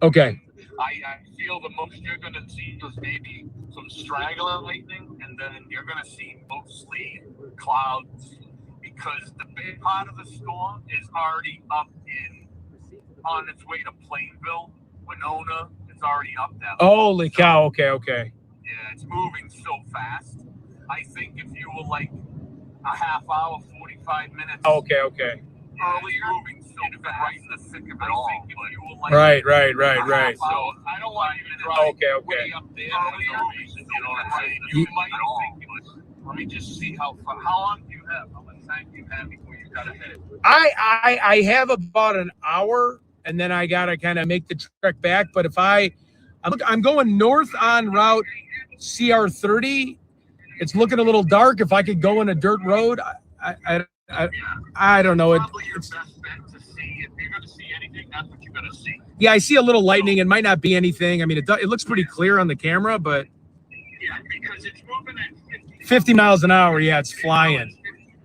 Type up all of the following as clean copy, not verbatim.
Okay. I feel the most you're going to see is maybe some straggler lightning, and then you're going to see mostly clouds, because the big part of the storm is already up on its way to Plainville, Winona. It's already up that. Holy cow! Okay. Yeah, it's moving so fast. I think if you were like a half hour, 45 minutes. Okay. Early moving so fast, right in the thick of it all. Right. So I don't want you to drive way up there. You might think, let me just see how long do you have? How much time do you have before you got to head? I have about an hour, and then I gotta kind of make the trek back. But if I'm going north on Route CR30. It's looking a little dark. If I could go in a dirt road, I don't know. Probably your best bet to see. If you're going to see anything, that's what you're going to see. Yeah, I see a little lightning. It might not be anything. I mean, it looks pretty clear on the camera, but yeah, because it's moving at 50 miles an hour. Yeah, it's flying.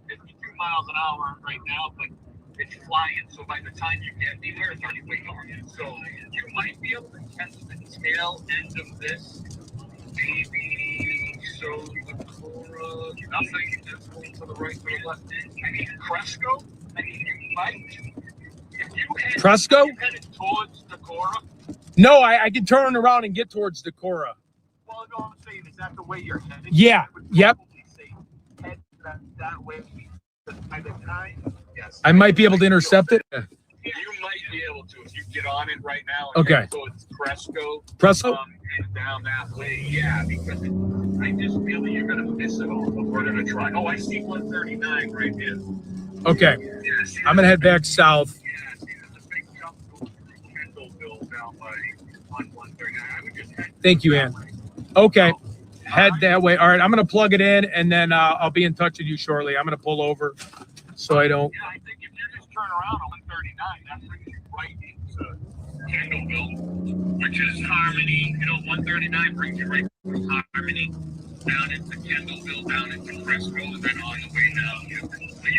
52 miles an hour right now, but it's flying. So by the time you get there, it's already way gone. So you might be able to catch the tail end of this. Maybe so the Cora, nothing, just going to the right, to the left. I mean, Cresco, you might. If you headed towards the Cora. No, I can turn around and get towards the Cora. Well, no, I'm saying, is that the way you're headed? Yeah, yep. Head that way. By the time, yes. I might be able to intercept it. You might be able to if you get on it right now. Okay. So it's Cresco. And down that way, yeah, because I just feel that you're going to miss it all, but we're going to try. Oh, I see 139 right here. Okay. Yeah, I'm going to head back south. Yeah, see, there's a big jump going through Kendallville down by on 139. I would just head. Thank you, Ann. Okay. Head that way. All right, I'm going to plug it in, and then I'll be in touch with you shortly. I'm going to pull over so I don't. Yeah, I think if you just turn around on 139, that brings you right into Kendallville, which is Harmony. 139 brings you right from Harmony down into Kendallville, down into Frisco, and then on the way down, you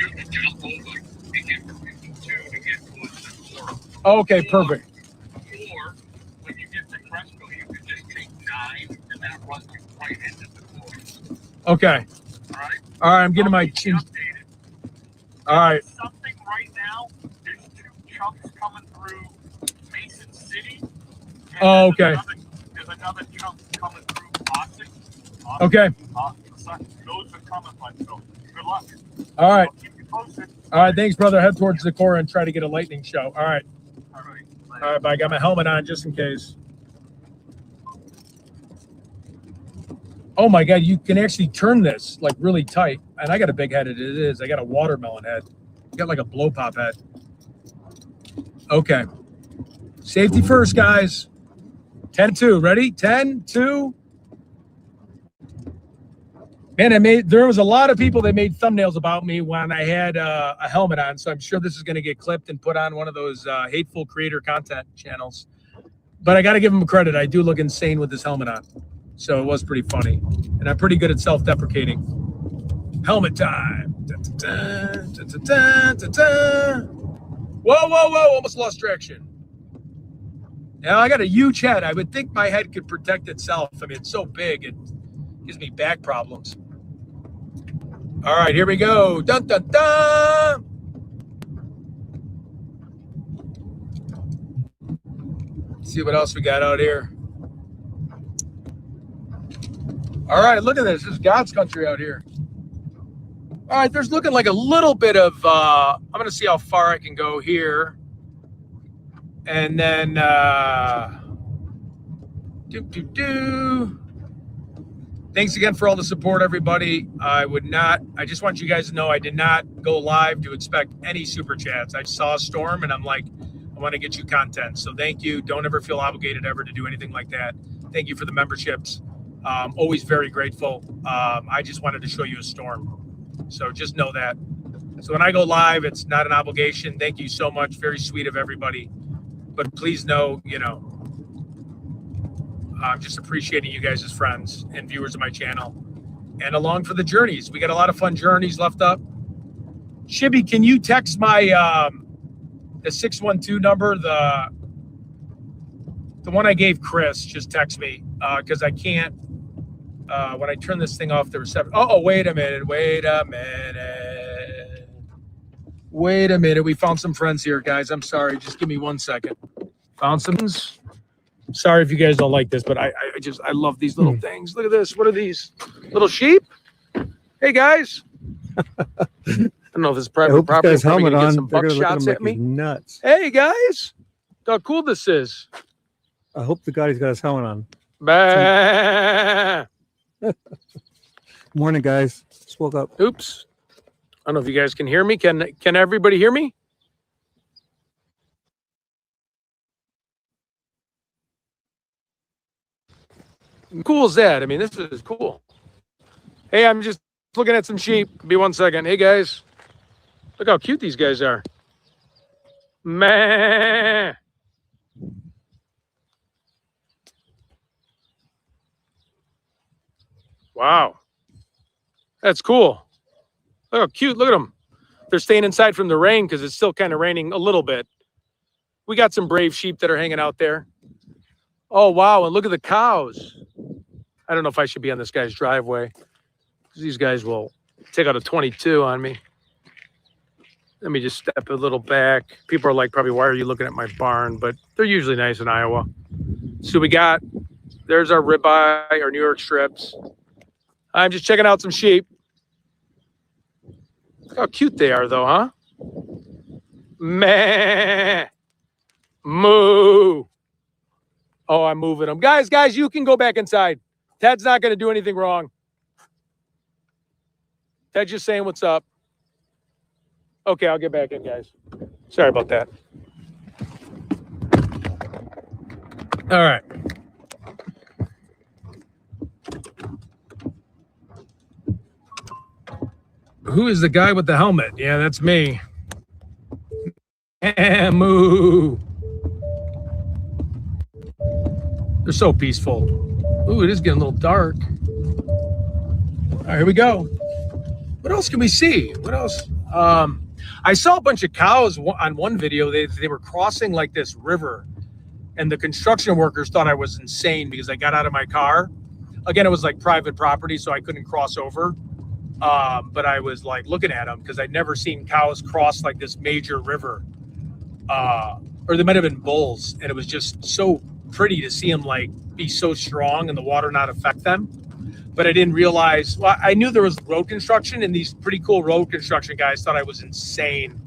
can jump over and get from 52 to get towards the Cora. Okay, perfect. Or when you get to Frisco, you can just take 9, and that runs you right into the Cora. Okay. All right, I'm getting my chin. All right. Something right now, there's 2 chunks coming through Mason City. Oh, okay. There's another chunk coming through Austin. Okay. Those are coming, so good luck. All right. I'll keep you posted. All right, thanks, brother. Head towards the Cora and try to get a lightning show. All right. All right. All right, but I got my helmet on just in case. Oh my God, you can actually turn this like really tight. And I got a big head, it is. I got a watermelon head. I got like a blow pop head. Okay. Safety first, guys. 10-2, ready? 10-2. Man, there was a lot of people that made thumbnails about me when I had a helmet on. So I'm sure this is going to get clipped and put on one of those hateful creator content channels. But I got to give them credit. I do look insane with this helmet on. So it was pretty funny. And I'm pretty good at self-deprecating. Helmet time. Whoa. Almost lost traction. Now I got a huge head. I would think my head could protect itself. I mean, it's so big, it gives me back problems. All right, here we go. Dun, dun, dun. Let's see what else we got out here. All right, look at this. This is God's country out here. All right, there's looking like a little bit of, I'm going to see how far I can go here. And then, Thanks again for all the support, everybody. I just want you guys to know I did not go live to expect any super chats. I saw a storm and I'm like, I want to get you content. So thank you. Don't ever feel obligated ever to do anything like that. Thank you for the memberships. Always very grateful. I just wanted to show you a storm. So just know that. So when I go live, it's not an obligation. Thank you so much. Very sweet of everybody. But please know, I'm just appreciating you guys as friends and viewers of my channel and along for the journeys. We got a lot of fun journeys left up. Shibby, can you text my the 612 number, The one I gave Chris, just text me because I can't. When I turn this thing off, there were 7. Oh, wait a minute. Wait a minute. We found some friends here, guys. I'm sorry. Just give me 1 second. Found some. Sorry if you guys don't like this, but I love these little things. Look at this. What are these? Little sheep? Hey, guys. I don't know if it's private property. This guy's helmet on. Some buckshots at me. Nuts. Hey, guys. Look how cool this is. I hope the guy has got his helmet on. Bah. Morning, guys. Just woke up. Oops. I don't know if you guys can hear me. Can everybody hear me? Cool as that. I mean, this is cool. Hey, I'm just looking at some sheep. Be 1 second. Hey, guys. Look how cute these guys are. Meh. Wow. That's cool. Look how cute. Look at them. They're staying inside from the rain because it's still kind of raining a little bit. We got some brave sheep that are hanging out there. Oh, wow. And look at the cows. I don't know if I should be on this guy's driveway because these guys will take out a 22 on me. Let me just step a little back. People are like, probably, why are you looking at my barn? But they're usually nice in Iowa. So there's our ribeye, our New York strips. I'm just checking out some sheep. Look how cute they are, though, huh? Meh. Moo. Oh, I'm moving them. Guys, you can go back inside. Ted's not going to do anything wrong. Ted's just saying what's up. Okay, I'll get back in, guys. Sorry about that. All right. Who is the guy with the helmet? Yeah, that's me. Moo. They're so peaceful. Ooh, it is getting a little dark. All right, here we go. What else can we see? What else? I saw a bunch of cows on one video. They were crossing like this river, and the construction workers thought I was insane because I got out of my car. Again, it was like private property, so I couldn't cross over. But I was like looking at them because I'd never seen cows cross like this major river. Or they might have been bulls, and it was just so pretty to see them like be so strong and the water not affect them. But I didn't realize, well, I knew there was road construction, and these pretty cool road construction guys thought I was insane.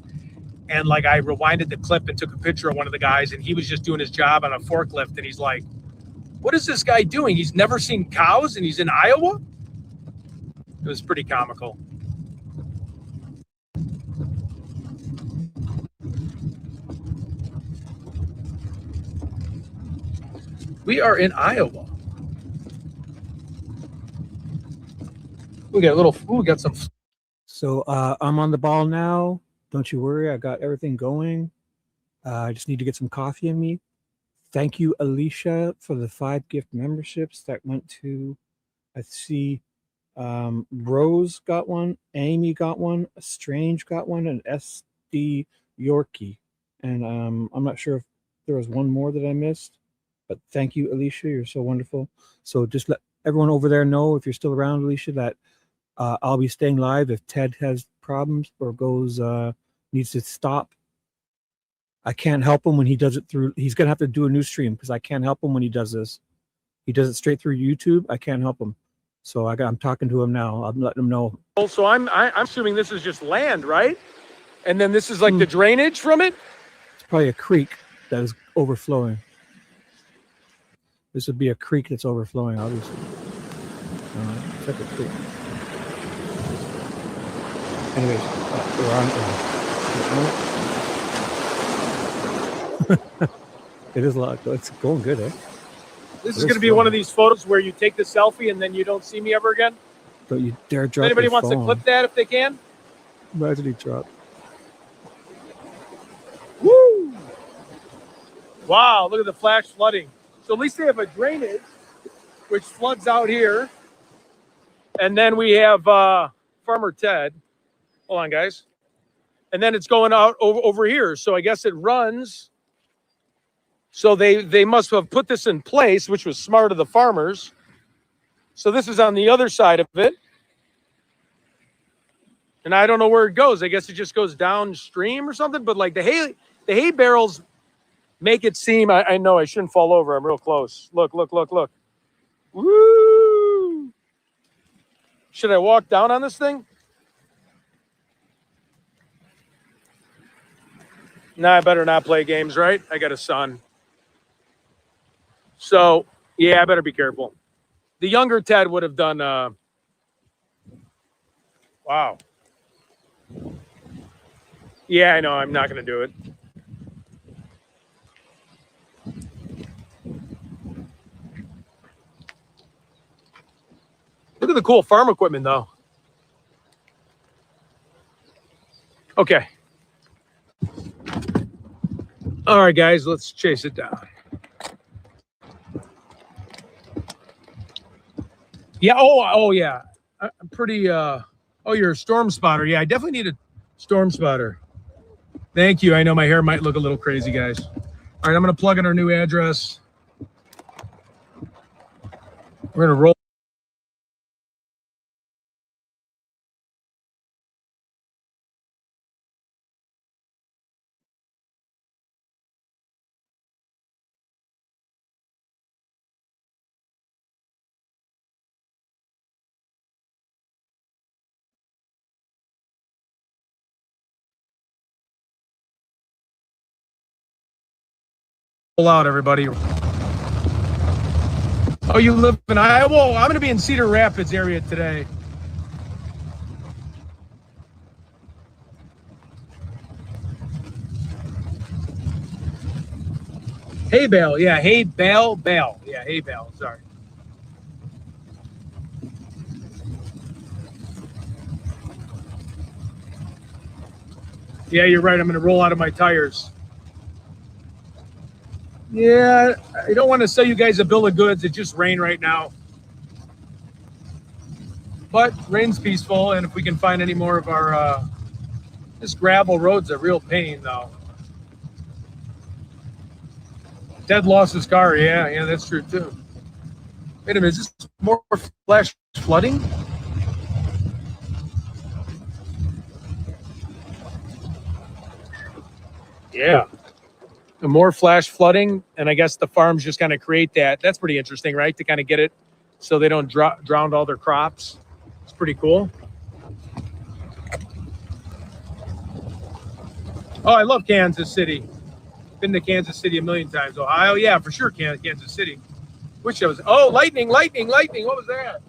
And like I rewinded the clip and took a picture of one of the guys, and he was just doing his job on a forklift, and he's like, what is this guy doing? He's never seen cows and he's in Iowa? It was pretty comical. We are in Iowa. We got some. So I'm on the ball now. Don't you worry. I got everything going. I just need to get some coffee in me. Thank you, Alicia, for the 5 gift memberships that went to, I see, Rose got one, Amy got one, Strange got one, and SD Yorkie. And I'm not sure if there was one more that I missed, but thank you, Alicia. You're so wonderful. So just let everyone over there know, if you're still around, Alicia, that I'll be staying live if Ted has problems or needs to stop. I can't help him when he does it through. He's going to have to do a new stream because I can't help him when he does this. He does it straight through YouTube. I can't help him. So I'm talking to him now. I'm letting him know. So I'm assuming this is just land, right? And then this is like the drainage from it? It's probably a creek that is overflowing. This would be a creek that's overflowing, obviously. It's like a creek. Anyways, we're on. It is a lot. It's going good, eh? This is going to be one of these photos where you take the selfie and then you don't see me ever again. Don't you dare drop. If anybody wants to clip that if they can. Imagine he dropped. Woo! Wow, look at the flash flooding. So at least they have a drainage, which floods out here. And then we have Farmer Ted. Hold on, guys. And then it's going out over here. So I guess it runs So they must have put this in place, which was smart of the farmers. So this is on the other side of it. And I don't know where it goes. I guess it just goes downstream or something. But like the hay barrels make it seem, I know I shouldn't fall over. I'm real close. Look. Woo! Should I walk down on this thing? Nah, I better not play games, right? I got a son. So, yeah, I better be careful. The younger Ted would have done, wow. Yeah, I know. I'm not going to do it. Look at the cool farm equipment, though. Okay. All right, guys, let's chase it down. Yeah. Oh, yeah. I'm pretty. Oh, you're a storm spotter. Yeah, I definitely need a storm spotter. Thank you. I know my hair might look a little crazy, guys. All right, I'm going to plug in our new address. We're going to roll. Out, everybody. Oh, you live in Iowa? I'm going to be in Cedar Rapids area today. Hay bale, yeah, hay bale. Yeah, hay bale, sorry. Yeah, you're right. I'm going to roll out of my tires. Yeah, I don't want to sell you guys a bill of goods. It just rained right now. But rain's peaceful, and if we can find any more of our, this gravel road's a real pain, though. Ted lost his car. Yeah, that's true, too. Wait a minute, is this more flash flooding? Yeah. More flash flooding, and I guess the farms just kind of create that. That's pretty interesting, right? To kind of get it so they don't drown all their crops. It's pretty cool. Oh, I love Kansas City. Been to Kansas City a million times. Ohio, yeah, for sure, Kansas City. Wish I was. Oh, lightning. What was that?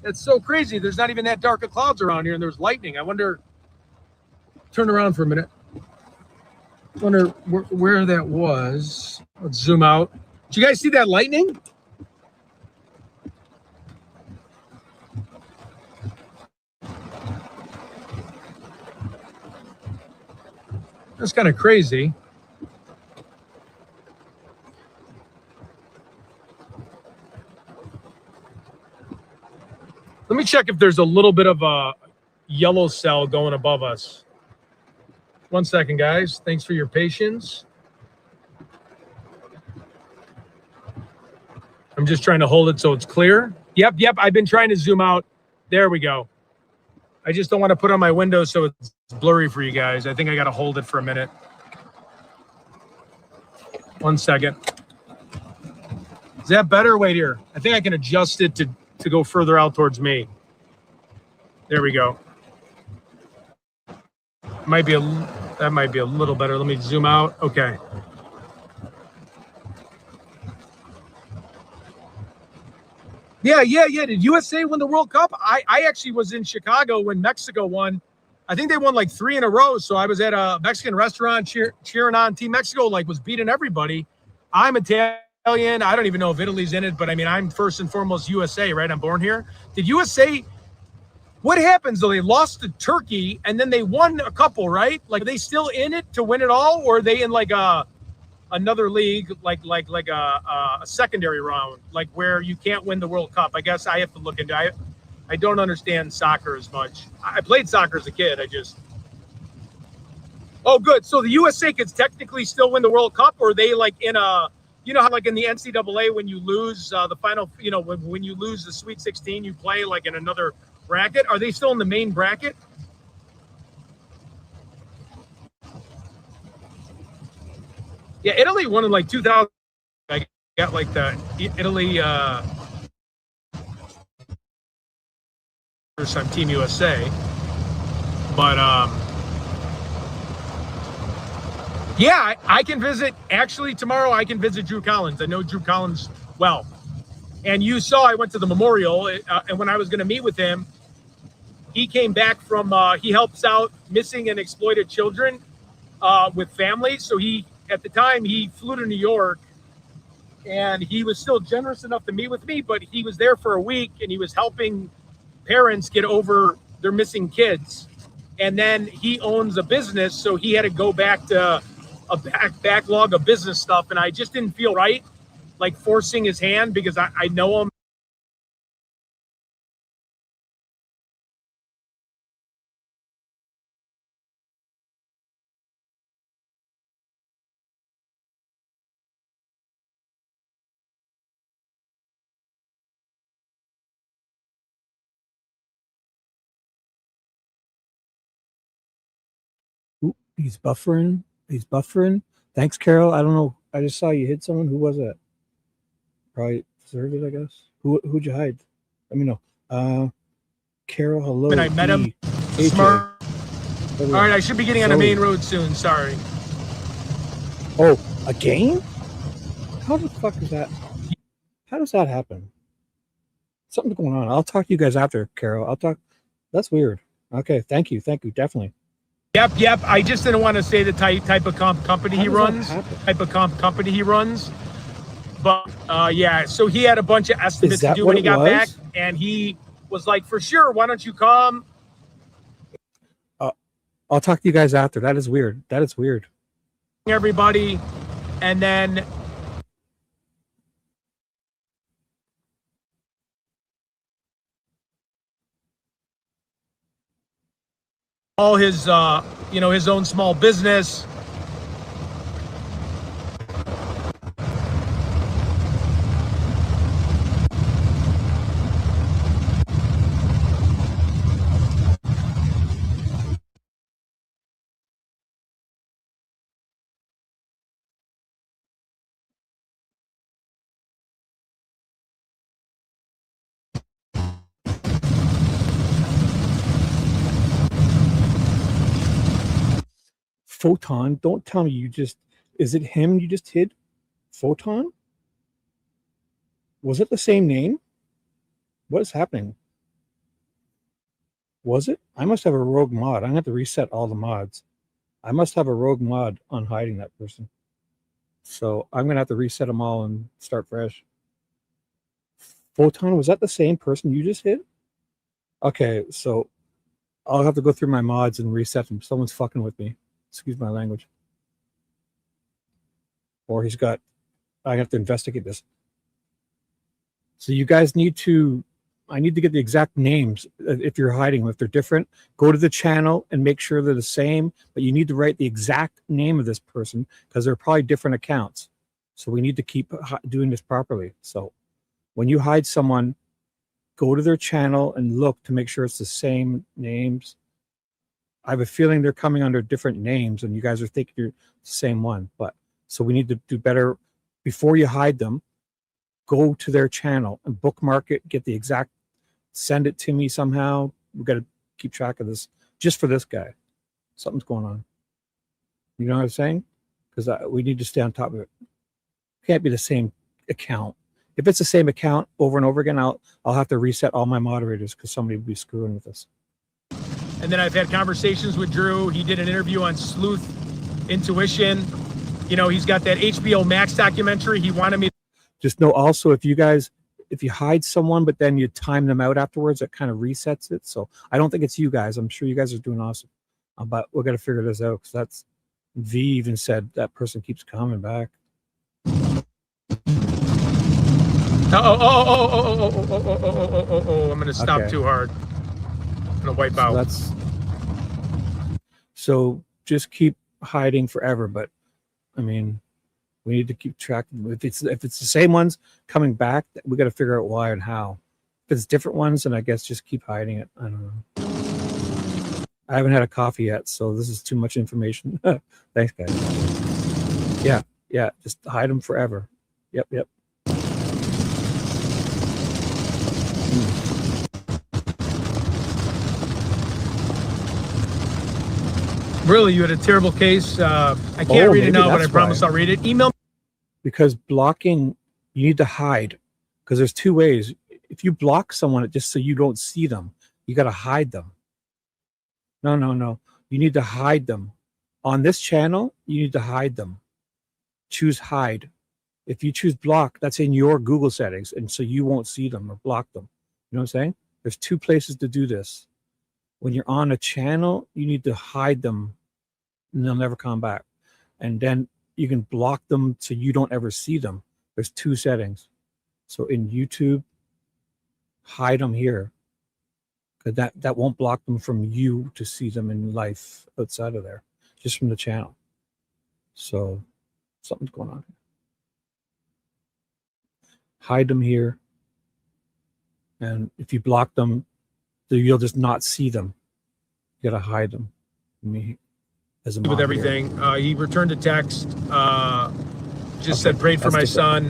That's so crazy. There's not even that dark of clouds around here, and there's lightning. I wonder. Turn around for a minute. Wonder where that was. Let's zoom out. Did you guys see that lightning? That's kind of crazy. Let me check if there's a little bit of a yellow cell going above us. 1 second, guys. Thanks for your patience. I'm just trying to hold it so it's clear. Yep. I've been trying to zoom out. There we go. I just don't want to put on my window so it's blurry for you guys. I think I got to hold it for a minute. 1 second. Is that better? Wait here. I think I can adjust it to go further out towards me. There we go. That might be a little better. Let me zoom out. Okay. Yeah. Did USA win the World Cup? I actually was in Chicago when Mexico won. I think they won like 3 in a row. So I was at a Mexican restaurant cheering on Team Mexico, like was beating everybody. I'm Italian. I don't even know if Italy's in it, but I mean, I'm first and foremost USA, right? I'm born here. Did USA... What happens though? They lost to Turkey and then they won a couple, right? Like, are they still in it to win it all, or are they in like another league, like a secondary round, like where you can't win the World Cup? I guess I have to look into. I don't understand soccer as much. I played soccer as a kid. Oh, good. So the USA could technically still win the World Cup, or are they like in a, you know how like in the NCAA when you lose the final, you know, when you lose the Sweet 16, you play like in another bracket. Are they still in the main bracket? Yeah, Italy won in like 2000. I got like the Italy first time Team USA, but yeah, I can visit. Actually, tomorrow I can visit Drew Collins. I know Drew Collins well, and you saw I went to the memorial, and when I was going to meet with him, he came back from. He helps out missing and exploited children with families. So he, at the time, he flew to New York, and he was still generous enough to meet with me. But he was there for a week, and he was helping parents get over their missing kids. And then he owns a business, so he had to go back to a backlog of business stuff, and I just didn't feel right, like forcing his hand because I know him. Ooh, he's buffering. He's buffering. Thanks, Carol. I don't know. I just saw you hit someone. Who was that? Probably deserved it, I guess. Who'd you hide? Let me know. Carol, hello. And I met him. AJ. Smart. All right, I should be getting on the main road soon. Sorry. Oh, a game? How the fuck is that? How does that happen? Something's going on. I'll talk to you guys after, Carol. I'll talk. That's weird. Okay, thank you. Thank you. Definitely. Yep. I just didn't want to say the type of company he runs. Type of company he runs. But yeah, so he had a bunch of estimates to do when he got back, and he was like, "For sure, why don't you come?" I'll talk to you guys after. That is weird. That is weird. Everybody, and then all his, you know, his own small business. Photon, don't tell me you just, is it him you just hid? Photon? Was it the same name? What is happening? Was it? I must have a rogue mod. I'm gonna have to reset all the mods. I must have a rogue mod on hiding that person. So I'm gonna have to reset them all and start fresh. Photon, was that the same person you just hit? Okay, so I'll have to go through my mods and reset them. Someone's fucking with me. Excuse my language. Or he's got, I have to investigate this. So you guys need to, I need to get the exact names. If you're hiding them, if they're different, go to the channel and make sure they're the same, but you need to write the exact name of this person because they're probably different accounts. So we need to keep doing this properly. So when you hide someone, go to their channel and look to make sure it's the same names. I have a feeling they're coming under different names and you guys are thinking you're the same one. But so we need to do better before you hide them. Go to their channel and bookmark it, get the exact, send it to me somehow. We've got to keep track of this just for this guy. Something's going on. You know what I'm saying? Because we need to stay on top of it. Can't be the same account. If it's the same account over and over again, I'll have to reset all my moderators because somebody will be screwing with us. And then I've had conversations with Drew. He did an interview on Sleuth Intuition. You know, he's got that HBO Max documentary. He wanted me. Just know also if you hide someone, but then you time them out afterwards, it kind of resets it. So I don't think it's you guys. I'm sure you guys are doing awesome. But we're going to figure this out because that's, V even said that person keeps coming back. Oh, I'm going to stop too hard. I'm going to wipe out. So just keep hiding forever, but I mean, we need to keep track. If it's the same ones coming back, we got to figure out why and how. If it's different ones, then I guess just keep hiding it. I don't know. I haven't had a coffee yet, so this is too much information. Thanks, guys. Yeah, just hide them forever. Yep. Really, you had a terrible case. I can't read it now, but I promise I'll read it. Email. Because blocking, you need to hide. Because there's two ways. If you block someone just so you don't see them, you got to hide them. No. You need to hide them. On this channel, you need to hide them. Choose hide. If you choose block, that's in your Google settings, and so you won't see them or block them. You know what I'm saying? There's two places to do this. When you're on a channel, you need to hide them and they'll never come back. And then you can block them so you don't ever see them. There's two settings. So in YouTube, hide them here. Because that won't block them from you to see them in life outside of there, just from the channel. So something's going on here. Hide them here. And if you block them, you'll just not see them. You gotta hide them. Me as a with everything. He returned a text. Just said prayed for my son,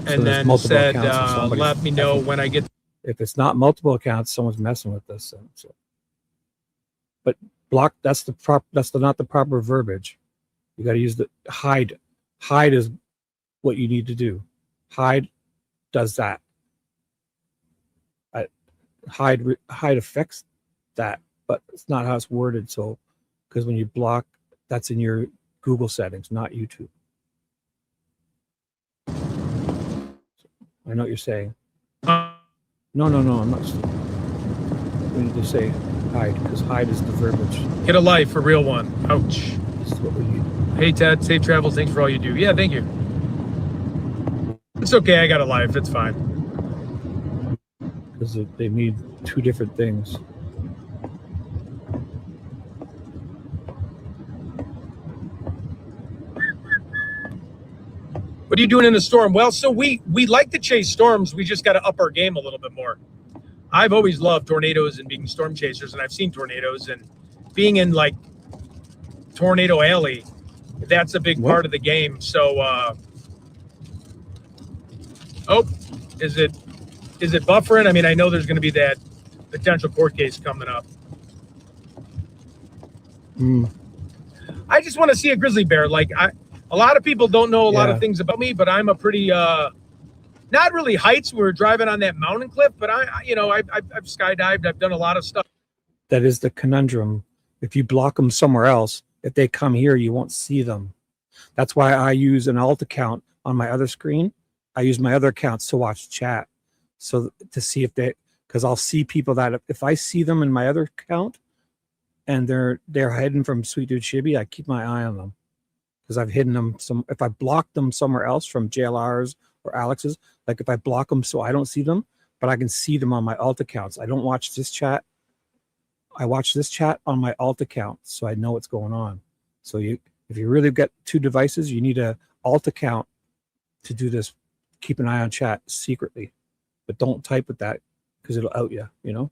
and then said let me know when I get. If it's not multiple accounts, someone's messing with this. So. But block. That's not the proper verbiage. You got to use the hide. Hide is what you need to do. Hide does that. Hide affects that, but it's not how it's worded. So, because when you block, that's in your Google settings, not YouTube. I know what you're saying. No, I'm not. We need to say hide, because hide is the verbiage. Get a life, a real one. Ouch. This is what we need. Hey, Ted, safe travels. Thanks for all you do. Yeah, thank you. It's okay. I got a life. It's fine. Because they need two different things. What are you doing in the storm? Well, so we like to chase storms. We just got to up our game a little bit more. I've always loved tornadoes and being storm chasers, and I've seen tornadoes, and being in like Tornado Alley, that's a big part of the game. So, is it buffering? I mean, I know there's going to be that potential court case coming up. I just want to see a grizzly bear. Like a lot of people don't know a lot of things about me, but I'm a pretty not really heights. We were driving on that mountain cliff, but I've skydived. I've done a lot of stuff. That is the conundrum. If you block them somewhere else, if they come here, you won't see them. That's why I use an alt account on my other screen. I use my other accounts to watch chat. So to see if because I'll see people that if I see them in my other account and they're hidden from Sweet Dude Shibby, I keep my eye on them because I've hidden them. If I block them somewhere else from JLR's or Alex's, like if I block them so I don't see them, but I can see them on my alt accounts. I don't watch this chat. I watch this chat on my alt account, so I know what's going on. So if you really get two devices, you need a alt account to do this. Keep an eye on chat secretly. But don't type with that because it'll out you, you know?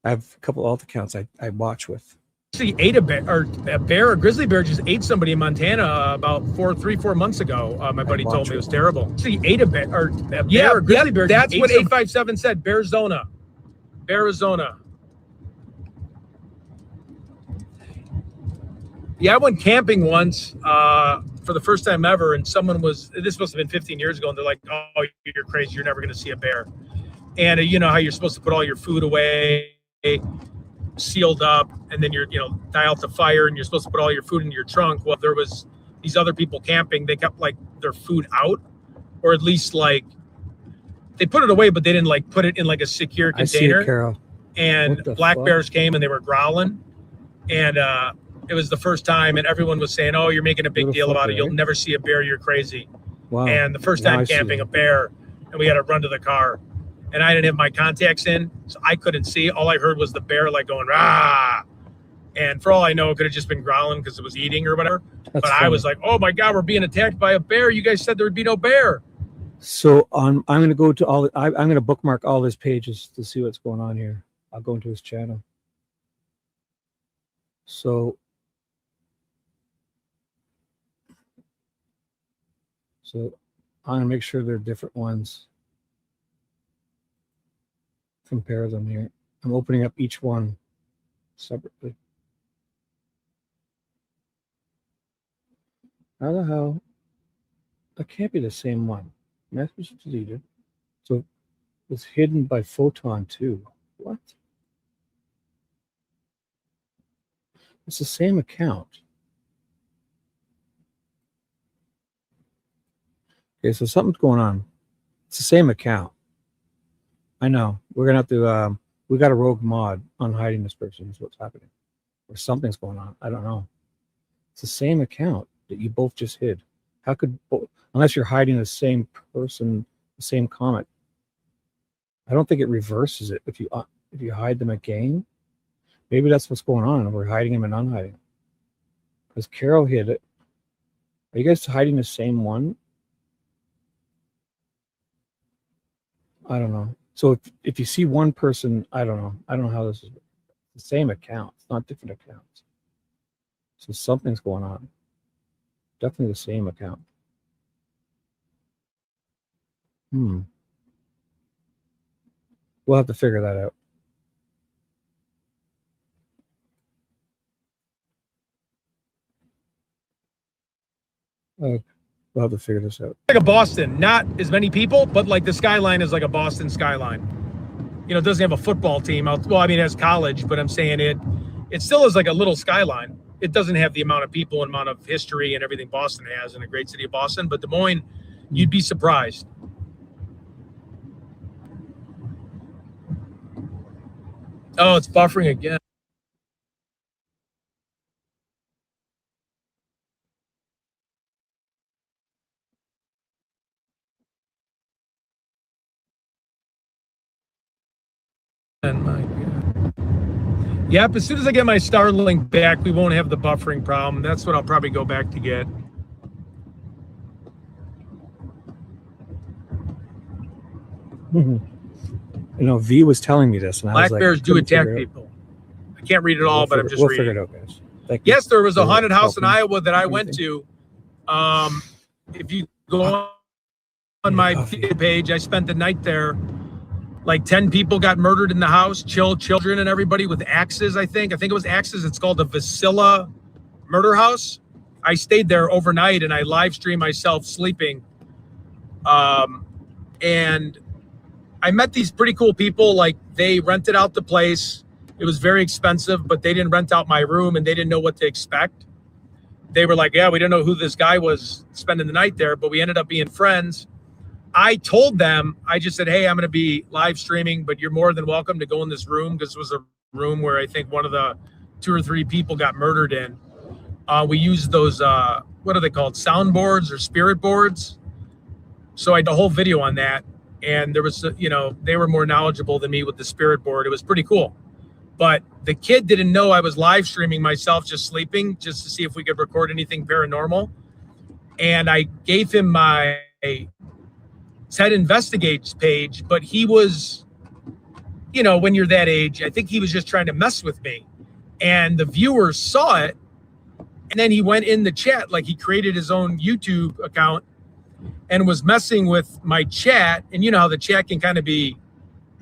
I have a couple alt accounts I watch with. Actually ate a grizzly bear just ate somebody in Montana about 4 months ago. My buddy told me it was terrible. Actually ate a grizzly bear. That's what 857 said. Bearizona. Yeah, I went camping once for the first time ever, and this must have been 15 years ago, and they're like, oh, you're crazy, you're never going to see a bear. And you know how you're supposed to put all your food away, sealed up, and then you're, die out the fire, and you're supposed to put all your food in your trunk. Well, there was these other people camping, they kept like their food out, or at least like they put it away, but they didn't like put it in like a secure container. I see it, Carol. And black bears came and they were growling, and it was the first time, and everyone was saying, oh, you're making a big deal about it. You'll never see a bear. You're crazy. Wow. And the first time camping, a bear, and we had to run to the car. And I didn't have my contacts in, so I couldn't see. All I heard was the bear like going, rah. And for all I know, it could have just been growling because it was eating or whatever. That's but funny. I was like, oh my God, we're being attacked by a bear. You guys said there would be no bear. So I'm going to go to all. I'm going to bookmark all his pages to see what's going on here. I'll go into his channel. So I'm going to make sure they're different ones. Compare them here. I'm opening up each one separately. How the hell? That can't be the same one. Message deleted. So it's hidden by photon too. What? It's the same account. Okay, so something's going on. It's the same account. I know. We're gonna have to. We got a rogue mod on hiding this person. Is what's happening, or something's going on. I don't know. It's the same account that you both just hid. How could both? Unless you're hiding the same person, the same comment. I don't think it reverses it if you hide them again. Maybe that's what's going on. We're hiding them and unhiding. Because Carol hid it. Are you guys hiding the same one? I don't know. So if you see one person, I don't know. I don't know how this is. The same account. It's not different accounts. So something's going on. Definitely the same account. We'll have to figure that out. We'll have to figure this out. Like a Boston, not as many people, but like the skyline is like a Boston skyline. You know, it doesn't have a football team. Well, I mean, it has college, but I'm saying it still is like a little skyline. It doesn't have the amount of people and amount of history and everything Boston has in the great city of Boston, but Des Moines, you'd be surprised. Oh, it's buffering again. And my God. Yep, as soon as I get my Starlink back, we won't have the buffering problem. That's what I'll probably go back to get. You know, V was telling me this, and I Black was like, bears do attack people. I can't read it all, but I'm just reading. We'll figure it out, guys. Thank you. Yes, there was a haunted house in Iowa that I went to. If you go on my page, I spent the night there. Like 10 people got murdered in the house, children and everybody with axes, I think. I think it was axes. It's called the Vasilla Murder House. I stayed there overnight and I live streamed myself sleeping. And I met these pretty cool people. Like they rented out the place. It was very expensive, but they didn't rent out my room and they didn't know what to expect. They were like, yeah, we didn't know who this guy was spending the night there, but we ended up being friends. I told them, I just said, hey, I'm going to be live streaming, but you're more than welcome to go in this room, because it was a room where I think one of the 2 or 3 people got murdered in. We used those, what are they called? Soundboards or spirit boards. So I did a whole video on that. And there was, you know, they were more knowledgeable than me with the spirit board. It was pretty cool. But the kid didn't know I was live streaming myself, just sleeping, just to see if we could record anything paranormal. And I gave him my Ted Investigates page, but he was, you know, when you're that age, I think he was just trying to mess with me. And the viewers saw it. And then he went in the chat, like he created his own YouTube account and was messing with my chat. And you know how the chat can kind of be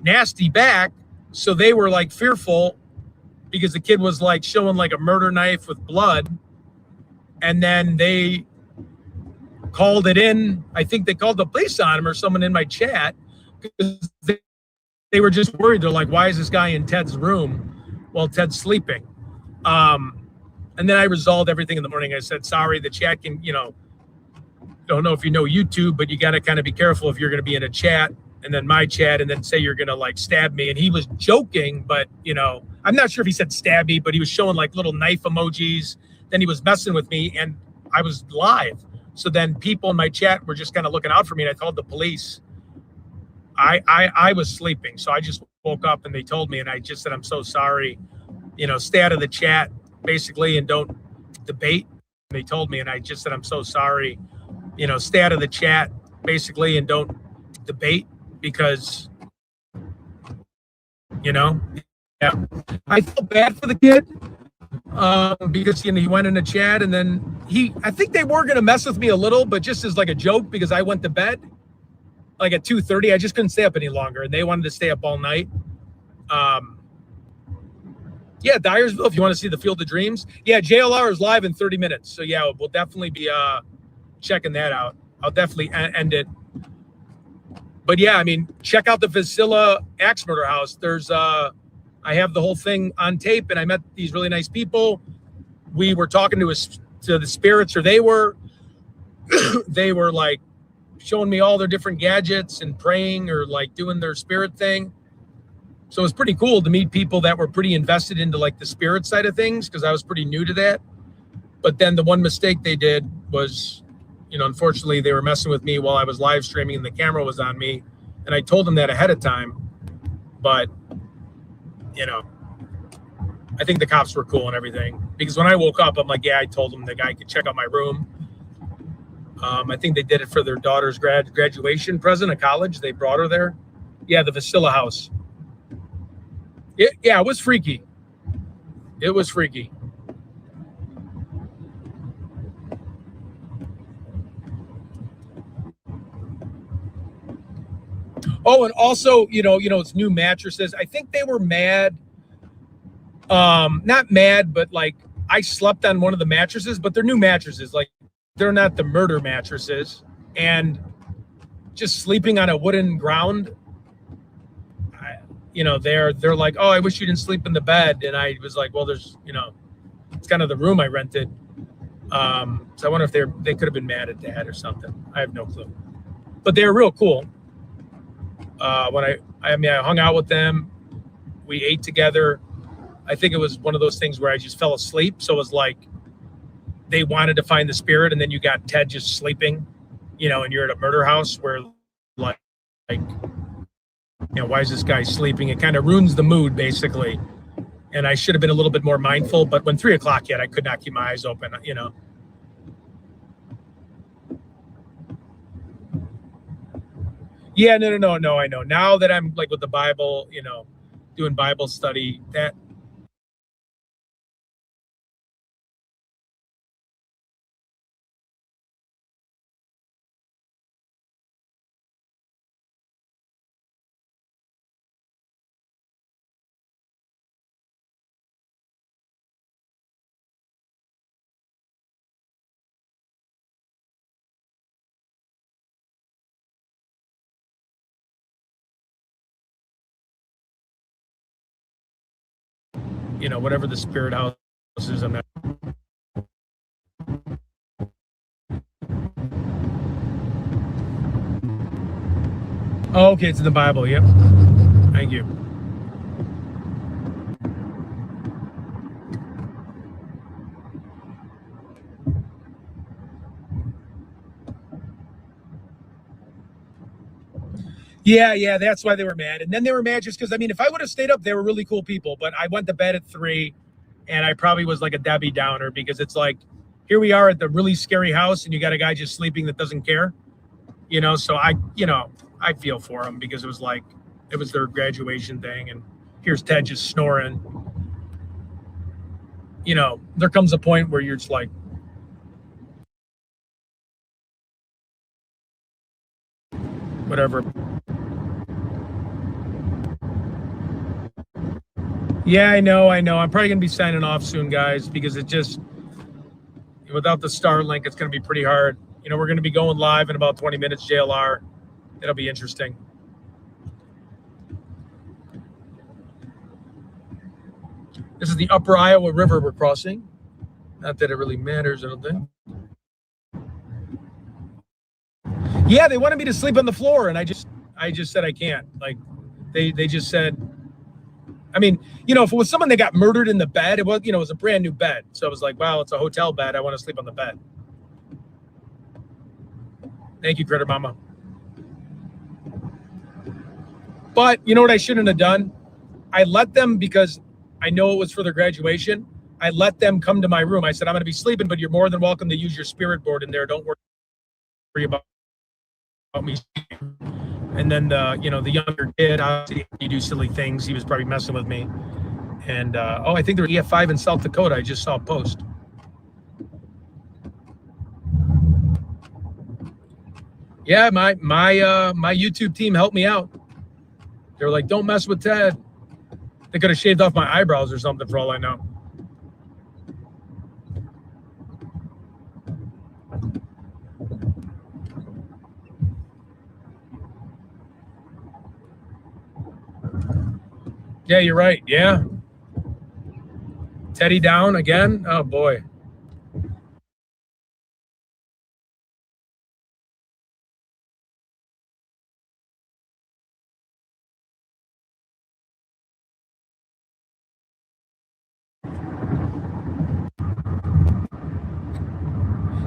nasty back. So they were like fearful because the kid was like showing like a murder knife with blood. And then they called it in. I think they called the police on him or someone in my chat because they were just worried. They're like, why is this guy in Ted's room while Ted's sleeping? And then I resolved everything in the morning. I said, sorry, the chat can, you know, don't know if you know YouTube, but you got to kind of be careful if you're going to be in a chat and then my chat and then say you're going to like stab me. And he was joking, but you know, I'm not sure if he said stab me, but he was showing like little knife emojis. Then he was messing with me and I was live. So then people in my chat were just kind of looking out for me, and I called the police. I was sleeping, so I just woke up and they told me, and I just said, I'm so sorry, you know, stay out of the chat. basically, and don't debate. They told me, and I just said, I'm so sorry. You know, stay out of the chat, basically, and don't debate because, you know, yeah. I felt bad for the kid because, you know, he went in the chat and then I think they were going to mess with me a little, but just as like a joke because I went to bed like at 2:30. I just couldn't stay up any longer, and they wanted to stay up all night. Yeah, Dyersville, if you want to see the Field of Dreams. Yeah, JLR is live in 30 minutes. So, yeah, we'll definitely be checking that out. I'll definitely end it. But, yeah, I mean, check out the Vasilla Axe Murder House. There's I have the whole thing on tape, and I met these really nice people. We were talking to the spirits, or they were like showing me all their different gadgets and praying or like doing their spirit thing. So it was pretty cool to meet people that were pretty invested into like the spirit side of things, because I was pretty new to that. But then the one mistake they did was, you know, unfortunately they were messing with me while I was live streaming and the camera was on me. And I told them that ahead of time. But, you know, I think the cops were cool and everything, because when I woke up, I'm like, yeah, I told them the guy could check out my room. I think they did it for their daughter's graduation present at college. They brought her there. Yeah, the Vasilla house. Yeah, it was freaky. It was freaky. Oh, and also, you know, it's new mattresses. I think they were mad. Not mad, but like I slept on one of the mattresses, but they're new mattresses. Like they're not the murder mattresses. And just sleeping on a wooden ground, you know, they're like, oh, I wish you didn't sleep in the bed. And I was like, well, there's, you know, it's kind of the room I rented. So I wonder if they could have been mad at that or something. I have no clue. But they're real cool. When I hung out with them, we ate together. I think it was one of those things where I just fell asleep. So it was like they wanted to find the spirit, and then you got Ted just sleeping, you know, and you're at a murder house where like you know, why is this guy sleeping? It kind of ruins the mood, basically. And I should have been a little bit more mindful, but when 3 o'clock hit, I could not keep my eyes open, you know. Yeah, no, I know. Now that I'm like with the Bible, you know, doing Bible study, that you know, whatever the spirit house is, I'm not. Oh, okay, it's in the Bible. Yep. Thank you. Yeah, that's why they were mad. And then they were mad just because, I mean, if I would have stayed up, they were really cool people. But I went to bed at 3, and I probably was like a Debbie Downer, because it's like, here we are at the really scary house, and you got a guy just sleeping that doesn't care. You know, so I feel for him, because it was like, it was their graduation thing, and here's Ted just snoring. You know, there comes a point where you're just like, whatever. Yeah, I know. I'm probably going to be signing off soon, guys, because it just, without the Starlink, it's going to be pretty hard. You know, we're going to be going live in about 20 minutes, JLR. It'll be interesting. This is the Upper Iowa River we're crossing. Not that it really matters, I don't think. Yeah, they wanted me to sleep on the floor, and I just said I can't. Like, they just said, I mean, you know, if it was someone that got murdered in the bed, it was, you know, it was a brand new bed. So I was like, wow, it's a hotel bed. I want to sleep on the bed. Thank you, Critter Mama. But you know what I shouldn't have done? I let them, because I know it was for their graduation. I let them come to my room. I said, I'm going to be sleeping, but you're more than welcome to use your spirit board in there. Don't worry about me. And then the younger kid, obviously, you do silly things. He was probably messing with me. And I think there's EF5 in South Dakota. I just saw a post. Yeah, my YouTube team helped me out. They were like, don't mess with Ted. They could have shaved off my eyebrows or something for all I know. Yeah, you're right. Yeah. Teddy down again? Oh, boy.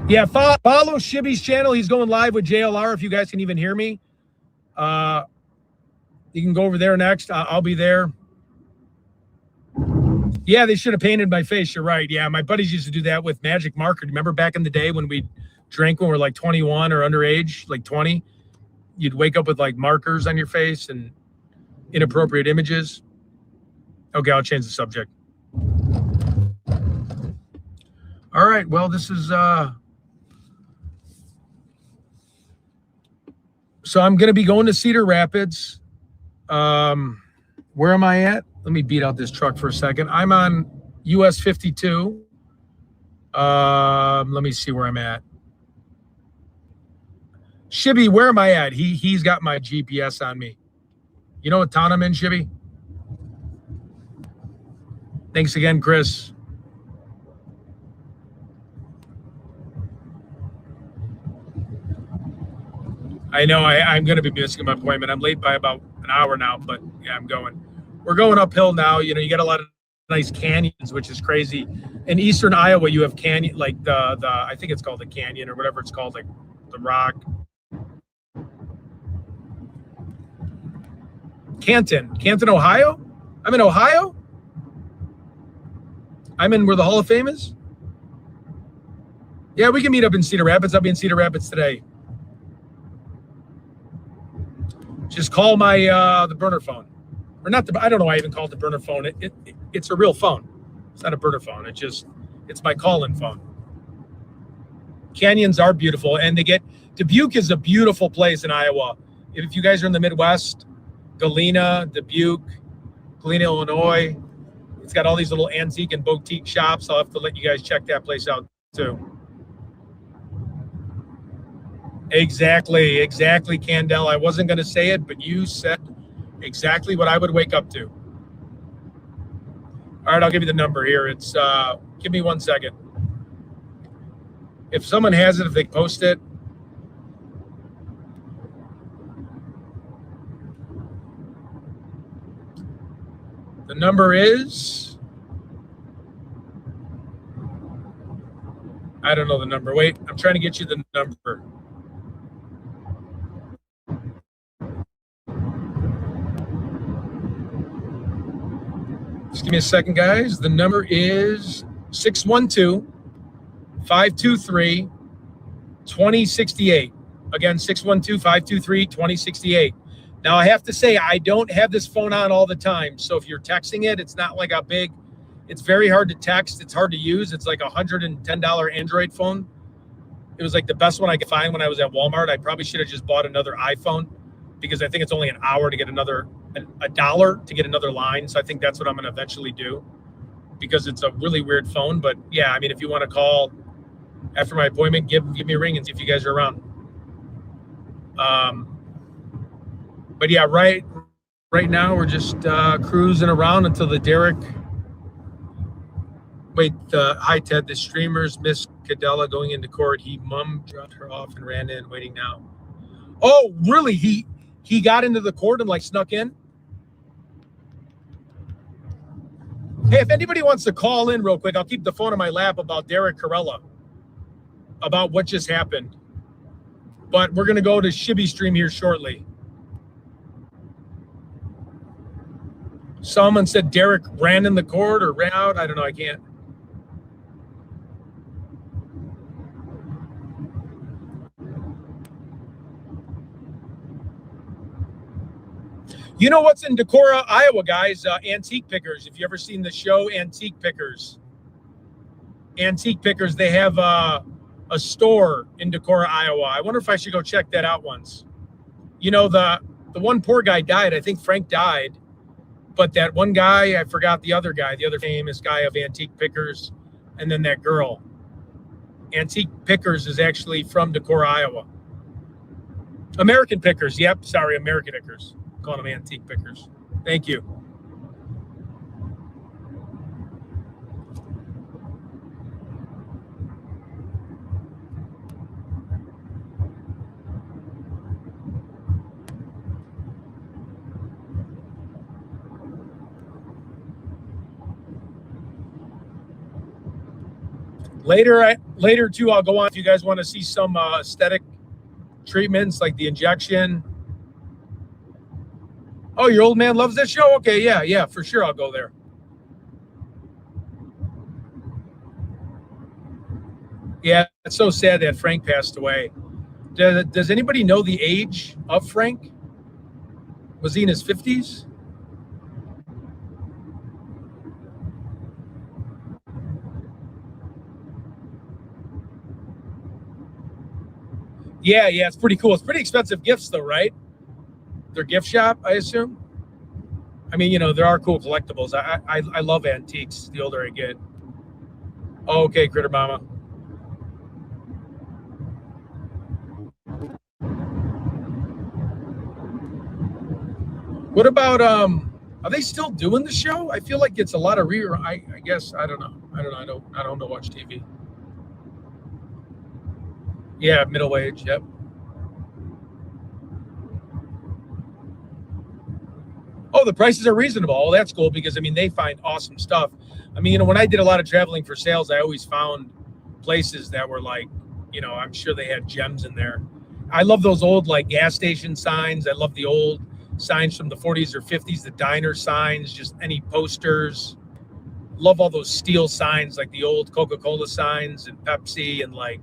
Yeah, follow Shibby's channel. He's going live with JLR if you guys can even hear me. You can go over there next. I'll be there. Yeah, they should have painted my face. You're right. Yeah, my buddies used to do that with magic marker. Remember back in the day when we drank when we were like 21 or underage, like 20? You'd wake up with like markers on your face and inappropriate images. Okay, I'll change the subject. All right, well, this is... So I'm going to be going to Cedar Rapids. Where am I at? Let me beat out this truck for a second. I'm on US 52. Let me see where I'm at. Shibby, where am I at? He's got my GPS on me. You know what town I'm in, Shibby? Thanks again, Chris. I know I'm going to be missing my appointment. I'm late by about an hour now, but yeah, I'm going. We're going uphill now. You know, you got a lot of nice canyons, which is crazy. In eastern Iowa, you have canyon, like the I think it's called the canyon or whatever it's called, like the rock. Canton, Ohio? I'm in Ohio? I'm in where the Hall of Fame is? Yeah, we can meet up in Cedar Rapids. I'll be in Cedar Rapids today. Just call my the burner phone, or not the. I don't know why I even call it the burner phone. It's a real phone. It's not a burner phone. It's my call-in phone. Canyons are beautiful, and Dubuque is a beautiful place in Iowa. If you guys are in the Midwest, Galena, Dubuque, Galena, Illinois, it's got all these little antique and boutique shops. I'll have to let you guys check that place out too. Exactly, Candell. I wasn't going to say it, but you said exactly what I would wake up to. All right, I'll give you the number here. It's, give me 1 second. If someone has it, if they post it. The number is, I don't know the number. Wait, I'm trying to get you the number. Just give me a second, guys. The number is 612-523-2068. Again, 612-523-2068. Now, I have to say, I don't have this phone on all the time. So if you're texting it, it's not like a big, it's very hard to text. It's hard to use. It's like a $110 Android phone. It was like the best one I could find when I was at Walmart. I probably should have just bought another iPhone because I think it's only an hour to get $1 to get another line. So I think that's what I'm going to eventually do because it's a really weird phone. But yeah, I mean, if you want to call after my appointment, give me a ring and see if you guys are around. But yeah, right now we're just cruising around until the Derrick. Wait, hi Ted, the streamers miss Callella going into court. Mom dropped her off and ran in, waiting now. Oh, really? He got into the court and like snuck in? Hey, if anybody wants to call in real quick, I'll keep the phone on my lap about Derrick Callella, about what just happened. But we're going to go to Shibby stream here shortly. Someone said Derrick ran in the court or ran out. I don't know. I can't. You know what's in Decorah, Iowa, guys? Antique Pickers. If you ever seen the show Antique Pickers. Antique Pickers, they have a store in Decorah, Iowa. I wonder if I should go check that out once. You know, the one poor guy died. I think Frank died. But that one guy, I forgot the other guy, the other famous guy of Antique Pickers, and then that girl. Antique Pickers is actually from Decorah, Iowa. American Pickers. Yep, sorry, American Pickers. Call them Antique Pickers. Thank you. Later too, I'll go on if you guys want to see some aesthetic treatments like the injection. Oh, your old man loves that show? Okay, yeah, for sure I'll go there. Yeah, it's so sad that Frank passed away. Does anybody know the age of Frank? Was he in his 50s? Yeah, it's pretty cool. It's pretty expensive gifts though, right? Their gift shop, I assume. I mean, you know, there are cool collectibles. I love antiques the older I get. Oh, okay, Critter Mama. What about are they still doing the show? I feel like it's a lot of I guess I don't know. I don't know watch TV. Yeah, middle wage, yep. Oh, the prices are reasonable. Oh, that's cool because I mean they find awesome stuff. I mean, you know, when I did a lot of traveling for sales, I always found places that were like, you know, I'm sure they had gems in there. I love those old like gas station signs. I love the old signs from the 40s or 50s, the diner signs, just any posters. Love all those steel signs like the old Coca-Cola signs and Pepsi and like,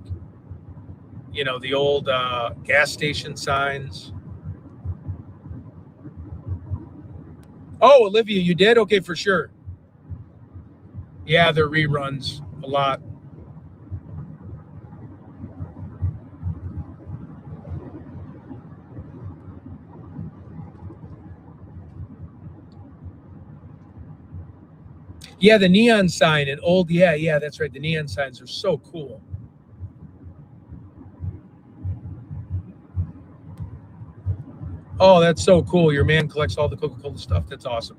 you know, the old gas station signs. Oh, Olivia, you did? Okay, for sure. Yeah, they're reruns a lot. Yeah, the neon sign and old, yeah, that's right. The neon signs are so cool. Oh, that's so cool. Your man collects all the Coca-Cola stuff. That's awesome.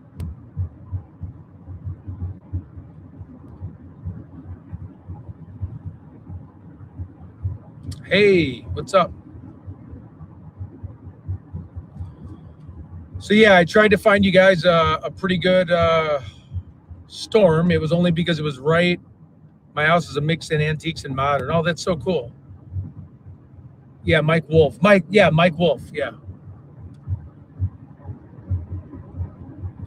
Hey, what's up? So yeah, I tried to find you guys a pretty good storm. It was only because it was right. My house is a mix in antiques and modern. Oh, that's so cool. Yeah, Mike Wolf. Mike Wolf. Yeah.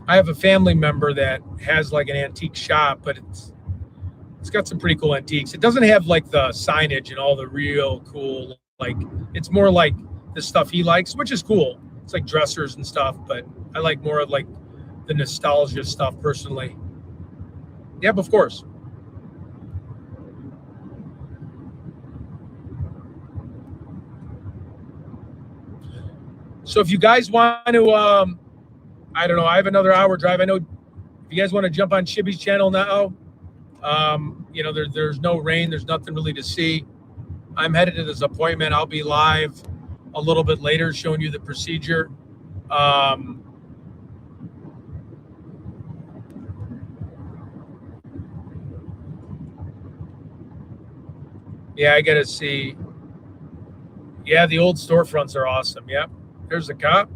I have a family member that has like an antique shop, but it's got some pretty cool antiques. It doesn't have like the signage and all the real cool, like it's more like the stuff he likes, which is cool. It's like dressers and stuff, but I like more of like the nostalgia stuff personally. Yep, of course. So if you guys want to, I don't know, I have another hour drive. I know if you guys want to jump on Shibby's channel now, you know, there's no rain. There's nothing really to see. I'm headed to this appointment. I'll be live a little bit later showing you the procedure. Yeah, I got to see. Yeah, the old storefronts are awesome. Yep. There's the cop.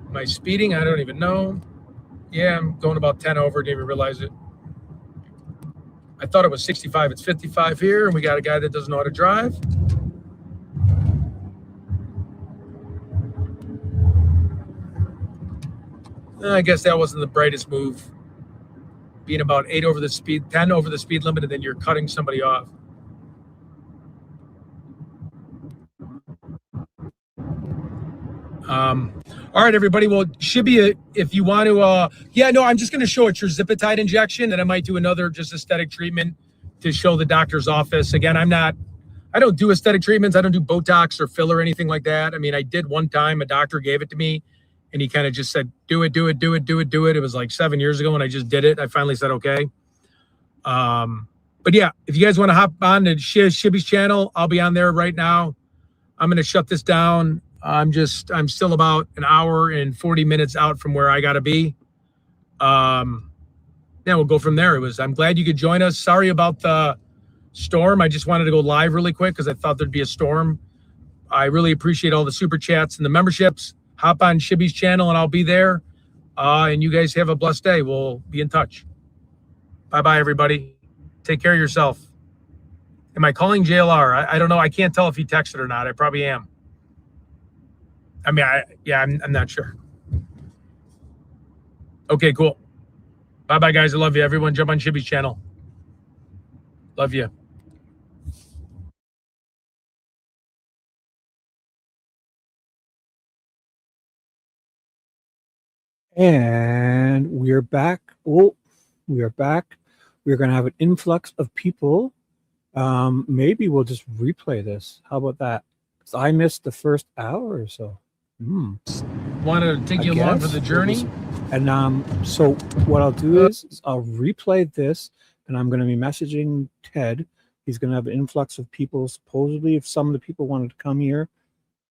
Am I speeding? I don't even know. Yeah, I'm going about 10 over. Didn't even realize it. I thought it was 65. It's 55 here, and we got a guy that doesn't know how to drive. I guess that wasn't the brightest move. Being about 10 over the speed limit, and then you're cutting somebody off. All right, everybody. Well, Shibby, if you want to, yeah, no, I'm just going to show it your Tripizide injection, and I might do another just aesthetic treatment to show the doctor's office. Again, I don't do aesthetic treatments. I don't do Botox or filler or anything like that. I mean, I did one time. A doctor gave it to me, and he kind of just said, do it, do it, do it, do it, do it. It was like 7 years ago, and I just did it. I finally said, okay. But yeah, if you guys want to hop on to Shibby's channel, I'll be on there right now. I'm going to shut this down. I'm still about an hour and 40 minutes out from where I got to be. Yeah, we'll go from there. I'm glad you could join us. Sorry about the storm. I just wanted to go live really quick because I thought there'd be a storm. I really appreciate all the super chats and the memberships. Hop on Shibby's channel and I'll be there. And you guys have a blessed day. We'll be in touch. Bye-bye, everybody. Take care of yourself. Am I calling JLR? I don't know. I can't tell if he texted or not. I probably am. I mean, I'm not sure. Okay, cool. Bye-bye, guys. I love you. Everyone jump on Shibby's channel. Love you. And we're back. Oh, we are back. We're going to have an influx of people. Maybe we'll just replay this. How about that? Because I missed the first hour or so. Want to take you along for the journey? And so what I'll do is I'll replay this, and I'm going to be messaging Ted. He's going to have an influx of people. Supposedly, if some of the people wanted to come here,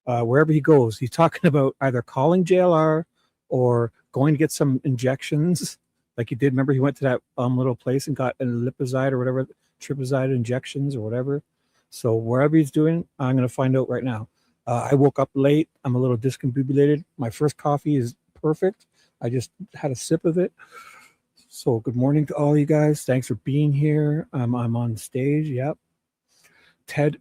wherever he goes, he's talking about either calling JLR or going to get some injections, like he did. Remember, he went to that little place and got a Tripizide or whatever, Tripizide injections or whatever. So wherever he's doing, I'm going to find out right now. I woke up late. I'm a little discombobulated. My first coffee is perfect. I just had a sip of it. So good morning to all you guys. Thanks for being here. I'm on stage. Yep. Ted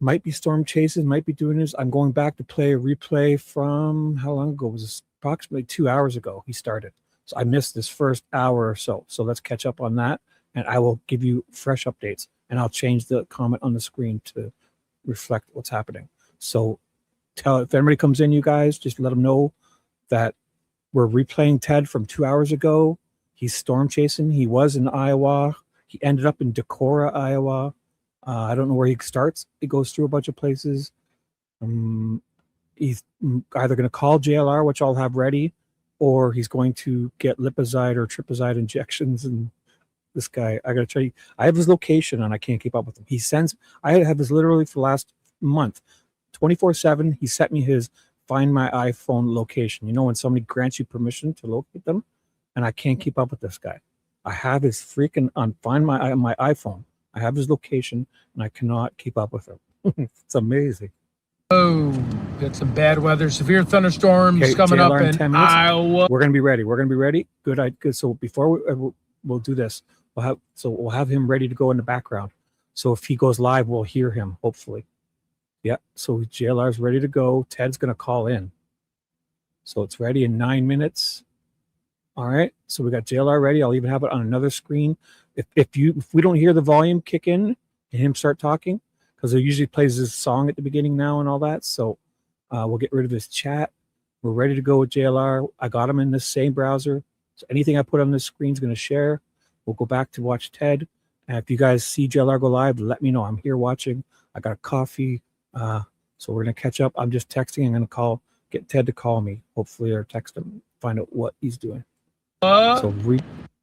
might be Stormchase, might be doing this. I'm going back to play a replay from how long ago? It was approximately 2 hours ago he started. So I missed this first hour or so. So let's catch up on that. And I will give you fresh updates. And I'll change the comment on the screen to reflect what's happening. So if anybody comes in, you guys, just let them know that we're replaying Ted from 2 hours ago. He's storm chasing. He was in Iowa. He ended up in Decorah, Iowa. I don't know where he starts. He goes through a bunch of places. He's either going to call JLR, which I'll have ready, or he's going to get Tripizide or Tripizide injections. And this guy, I got to tell you, I have his location and I can't keep up with him. He sends, I have his literally for the last month, 24/7. He sent me his Find My iPhone location. You know, when somebody grants you permission to locate them, and I can't keep up with this guy. I have his freaking on Find My iPhone. I have his location and I cannot keep up with him. It's amazing. Oh, got some bad weather. Severe thunderstorms coming JLR up in Iowa. We're gonna be ready. We're gonna be ready. Good. So before we'll do this, we'll have him ready to go in the background. So if he goes live, we'll hear him hopefully. Yeah. So JLR is ready to go. Ted's gonna call in. So it's ready in 9 minutes. All right. So we got JLR ready. I'll even have it on another screen. If we don't hear the volume kick in and him start talking, because he usually plays his song at the beginning now and all that. So we'll get rid of his chat. We're ready to go with JLR. I got him in this same browser. So anything I put on this screen is going to share. We'll go back to watch Ted. And if you guys see JLR go live, let me know. I'm here watching. I got a coffee. So we're going to catch up. I'm just texting. I'm going to get Ted to call me, hopefully, or text him, find out what he's doing. So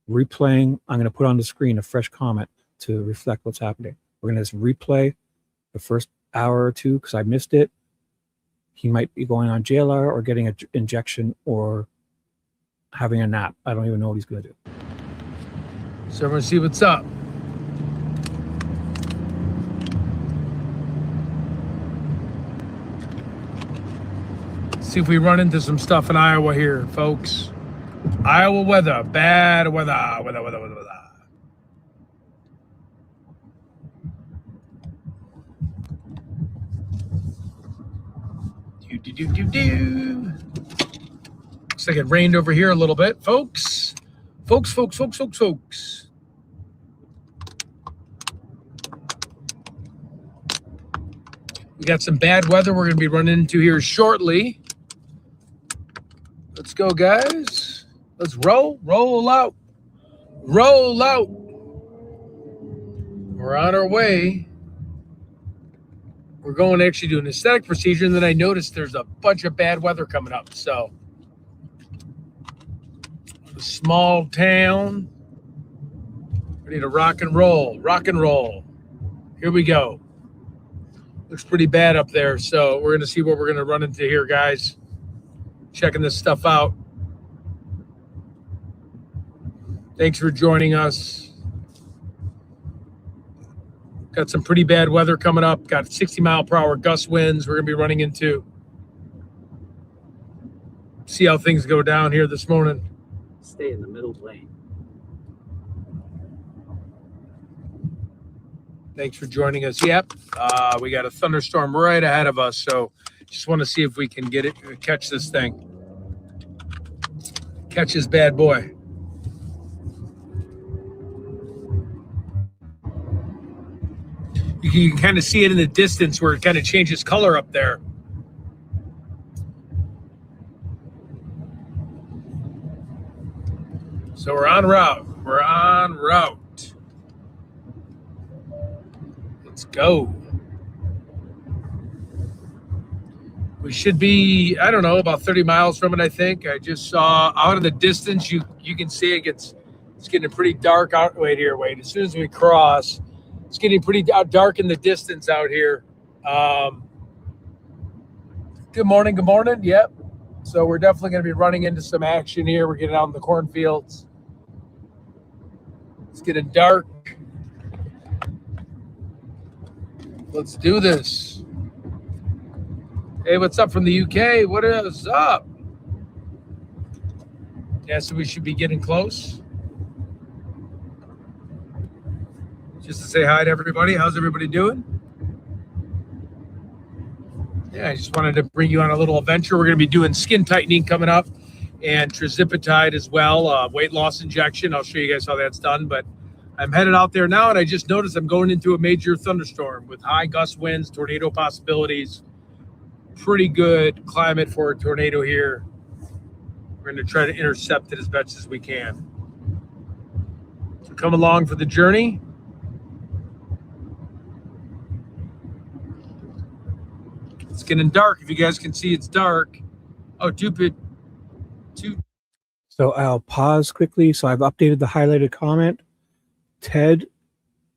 replaying, I'm going to put on the screen a fresh comment to reflect what's happening. We're going to just replay the first hour or two because I missed it. He might be going on JLR or getting an injection or having a nap. I don't even know what he's going to do. So everyone see what's up. See if we run into some stuff in Iowa here, folks. Iowa weather, bad weather. Looks like it rained over here a little bit, folks. Folks. We got some bad weather we're going to be running into here shortly. Let's go, guys. Let's roll out. Roll out. We're on our way. We're going to actually do an aesthetic procedure, and then I noticed there's a bunch of bad weather coming up. So, a small town. Ready to rock and roll. Rock and roll. Here we go. Looks pretty bad up there, so we're going to see what we're going to run into here, guys. Checking this stuff out. Thanks for joining us. Got some pretty bad weather coming up. Got 60-mile-per-hour gust winds we're going to be running into. See how things go down here this morning. Stay in the middle lane. Thanks for joining us. Yep, we got a thunderstorm right ahead of us, so just want to see if we can get it, catch this thing. Catch this bad boy. You can kind of see it in the distance where it kind of changes color up there. So we're on route. We're on route. Let's go. We should be, I don't know, about 30 miles from it, I think. I just saw out in the distance, you can see it's getting pretty dark out. Wait. As soon as we cross, it's getting pretty dark in the distance out here. Good morning. Yep. So we're definitely going to be running into some action here. We're getting out in the cornfields. It's getting dark. Let's do this. Hey, what's up from the UK? What is up? Yeah, so we should be getting close. Just to say hi to everybody. How's everybody doing? Yeah, I just wanted to bring you on a little adventure. We're going to be doing skin tightening coming up and Tripizide as well, weight loss injection. I'll show you guys how that's done. But I'm headed out there now, and I just noticed I'm going into a major thunderstorm with high gust winds, tornado possibilities. Pretty good climate for a tornado here. We're going to try to intercept it as best as we can. So come along for the journey. It's getting dark. If you guys can see, it's dark. Oh, two. So I'll pause quickly. So I've updated the highlighted comment. Ted,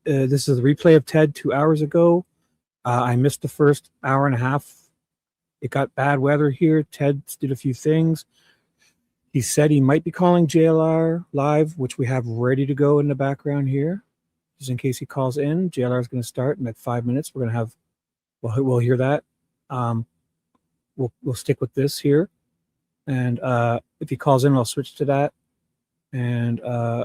this is a replay of Ted 2 hours ago. I missed the first hour and a half. It got bad weather here. Ted did a few things. He said he might be calling JLR live, which we have ready to go in the background here. Just in case he calls in. JLR is going to start in like 5 minutes. We're going to have, we'll hear that. We'll stick with this here. And if he calls in, I'll switch to that. And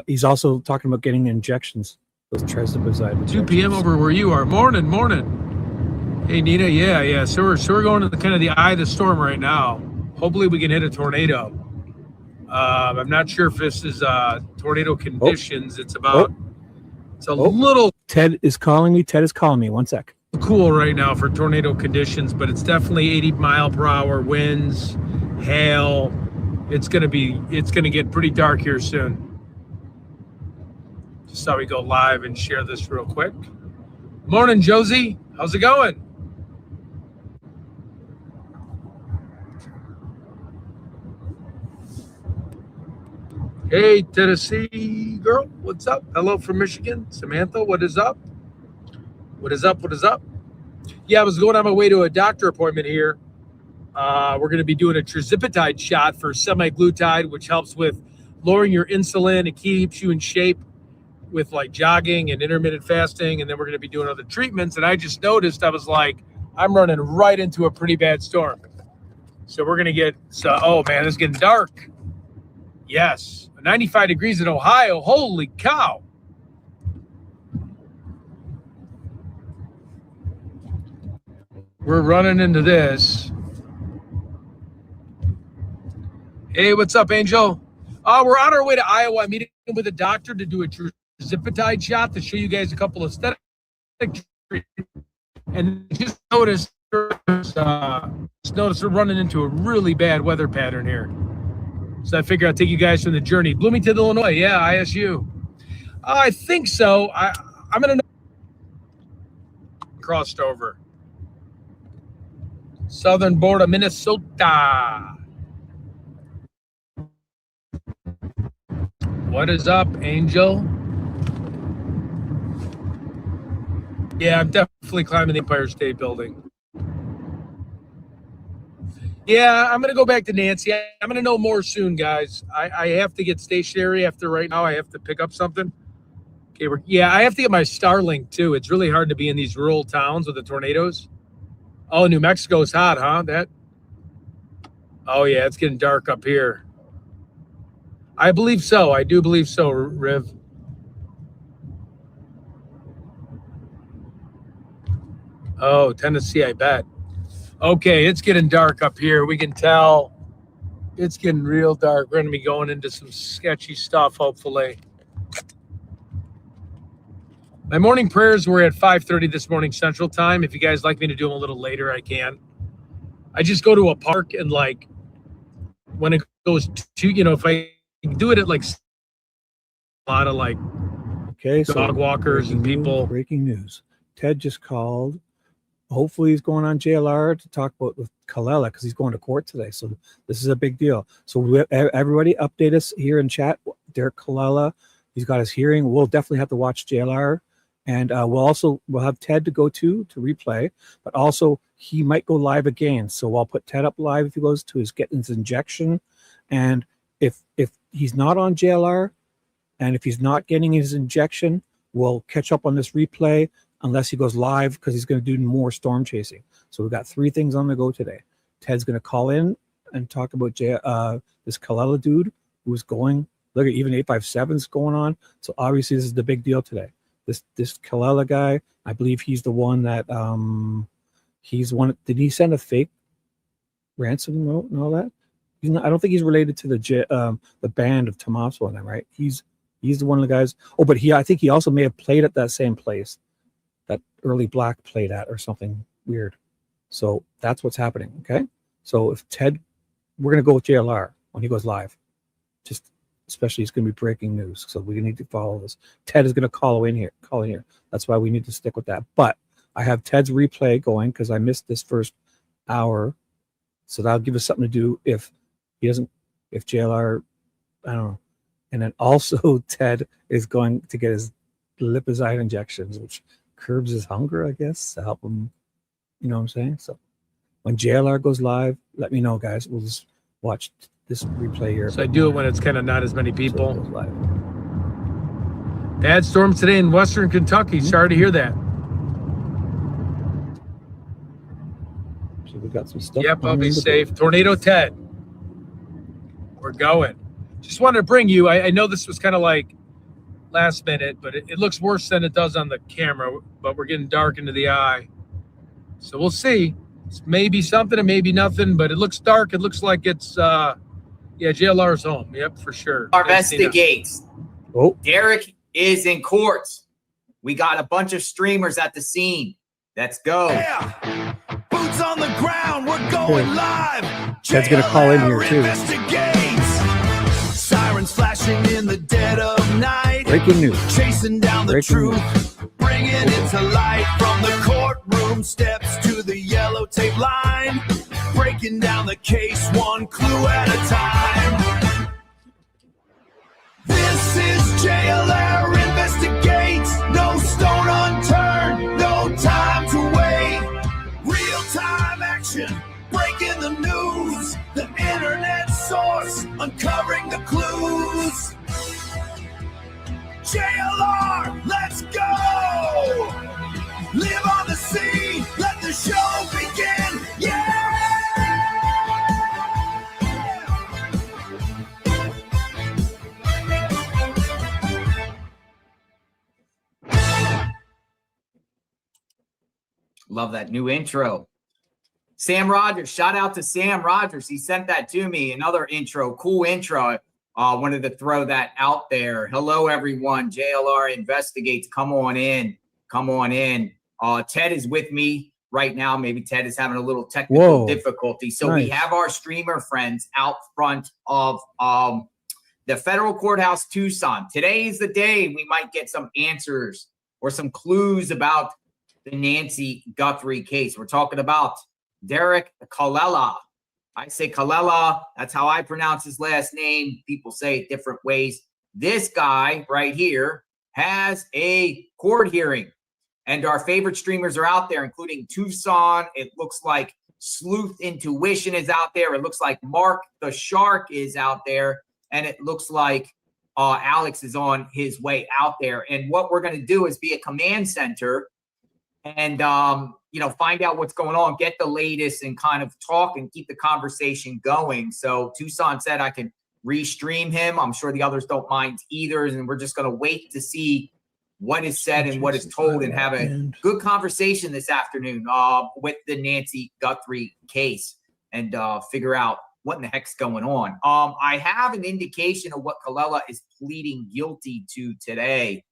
he's also talking about getting injections. Those Tripizide. 2 p.m. over where you are. Morning. Hey, Nina. Yeah. So we're going to the kind of the eye of the storm right now. Hopefully we can hit a tornado. I'm not sure if this is tornado conditions. It's about. It's a little. Ted is calling me. 1 sec. Cool right now for tornado conditions, but it's definitely 80-mile-per-hour winds, hail. It's gonna get pretty dark here soon. Just thought we'd go live and share this real quick. Morning, Josie. How's it going? Hey, Tennessee girl, what's up? Hello from Michigan. Samantha, what is up? What is up? Yeah, I was going on my way to a doctor appointment here. We're going to be doing a Tripizide shot for semaglutide, which helps with lowering your insulin. It keeps you in shape with like jogging and intermittent fasting. And then we're going to be doing other treatments. And I just noticed, I was like, I'm running right into a pretty bad storm. So we're going to get, oh man, it's getting dark. Yes, 95 degrees in Ohio. Holy cow. We're running into this. Hey, what's up, Angel? We're on our way to Iowa. I'm meeting with a doctor to do a Tripizide shot to show you guys a couple of aesthetic treatments. And just noticed Just noticed we're running into a really bad weather pattern here. So I figure I'll take you guys from the journey. Bloomington, Illinois. Yeah, ISU. I think so. I'm going to crossed over. Southern border, Minnesota. What is up, Angel? Yeah, I'm definitely climbing the Empire State Building. Yeah, I'm going to go back to Nancy. I'm going to know more soon, guys. I have to get stationary after right now. I have to pick up something. Okay, I have to get my Starlink, too. It's really hard to be in these rural towns with the tornadoes. Oh, New Mexico's hot, huh? Oh, yeah, it's getting dark up here. I believe so. I do believe so, Riv. Oh, Tennessee, I bet. Okay, it's getting dark up here. We can tell it's getting real dark. We're going to be going into some sketchy stuff, hopefully. My morning prayers were at 5:30 this morning Central Time. If you guys like me to do them a little later, I can. I just go to a park and, like, when it goes to, if I do it at, like, a lot of, like, dog walkers and people. Breaking news. Ted just called. Hopefully he's going on JLR to talk about with Callella because he's going to court today. So this is a big deal. So everybody update us here in chat. Derrick Callella, he's got his hearing. We'll definitely have to watch JLR. And we'll have Ted to go to replay, but also he might go live again. So I'll put Ted up live if he goes to getting his injection. And if he's not on JLR and if he's not getting his injection, we'll catch up on this replay unless he goes live because he's going to do more storm chasing. So we've got 3 things on the go today. Ted's going to call in and talk about this Callella dude who's going. Look at even 857's going on. So obviously this is the big deal today. This Callella guy, I believe he's the one that he's one. Did he send a fake ransom note and all that? I don't think he's related to the band of Tommaso and them, right? He's the one of the guys. Oh, but I think he also may have played at that same place that Early Black played at or something weird. So that's what's happening. Okay. So if Ted, we're gonna go with JLR when he goes live. Just especially it's going to be breaking news, so we need to follow this. Ted is going to call in here. That's why we need to stick with that. But I have Ted's replay going because I missed this first hour, so that'll give us something to do if JLR, I don't know. And then also Ted is going to get his Tripizide injections, which curbs his hunger, I guess, to help him. You know what I'm saying? So when JLR goes live, let me know, guys. We'll just watch this replay here. So I do it when it's kind of not as many people. Bad storms today in Western Kentucky. Sorry to hear that. So we got some stuff. Yep, I'll be safe. Tornado Ted. We're going. Just wanted to bring you. I know this was kind of like last minute, but it looks worse than it does on the camera. But we're getting dark into the eye. So we'll see. It's maybe something and maybe nothing, but it looks dark. It looks like it's JLR's home. Yep, for sure. Investigates. Oh, Derrick is in court. We got a bunch of streamers at the scene. Let's go. Yeah. Boots on the ground. We're going live. Ted's gonna call in here too. Sirens flashing in the dead of night. Breaking news. Chasing down the truth. Bringing it to light from the courtroom steps to the yellow tape line. Breaking down the case one clue at a time. This is JLR Investigates. No stone unturned. No time to wait. Real-time action. Breaking the news. The internet source. Uncovering the clues. JLR, let's go! Live on the scene, let the show begin, yeah! Love that new intro. Sam Rogers, shout out to Sam Rogers. He sent that to me. Another intro, cool intro. Wanted to throw that out there. Hello, everyone. JLR Investigates. Come on in. Come on in. Ted is with me right now. Maybe Ted is having a little technical Whoa. difficulty. So we Nice. have our streamer friends out front of the federal courthouse, Tucson. Today is the day we might get some answers or some clues about the Nancy Guthrie case. We're talking about Derrick Callella. I say Callella. That's how I pronounce his last name. People say it different ways. This guy right here has a court hearing. And our favorite streamers are out there, including Tucson. It looks like Sleuth Intuition is out there. It looks like Mark the Shark is out there. And it looks like Alex is on his way out there. And what we're going to do is be a command center and, you know, find out what's going on, get the latest and kind of talk and keep the conversation going. So Tucson said I can restream him. I'm sure the others don't mind either. And we're just going to wait to see what is said and what is told and have a good conversation this afternoon with the Nancy Guthrie case and figure out what in the heck's going on. I have an indication of what Callella is pleading guilty to today.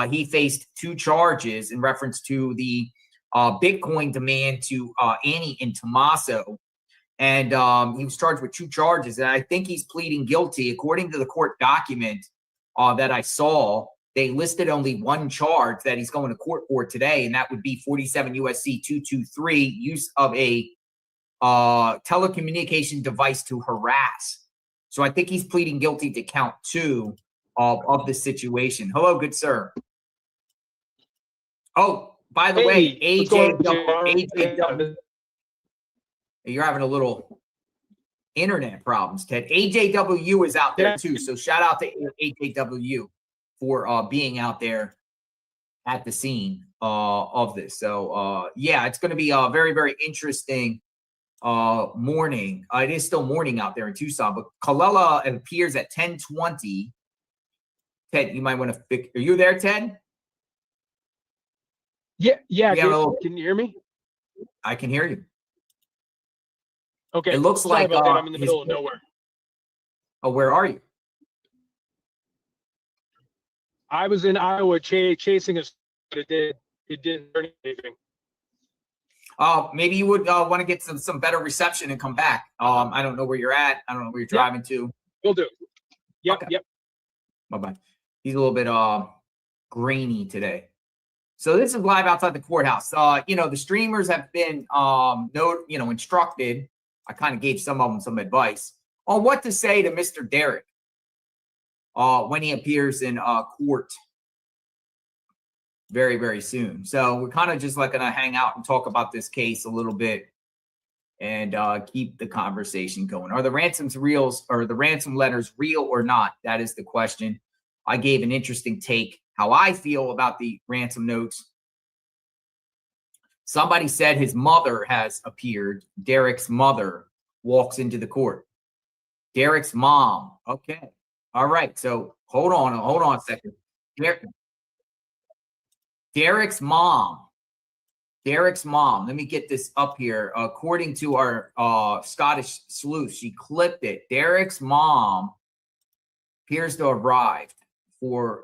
He faced 2 charges in reference to the Bitcoin demand to Annie and Tommaso. And he was charged with 2 charges. And I think he's pleading guilty. According to the court document that I saw, they listed only 1 charge that he's going to court for today. And that would be 47 USC 223, use of a telecommunication device to harass. So I think he's pleading guilty to count 2 of the situation. Hello, good sir. Oh, by the way, AJ, you're having a little internet problems, Ted. AJW is out there too. So shout out to AJW for being out there at the scene of this. So yeah, it's going to be a very, very interesting morning. It is still morning out there in Tucson, but Callella appears at 10:20. Ted, you might want to pick. Are you there, Ted? Yeah. Can you hear me? I can hear you. Okay. It looks like I'm in the middle of nowhere. Oh, where are you? I was in Iowa chasing a. It didn't turn anything. Maybe you would want to get some better reception and come back. I don't know where you're at. I don't know where you're driving to. Will do. Yep. Okay. Yep. Bye-bye. He's a little bit grainy today. So this is live outside the courthouse. You know, the streamers have been instructed. I kind of gave some of them some advice on what to say to Mr. Derrick when he appears in court very, very soon. So we're kind of just like going to hang out and talk about this case a little bit and keep the conversation going. Are the ransoms reals or the ransom letters real or not? That is the question. I gave an interesting take how I feel about the ransom notes. Somebody said his mother has appeared. Derrick's mother walks into the court. Derrick's mom. Okay. All right. So hold on a second. Derrick's mom. Let me get this up here. According to our Scottish sleuth, she clipped it. Derrick's mom appears to have arrived for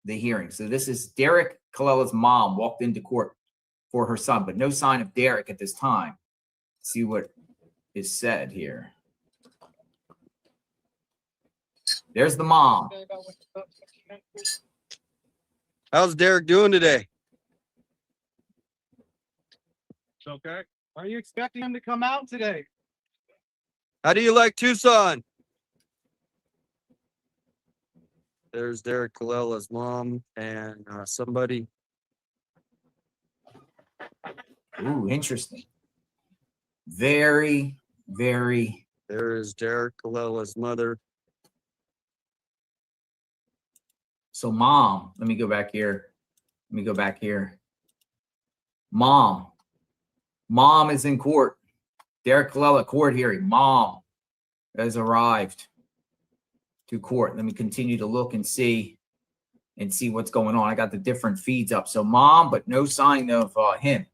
the hearing. So this is Derrick Callella's mom walked into court for her son, but no sign of Derrick at this time. Let's see what is said here. There's the mom. How's Derrick doing today? It's okay. Are you expecting him to come out today? How do you like Tucson? There's Derrick Callella's mom and somebody. Ooh, interesting. Very, very. There is Derrick Callella's mother. So mom, let me go back here. Mom is in court. Derrick Callella court hearing. Mom has arrived to court. Let me continue to look and see what's going on. I got the different feeds up. So mom, but no sign of him.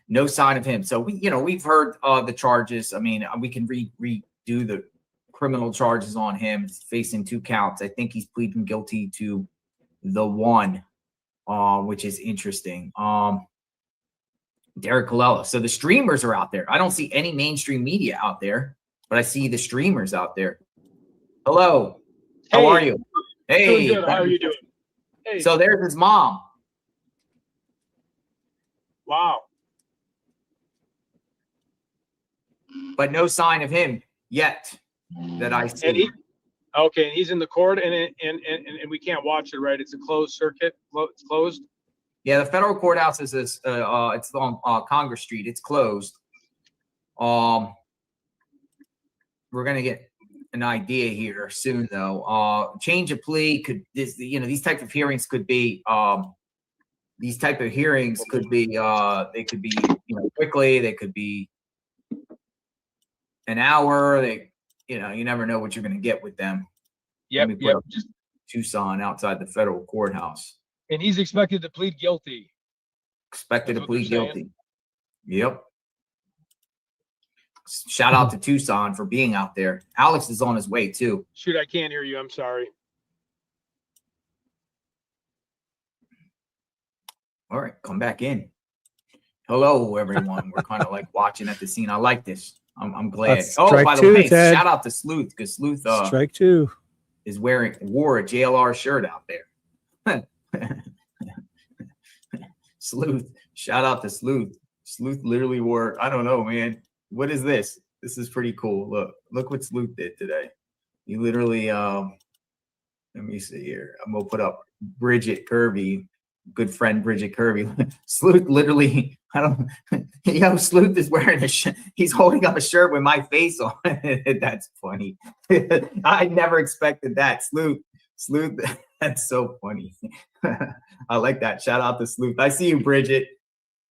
No sign of him. So we've heard the charges. I mean, we can redo the criminal charges on him. He's facing 2 counts. I think he's pleading guilty to the 1, which is interesting. Derrick Callella. So the streamers are out there. I don't see any mainstream media out there, but I see the streamers out there. Hello. How Hey. are you? Hey. Doing good. How are you doing? Hey. So there's his mom. Wow. But no sign of him yet that I see. And okay, and he's in the court, and we can't watch it, right? It's a closed circuit. It's closed. Yeah, the federal courthouse is this. It's on Congress Street. It's closed. We're gonna get an idea here soon, though. Change of plea these type of hearings could be. These type of hearings could be. They could be quickly. They could be an hour. You never know what you're gonna get with them. Yep. Just Tucson outside the federal courthouse. And he's expected to plead guilty. Expected to That's what plead they're guilty. Yep. Shout out to Tucson for being out there. Alex is on his way too. Shoot, I can't hear you. I'm sorry. All right, come back in. Hello, everyone. We're kind of like watching at the scene. I like this. I'm glad. That's Oh, strike by the two, way, Ted. shout out to Sleuth because Sleuth Strike two. is wore a JLR shirt out there. Sleuth, shout out to Sleuth. Sleuth literally wore, I don't know, man. What is this? This is pretty cool. Look what Sleuth did today. He literally, let me see here. I'm gonna put up Bridget Kirby, good friend Bridget Kirby. Sleuth literally, Sleuth is wearing he's holding up a shirt with my face on it. That's funny. I never expected that. Sleuth, that's so funny. I like that. Shout out to Sleuth. I see you, Bridget.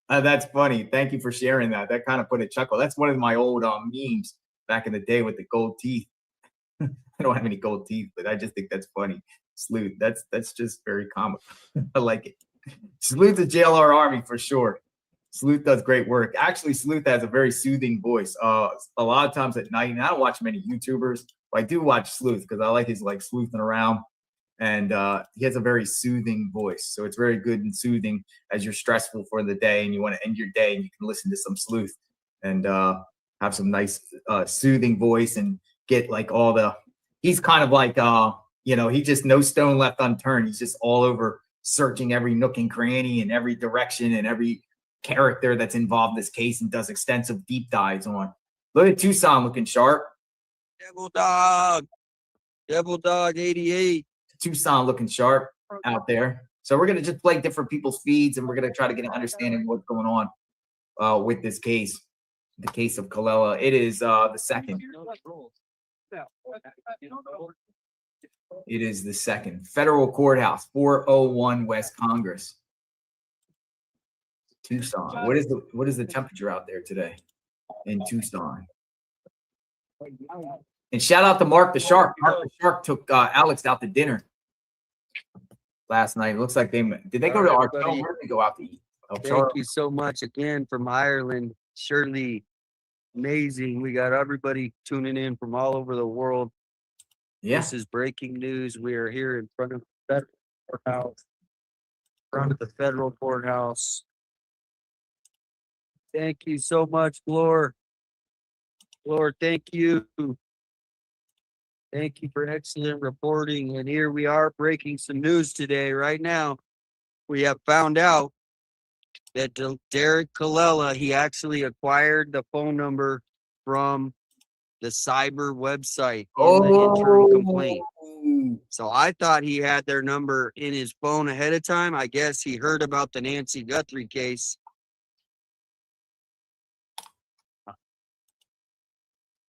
That's funny. Thank you for sharing that. That kind of put a chuckle. That's one of my old memes back in the day with the gold teeth. I don't have any gold teeth, but I just think that's funny. Sleuth. That's just very comical. I like it. Sleuth the JLR Army for sure. Sleuth does great work. Actually, Sleuth has a very soothing voice. A lot of times at night, and I don't watch many YouTubers, but I do watch Sleuth because I like his sleuthing around. And he has a very soothing voice. So it's very good and soothing as you're stressful for the day and you want to end your day and you can listen to some Sleuth and have some nice soothing voice and get he's kind of like, he just no stone left unturned. He's just all over searching every nook and cranny and every direction and every character that's involved in this case and does extensive deep dives on. Look at Tucson looking sharp. Devil Dog 88. Tucson looking sharp out there. So we're going to just play different people's feeds and we're going to try to get an understanding of what's going on with this case, the case of Callella. It is the second. It is the second. Federal Courthouse, 401 West Congress. Tucson. What is the temperature out there today in Tucson? And shout out to Mark the Shark. Mark the Shark took Alex out to dinner last night. It looks like did they go to our show? Where did they go out to eat? Thank you so much again from Ireland. Surely amazing. We got everybody tuning in from all over the world. Yeah. This is breaking news. We are here in front of the federal courthouse. Thank you so much, Glor. Glor, thank you. Thank you for excellent reporting. And here we are breaking some news today. Right now, we have found out that Derrick Callella, he actually acquired the phone number from the cyber website in the internal complaint. So I thought he had their number in his phone ahead of time. I guess he heard about the Nancy Guthrie case.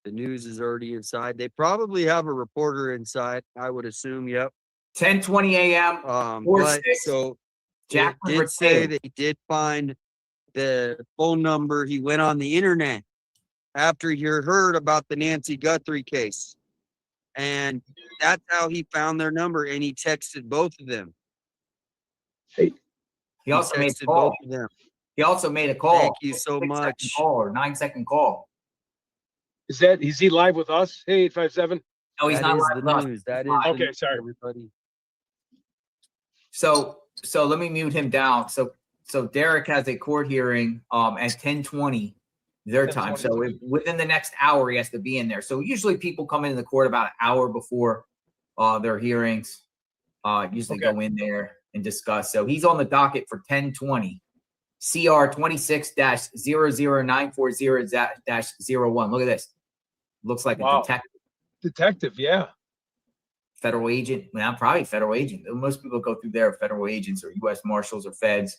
The news is already inside. They probably have a reporter inside, I would assume. Yep. 10:20 a.m. But so Jack did say that he did find the phone number. He went on the internet after he heard about the Nancy Guthrie case. And that's how he found their number. And he texted both of them. He also made a call. Both of them. He also made a call. Thank you so much. Call or 9-second call. Is he live with us? Hey, 857. No, he's not live live the with news. us. That is Okay, the news, sorry. everybody. So let me mute him down. So So Derrick has a court hearing at 10:20 their time. So within the next hour, he has to be in there. So usually people come into the court about an hour before their hearings. Usually go in there and discuss. So he's on the docket for 10:20. CR 26-00940-01. Look at this. Looks like a detective. Detective, yeah. Federal agent. Well, I'm probably federal agent. Most people go through there, federal agents or U.S. Marshals or feds.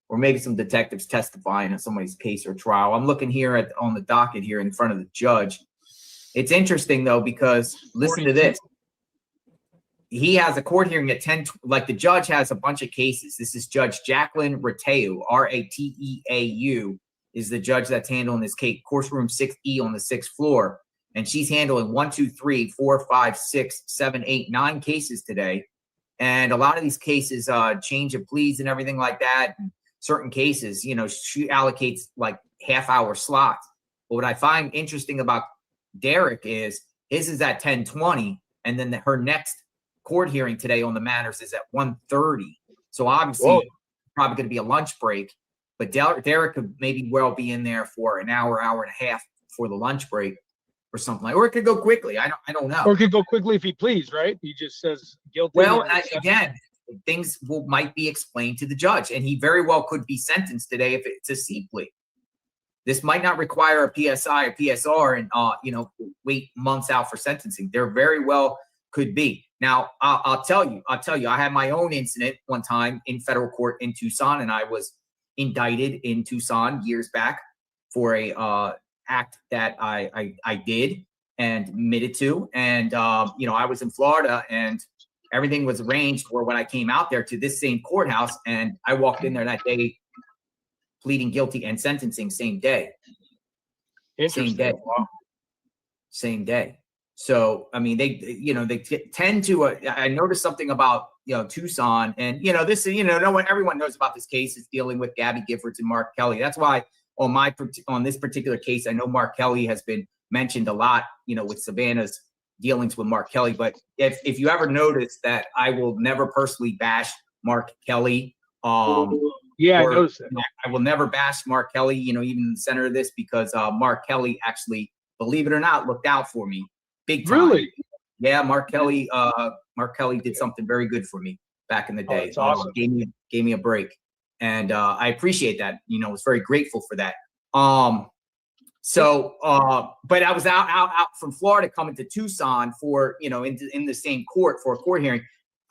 Or maybe some detectives testifying on somebody's case or trial. I'm looking here on the docket here in front of the judge. It's interesting, though, because listen to this. He has a court hearing at 10, like the judge has a bunch of cases. This is Judge Jacqueline Rateau, R-A-T-E-A-U, is the judge that's handling this case, courtroom 6E on the 6th floor. And she's handling 1, 2, 3, 4, 5, 6, 7, 8, 9 cases today. And a lot of these cases, change of pleas and everything like that. And certain cases, you know, she allocates like half-hour slots. But what I find interesting about Derrick is his is at 10:20, and then her next court hearing today on the matters is at 1:30. So obviously probably going to be a lunch break, but Derrick could maybe well be in there for an hour, hour and a half for the lunch break or something like, or it could go quickly. I don't know. Or it could go quickly if he pleads, right? He just says guilty. Well, again, things might be explained to the judge, and he very well could be sentenced today if it's a C plea. This might not require a PSI or PSR and you know, wait months out for sentencing. There very well could be. Now, I'll tell you, I had my own incident one time in federal court in Tucson, and I was indicted in Tucson years back for a act that I did and admitted to. And you know, I was in Florida, and everything was arranged for when I came out there to this same courthouse, and I walked in there that day pleading guilty and sentencing same day. Same day. Same day. So, I mean, they tend to, I noticed something about, you know, Tucson, and, you know, this, you know, everyone knows about this case. It's dealing with Gabby Giffords and Mark Kelly. That's why on this particular case, I know Mark Kelly has been mentioned a lot, you know, with Savannah's dealings with Mark Kelly. But if you ever notice that I will never personally bash Mark Kelly, yeah, I noticed that. I will never bash Mark Kelly, you know, even in the center of this, because Mark Kelly actually, believe it or not, looked out for me big time. Really? Yeah, Mark Kelly did something very good for me back in the day. That's awesome. Gave me a break, and I appreciate that. You know, I was very grateful for that. So, but I was out from Florida coming to Tucson for, you know, in the same court for a court hearing.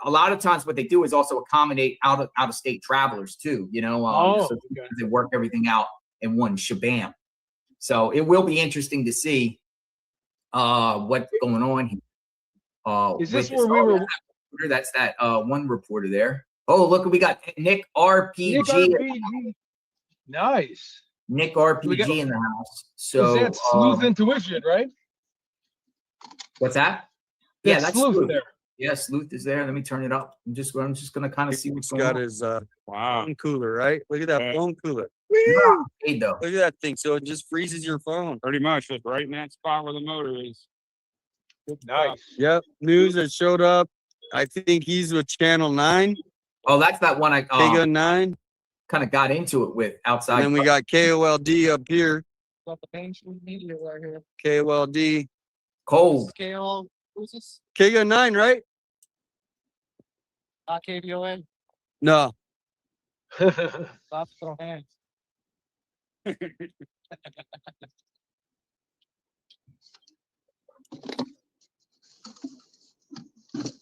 A lot of times what they do is also accommodate out of state travelers too, you know, so they work everything out in one shabam. So it will be interesting to see what's going on here. Is this where we were? That's that one reporter there. Oh, look, we got Nick RPG. Nice. Nick RPG in the house. So that's Sleuth Intuition, right? What's that? Yeah, that's Sleuth there. Yeah, Sleuth is there. Let me turn it up. I'm just gonna kind of see what's going on. His phone cooler, right? Look at that phone cooler. Hey, though. Look at that thing. So it just freezes your phone. Pretty much, just right in that spot where the motor is. Nice. Yep. News that showed up. I think he's with Channel 9. Oh, that's that one I Big 9. Kind of got into it with outside. And then we got KOLD up here. Got the mainstream media right here. KOLD. Cold. Scale. Who's this? KO9, right? Not KVON. No. Stop throwing hands.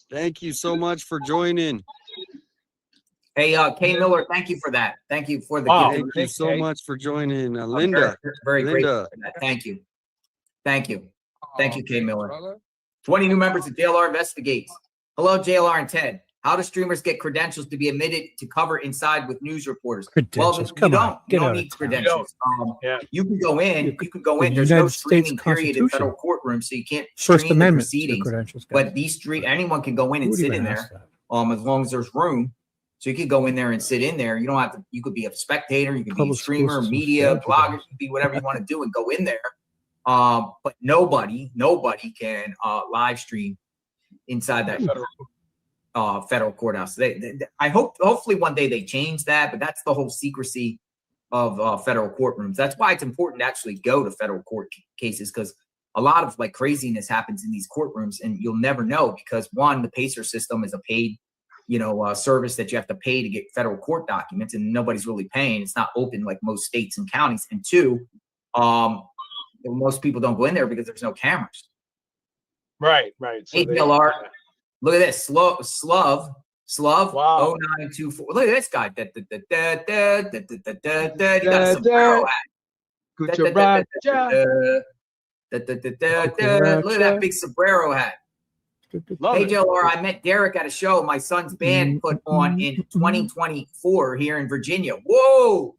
Thank you so much for joining. Hey, Kay Miller, thank you for that. Thank you for the Thank you so much for joining, Linda. Very grateful for that. Thank you. Thank you. Thank you, Kay Miller. 20 new members of JLR Investigates. Hello, JLR and Ted. How do streamers get credentials to be admitted to cover inside with news reporters? Well, you don't need credentials. You can go in. You can go in. There's no streaming period in federal courtroom, so you can't First stream Amendment the proceedings. But anyone can go in and sit in there, as long as there's room. So you could go in there and sit in there. You don't have to. You could be a spectator. You could be a streamer, media, blogger. You can be whatever you want to do and go in there. But nobody can live stream inside that. federal courthouse. I hopefully one day they change that, but that's the whole secrecy of federal courtrooms. That's why it's important to actually go to federal court cases, because a lot of like craziness happens in these courtrooms, and you'll never know because one, the PACER system is a paid, service that you have to pay to get federal court documents, and nobody's really paying. It's not open like most states and counties. And two, most people don't go in there because there's no cameras. Right. So JLR. Look at this. Slov. Wow. 0924. Look at this guy. He got a sombrero hat. Look at that big sombrero hat. Hey, JLR, I met Derrick at a show my son's band put on in 2024 here in Virginia. Whoa.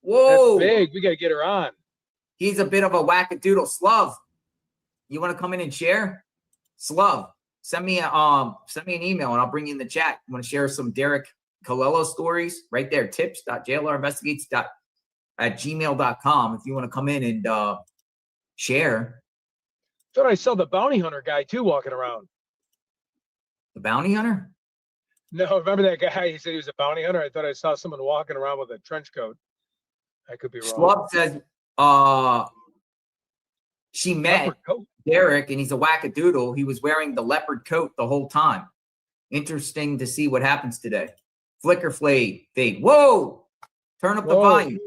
That's big. We got to get her on. He's a bit of a wackadoodle. Slov, you want to come in and share? Slov, send me an email and I'll bring you in the chat. You want to share some Derrick Callella stories? Right there, tips.jlrinvestigates@gmail.com if you want to come in and share. Thought I saw the bounty hunter guy too walking around. The bounty hunter? No, remember that guy? He said he was a bounty hunter. I thought I saw someone walking around with a trench coat. I could be wrong. Slub says she met Derrick and he's a wackadoodle. He was wearing the leopard coat the whole time. Interesting to see what happens today. Flicker fade. Whoa! Turn up the volume.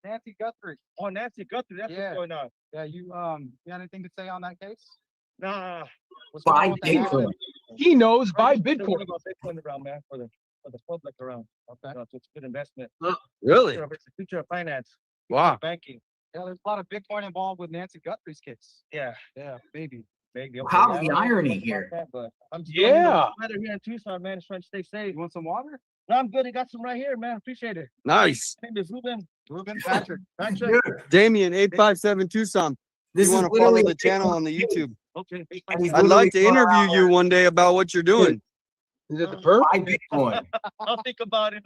Nancy Guthrie. Oh, Nancy Guthrie. That's what's going on. Yeah, you got anything to say on that case? Nah. Buy Bitcoin. He knows buy Bitcoin. About Bitcoin around, man, for the public around. Okay. So it's a good investment. Really? It's the future of finance. Wow. Banking. Yeah, there's a lot of Bitcoin involved with Nancy Guthrie's case. Yeah, maybe. How's the irony here? I'm weather here in Tucson, man. It's trying to stay safe. You want some water? No, I'm good. I got some right here, man. Appreciate it. Nice. My name is Ruben Patrick. Damien, 857 Tucson. This you want to follow the channel on the YouTube? Okay. I'd like to interview you one day about what you're doing. Is it the perp? Buy Bitcoin. I'll think about it.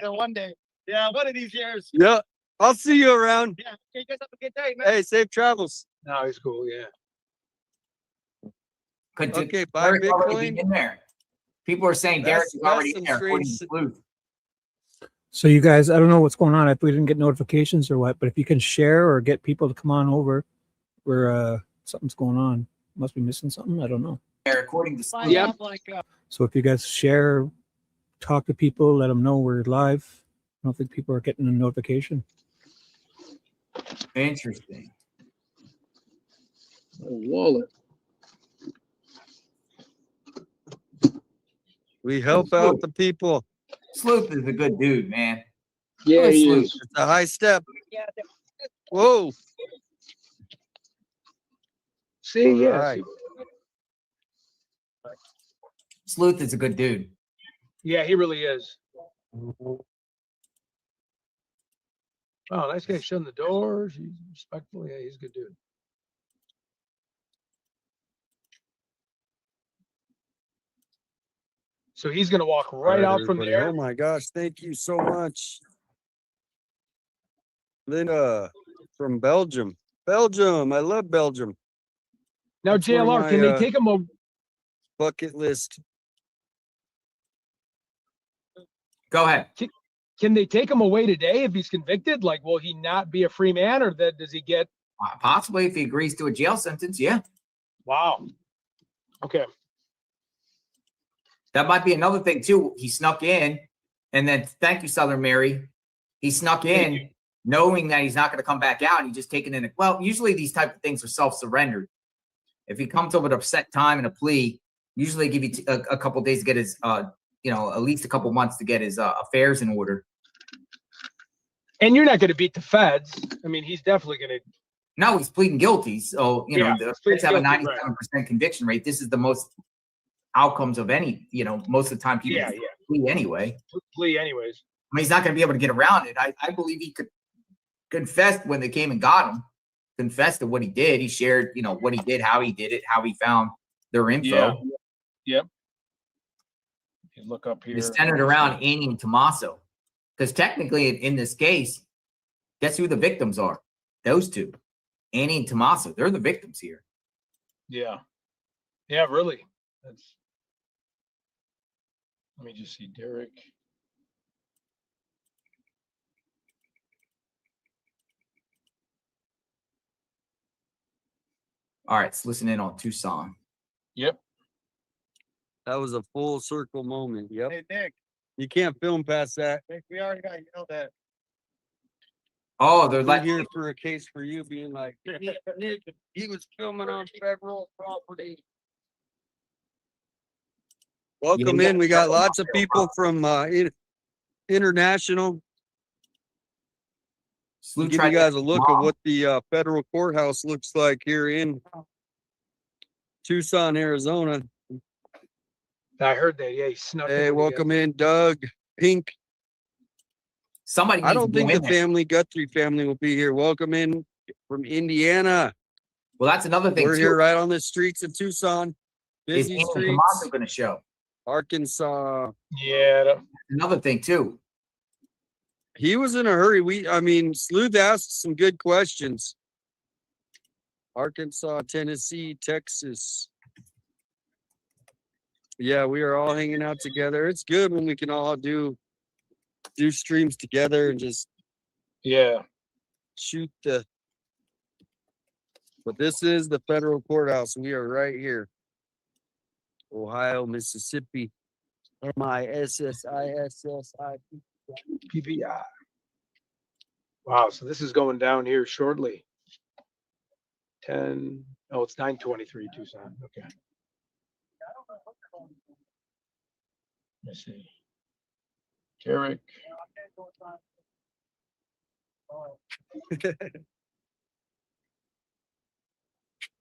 One day. Yeah, one of these years. Yeah. I'll see you around. Yeah. Okay, you guys have a good day, man. Hey, safe travels. No, he's cool. Yeah. Okay, buy Bitcoin. In there. People are saying Derrick is already in there. According to Sleuth. So you guys, I don't know what's going on. If we didn't get notifications or what, but if you can share or get people to come on over, where something's going on. Must be missing something. I don't know. According to Sleuth. Yeah. So if you guys share, talk to people, let them know we're live. I don't think people are getting a notification. Interesting. Wallet. We help out the people. Sleuth is a good dude, man. Yeah, he is. It's a high step. Whoa. See, yes. Right. Sleuth is a good dude. Yeah, he really is. Oh, nice guy shutting the doors. He's respectful. Yeah, he's a good dude. So he's going to walk right out from there. Oh my gosh, thank you so much. Linda from Belgium. Belgium, I love Belgium. Now, That's one of JLR, can my, they take him a bucket list? Go ahead. Can they take him away today if he's convicted? Like, will he not be a free man, or does he get? Possibly if he agrees to a jail sentence, yeah. Wow. Okay. That might be another thing too. He snuck in, and then thank you, Southern Mary. He snuck in knowing that he's not going to come back out. And he just taken in. Well, usually these type of things are self-surrendered. If he comes up with a set time and a plea, usually give you a couple of days to get his, at least a couple of months to get his affairs in order. And you're not going to beat the feds. I mean, he's definitely going to. No, he's pleading guilty. So, the feds have a 97% conviction rate. This is the most outcomes of any, most of the time people plea anyway. Plea anyways. I mean, he's not going to be able to get around it. I believe he could confess when they came and got him. Confessed to what he did. He shared, what he did, how he did it, how he found their info. Yeah. Yep. You look up here. It's centered around Annie and Tommaso. Because technically, in this case, guess who the victims are? Those two. Annie and Tommaso. They're the victims here. Yeah. Yeah, really. Let me just see Derrick. All right, let's listen in on Tucson. Yep. That was a full circle moment. Yep. Hey, Nick, You can't film past that. Nick, we already got yelled at. Oh, they're I'm like, here for a case for you being like, Nick, he was filming on federal property. Welcome in. We got lots of people from international. Give you guys a look at what the federal courthouse looks like here in Tucson, Arizona. I heard that. Yeah, he snuck in Hey, when he welcome in, Doug, Pink. somebody. I don't needs to think go the in there. family Guthrie family will be here. Welcome in from Indiana. Well, that's another thing We're too. here right on the streets of Tucson. Is Busy Anthony streets. Tomaso going to show? Arkansas. Yeah. Another thing too. He was in a hurry. I mean, Sleuth asked some good questions. Arkansas, Tennessee, Texas. Yeah, we are all hanging out together. It's good when we can all do streams together and just Yeah. shoot the. But this is the federal courthouse. We are right here. Ohio, Mississippi. MISSISSI. PPI. Wow. So this is going down here shortly. 10. Oh, it's 9:23 Tucson. Okay. Let's see. Derrick.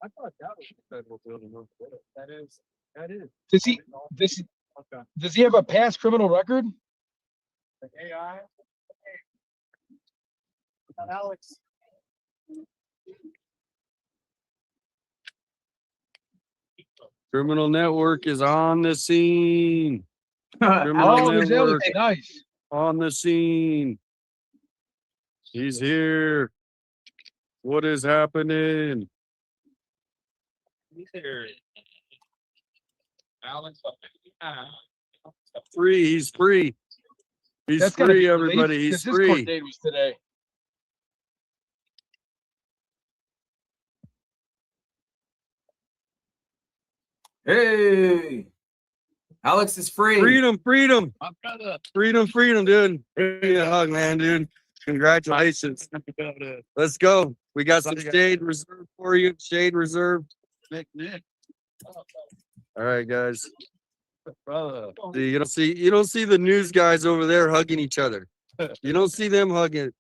I thought that was the federal building over there. That is. Does he have a past criminal record? Like AI. Alex. Criminal Network is on the scene. Criminal Oh, there's Network Alex. Nice. on the scene. He's here. What is happening? He's here. Alex. Free. He's free. He's That's gotta free, be everybody. relief, He's 'cause his court free. date was today. Hey, Alex is free. Freedom, freedom, My brother. freedom, dude. Give me a hug, man, dude. Congratulations. Let's go. We got some shade reserved for you. Shade reserved. Nick. All right, guys. Brother. See, you don't see the news guys over there hugging each other. You don't see them hugging.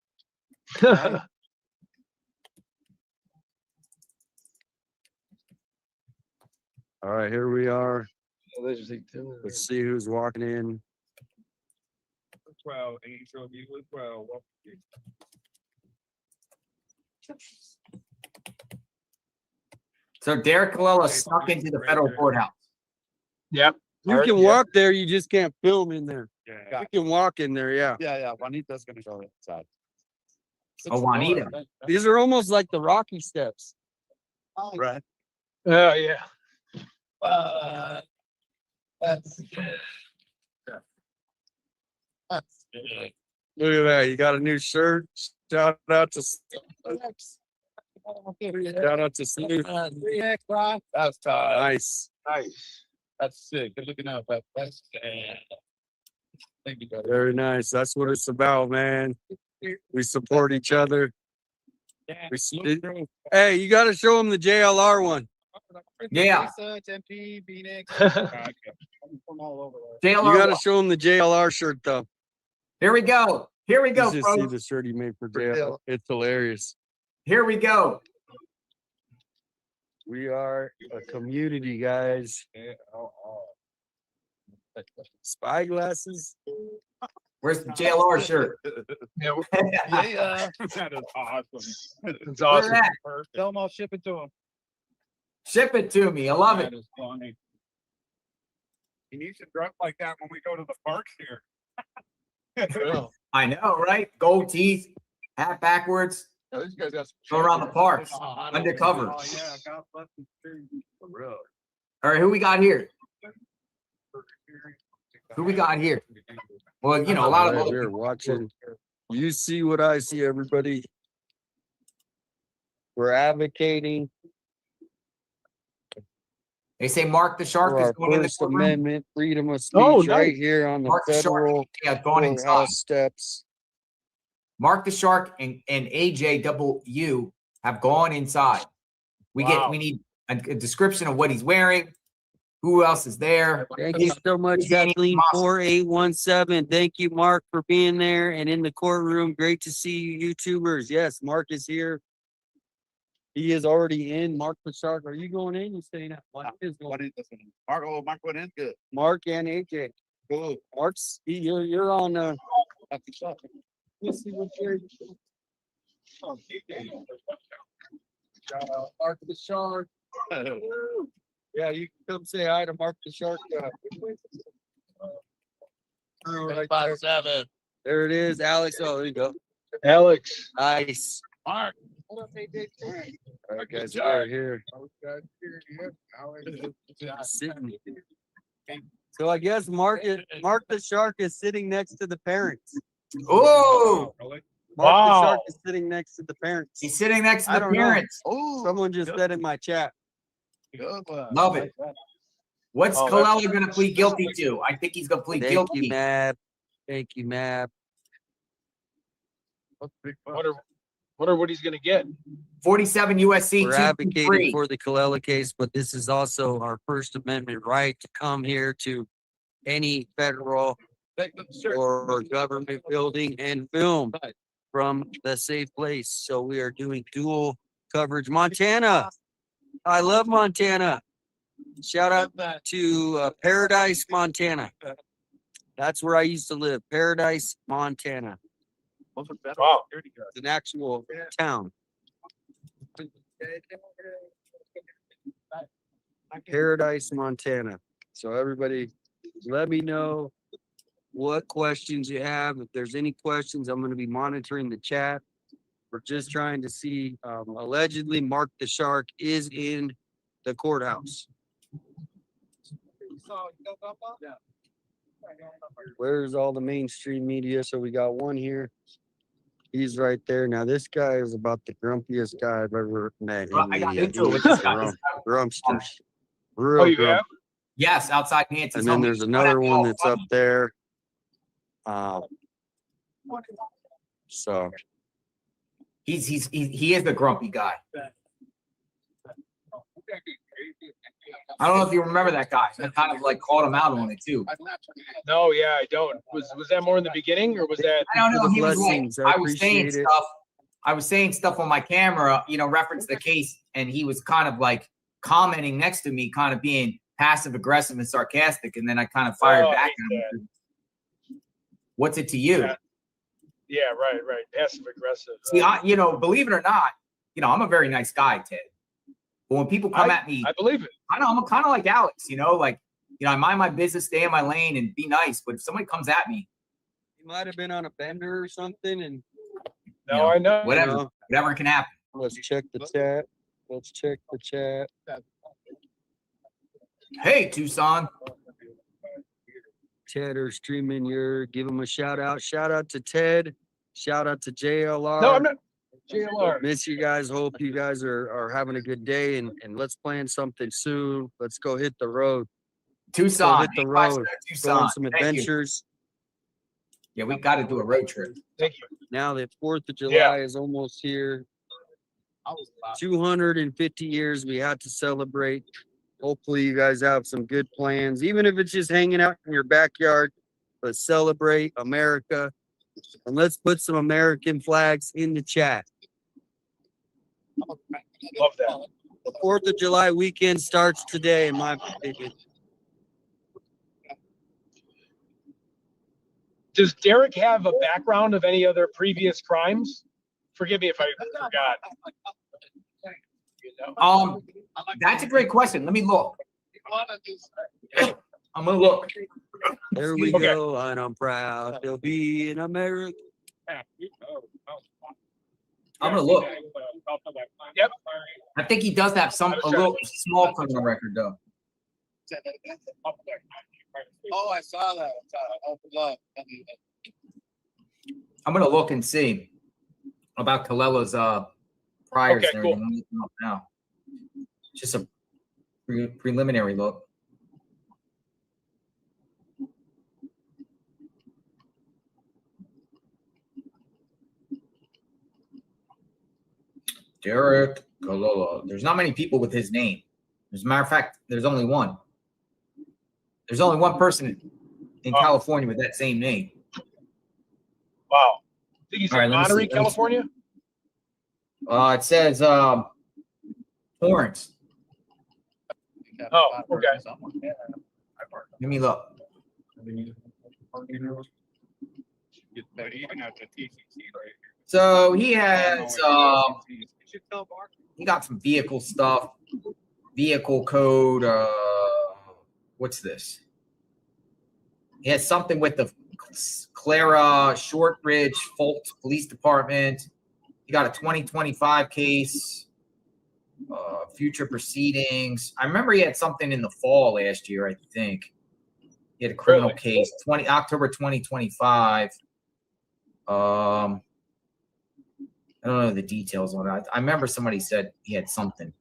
All right, here we are. Let's see who's walking in. 12, Angel, you as well. So Derrick Callella snuck into the federal courthourhouse. Yep. You can walk there, you just can't film in there. Yeah. You can walk in there, yeah. Yeah. Juanita's gonna go inside. Oh, Juanita. These are almost like the Rocky steps. Right. Oh, yeah. That's Look at that. You got a new shirt. Shout out to Snoop. That's Nice. Nice. That's sick. Good looking out. That's thank you, brother. Very nice. That's what it's about, man. We support each other. Hey, you got to show them the JLR one. Yeah. Tempe, Phoenix. From all over You JLR. got to show them the JLR shirt, though. Here we go. Here we go, You just see bro. the shirt he made for JLR. It's hilarious. Here we go. We are a community, guys. Spyglasses. Where's the JLR shirt? Yeah. Yeah. That is awesome. It's Where's awesome. that? Tell them I'll ship it to them. Ship it to me. I love it. That is funny. He needs to dress like that when we go to the parks here. I know, right? Gold teeth, hat backwards. These guys got Go around the parks, Oh, undercover. Oh, yeah. God bless them. For real. All right, who we got here? Who we got here? Well, you know, a lot of other we're people. watching. You see what I see, everybody. We're advocating They say Mark the Shark for is our going in the First courtroom. Amendment freedom of speech Oh, right nice. here on the Mark the Shark federal has gone inside. courthouse steps. Mark the Shark and AJW have gone inside. We need a description of what he's wearing. Who else is there? Thank you so much, Kathleen 4817. Thank you, Mark, for being there and in the courtroom. Great to see you, YouTubers. Yes, Mark is here. He is already in. Mark the Shark, are you going in? You staying out? Mark is going in. Mark went in good. Mark and AJ. Good. You're on. Let's see what you're. Mark the Shark. Yeah, you can come say hi to Mark the Shark. Right there. There it is, Alex. Oh, there you go. Alex. Nice. Mark. All right, guys, we're here. Sitting. So I guess Mark the Shark is sitting next to the parents. Oh, Mark Wow. the Shark is sitting next to the parents. he's sitting next to I the don't know. parents. Oh, Someone just said in my chat. Love it. What's Oh, Callella going to plead guilty to? I think he's going to plead Thank guilty. you, Mab. Thank you, Mab. Wonder what he's gonna get. 47 USC We're 223. advocating for the Callella case, but this is also our First Amendment right to come here to any federal or government building and film from the safe place. So we are doing dual coverage. Montana. I love Montana. Shout out to Paradise, Montana. That's where I used to live. Paradise, Montana. Wow. It's an actual town. Paradise, Montana. So everybody, let me know what questions you have. If there's any questions, I'm going to be monitoring the chat. We're just trying to see. Allegedly, Mark the Shark is in the courthouse. Where's all the mainstream media? So we got one here. He's right there. Now this guy is about the grumpiest guy I've ever met. Well, in I got media. into it He with is this a guy. Grumpster. Oh, Real you grump. have? Yes, outside Nancy's And then home. there's He's another trying to be one all that's up funny. there. So He is the grumpy guy. I don't know if you remember that guy. I kind of like called him out on it too. No, yeah, I don't. Was that more in the beginning or was that? I don't know. He was like, blessings. I I was saying appreciate it. stuff. I was saying stuff on my camera, you know, reference the case, and he was kind of like commenting next to me, kind of being passive aggressive and sarcastic, and then I kind of fired Oh, I back hate at him. What's it to you? Yeah, right. Passive aggressive. See, believe it or not, I'm a very nice guy, Ted. But when people come at me, I believe it. I'm kind of like Alex, I mind my business, stay in my lane, and be nice. But if somebody comes at me, he might have been on a bender or something. And No, I know. whatever can happen. let's check the chat. Let's check the chat. Hey, Tucson. Ted or streaming, give him a shout out. Shout out to Ted. Shout out to JLR. No, I'm not. JLR. Miss you guys. Hope you guys are having a good day, and let's plan something soon. Let's go hit the road. Tucson. Hit the Hey, road. Buster, Go Tucson. on some Thank you. adventures. Yeah, we got to do a road trip. Thank you. Now that 4th of July Yeah. is almost here. 250 years we had to celebrate. Hopefully you guys have some good plans, even if it's just hanging out in your backyard. Let's celebrate America, and let's put some American flags in the chat. Love that. The 4th of July weekend starts today, in my opinion. Does Derrick have a background of any other previous crimes? Forgive me if I forgot. That's a great question. Let me look. I'm gonna look. There we Okay. go, and I'm proud to be in America. I'm gonna look. Yep. I think he does have a little small criminal record though. Oh, I saw that. Opened up. I'm gonna look and see about Callella's priors Okay, and cool. everything. I'm looking up now. Just a preliminary look. Derrick Callella. There's not many people with his name. As a matter of fact, there's only one. There's only one person in California with that same name. Wow. I think he's All right, in let me see. Monterey, California. It says Torrance. Oh, okay. Let me look. So he has he got some vehicle stuff, vehicle code. What's this? He has something with the Clara Shortridge Fulton Police Department. He got a 2025 case. Future proceedings. I remember he had something in the fall last year, I think. He had a criminal case, October 2025. I don't know the details on it. I remember somebody said he had something.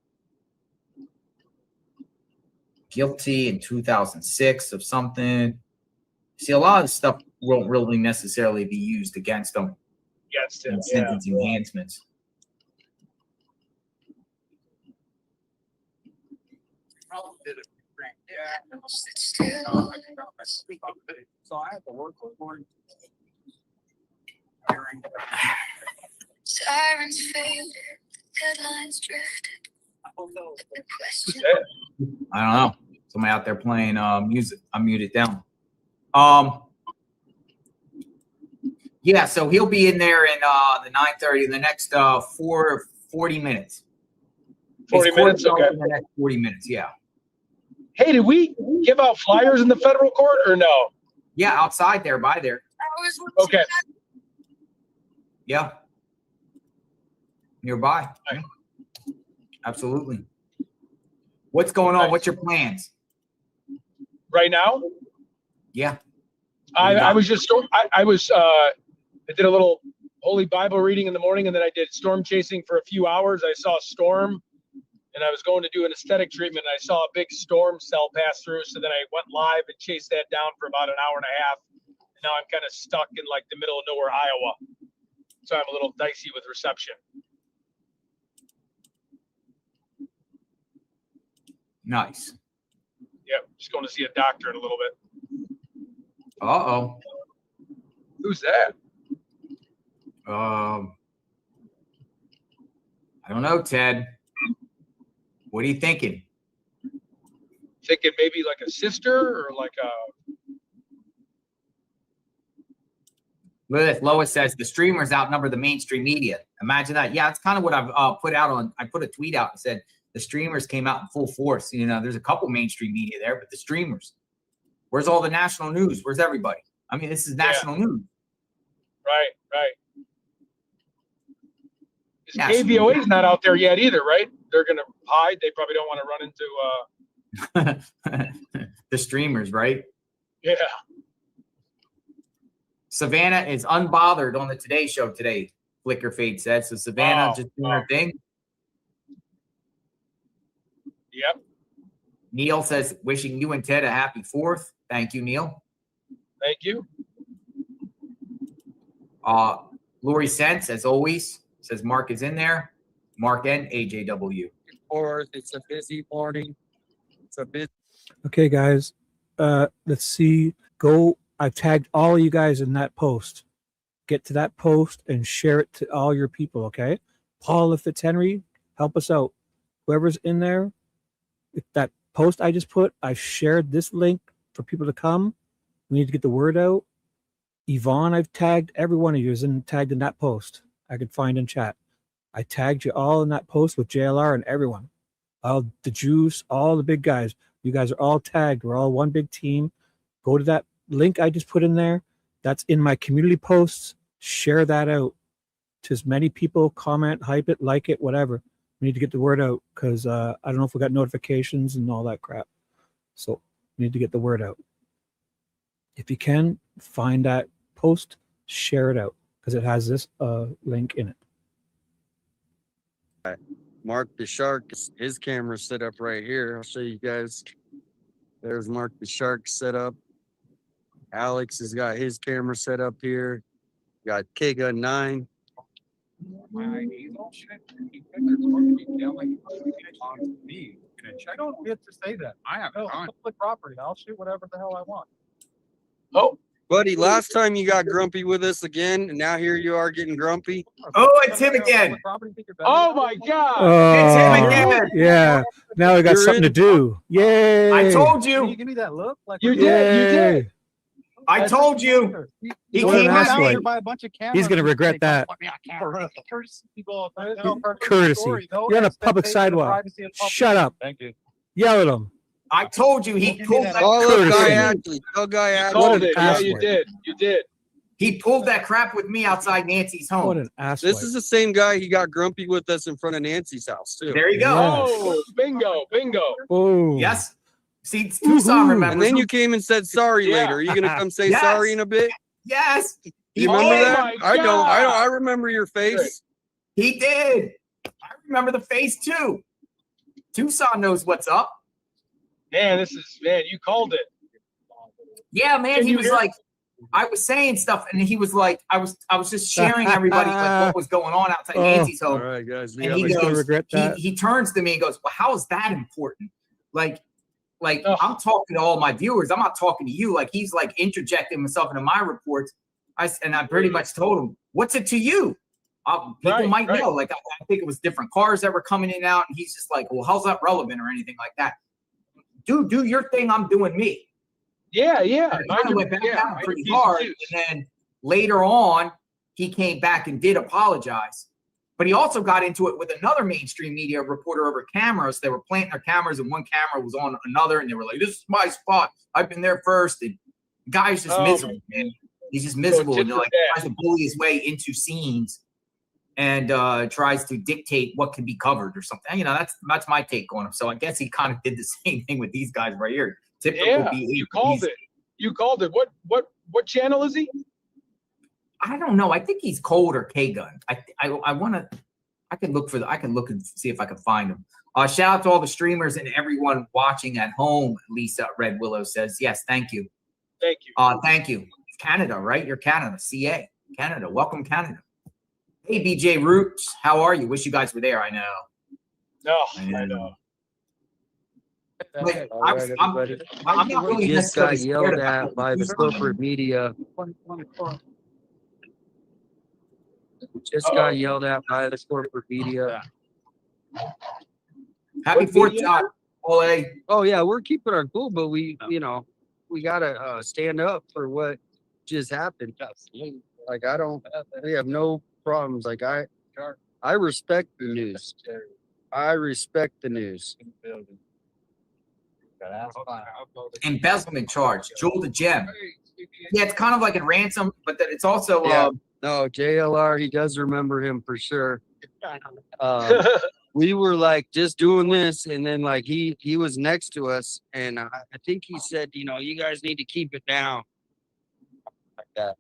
Guilty in 2006 of something. See, a lot of stuff won't really necessarily be used against him. Against him, in sentence enhancements. So I have to work with one. Sirens faded, headlines drifted. The question. I don't know. Somebody out there playing music. I muted down. Yeah, so he'll be in there in the 9:30 in the next 40 minutes. 40 minutes, okay. In the next 40 minutes, yeah. Hey, did we give out flyers in the federal court or no? Yeah, outside there, by there. Okay. Yeah. Nearby. Yeah. Absolutely. What's going on? What's your plans? Right now? Yeah. I was just I did a little Holy Bible reading in the morning, and then I did storm chasing for a few hours. I saw a storm, and I was going to do an aesthetic treatment, and I saw a big storm cell pass through. So then I went live and chased that down for about an hour and a half. And now I'm kind of stuck in like the middle of nowhere, Iowa. So I'm a little dicey with reception. Nice. Yep, just going to see a doctor in a little bit. Uh-oh. Who's that? I don't know, Ted. What are you thinking? Thinking maybe like a sister or like a. Lilith Lois says the streamers outnumber the mainstream media. Imagine that. Yeah, it's kind of what I've put out on. I put a tweet out and said the streamers came out in full force. You know, there's a couple mainstream media there, but the streamers. Where's all the national news? Where's everybody? I mean, this is national news. Right. KVOA is not out there yet either, right? They're going to hide. They probably don't want to run into the streamers, right? Yeah. Savannah is unbothered on the Today Show today, Flicker Fade said. So Savannah just doing her thing. Yep. Neil says, wishing you and Ted a happy 4th. Thank you, Neil. Thank you. Lori Sense, as always, says Mark is in there. Mark and AJW. Or it's a busy morning. It's a busy. Okay, guys. Let's see. I've tagged all of you guys in that post. Get to that post and share it to all your people, okay? Paul Fitzhenry, help us out. Whoever's in there, if that post I just put, I've shared this link for people to come. We need to get the word out. Yvonne, I've tagged every one of you is tagged in that post. I could find in chat. I tagged you all in that post with JLR and everyone. All the Juice, all the big guys. You guys are all tagged. We're all one big team. Go to that link I just put in there. That's in my community posts. Share that out to as many people. Comment, hype it, like it, whatever. We need to get the word out because I don't know if we got notifications and all that crap. So we need to get the word out. If you can find that post, share it out because it has this link in it. Mark the Shark, his camera's set up right here. I'll show you guys. There's Mark the Shark set up. Alex has got his camera set up here. Got K-Gun 9. I don't get to say that. I have public property. I'll shoot whatever the hell I want. Oh, Buddy, last time you got grumpy with us again, and now here you are getting grumpy. Oh, it's him again. oh my God. It's him again. Yeah. Now we got You're something to in. do. Yay. I told Can you you. give me that look? Like You Yay. did. You did. I told you. He What an came asshole. out. here by a bunch of cameras. He's gonna regret that. Courtesy. You're on a public sidewalk. Shut up. Thank you. Yell at him. I told you. He pulled that. Call up Courtesy. Guy Ashley. Tell Guy You Ashley. called an it. Yeah, you asswipe. did. You did. He pulled that crap with me outside Nancy's What home. an ass. This is the same guy he got grumpy with us in front of Nancy's house, too. There you go. Yeah. Oh, bingo, bingo. Oh. Yes. See, Tucson Woohoo. remembers. And then him. you came and said sorry Yeah. later. Are you going to come say Yes. sorry in a bit? Yes. He You remember did. that? my I don't. God. I remember your face. He did. I remember the face too. Tucson knows what's up. Man, you called it. Yeah, man. Can He you was hear- like, I was saying stuff, and he was like, I was just sharing everybody like what was going on outside Oh. Nancy's All home. right, guys. We And have he He's a- gonna goes, regret that. he turns to me and goes, well, how is that important? Like Ugh. I'm talking to all my viewers. I'm not talking to you. Like he's like interjecting himself into my reports. I pretty much told him, what's it to you? People Right, might right. know. Like I think it was different cars that were coming in and out, and he's just like, well, how's that relevant or anything like that? Dude, do your thing. I'm doing me. Yeah, yeah. And it kind of went back down pretty hard. And then later on, he came back and did apologize. But he also got into it with another mainstream media reporter over cameras. They were planting their cameras, and one camera was on another, and they were like, "This is my spot. I've been there first." And the guy's just Oh, miserable, man. He's just miserable, tit and for like tat. tries to bully his way into scenes, and tries to dictate what can be covered or something. You know, that's my take on him. So I guess he kind of did the same thing with these guys right here. Typical Yeah, behavior. you called it. You called it. What channel is he? I don't know. I think he's Cold or K-Gun. I want to. I can look and see if I can find him. Shout out to all the streamers and everyone watching at home. Lisa Red Willow says yes. Thank you. Thank you. Thank you. Canada, right? You're Canada. CA. Canada. Welcome, Canada. Hey, BJ Roots. How are you? Wish you guys were there. I know. No, I I know. know. Like, All right, everybody. I'm not really We just got necessarily yelled scared about at by the corporate media. Just Uh-oh. got yelled at by the corporate media. Happy 4th of July, Ole. Oh yeah, we're keeping our cool, but we gotta stand up for what just happened. Like we have no problems. Like I respect the news. I respect the news. Embezzlement charge. Jewel the gem. Yeah, it's kind of like a ransom, but that it's also Yeah. No, JLR, he does remember him for sure. We were like just doing this, and then like he was next to us, and I think he said, you guys need to keep it down. Like that.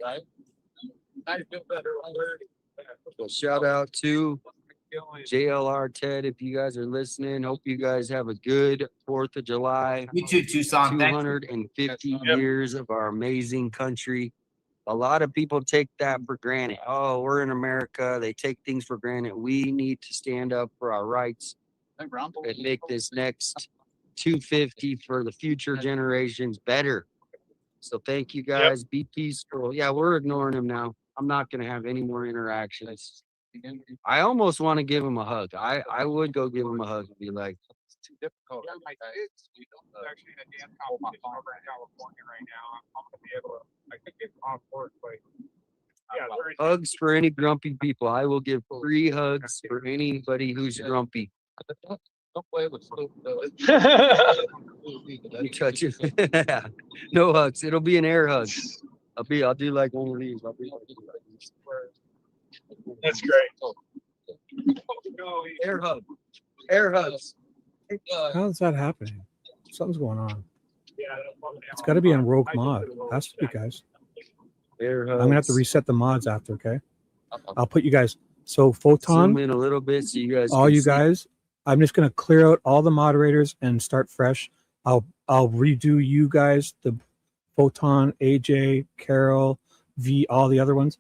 Right? I feel better already. So shout out to JLR Ted, if you guys are listening. Hope you guys have a good 4th of July. you too, Tucson. Thank you. 250 years of our amazing country. A lot of people take that for granted. Oh, we're in America. They take things for granted. We need to stand up for our rights and make this next 250 for the future generations better. So thank you guys. Be peaceful. Yeah, we're ignoring him now. I'm not going to have any more interactions. I almost want to give him a hug. I would go give him a hug and be like, It's too difficult. My kids, we don't actually in a damn competition over in California right now. I'm gonna be able to. I think it's on board, but yeah, very hugs for any grumpy people. I will give free hugs for anybody who's grumpy. don't play with Snoop. You touch it. No hugs. It'll be an air hug. I'll do like one of these. I'll be like, That's great. air hug. Air hugs. How's that happening? Something's going on. Yeah, It's got to be on Rogue Mod. Has to be, guys. I'm gonna have to reset the mods after. Okay. I'll put you guys. So Photon. Zoom in a little bit so you guys. All can you see. guys. I'm just gonna clear out all the moderators and start fresh. I'll redo you guys. The Photon, AJ, Carol, V, all the other ones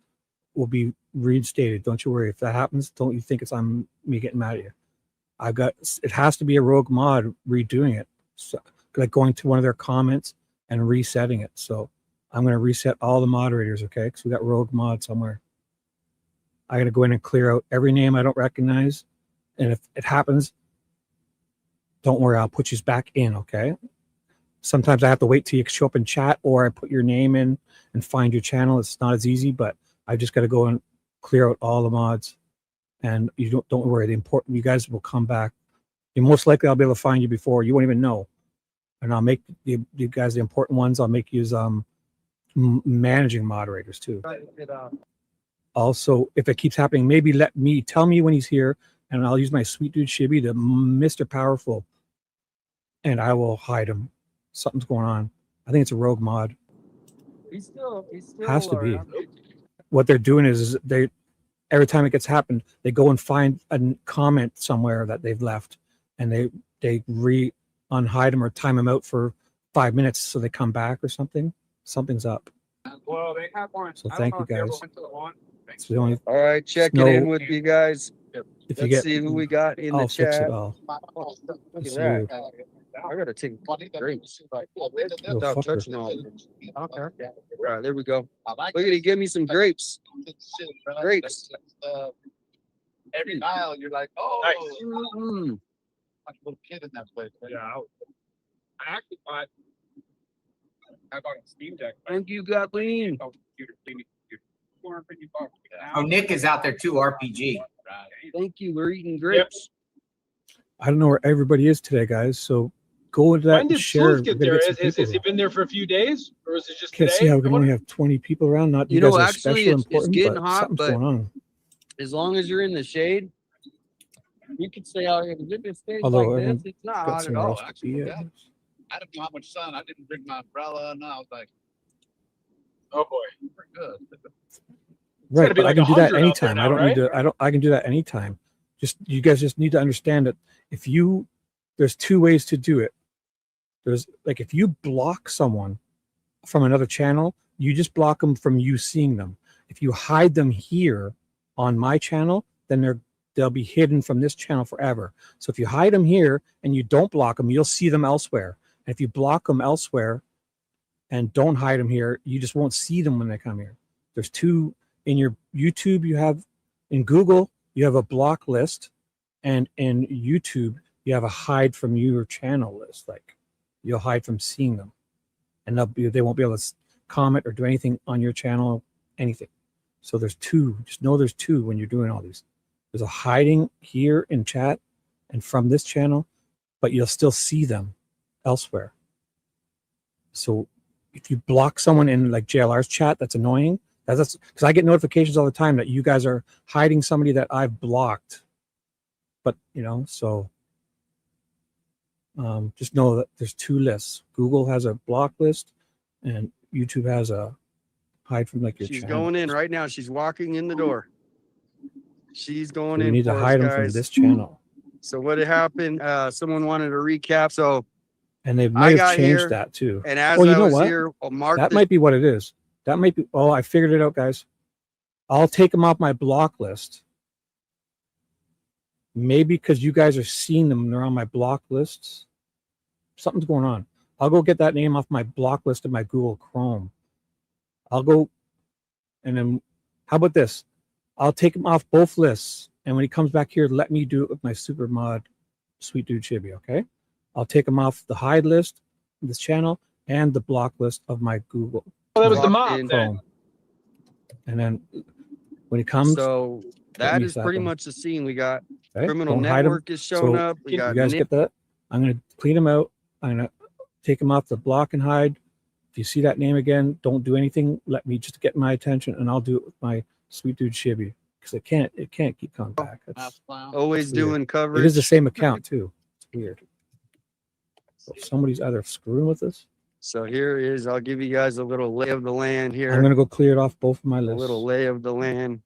will be reinstated. Don't you worry. If that happens, don't you think it's on me getting mad at you. It has to be a rogue mod redoing it. So, like going to one of their comments and resetting it. So I'm going to reset all the moderators, okay? Because we got rogue mod somewhere. I got to go in and clear out every name I don't recognize. And if it happens, don't worry, I'll put you back in, okay? Sometimes I have to wait till you show up in chat, or I put your name in and find your channel. It's not as easy, but I just got to go and clear out all the mods. And you don't worry, you guys will come back. And most likely I'll be able to find you before. You won't even know. And I'll make you guys the important ones. I'll make you managing moderators too. Also, if it keeps happening, maybe tell me when he's here, and I'll use my sweet dude Shibby, the Mr. Powerful, and I will hide him. Something's going on. I think it's a rogue mod. He's still Has to be. What they're doing is every time it gets happened, they go and find a comment somewhere that they've left, and they unhide them or time them out for 5 minutes so they come back or something. Something's up. Well, they have one. So thank you guys. It's the only, All right, checking in with you guys. if you Let's get, see who we got in the I'll fix it chat. all. Look at It's that. weird. I gotta take grapes Little without fucker. touching all of them. Okay. All right, there we go. Look at it. Give me some grapes. Grapes. Every mile, you're like, oh, Mm. like a little kid in that place. Yeah, I actually bought. I bought a Steam Deck. Thank you, Kathleen. Oh, computer, $250. Oh, Nick is out there too, RPG. Thank you. We're eating grapes. I don't know where everybody is today, guys. So go into that When and did share. Sleuth get We're gonna there? get some Has people he been there for a few days, or is it just Can't today? see how we I can wonder- only have 20 people around. Not You you guys know, are actually, special it's important, getting but hot, something's but- going on. As long as you're in the shade, you can stay out here. If it's days Although like everyone this, it's not Got hot at somewhere all. else to be, I yeah. guess. I didn't know how much sun. I didn't bring my umbrella. No, I was like, Oh boy. we're good. Right, gotta be but I like can do that 100 out there anytime. now, I don't right? need to. I can do that anytime. You guys just need to understand that there's two ways to do it. There's like if you block someone from another channel, you just block them from you seeing them. If you hide them here on my channel, then they'll be hidden from this channel forever. So if you hide them here and you don't block them, you'll see them elsewhere. And if you block them elsewhere and don't hide them here, you just won't see them when they come here. There's two in your YouTube. In Google, you have a block list, and in YouTube, you have a hide from your channel list. Like you'll hide from seeing them, and they won't be able to comment or do anything on your channel, anything. So there's two. Just know there's two when you're doing all these. There's a hiding here in chat and from this channel, but you'll still see them elsewhere. So if you block someone in like JLR's chat, that's annoying. That's because I get notifications all the time that you guys are hiding somebody that I've blocked. But so just know that there's two lists. Google has a block list, and YouTube has a hide from like your She's channel. going in right now. She's walking in the door. She's going So in. we need to for us, hide them from guys. this channel, So what had happened? Someone wanted a recap. So and they I may have got changed here, that too. and as Oh, you I know was what? here, I'll mark That the- might be what it is. That might be. Oh, I figured it out, guys. I'll take them off my block list. Maybe because you guys are seeing them and they're on my block lists. Something's going on. I'll go get that name off my block list of my Google Chrome. I'll go, and then how about this? I'll take him off both lists, and when he comes back here, let me do it with my super mod, sweet dude Shibby. Okay, I'll take him off the hide list, this channel, and the block list of my Google. Well, that was the Walked mob in. then. Chrome. And then when he comes, So that me is slap pretty him. much the scene. We got okay, criminal don't hide him. network is showing So, up. We You got guys Nick. get that? I'm gonna clean him out. I'm gonna take him off the block and hide. If you see that name again, don't do anything. Let me just get my attention, and I'll do it with my sweet dude Shibby, because it can't keep coming back. Mass clown. Always That's weird. doing It coverage. is the same account too. It's weird. So somebody's either screwing with us. So here is, I'll give you guys a little lay of the land here. I'm gonna go clear it off both of my A lists. little lay of the land.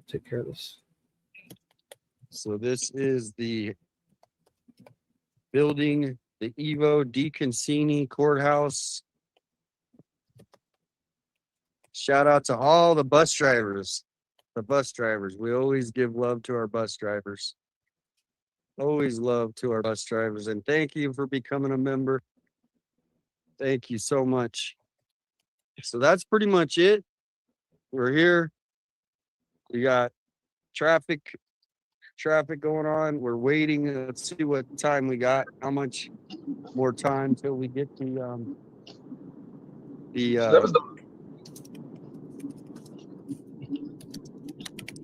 Take care of this. So this is the building, the Evo DeConcini Courthouse. Shout out to all the bus drivers. The bus drivers. We always give love to our bus drivers. Always love to our bus drivers. And thank you for becoming a member. Thank you so much. So that's pretty much it. We're here. We got traffic going on. We're waiting. Let's see what time we got. How much more time till we get the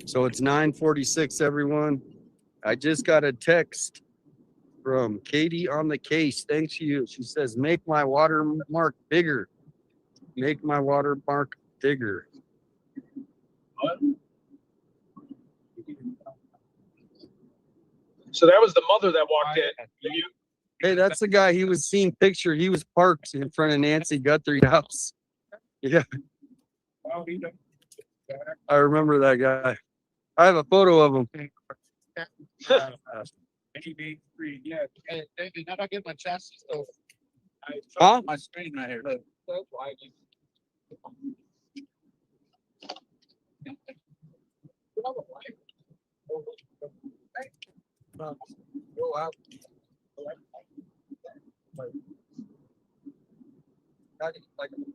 so it's 9:46, everyone. I just got a text from Katie on the case. Thanks to you. She says, make my watermark bigger. Make my watermark bigger. What? So that was the mother that walked in. Hey, that's the guy. He was seen picture. He was parked in front of Nancy Guthrie's house. Yeah. I remember that guy. I have a photo of him. Yeah. Hey, David, how do I get my chassis over? Huh? My screen right here. Look. Go out. Like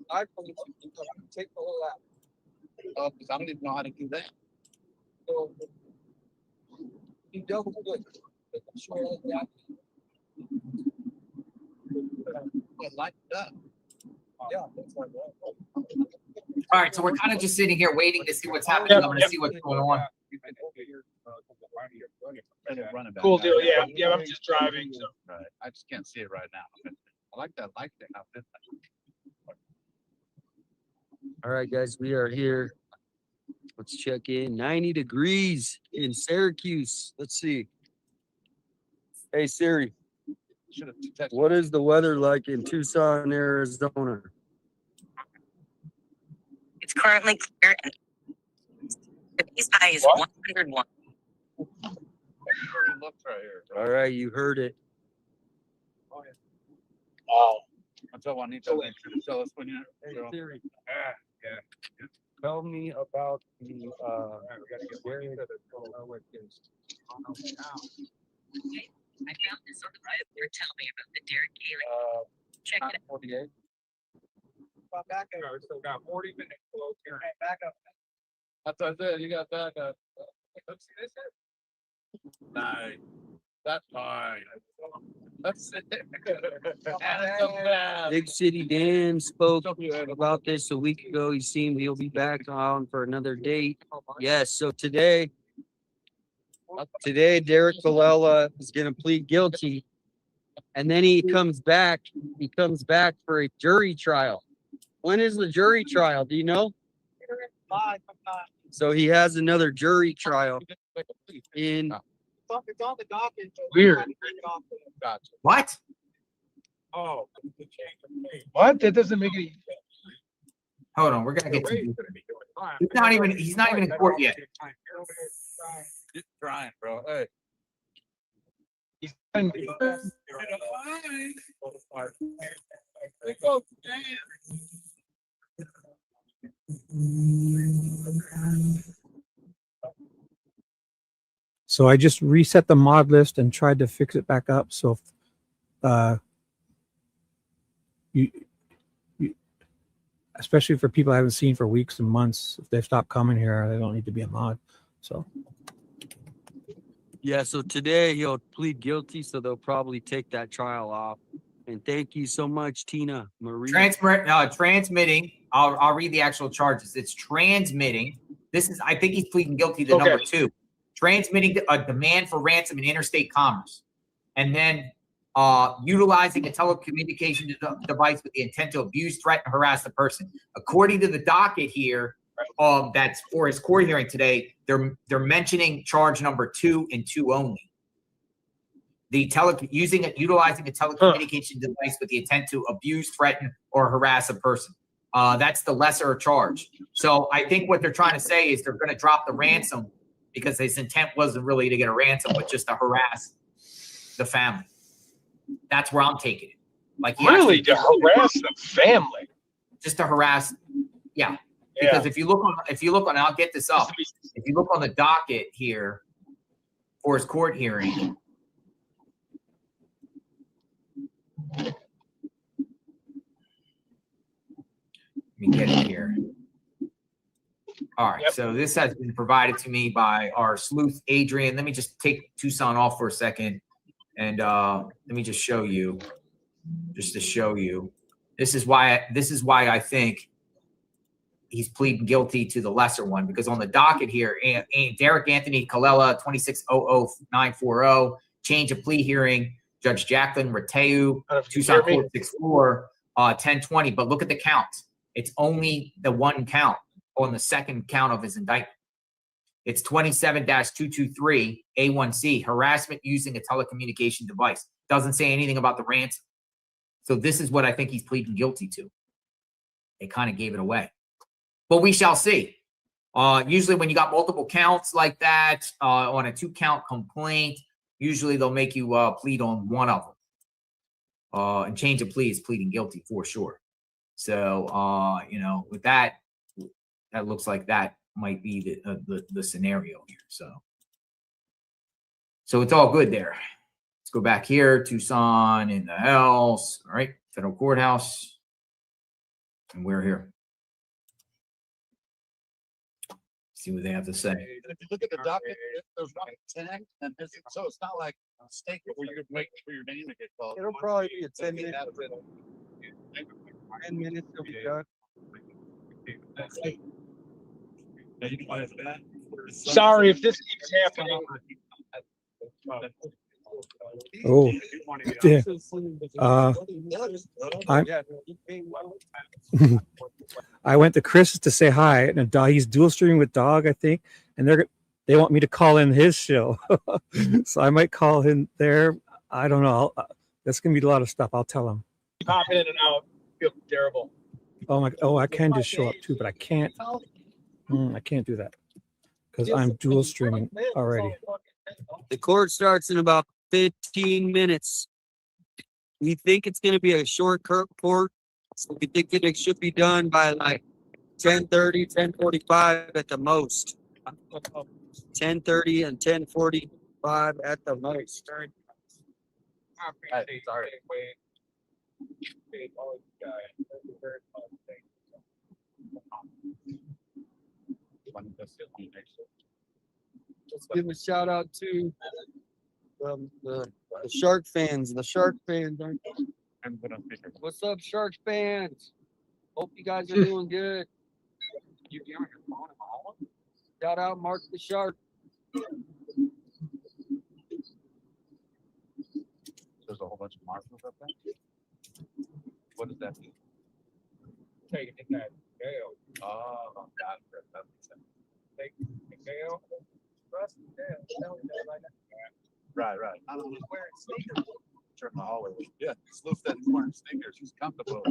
I take the whole app. Oh, because I don't even know how to do that. So you double click. Like that. Yeah, that's like that. All right, so we're kind of just sitting here waiting to see what's happening. I'm going to see what's going on. Cool deal. Yeah, I'm just driving. So. Right. I just can't see it right now. I like that light thing. All right, guys, we are here. Let's check in. 90 degrees in Syracuse. Let's see. Hey, Siri, what is the weather like in Tucson, Arizona? It's currently clear and the base high is 101. All right, you heard it. Oh. That's all I need to tell us when you're. Hey, Siri. Tell me about the I found this on the right. They're telling me about the Derrick Gaelic. Check it out. 48. Back up. We still got 40 minutes. Here. Hey, back up. That's what I said. You got back up. Let's see this. Nice. That's fine. That's it. Big City Dan spoke about this a week ago. He seemed he'll be back on for another date. Yes, so today Derrick Callella is going to plead guilty, and then he comes back for a jury trial. When is the jury trial? Do you know? So he has another jury trial in. It's on the docket. Weird. Gotcha. What? Oh. What? That doesn't make any. Hold on, we're gonna get to. He's not even in court yet. Just trying, bro. Hey. He's So I just reset the mod list and tried to fix it back up. So you especially for people I haven't seen for weeks and months, if they've stopped coming here, they don't need to be a mod. So Yeah, so today he'll plead guilty, so they'll probably take that trial off. And thank you so much, Tina Marie. Transmitting. I'll read the actual charges. It's transmitting. This is, I think he's pleading guilty to number 2. Transmitting a demand for ransom in interstate commerce. And then utilizing a telecommunication device with the intent to abuse, threaten, harass the person. According to the docket here, that's for his court hearing today, they're mentioning charge number 2 and 2 only. utilizing a telecommunication device with the intent to abuse, threaten, or harass a person. That's the lesser charge. So I think what they're trying to say is they're going to drop the ransom because his intent wasn't really to get a ransom, but just to harass the family. That's where I'm taking it. Like really, to harass the family, just to harass, yeah. Because if you look on, I'll get this up. If you look on the docket here for his court hearing, let me get it here. All right, so this has been provided to me by our sleuth Adrian. Let me just take Tucson off for a second, and let me just show you, just to show you. This is why I think he's pleading guilty to the lesser one, because on the docket here, Derrick Anthony Callella 2600940, change of plea hearing, Judge Jacqueline Rateu, Tucson Court 64, 1020. But look at the count. It's only the one count on the second count of his indictment. It's 27-223 A1C, harassment using a telecommunication device. Doesn't say anything about the ransom. So this is what I think he's pleading guilty to. They kind of gave it away. But we shall see. Usually when you got multiple counts like that on a 2-count complaint, usually they'll make you plead on one of them. And change of plea is pleading guilty for sure. So, you know, with that, that looks like that might be the scenario here. So it's all good there. Let's go back here. Tucson in the house. All right. Federal courthouse. And we're here. See what they have to say. If you look at the docket, there's not 10, and so it's not like a mistake where you could wait for your name to get called. It'll probably be a 10-minute. 10 minutes will be done. Sorry if this keeps happening. Oh, yeah. I went to Chris's to say hi, and he's dual streaming with Dog, I think, and they want me to call in his show, so I might call him there. I don't know. That's gonna be a lot of stuff. I'll tell him. Pop in and out. Feel terrible. Oh, I can just show up too, but I can't. I can't do that because I'm dual streaming already. The court starts in about 15 minutes. We think it's going to be a short court. So we think it should be done by like 10:30, 10:45 at the most. 10:30 and 10:45 at the most. Sorry. Let's give a shout out to the Shark fans. The Shark fans. What's up, Shark fans? Hope you guys are doing good. Shout out Mark the Shark. There's a whole bunch of marshals up there. What does that mean? Taking that bail. Oh, God. That makes sense. Taking the bail. Right. I was wearing sneakers. Turn the hallway. Yeah, Sleuth said he's wearing sneakers. He's comfortable.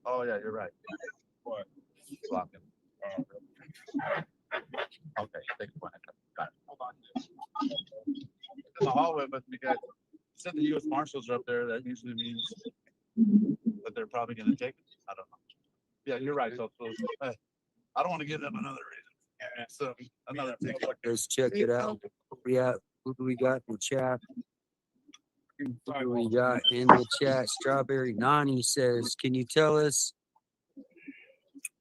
Oh, yeah, you're right. What? Locking. Okay, take a point. Got it. Hold on. In the hallway, but because said the U.S. Marshals are up there, that usually means that they're probably going to take it. I don't know. Yeah, you're right. So I don't want to give them another reason. Yeah, so another thing. Let's check it out. Who do we got in the chat? Who do we got in the chat? Strawberry Nani says, can you tell us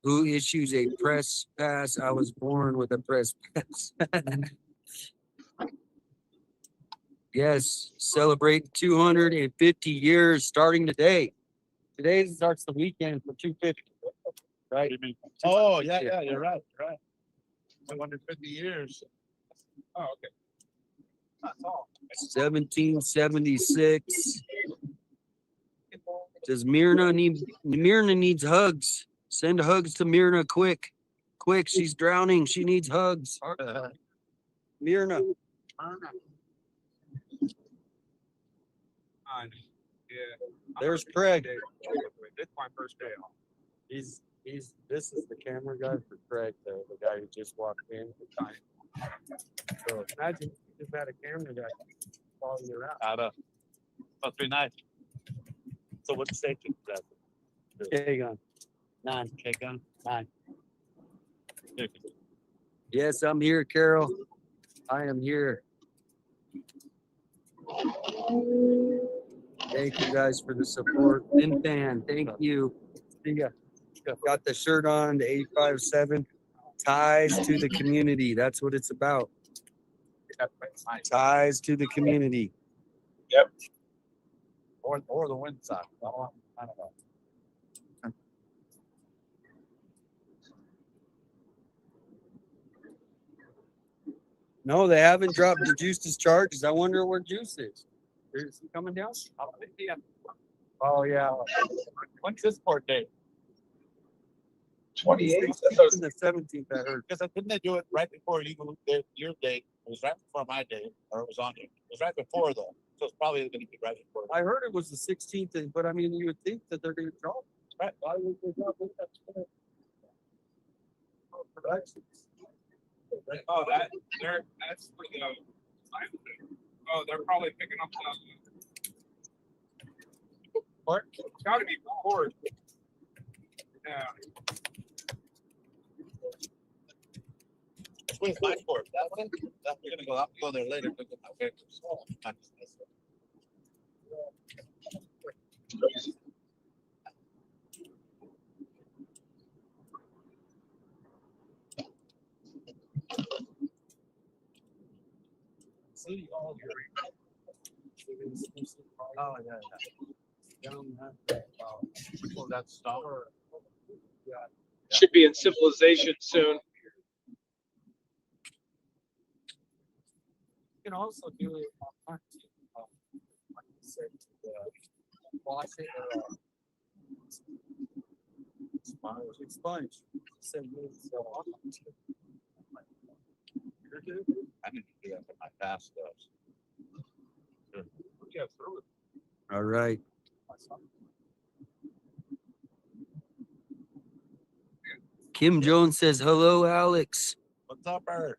who issues a press pass? I was born with a press pass. Yes, celebrate 250 years starting today. Today starts the weekend for 250. Right? Oh, yeah, you're right. 250 years. Oh, okay. That's all. 1776. Does Myrna needs hugs? Send hugs to Myrna quick. She's drowning. She needs hugs. Myrna. Yeah. There's Craig. This is my first day off. This is the camera guy for Craig, the guy who just walked in. So imagine you just had a camera guy following you around. I know. Must be nice. So what's station is that? K-gun. 9. K-gun? 9. Yes, I'm here, Carol. I am here. Thank you guys for the support. Bin fan, thank you. See ya. Got the shirt on, the 857. Ties to the community. That's what it's about. Ties to the community. Yep. Or the wind side. I don't know. No, they haven't dropped the Juice's charges. I wonder where Juice is. Is he coming down? Oh, yeah. When's this court date? 28th. The 17th, I heard. Because didn't they do it right before your date? It was right before my date, or it was on it. It was right before though, so it's probably going to be right before. I heard it was the 16th, but I mean, you would think that they're going to drop. Right. Why would they drop it? Oh, that's for the. Oh, they're probably picking up the. What? It's got to be recorded. Yeah. Where's my court? That one? We're gonna go. I'll go there later. Okay. City Hall hearing. Oh yeah. Oh, that's stop. Should be in civilization soon. You can also do it on like you said, wash it or sponge. So I need to do that for my past stuff. Yeah, through it. all right. Kim Jones says, hello, Alex. What's up, Eric?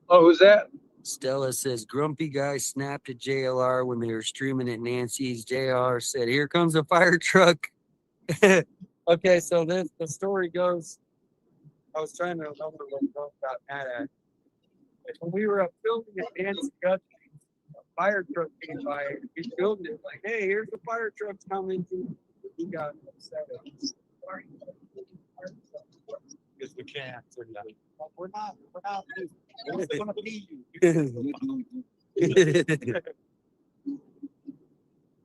Oh, who's that? Stella says, grumpy guy snapped at JLR when they were streaming at Nancy's. JR said, here comes a fire truck. Okay, so the story goes, I was trying to remember what got mad at. When we were up filming at Nancy Guthrie, a fire truck came by and we filmed it like, hey, here's the fire truck coming. He got upset. Because we can't. We're not. We're gonna be you.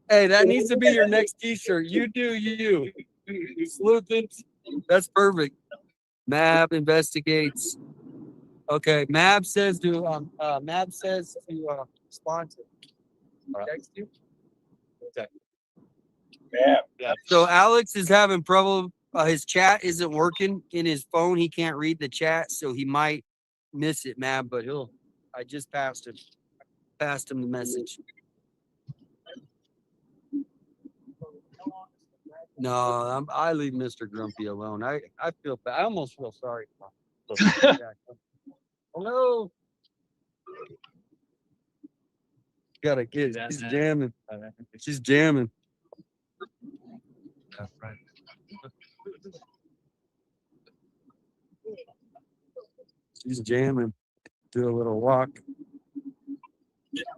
Hey, that needs to be your next t-shirt. You do you. Sleuthing. That's perfect. Mab investigates. Okay, Mab says to sponsor. Text you. Okay. Yeah. So Alex is having trouble. His chat isn't working in his phone. He can't read the chat, so he might miss it, Mab. But I just passed him the message. No, I leave Mr. Grumpy alone. I feel bad. I almost feel sorry for him. Hello. Got a kid. She's jamming. She's jamming. That's right. She's jamming. Do a little walk.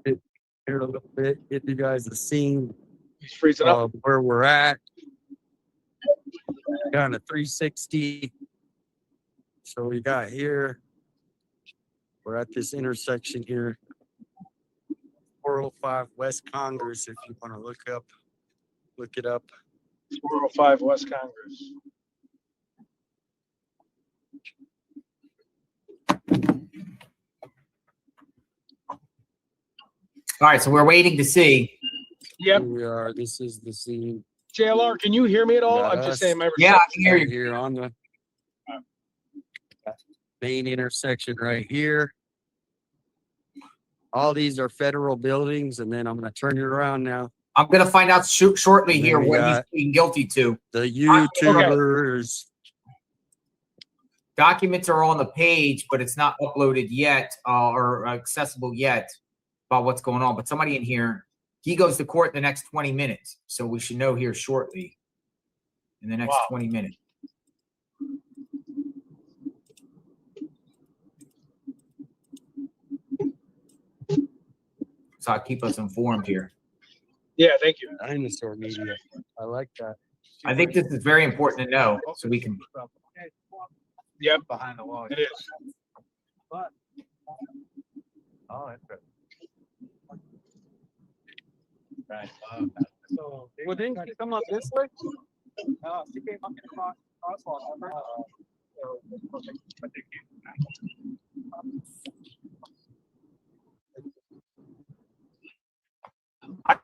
Here a little bit. Give you guys a scene He's freezing up. of where we're at. Kind of 360. So we got here. We're at this intersection here. 405 West Congress, if you want to look it up. 405 West Congress. All right, so we're waiting to see. Yep. Here we are. This is the scene. JLR, can you hear me at all? Got I'm just us. saying my Yeah, I can hear you. Here on the main intersection right here. All these are federal buildings, and then I'm gonna turn it around now. I'm gonna find out shortly And then here we what he's got pleading guilty to. The YouTubers. Documents are on the page, but it's not uploaded yet or accessible yet about what's going on. But somebody in here, he goes to court in the next 20 minutes. So we should know here shortly in the next 20 minutes. So I'll keep us informed here. Yeah, thank you. Dinosaur media. I like that. I think this is very important to know so we can. Yep. Behind the wall. It is. But, oh, interesting. Right. So, Well, didn't she come up this way? she came up in the crosswalk.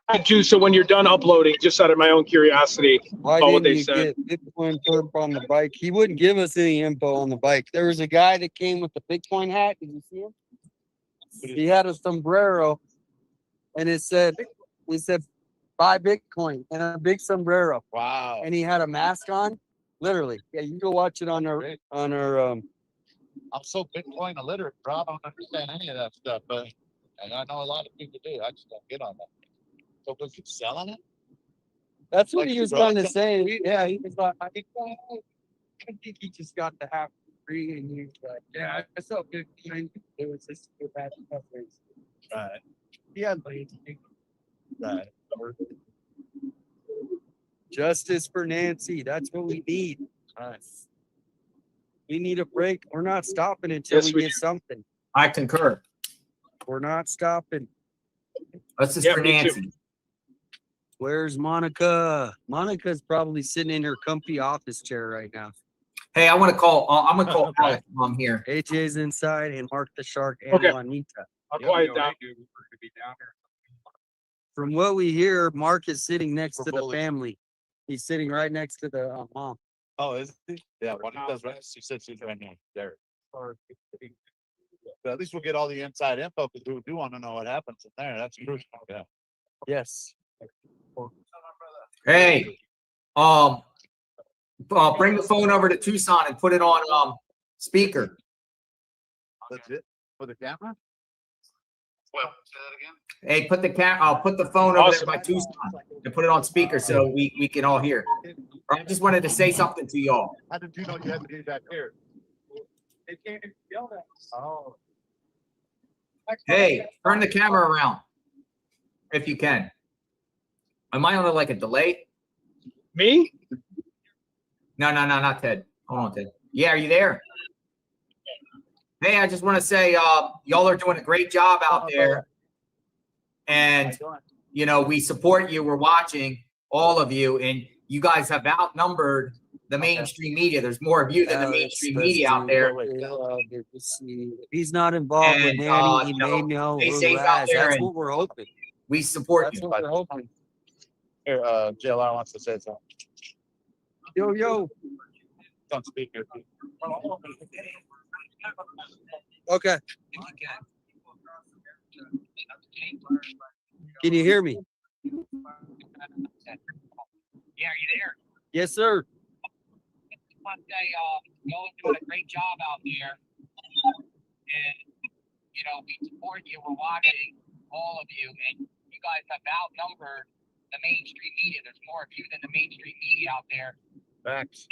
I do. So when you're done uploading, just out of my own curiosity Why about what didn't they you said. get Bitcoin perp on the bike? He wouldn't give us any info on the bike. There was a guy that came with the Bitcoin hat. Did you see him? He had a sombrero, and it said, buy Bitcoin and a big sombrero. Wow. And he had a mask on. Literally. Yeah, you can go watch it on our I'm so Bitcoin illiterate, bro. I don't understand any of that stuff, but and I know a lot of people do. I just don't get on that. So was he selling it? That's what Like he was drugs kind of and saying. weed? Yeah, he was like, I think he just got the half free, and he was like, yeah, I saw Bitcoin. It was just so bad. Right. He had like Right. justice for Nancy. That's what we need. Right. We need a break. We're not stopping until Yes, we we get something. I concur. We're not stopping. That's just Yeah, for me too. Nancy. Where's Monica? Monica's probably sitting in her comfy office chair right now. Hey, I want to call. I'm gonna call Alex while I'm here. AJ's inside, and Mark the Shark and Okay. Juanita. I'll quiet down. From what we hear, Mark is sitting next to the bullies. family. He's sitting right next to the mom. Oh, is he? Yeah, one of those right. She said she's right now. Derrick. But at least we'll get all the inside info because we do want to know what happens in there. That's crucial. Yeah. Yes. Hey, bring the phone over to Tucson and put it on speaker. Legit for the camera. Well, say that again. Hey, put the phone over there by Tucson and put it on speaker so we can all hear. I just wanted to say something to y'all. How did you know you had to do that here? They can't yell at us. Oh. Hey, turn the camera around if you can. Am I on like a delay? Me? No, not Ted. Hold on, Ted. Yeah, are you there? Hey, I just want to say, y'all are doing a great job out there. And, you know, we support you. We're watching all of you. And you guys have outnumbered the mainstream media. There's more of you than the mainstream media out there. He's not involved with And, Nanny. He you know, may know stay who safe Raz. out there That's and- what we're hoping. We support That's you. what we're hoping. Here, JLR wants to say something. Yo. Don't speak here. Okay. Can you hear me? Yeah, are you there? Yes, sir. I want to say, y'all are doing a great job out there. And, you know, we support you. We're watching all of you. And you guys have outnumbered the mainstream media. There's more of you than the mainstream media out there. Facts.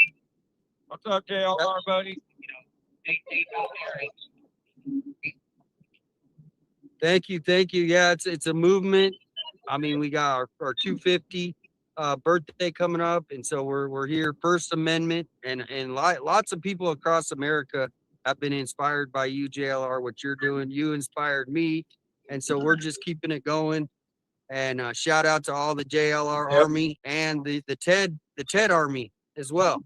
What's up, JLR, buddy? You know, stay safe out there. Thank you. Yeah, it's a movement. I mean, we got our 250 birthday coming up, and so we're here. First Amendment, and lots of people across America have been inspired by you, JLR. What you're doing, you inspired me, and so we're just keeping it going. And shout out to all the JLR Army and the TED Army as well.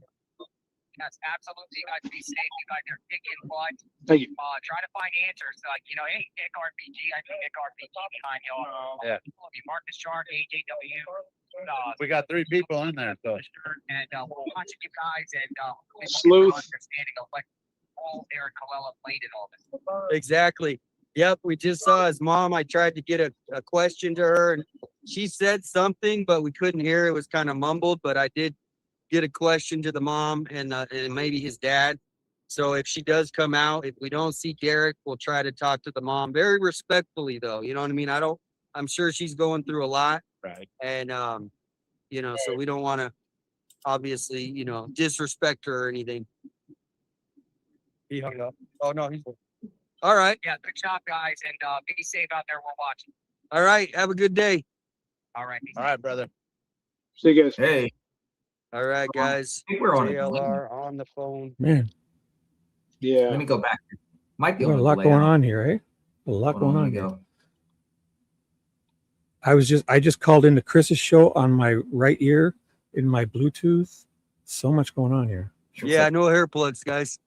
Yes, absolutely. You guys be safe. You guys are kicking butt. Thank you. Try to find answers. Like, you know, hey, Nick RPG. I think Nick RPG behind y'all. Yeah. Marcus Shark, AJW. We got 3 people in there, so. And we're watching you guys and Sleuth. understanding of like all Derrick Callella played in all this. Exactly. Yep, we just saw his mom. I tried to get a question to her, and she said something, but we couldn't hear. It was kind of mumbled, but I did get a question to the mom and maybe his dad. So if she does come out, if we don't see Derrick, we'll try to talk to the mom very respectfully, though. You know what I mean? I'm sure she's going through a lot. Right. And, you know, so we don't want to obviously, you know, disrespect her or anything. He hung up. Oh, no, he's. All right. Yeah, good job, guys, and be safe out there. We're watching. All right. Have a good day. All right. All right, brother. See you guys. Hey, All right, guys. I think we're on a delay. JLR on the phone. Man, Yeah. Let me go back. Might be we got on a lot delay going now. on here, eh? A lot Hold going let on me here. go. I just called into Chris's show on my right ear in my Bluetooth. So much going on here. Yeah, no hair plugs, guys.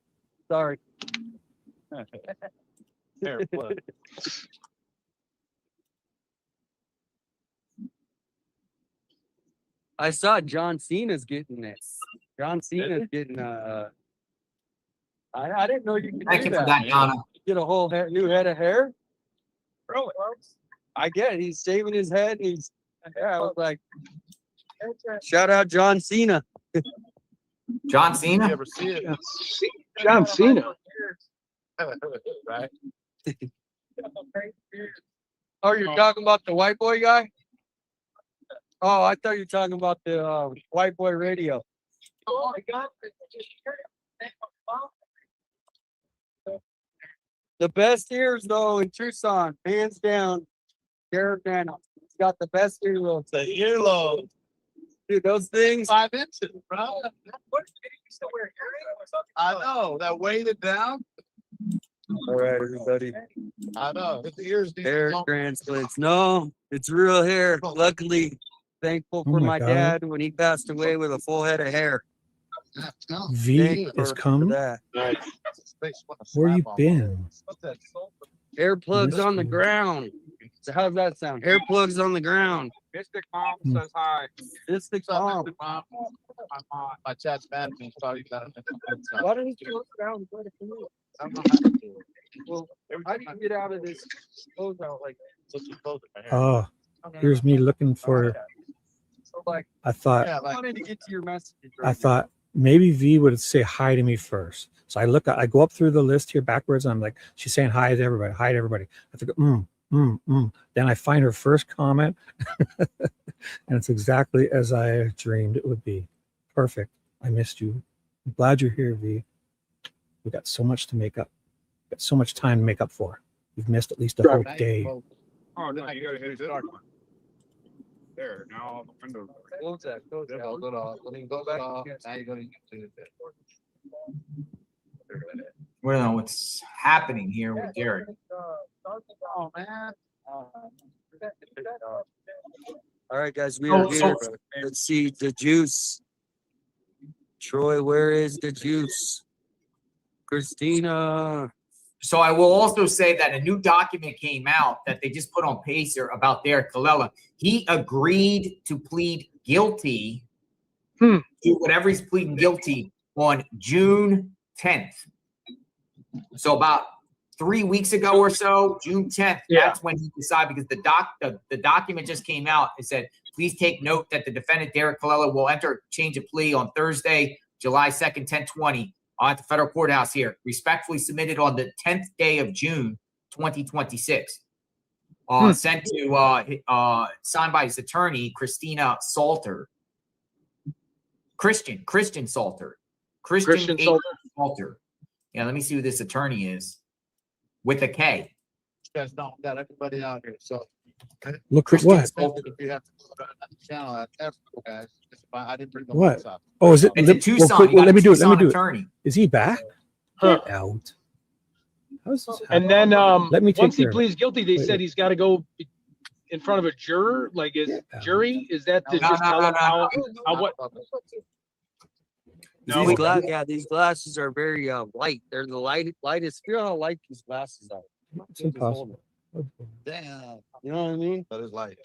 Sorry. Hair plug. I saw John Cena's getting it. John Cena's getting I didn't know you could Thank do you for that. that, Donna. Get a whole new head of hair. Really? I get it. He's shaving his head. And I was like, shout out John Cena. John You Cena? ever see it? John Cena. Right. Oh, you're talking about the white boy guy? Oh, I thought you were talking about the white boy radio. Oh my God. The best ears though in Tucson, hands down. Derrick Daniels. He's got the best earlobes. The earlobe. Dude, those things. 5 inches, bro. What? Did you still wear earrings or something? I know. That weighted down. All right, everybody. I know. His ears need Hair to transplants. No, it's real hair. Luckily, thankful Oh for my my God. dad when he passed away with a full head of hair. V Thankful is for come. that. Where you been? Hair plugs Missed on the you. ground. So how's that sound? Hair plugs on the ground. Mystic Mom Hmm. says hi. It's the calm. My chat's mad at me. Sorry, you got it. Why don't you look down and go to me? I don't know how to do it. Well, how do you get out of this close out like So you close it right here. Oh, here's me looking for. so like I thought Yeah, I like wanted to get to your messages I thought maybe V would say hi to me first. So I go up through the list here backwards. And I'm like, she's saying hi to everybody. Hi to everybody. I think, Then I find her first comment, and it's exactly as I dreamed it would be. Perfect. I missed you. I'm glad you're here, V. We got so much to make up. Got so much time to make up for. You've missed at least a whole day. Oh, now you gotta hit his dark one. There, now all the windows. Close that. Close There, that. hold it off. Let me go back. Now you go to YouTube. We don't know what's happening here with Derrick. Oh, man. All right, guys, we are here. Let's see the juice. Troy, where is the juice? Christina. So I will also say that a new document came out that they just put on Pacer about Derrick Callella. He agreed to plead guilty to whatever he's pleading guilty on June 10th. So about 3 weeks ago or so, June 10th, that's when he decided, because the document just came out. It said, please take note that the defendant, Derrick Callella, will enter change of plea on Thursday, July 2nd, 10/20 at the federal courthouse here. Respectfully submitted on the 10th day of June, 2026. Sent to, signed by his attorney, Christina Salter. Christian Salter. Christian Salter. Yeah, let me see who this attorney is. With a K. You guys don't got everybody out here, so. Look at what? Salter. If you have to go to the channel, guys. I didn't bring the What? lights up. Oh, is it? It's in Well, Tucson. quick, You got let me a do it. Let me Tucson do it. attorney. Is he back? Huh. Get out. How's this And happen? then Let me take once he care of it. pleads guilty, they Wait, said wait. he's got to go in front of a juror. Like his jury? Is that to No, just no, tell no, him no, how what? No, These glasses are very light. They're the lightest. Feel how light these glasses are. It's impossible. Damn, You know what I mean? that is light.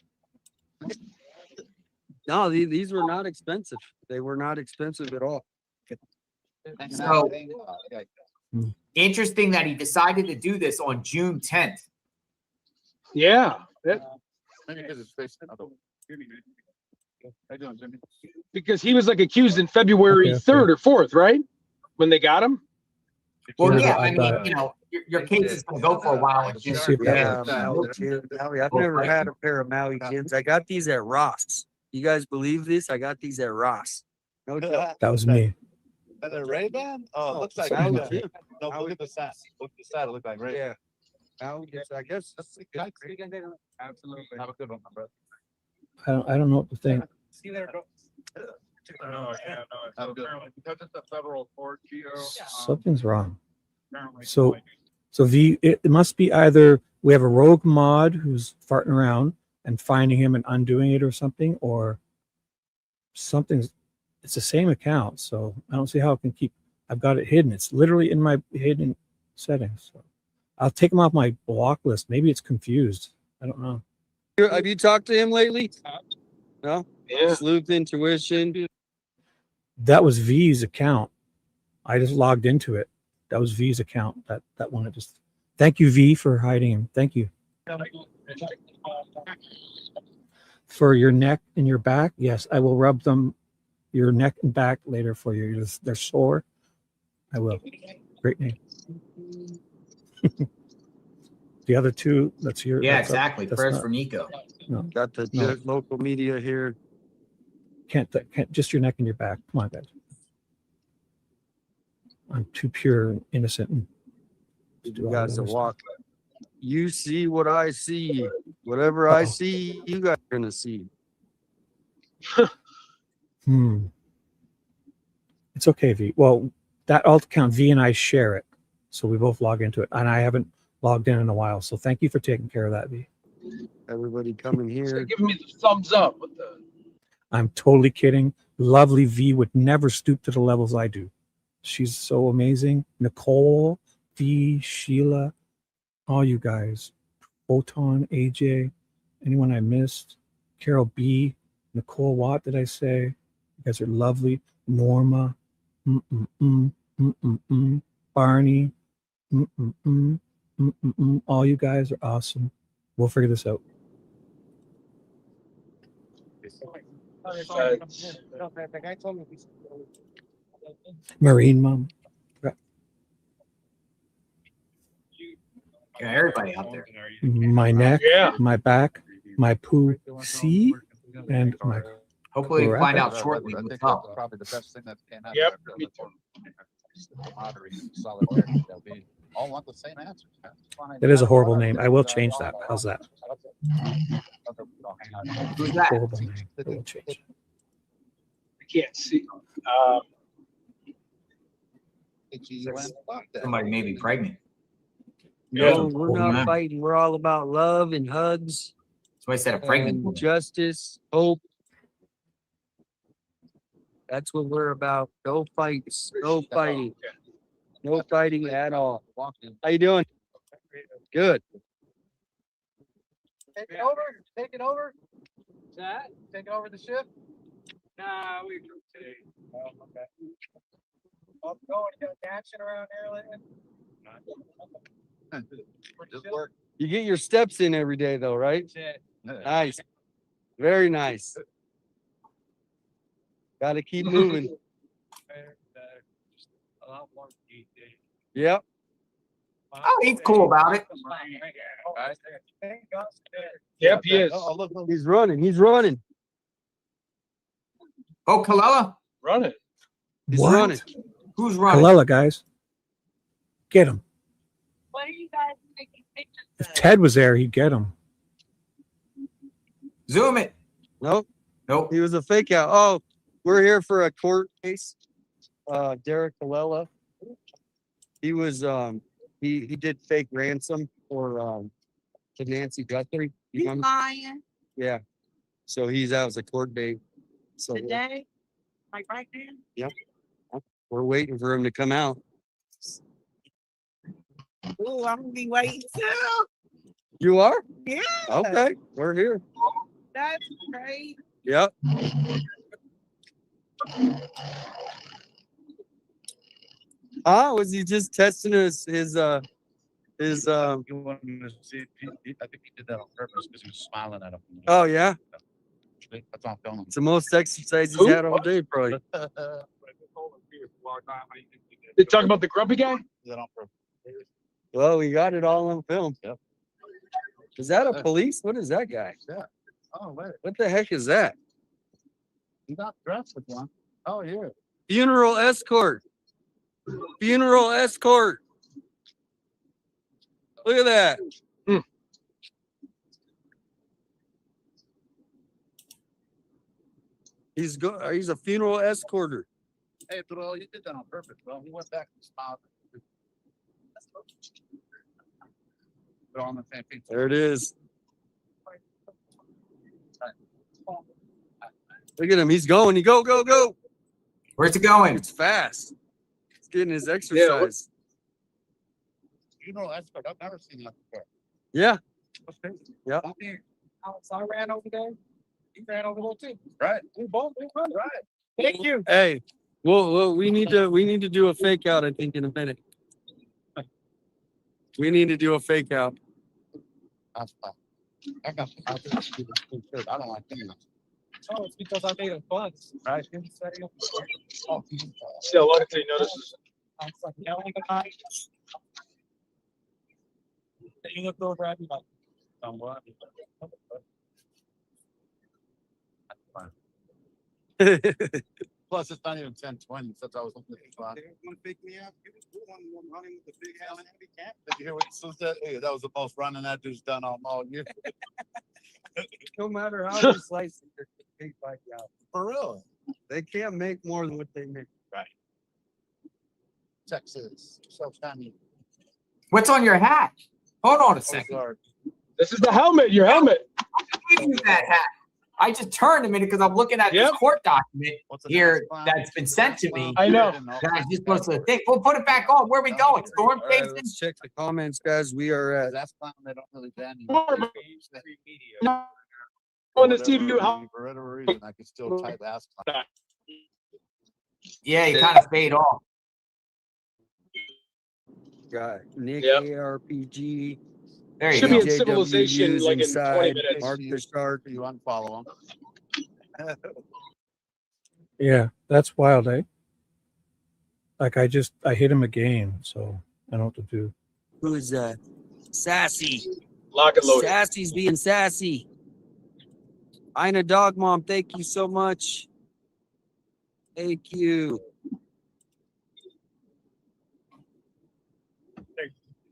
No, these were not expensive. They were not expensive at all. So interesting that he decided to do this on June 10th. Yeah. Maybe because it's facing another one. How you doing, Jimmy? Because he was like accused in February Okay. 3rd or 4th, right? When they got him. Well, Yeah, yeah, I I got mean, it. you know, your case is going to go for a while. Let's see if that Yeah, works. Maui gins. Maui. I've never had a pair of Maui gins. I got these at Ross. You guys believe this? I got these at Ross. No joke. That was me. The Ray-Ban? Oh, it looks like Maui Ray-Ban. gin. No, look at the side. Look at the side. It looks like Ray. Yeah. Maui gins. I guess. Absolutely. Have a good one, my brother. I don't know what to think. See there, bro. Oh, yeah, no. Have a good one. Because it's a federal court, Gio. Something's wrong. So V, it must be either we have a rogue mod who's farting around and finding him and undoing it or something, or something's, it's the same account. So I don't see how it can keep, I've got it hidden. It's literally in my hidden settings. So I'll take him off my block list. Maybe it's confused. I don't know. Have you talked to him lately? No? Yeah. Sleuth Intuition. That was V's account. I just logged into it. That was V's account. That one. It just. Thank you, V, for hiding him. Thank you. For your neck and your back, yes, I will rub them, your neck and back later for you. They're sore. I will. Great name. The other two, that's your. Yeah, that's exactly. that's Prayers not- for Nico. No, Got the No. local media here. can't just your neck and your back. Come on, guys. I'm too pure and innocent. And to do You all guys that are other walk. You see what I see. Whatever I Uh-oh. see, you guys are gonna see. stuff. It's okay, V. Well, that alt account, V and I share it. So we both log into it. And I haven't logged in a while. So thank you for taking care of that, V. Everybody coming here. Giving me the thumbs up. What the? I'm totally kidding. Lovely V would never stoop to the levels I do. She's so amazing. Nicole, V, Sheila, all you guys. Photon, AJ, anyone I missed. Carol B, Nicole Watt, did I say? You guys are lovely. Norma, Barney, all you guys are awesome. We'll figure this out. The guy told me Marine Mom. Yeah, everybody out there. My neck, Yeah. my back, my poo C, and my Hopefully, we'll find out I shortly think what's that's up. probably the best thing that can happen. Yep, after me the camaraderie, solidarity, they'll be all want the same answer. that is a horrible name. I will change that. How's that? Who's that? Horrible name. I will change it. I can't see. Somebody may be pregnant. No, we're Oh, not man. fighting. We're all about love and hugs Somebody said a pregnant and woman. justice, hope. That's what we're about. No fights. No fighting. No fighting at all. How you doing? Good. take it over. Take it over. That take over the ship. Nah, we do today. Oh, okay. I'm going. You got action around here lately? Just work. You get your steps in every day though, right? Shit. Nice. Very nice. Got to keep moving. Just a lot more deep. Yep. Oh, he's cool about it. Yep, he is. Oh, look, look. He's running. He's running. Oh, Callella? Running. He's What? running. Who's running? Callella, guys. Get him. What are you guys taking pictures If of? Ted was there, he'd get him. Zoom it. Nope. Nope. He was a fake out. Oh, we're here for a court case. Derrick Callella. He was he did fake ransom for to Nancy Guthrie. You You remember? lying Yeah. So he's out as a court date. So today? Like right now? we're waiting for him to come out. Ooh, I'm gonna be waiting too. You are? Yeah. Okay. We're here. That's great. Yep. Was he just testing his His You wanted to see? I think he did that on purpose because he was smiling at him. oh yeah, That's on film. it's the most exercise he's Who? had all day, probably. They talk about the grumpy guy? That on purpose. Well, we got it all on film. Yep. Is that a police? What is that guy? Yeah. Oh wait, What the heck is that? he got dressed with one. Oh yeah. Funeral escort. Funeral escort. Look at that. Hmm. He's a funeral escorter. Hey, bro, you did that on purpose, bro. He went back and smiled. They're all on the same page. There it is. Look at him. He's going. He go. Where's it going? It's fast. He's getting his exercise. You know, that's good. I've never seen that before. Yeah. What's crazy? Yeah. Alex, I ran over there. He ran over there too. Right. We both run. Right. Thank you. Hey, well, we need to do a fake out, I think, in a minute. We need to do a fake out. That's fine. I got I don't like doing that. Oh, it's because I made a bunch. Right. Oh, See how long until you notice? I was like yelling at night. Then you looked over at me like, Somewhat. Plus, it's not even 10:20 since I was looking at the clock. Did you pick me up? You was one running with the big Allen handicap. Did you hear what Sue said? Hey, that was the most running that dude's done all year. No matter how you slice it, they're big bike out. For real. They can't make more than what they make. Right. Texas. So funny. What's on your hat? Hold on a Oh, second. sorry. This is the helmet, your helmet. I gave you that hat. I just turned a minute because I'm looking at Yep. this court document What's the here next clown? that's been sent to me. I know. That I'm just supposed to think. We'll put it back on. Where are we going? Storm All right, chasing? let's check the comments, guys. We are at That's clown. They don't really ban you. I want to see you how. For whatever reason, I could still type ass clown. Yeah, you kind of fade off. got Nick Yep. ARPG. There you Should go. be in civilization like in 20 minutes. Mark the Shark. You unfollow them. Yeah, that's wild, eh? Like I hit him again, so I don't know what to do. Who is that? Sassy. Lock and load. Sassy's being sassy. Ina Dog Mom, thank you so much. Thank you.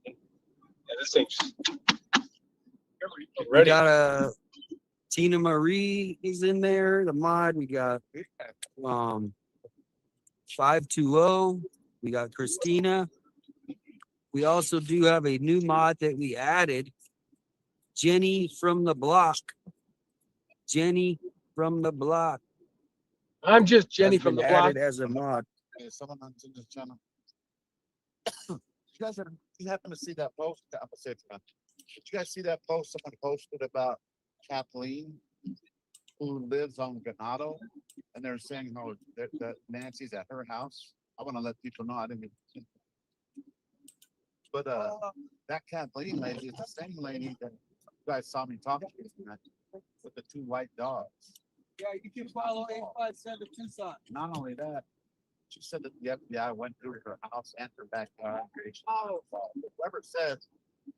Yeah, this thing's We ready. got a Tina Marie is in there. The mod. We got 520. We got Christina. We also do have a new mod that we added. Jenny from the block. Jenny from the block. I'm just Jenny has from the been block. added as a mod. Hey, someone on this channel. You happen to see that post? I'm gonna say it again. Did you guys see that post someone posted about Kathleen, who lives on Ganado, and they're saying how that Nancy's at her house? I want to let people know I didn't. But that Kathleen lady is the same lady that you guys saw me talking to tonight with the two white dogs. Yeah, you can follow 857 Tucson. Not only that, she said that the FBI went through her house and her backyard. Oh. Whoever said, you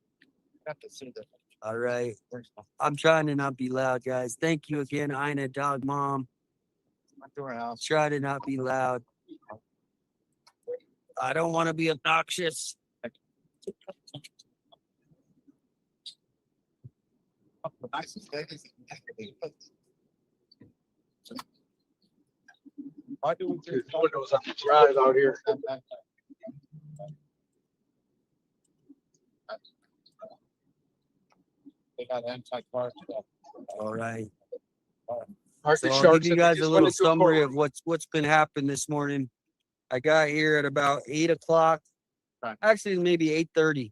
have to see that. All right. I'm trying to not be loud, guys. Thank you again, Ina Dog Mom. Went to her house. Try to not be loud. I don't want to be obnoxious. The nicest ladies. Why do we do Dude, windows on the drive out here. They got anti-car stuff. All right. Park So the I'll sharks give you and guys just a went little into a summary corner. of what's been happening this morning. I got here at about 8 o'clock. Right. Actually, maybe 8:30.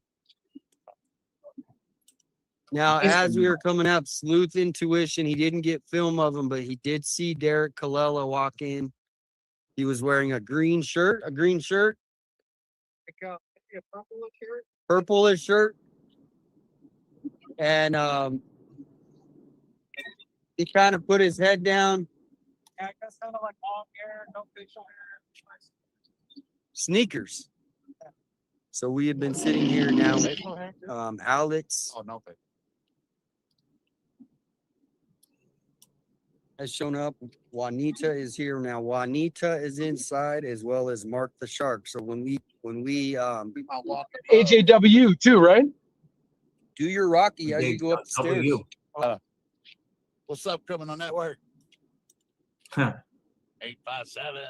Now, as we were coming up, Sleuth Intuition, he didn't get film of him, but he did see Derrick Callella walk in. He was wearing a green shirt. like a purple shirt. purplish shirt, and he kind of put his head down. Yeah, it sounded like long hair, no facial hair. Sneakers. So we have been sitting here now. Alex Oh, no. has shown up. Juanita is here now. Juanita is inside as well as Mark the Shark. So when we AJW too, right? do your Rocky as you go up the stairs. W. What's up, Criminal Network? Huh. 857.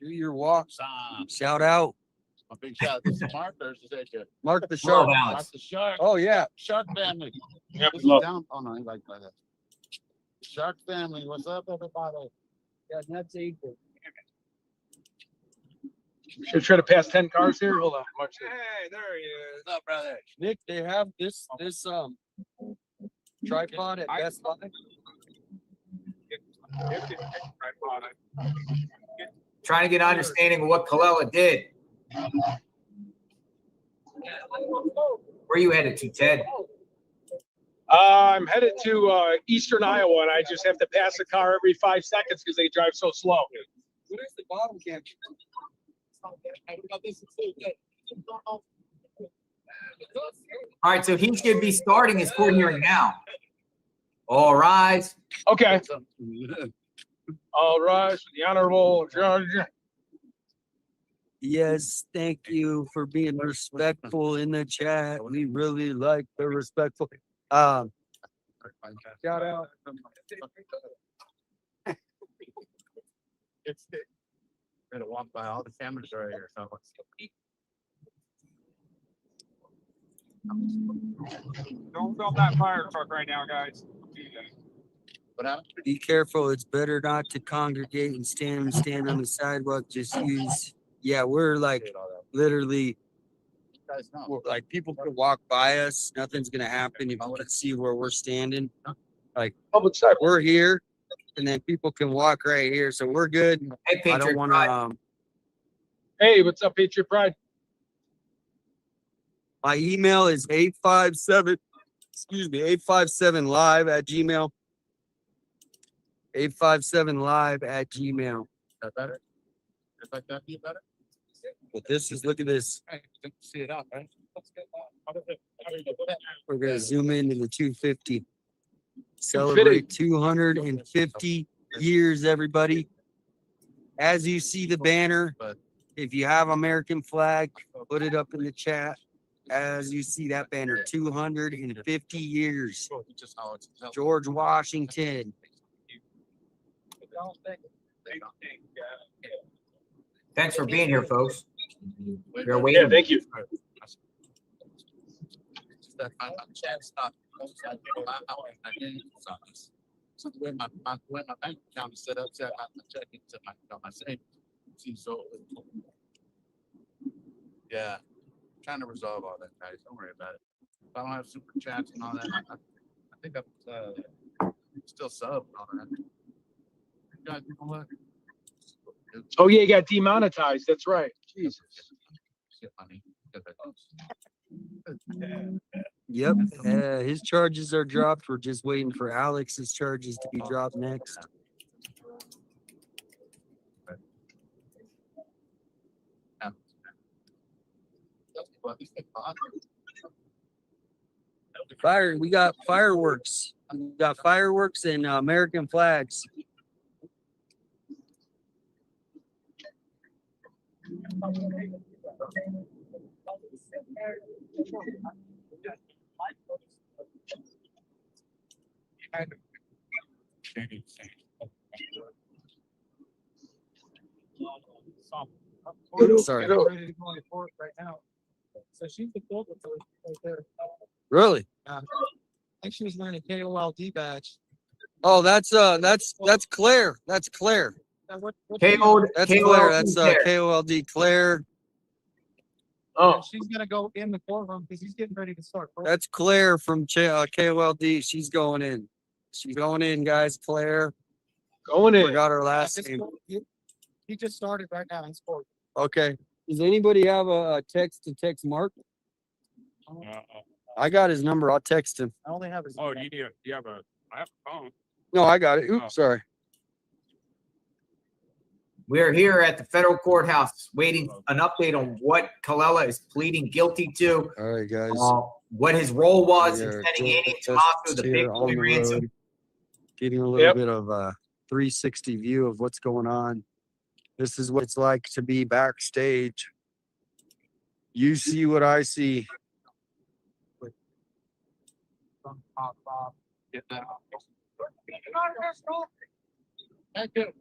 Do your walk. Sam. Shout out A big shout. This is Mark or is this AJ? Mark the Love Shark. Alex. Mark the Shark. Oh yeah. Shark family. Yep, This is love. down. Oh no, he like that. Shark family. What's up, everybody? Yeah, that's AJ. Should try to pass 10 cars here. Hold on. March it. Hey, there he is. What's up, brother? Nick, they have this tripod at Best Buy. Trying to get an understanding of what Callella did. Where you headed to, Ted? I'm headed to eastern Iowa, and I just have to pass a car every 5 seconds because they drive so slow. Where's the bottom camp? All right, so he should be starting his court hearing now. All rise. Okay. All rise for the Honorable Judge. Yes, thank you for being respectful in the chat. We really like the respectful. Shout out. It's gonna walk by all the cameras right here. So Don't film that fire truck right now, guys. what happened? Be careful. It's better not to congregate and stand on the sidewalk. Just use. Yeah, we're like literally. You guys know. Like people can walk by us. Nothing's gonna happen if you can see where we're standing. Like Public side. we're here, and then people can walk right here, so we're good. Hey, I Patriot don't want Pride. to. Hey, what's up, Patriot Pride? My email is 857live@gmail. 857live@gmail. That better? If like that, be better? But this is, look at this. Hey, you can see it out, right? We're gonna zoom into the 250. Celebrate 250 years, everybody. As you see the banner, if you have American flag, put it up in the chat. As you see that banner, 250 years. George Washington. Thanks for being here, folks. You're waiting. Yeah, thank you. So the way my bank account is set up, I check into my savings. So yeah, trying to resolve all that, guys. Don't worry about it. If I don't have super chats and all that, I think I'm still sub and all that. You guys, you know what? Oh, yeah, you got demonetized. That's right. Jesus. Shit money. Yep. His charges are dropped. We're just waiting for Alex's charges to be dropped next. We got fireworks. We got fireworks and American flags. Sorry. Ready to go to court right now. So she's the court right there. Really? I think she was wearing a KOLD badge. Oh, that's Claire. That's Claire. KO, That's Claire. That's KOLD Claire. Oh, She's gonna go in the courtroom because he's getting ready to start. That's Claire from KOLD. She's going in. She's going in, guys. Claire. going in. Forgot her last name. He just started right now in court. Okay. Does anybody have a text to text Mark? I got his number. I'll text him. I only have his. Oh, you have a I have a phone. No, I got it. Oops, Oh. sorry. We're here at the federal courthouse waiting an update on what Callella is pleading guilty to, All right, guys. what his role was in We are sending doing aliens to tests Moscow, the here on Bitcoin the ransom. road. Getting a little bit of a 360 view of what's going on. This is what it's like to be backstage. You see what I see. Get that. Thank you.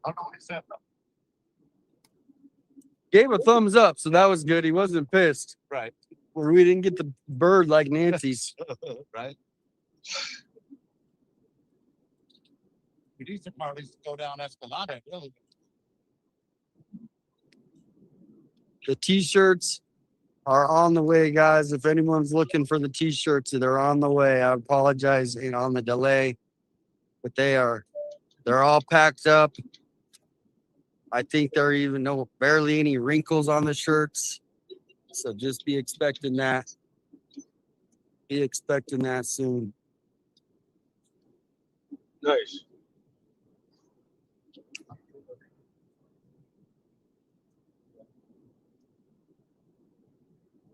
I don't know what he said though. Gave a thumbs up, so that was good. He wasn't pissed. Right. Or we didn't get the bird like Nancy's. Right. We need to probably go down Escalada, really. The t-shirts are on the way, guys. If anyone's looking for the t-shirts, they're on the way. I apologize on the delay, but they're all packed up. I think there are even barely any wrinkles on the shirts. So just be expecting that. Be expecting that soon. Nice.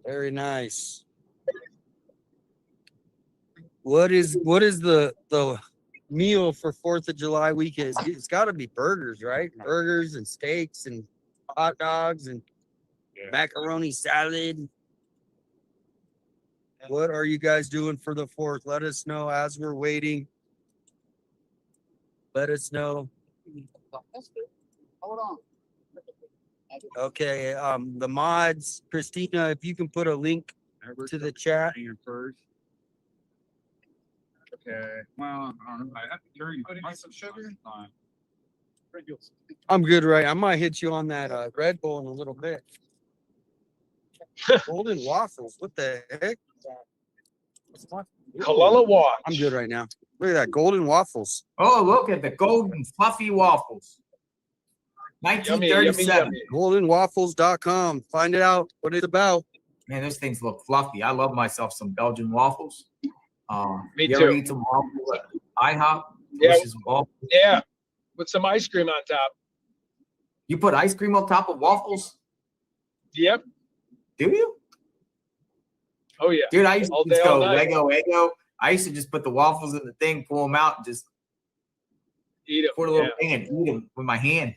Very nice. What is the meal for 4th of July weekend? It's got to be burgers, right? Burgers and steaks and hot dogs and macaroni salad. What are you guys doing for the 4th? Let us know as we're waiting. Let us know. Hold on. Okay, the mods, Christina, if you can put a link to the chat. First. Okay. Well, I don't know. I have to turn you. Put some sugar. I'm good, right? I might hit you on that Red Bull in a little bit. Golden waffles. What the heck? Callella watch. I'm good right now. Look at that. Golden waffles. Oh, look at the golden fluffy waffles. Yummy, 1937. yummy. Goldenwaffles.com. Find it out what it's about. Man, those things look fluffy. I love myself some Belgian waffles. Me you ever too. eat some waffles at IHOP? Yeah. Delicious waffles. Yeah. With some ice cream on top. You put ice cream on top of waffles? Yep. Do you? Oh yeah. Dude, I used All to day, just all go night. Eggo. I used to just put the waffles in the thing, pull them out, and just Eat it. put a little thing and eat them with my hand.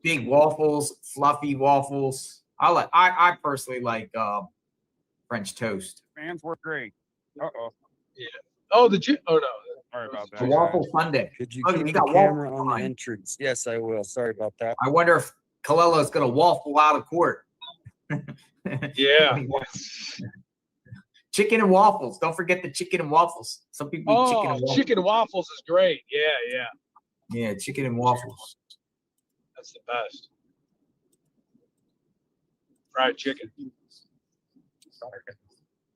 Big waffles, fluffy waffles. I personally like French toast. Fans were great. Uh-oh. Yeah. Oh, oh no. Sorry about that. The waffle sundae. Could you Look, keep you the got camera waffles on the behind. entrance? Yes, I will. Sorry about that. I wonder if Callella is going to waffle out of court. Yeah. Chicken and waffles. Don't forget the chicken and waffles. Some people eat chicken Oh, and waffles. chicken and waffles is great. Yeah, yeah. Yeah, chicken and waffles. That's the best. Fried chicken.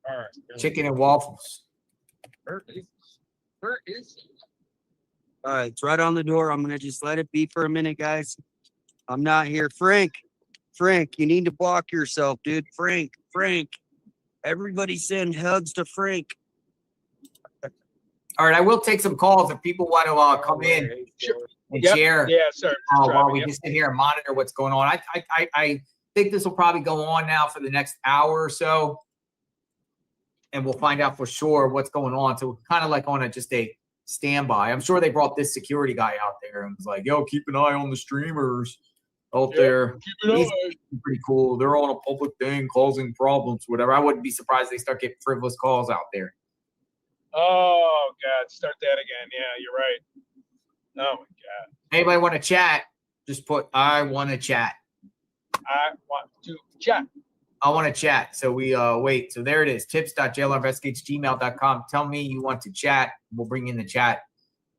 All right. Chicken and waffles. Where is it? All right, it's right on the door. I'm gonna just let it be for a minute, guys. I'm not here. Frank, you need to block yourself, dude. Frank. Everybody send hugs to Frank. All right, I will take some calls if people want to come in and Yep. share Yeah, sorry. while we Yep. just sit here and monitor what's going on. I think this will probably go on now for the next hour or so, and we'll find out for sure what's going on. So we're kind of like on just a standby. I'm sure they brought this security guy out there and was like, "Yo, keep an eye on the streamers out there. Keep it He's on. pretty cool. They're on a public thing, causing problems, whatever." I wouldn't be surprised they start getting frivolous calls out there. Oh God, start that again. Yeah, you're right. Oh my God. Anybody want to chat? Just put "I want to chat." I want to chat. I want to chat. So we wait. So there it is. tips.jlrinvestigates@gmail.com. Tell me you want to chat. We'll bring in the chat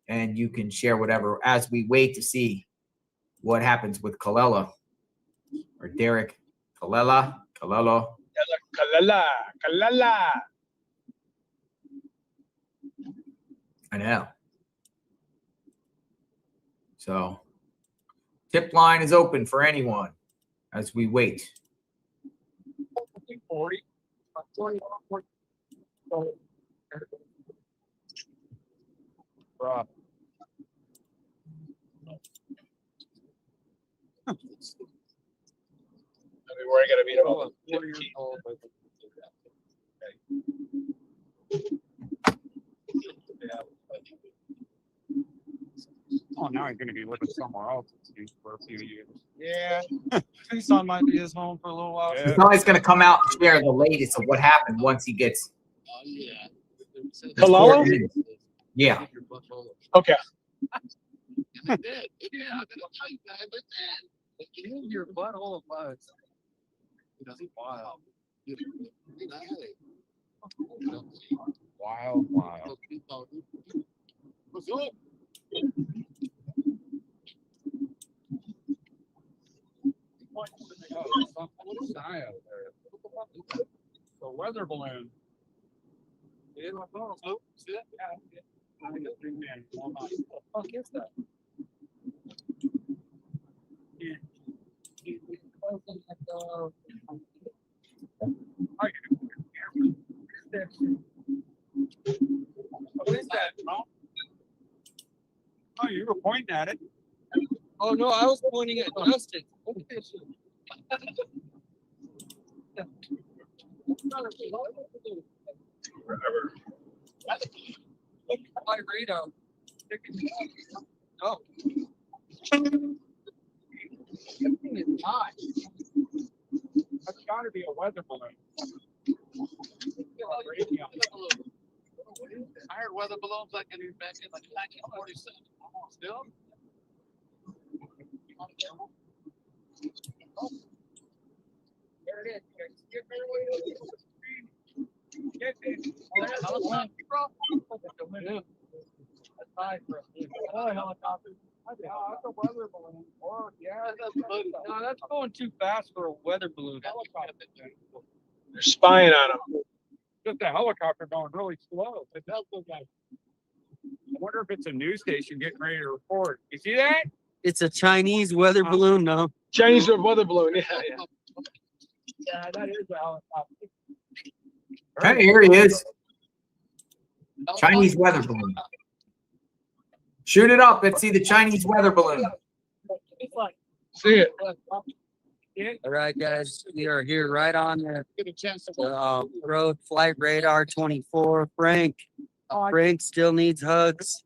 and you can share whatever as we wait to see what happens with Callella or Derrick. Callella. Callella. I know. So tip line is open for anyone as we wait. 40. 40. Rob. Where I gotta be about 40 years old. Oh, now he's gonna be living somewhere else for a few years. Yeah. His son might be his home for a little while. He's always going to come out and share the latest of what happened once he gets. Callella? Yeah. Okay. Your butthole of buzz. Wow. Wild. What's up? What is that out there? The weather balloon. What the fuck is that? What is that, bro? Oh, you were pointing at it. Oh no, I was pointing at Justin. My radar. Oh. It's hot. That's gotta be a weather balloon. I heard weather balloons like in back in like 1947. Still? There it is. Get it. That's high for a helicopter. That's a weather balloon. Or yeah, No, that's going too fast for a weather balloon. They're spying on him. just a helicopter going really slow. It does look like. I wonder if it's a news station getting ready to report. You see that? It's a Chinese weather balloon now. Chinese weather balloon. Yeah. Yeah, that is a helicopter. Hey, here he is. Chinese weather balloon. Shoot it up. Let's see the Chinese weather balloon. See it. All right, guys, we are here right on the road. Flight radar 24. Frank still needs hugs.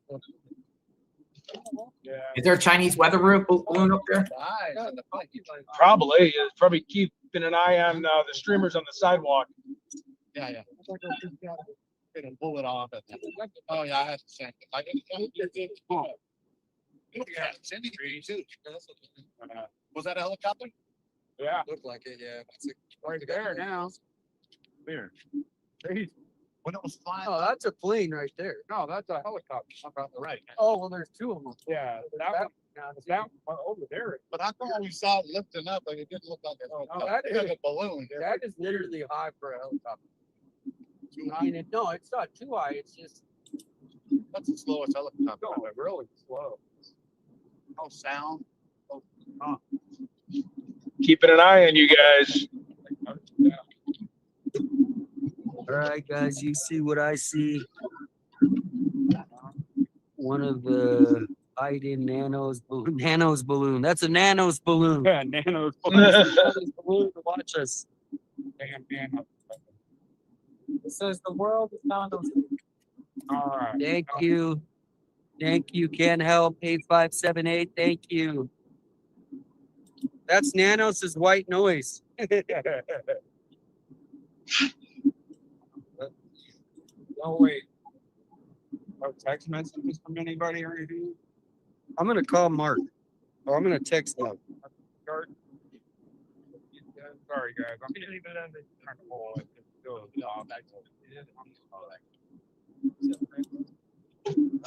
Is there a Chinese weather balloon up there? Probably. It's probably keeping an eye on the streamers on the sidewalk. Yeah. Get a bullet off it. Oh yeah, I had to send it. I didn't. Was that a helicopter? Yeah. Looked like it, yeah. It's right there now. There. When it was flying. Oh, that's a plane right there. No, that's a helicopter. Up on the right. Oh, well, there's two of them. Yeah, that one over there. But I thought we saw it lifting up, and it didn't look like a helicopter. that It was a balloon. That is literally high for a helicopter. I mean, no, it's not too high. It's just. That's the slowest helicopter. No, really slow. Oh, sound. Oh, Keeping an eye on you guys. All right, guys, you see what I see. One of the Biden Nanos balloon. That's a Nanos balloon. Yeah, Nanos balloon to watch us. Damn, Nano. It says the world is Nanos. All right. Thank you. Thank you. Can't help. 8578. Thank you. That's Nanos' white noise. Oh, wait. No text messages from anybody or anything? I'm going to call Mark. Or I'm going to text him. Sorry, guys. I'm going to leave it on the wall.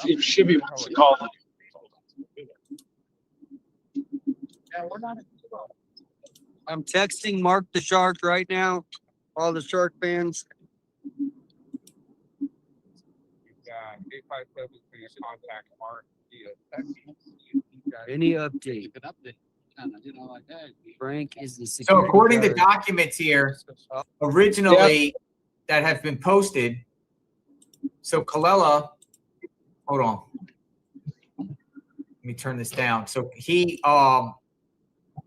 See if Shibby wants to call them. Yeah, we're not. I'm texting Mark the Shark right now. All the Shark fans. 857 contact Mark via text. Any update? An update. You know, like, hey, Frank is the So security according to guard. documents here, originally that have been posted. So Callella, hold on. Let me turn this down. So he's out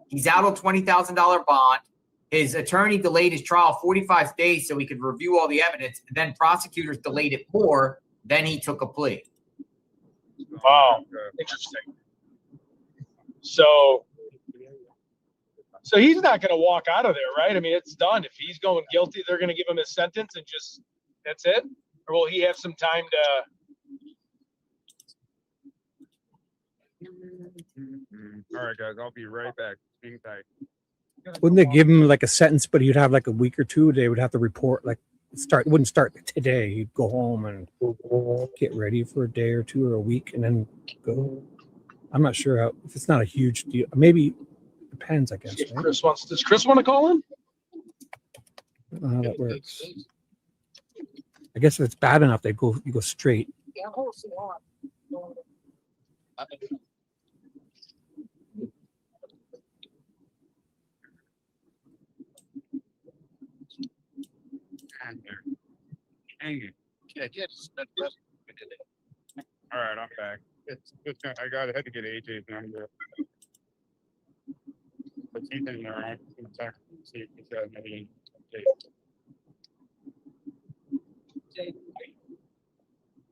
on $20,000 bond. His attorney delayed his trial 45 days so he could review all the evidence. And then prosecutors delayed it more. Then he took a plea. Wow, interesting. So he's not going to walk out of there, right? I mean, it's done. If he's going guilty, they're going to give him his sentence and just that's it. Or will he have some time to? all right, guys, I'll be right back. Hang tight. Wouldn't they give him like a sentence, but he'd have like a week or two? They would have to report, like wouldn't start today. He'd go home and get ready for a day or two or a week and then go. I'm not sure how, if it's not a huge deal. Maybe depends, I guess. Right? Does Chris want to call him? I don't know how that works. I guess if it's bad enough, you go straight. Hang it. All right, I'm back. I had to get AJ's number. But he's in there. I'm going to check and see if he's got any update.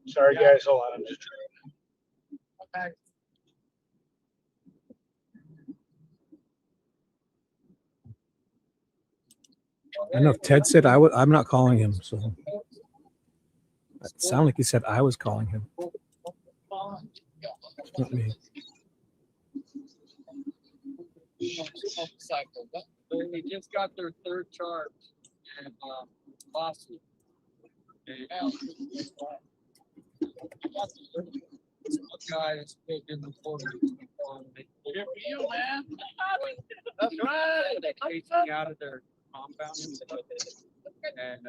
Sorry, guys. Hold on. I'm just trying. I know Ted said I'm not calling him, so it sounded like he said I was calling him. Not me. They just got their third charge and lawsuit. Guys, good for you, man. That's right. They chased me out of their compound, and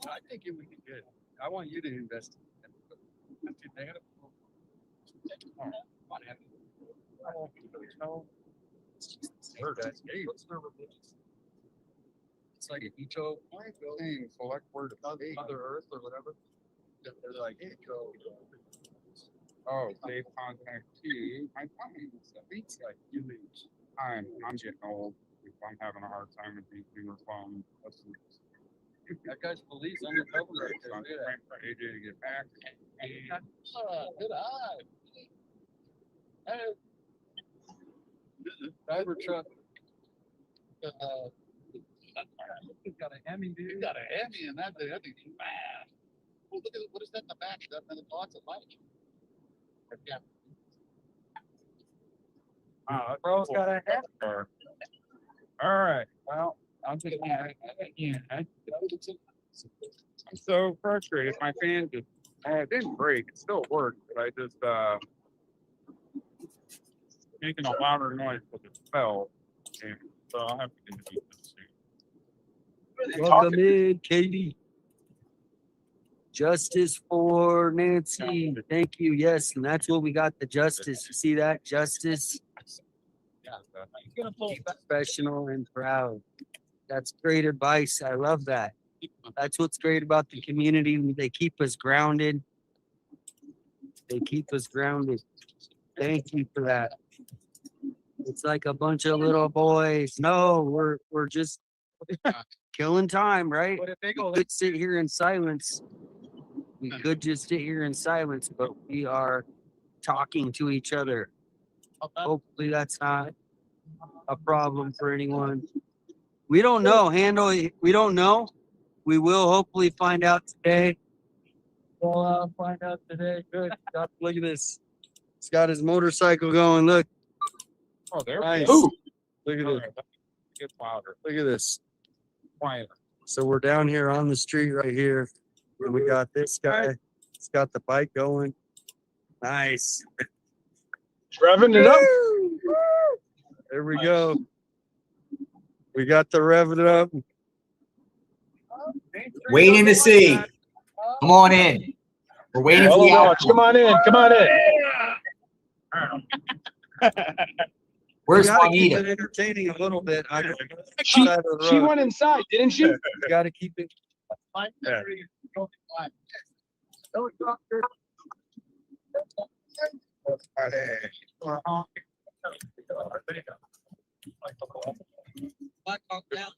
I think it would be good. I want you to invest. It's like an eco thing, select word of Mother Earth or whatever. They're like eco. Oh, save contact T. My phone is like you lose. I'm getting old. I'm having a hard time with these newer phones. That guy's police undercover right there. I'm trying for AJ to get back. Good eye. Hey. Driver truck. You got a Hemi, dude. You got a Hemi, and that thing's fast. Oh, look at what is that in the back? That lots of light. Yeah. Wow, Bro's got a Hemi. All right. Well, I'm just I'm so frustrated. My fan just it didn't break. It still worked, but I just making a louder noise because it fell. And so I'll have to do this soon. Welcome in, Katie. Justice for Nancy. Thank you. Yes, and that's what we got. The justice. You see that? Justice. Be professional and proud. That's great advice. I love that. That's what's great about the community. They keep us grounded. They keep us grounded. Thank you for that. It's like a bunch of little boys. No, we're just killing time, right? We could sit here in silence. We could just sit here in silence, but we are talking to each other. Hopefully that's not a problem for anyone. We don't know. We don't know. We will hopefully find out today. We'll find out today. Good. Look at this. He's got his motorcycle going. Look. Oh, there Nice. we go. Look at All it. right, get louder. Look at this. Quieter. So we're down here on the street right here. And we got this guy. He's got the bike going. Nice. Revving it up. There we go. We got the revving it up. Waiting to see. Come on in. We're waiting for Hello, the Watch. outcome. Come on in. Come on in. Where's You gotta keep Juanita? it entertaining a little bit. I don't She went inside, didn't she? got to keep it. Yeah.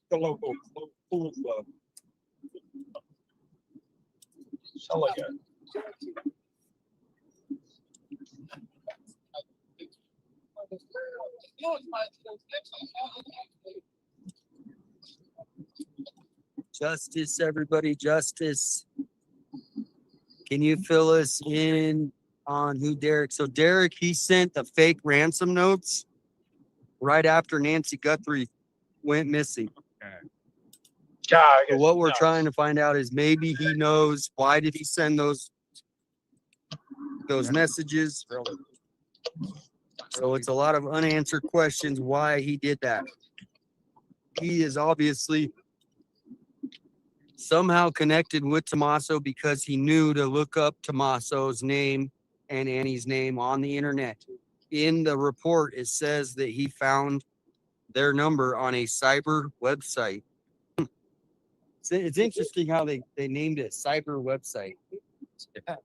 The local pool club. Sound like a Justice, everybody, justice. Can you fill us in on who Derrick? So Derrick, he sent the fake ransom notes right after Nancy Guthrie went missing. God. I So guess what we're nuts. trying to find out is maybe he knows why did he send those messages. So it's a lot of unanswered questions why he did that. He is obviously somehow connected with Tommaso because he knew to look up Tommaso's name and Annie's name on the internet. In the report, it says that he found their number on a cyber website. It's interesting how they named it cyber website.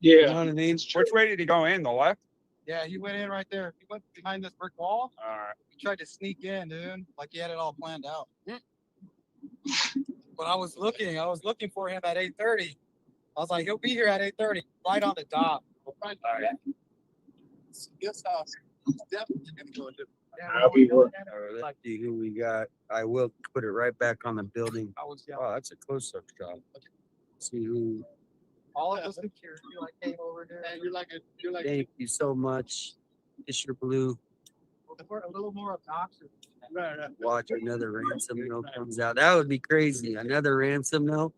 You Yeah. know what I mean? Which way did he go in? The left? Yeah, he went in right there. He went behind this brick wall. All right. He tried to sneak in, dude. Like he had it all planned out. But I was looking for him at 8:30. I was like, he'll be here at 8:30, right on the dot. This house is definitely gonna go into. I'll be working. Let's see who we got. I will put it right back on the building. I was Oh, that's a close-up shot. See who. all of the security like came over here. And you're like Thank you so much. Mr. Blue. a little more obnoxious. Watch another ransom note comes out. That would be crazy. Another ransom note.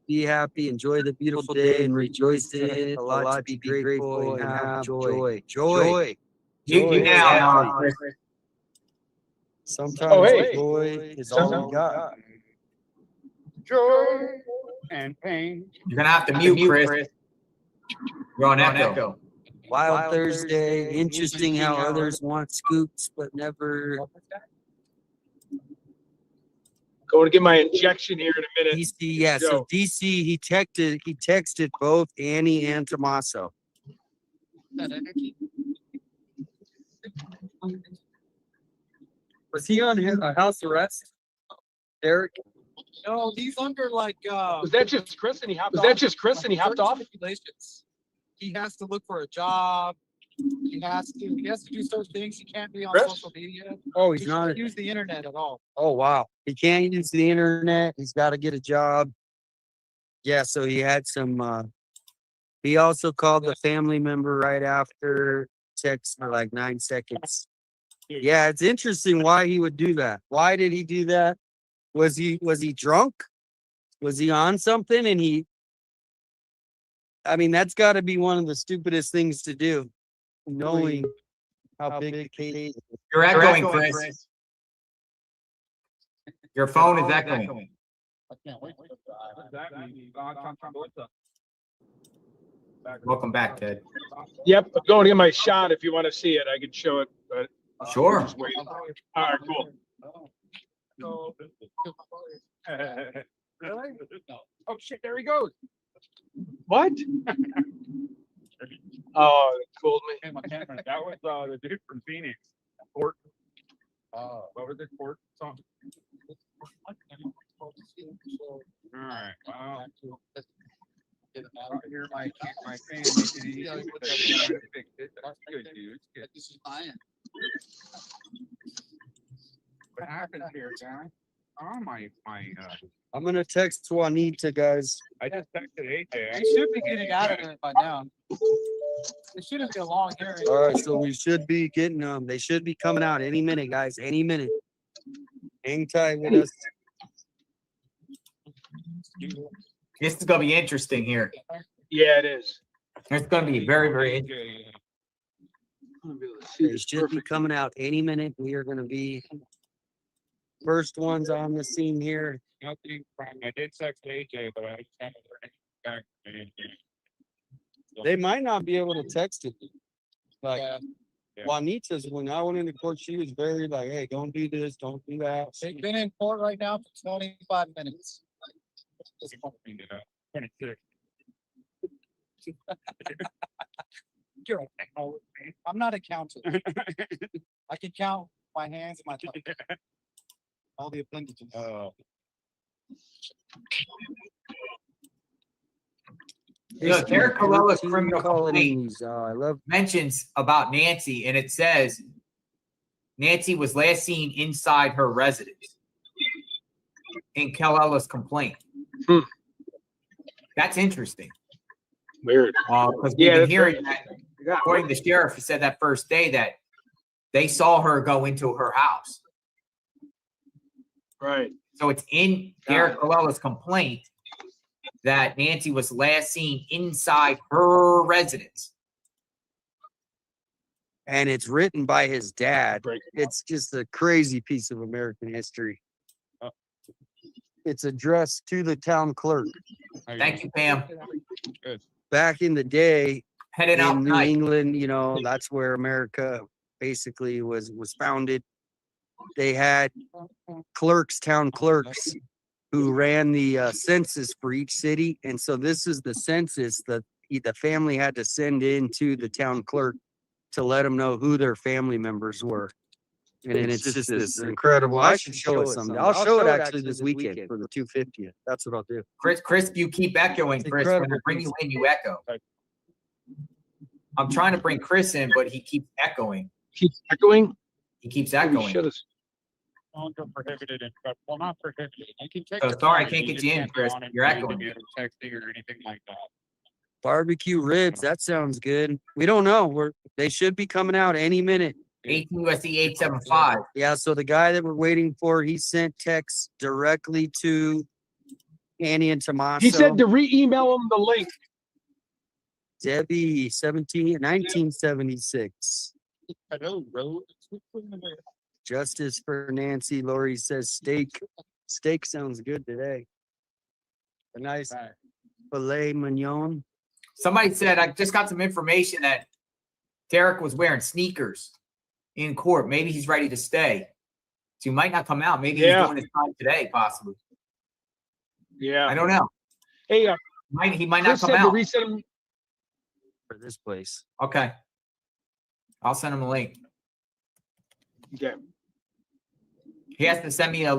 Be happy, enjoy the beautiful day, and rejoice in it. A lot to be grateful and have joy. Joy. You now, Chris. Sometimes hey. joy is all we got. Joy and pain. You're gonna have to mute, Chris. You're on echo. Wild Thursday. Interesting how others want scoops, but never. Going to get my injection here in a minute. DC, yeah. So DC, he texted both Annie and Tommaso. Was he on house arrest? Derrick? No, he's under like Was that just Chris and he hopped off? Regulations. He has to look for a job. He has to do certain things. He can't be on Chris? social media. Oh, He he's can't not. use the internet at all. Oh, wow. He can't use the internet. He's got to get a job. Yeah, so he had some. He also called the family member right after, text for like 9 seconds. Yeah, it's interesting why he would do that. Why did he do that? Was he drunk? Was he on something? And I mean, that's got to be one of the stupidest things to do, knowing how big the case is. You're echoing, Chris. Your phone is echoing. I can't wait. Welcome back, Ted. Yep, I'm going to get my shot. If you want to see it, I could show it. But Sure. just wait. All right, cool. Really? Oh shit! There he goes. What? Oh, it fooled me. Hey, my camera. That was the dude from Phoenix. Court. What was it? Court song. All right. Wow. Here, my fan. That's good, dude. Good. This is mine. What happened here, guy? Oh my. I'm going to text Juanita, guys. I just texted AJ. They should be getting out of it by now. It shouldn't be a long hearing. All right, so we should be getting them. They should be coming out any minute, guys. Any minute. Hang tight with us. This is gonna be interesting here. Yeah, it is. It's gonna be very, very interesting. They should be coming out any minute. We are going to be first ones on the scene here. Nothing from. I did text AJ, but I haven't heard anything back. They might not be able to text it. Like, Juanita's, when I went into court, she was very like, hey, don't do this, don't do that. They've been in court right now for 25 minutes. I'm not a counter. I can count my hands and my tongue. All the appendages. Look, Derrick Callella's criminal complaint colonies. I love mentions about Nancy, and it says Nancy was last seen inside her residence in Callella's complaint. That's interesting. Weird. Because we've been hearing that, according to the sheriff, he said that first day that they saw her go into her house. Right. So it's in Derrick Callella's complaint that Nancy was last seen inside her residence. and it's written by his dad. Right. It's just a crazy piece of American history. It's addressed to the town clerk. Thank you, Pam. Back in the day, Headed out in New tonight. England, you know, that's where America basically was founded. They had clerks, town clerks, who ran the census for each city, and so this is the census that the family had to send in to the town clerk to let them know who their family members were. And it's just this incredible. I should show it someday. I'll show it actually this weekend for the 250th. That's what I'll do. Chris, you keep echoing, It's Chris. When I incredible bring you piece. in, you echo. I'm trying to bring Chris in, but he keeps echoing. Keeps echoing. He keeps We echoing. should have. Phones are prohibited in, well, not prohibited. You can take. So the sorry, I phone, can't you get just you in, can't go Chris. on it You're using echoing. it or texting or anything like that. Barbecue ribs. That sounds good. We don't know. They should be coming out any minute. 18 USC 875. Yeah. So the guy that we're waiting for, he sent texts directly to Annie and Tommaso. He said to re-email him the link. Debbie 1976. Hello, road. Justice for Nancy. Lori says steak. Steak sounds good today. A nice filet mignon. Somebody said, I just got some information that Derrick was wearing sneakers in court. Maybe he's ready to stay. So he might not come out. Maybe he's doing his time today, possibly. Yeah. I don't know. Hey, He might not Chris come said to out. resend him. For this place. Okay. I'll send him a link. Okay. He has to send me a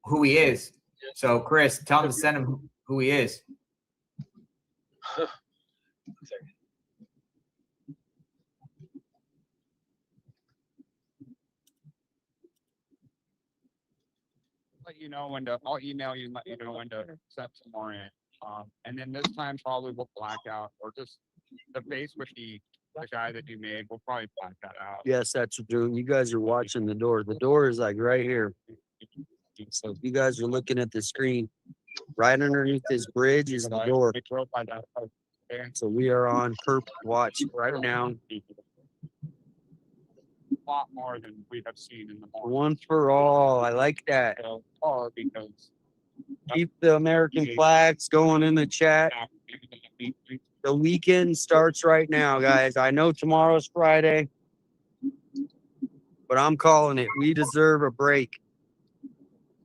who he is. So Chris, tell him to send him who he is. Let you know when to, I'll email you, and let you know when to set some more in. And then this time probably we'll black out or just the face with the guy that you made, we'll probably black that out. Yes, that's what doing. You guys are watching the door. The door is like right here. So if you guys are looking at the screen, right underneath this bridge is the door. So we are on perp watch right now. A lot more than we have seen in the morning. One for all. I like that. Or because Keep the American flags going in the chat. The weekend starts right now, guys. I know tomorrow's Friday, but I'm calling it. We deserve a break.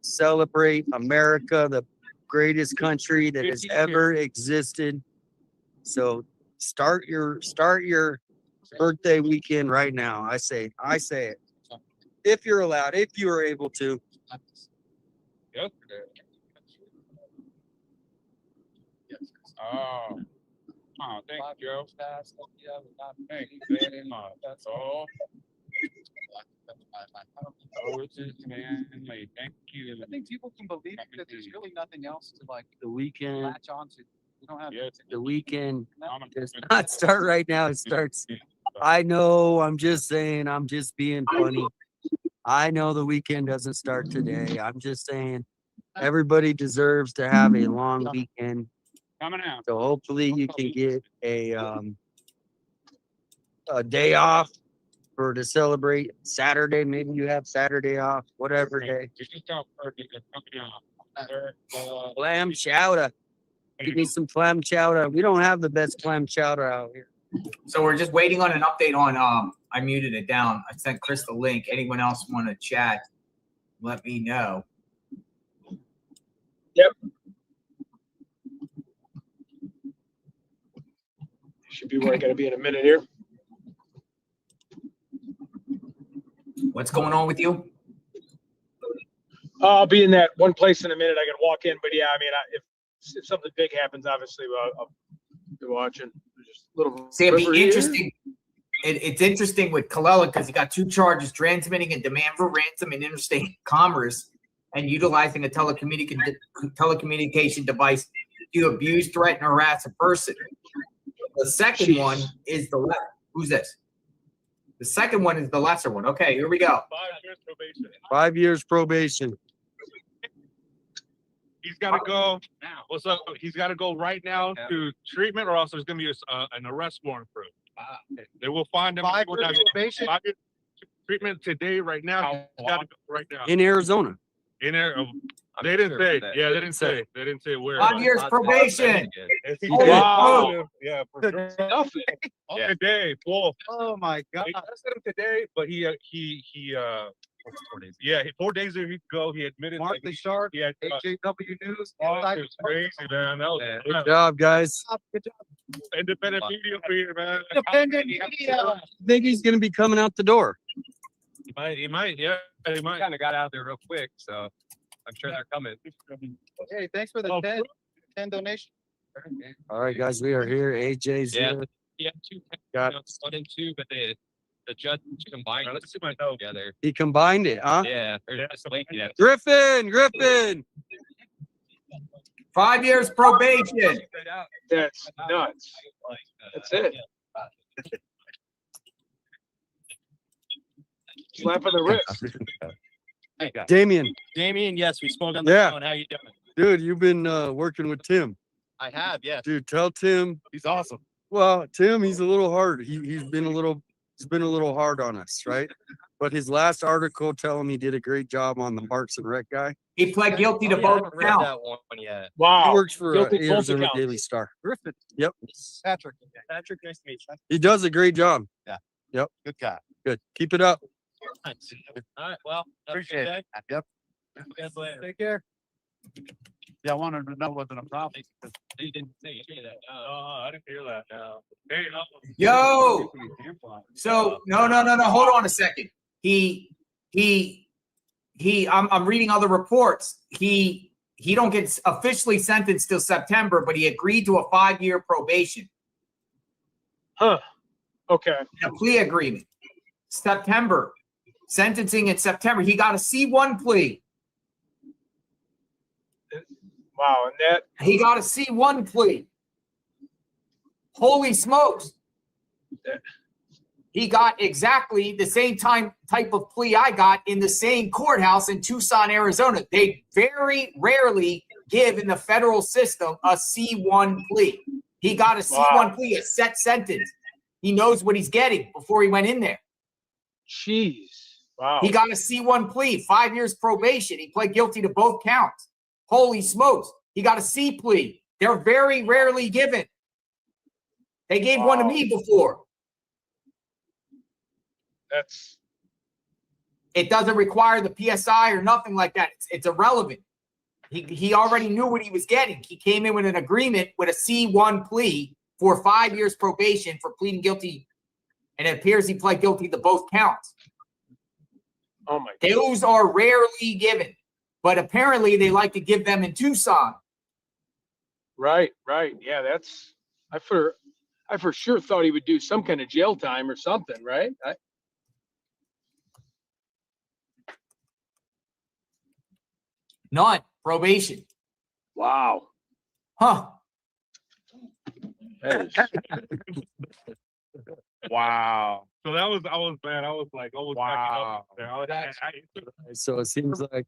Celebrate America, the greatest country that has ever existed. So start your birthday weekend right now. I say it. If you're allowed, if you are able to. yesterday. Oh, thank you, Joe. Thank you very much. That's all. Oh, it's just manly. Thank you. I think people can believe that there's really nothing else to like The weekend, latch onto. You don't have the weekend I'm a- does not start right now. It starts. I know. I'm just saying. I'm just being funny. I know the weekend doesn't start today. I'm just saying everybody deserves to have a long weekend. Coming out. So hopefully you can get a day off to celebrate Saturday. Maybe you have Saturday off, whatever day. You just tell Fergie to come down. Clam chowder. Give me some clam chowder. We don't have the best clam chowder out here. So we're just waiting on an update on. I muted it down. I sent Chris the link. Anyone else want to chat? Let me know. Yep. Should be where I got to be in a minute here. What's going on with you? I'll be in that one place in a minute. I can walk in, but yeah, I mean, if something big happens, obviously, I'll be watching. Just a little. See, it'd be interesting. It's interesting with Callella because he got 2 charges: transmitting a demand for ransom in interstate commerce and utilizing a telecommunication device to abuse, threaten, or harass a person. The second one is the who's this? The second one is the lesser one. Okay, here we go. 5 years probation. 5 years probation. He's got to go now. What's up? He's got to go right now to treatment, or else there's going to be an arrest warrant for him. They will find him. 5 years probation. 5 years treatment today, right now. He's got to go right now. In Arizona. In there, they didn't say. Yeah, they didn't say. They didn't say where. 5 years probation. Wow. Yeah, for sure. Nothing. Today, well, Oh my God. they arrested him today, but he 4 days. Yeah, 4 days ago, he admitted. Mark that Sharp, he had. HJW News. Oh, it was crazy, man. That was Good job, guys. Good job. independent media for you, man. Independent media. I think he's going to be coming out the door. He might, yeah, he might. Kind of got out there real quick, so I'm sure they're coming. Hey, thanks for the Oh, 10 donation. All right, guys, we are here. AJ's Yeah. here. Yeah, 2 Got- counts, 1 and 2, but the judge combined. Let's see my note. together. He combined it, huh? Yeah, they're just linking it. Griffin. 5 years probation. That's nuts. That's it. Slap on the wrist. Damien, Damien, yes, we spoke on Yeah. phone. How you doing? dude, you've been working with Tim. I have, yes. Dude, tell Tim. He's awesome. Well, Tim, he's a little hard. He's been a little hard on us, right? But his last article, tell him he did a great job on the Parks and Rec guy. He pled guilty to Oh, yeah, I both haven't read counts. that one yet. He Wow. works for Guilty both Arizona accounts. Daily Star. Griffin. Yep. Patrick. Patrick, nice to meet you. He does a great job. Good guy. Good. Keep it up. All right, well, Appreciate it. Yep. Take care. Yeah, I wanted to know whether I'm probably. You didn't say that. Oh, I didn't hear that. No. Hey, Yo. So no. Hold on a second. I'm reading other reports. He don't get officially sentenced till September, but he agreed to a 5-year probation. Huh. Okay. A plea agreement. September. Sentencing in September. He got a C1 plea. Wow. And that. He got a C1 plea. Holy smokes. He got exactly the same type of plea I got in the same courthouse in Tucson, Arizona. They very rarely give in the federal system a C1 plea. He got a C1 plea, a set sentence. He knows what he's getting before he went in there. Jeez. Wow. He got a C1 plea, 5 years probation. He pled guilty to both counts. Holy smokes. He got a C plea. They're very rarely given. They gave one to me before. That's. It doesn't require the PSI or nothing like that. It's irrelevant. He already knew what he was getting. He came in with an agreement with a C1 plea for 5 years probation for pleading guilty. And it appears he pled guilty to both counts. Oh my God. Those are rarely given, but apparently they like to give them in Tucson. Right. Yeah, that's. I for sure thought he would do some kind of jail time or something, right? None. Probation. Wow. Huh. That is. wow. So I was like, Wow. So it seems like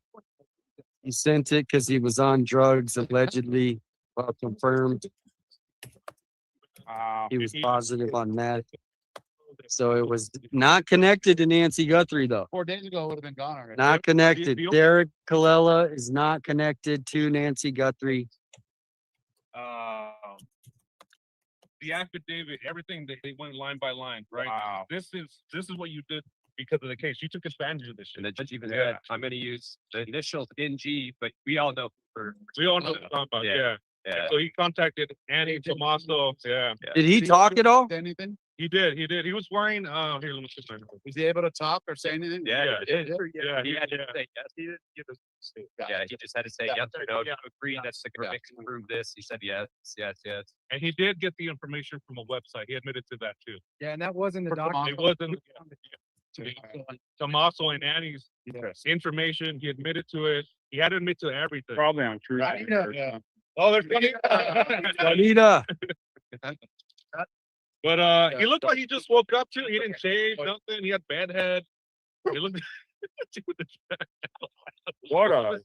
he sent it because he was on drugs, allegedly. Well, confirmed. He was positive on that. So it was not connected to Nancy Guthrie, though. 4 days ago, it would have been gone already. Not connected. Derrick Callella is not connected to Nancy Guthrie. the affidavit, everything they went line by line, right? Wow. This is what you did because of the case. You took advantage of this shit. And the judge even Yeah. said, I'm going to use the initials NG, but we all know. We all know what I'm talking about. Yeah. Yeah. So he contacted Annie Tomaso. Yeah. Did he talk at all? Anything? He did. He was wearing here, let me see. Was he able to talk or say anything? Yeah. He did. Yeah. He had to say yes. He didn't give us. Yeah, he just had to say yes or no. Do you agree that's the conviction prove this? He said yes, yes, yes. And he did get the information from a website. He admitted to that too. Yeah, and that wasn't the document. It wasn't Tomaso and Annie's information. He admitted to it. He had to admit to everything. Probably on truth. Yeah. Oh, there's funny. Juanita. But he looked like he just woke up too. He didn't shave, nothing. He had bad head. He looked. What a.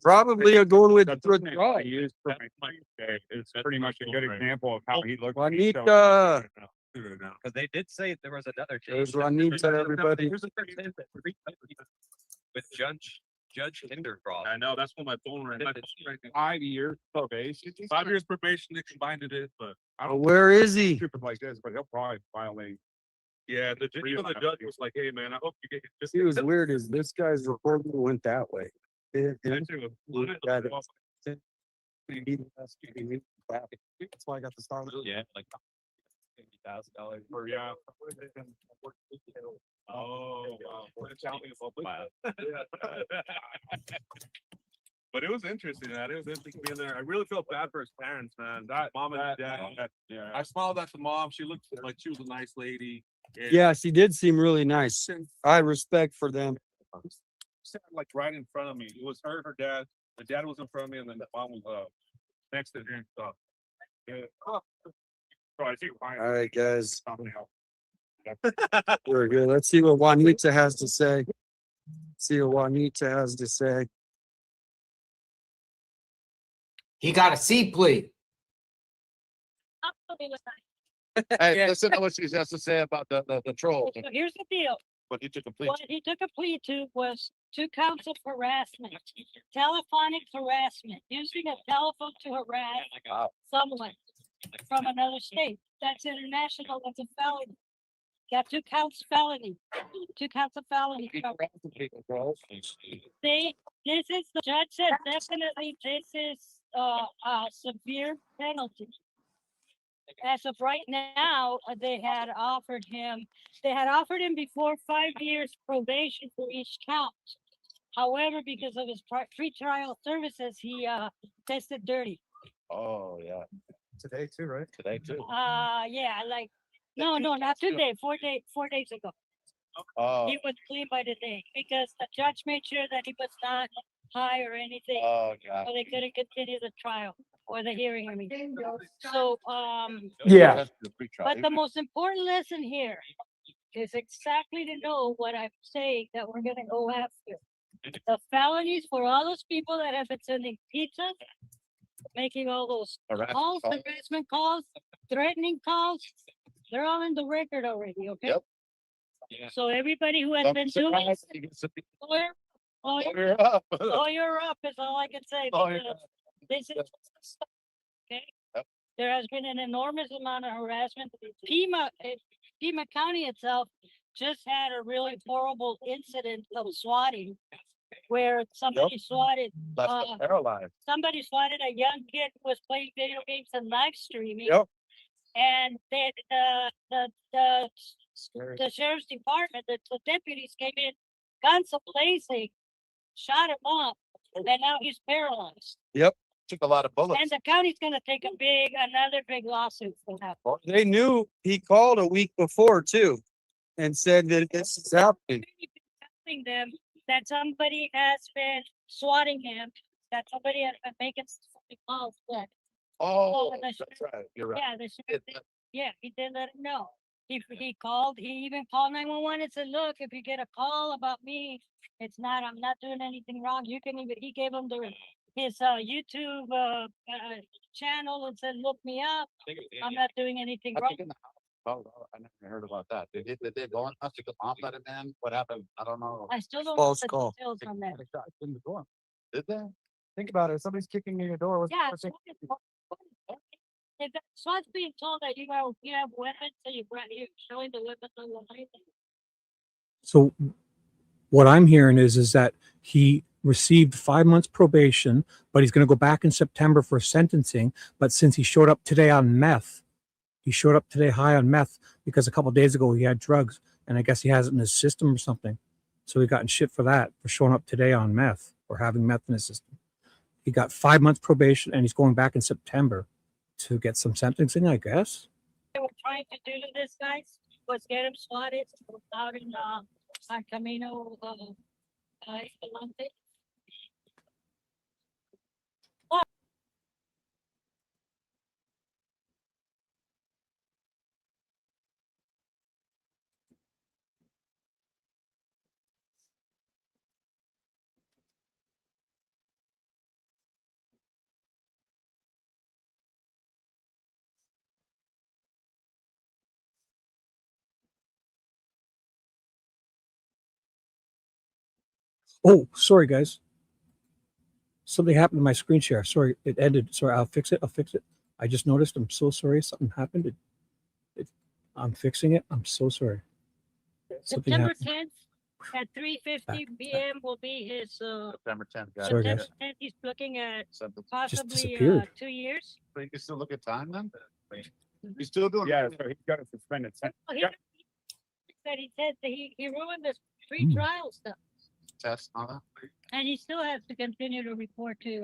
Probably a going with That's what I used for my day. It's pretty much a good example of how he looked. Juanita. Because they did say there was another case. There's Juanita, everybody. Here's the first case that with Judge Hindercroft. I know that's what my phone ran. 5 years probation. 5 years probation. They combined it, but I Oh, where is he? stupid like this, but he'll probably violate. yeah, the judge was like, "Hey, man, I hope you get this." He was weird as this guy's recording went that way. That's why I got the star. Yeah, like $50,000 or yeah. Oh, wow. But it was interesting, man. It was interesting being there. I really felt bad for his parents, man. That mom and dad. Yeah. I smiled at the mom. She looked like she was a nice lady. And Yeah, she did seem really nice. I had respect for them. sat like right in front of me. It was her dad. The dad was in front of me, and then the mom was next to her and stuff. Yeah. So I think All right, guys. We're good. Let's see what Juanita has to say. See what Juanita has to say. He got a C plea. Hey, listen to what she has to say about the troll. So here's the deal. But he took a plea. What he took a plea to was 2 counts of harassment, telephonic harassment, using a telephone to harass someone from another state. That's international. That's a felony. Got 2 counts felony. 2 counts of felony. This is the judge said definitely this is a severe penalty. As of right now, they had offered him before 5 years probation for each count. However, because of his pre-trial services, he tested dirty. Oh, yeah. Today too, right? Today too. Yeah, like no, not today. 4 days ago. Oh. He was clean by the day because the judge made sure that he was not high or anything. Oh, God. So they couldn't continue the trial or the hearing. I mean, so Yeah. but the most important lesson here is exactly to know what I'm saying that we're gonna go after. The felonies for all those people that have been sending pizzas, making all those calls, harassment calls, threatening calls, they're all in the record already, okay? Yep. Yeah. So everybody who has been doing it, lawyer up is all I can say. Lawyer because up. This is okay. Yep. There has been an enormous amount of harassment. Pima County itself just had a really horrible incident of swatting where somebody swatted Paralyzed. somebody swatted a young kid who was playing video games and live streaming. Yep. And then the sheriff's department, the deputies came in, guns blazing, shot him up, and now he's paralyzed. Yep. Took a lot of bullets. And the county's gonna take another big lawsuit for that. They knew he called a week before too and said that this is happening. Telling them that somebody has been swatting him, that somebody has been making calls. That That's right. You're right. yeah, the sheriff did- yeah, he did let him know. He called. He even called 911 and said, "Look, if you get a call about me, I'm not doing anything wrong. You can even." He gave him his YouTube channel and said, "Look me up. I'm not doing anything wrong." Oh, I never heard about that. Did they go on us to the mom let him in? What happened? I don't know. I still don't know False the call. details on that. In the door. Did they? Think about it. Somebody's kicking in your door. Yeah, If SWAT's being told that you have weapons, so you're showing the weapons on the line. So what I'm hearing is that he received 5 months probation, but he's going to go back in September for sentencing. But since he showed up today on meth, he showed up today high on meth because a couple of days ago he had drugs, and I guess he has it in his system or something. So he got in shit for that, for showing up today on meth or having meth in his system. He got 5 months probation, and he's going back in September to get some sentencing, I guess. They were trying to do to this guy was get him swatted out in San Camino Escalante. Oh, sorry, guys. Something happened to my screen share. Sorry, it ended. Sorry, I'll fix it. I just noticed. I'm so sorry. Something happened. I'm fixing it. I'm so sorry. Something September happened. 10th at 3:50 p.m. will be his. September 10th. Guys. Sorry, September guys. 10th, he's looking at Just possibly disappeared. 2 years. But you can still look at time then? You still doing? Yeah, so he's got a suspended sentence. Oh, Yeah. he said that he ruined the pre-trial stuff, Test on that? and he still has to continue to report to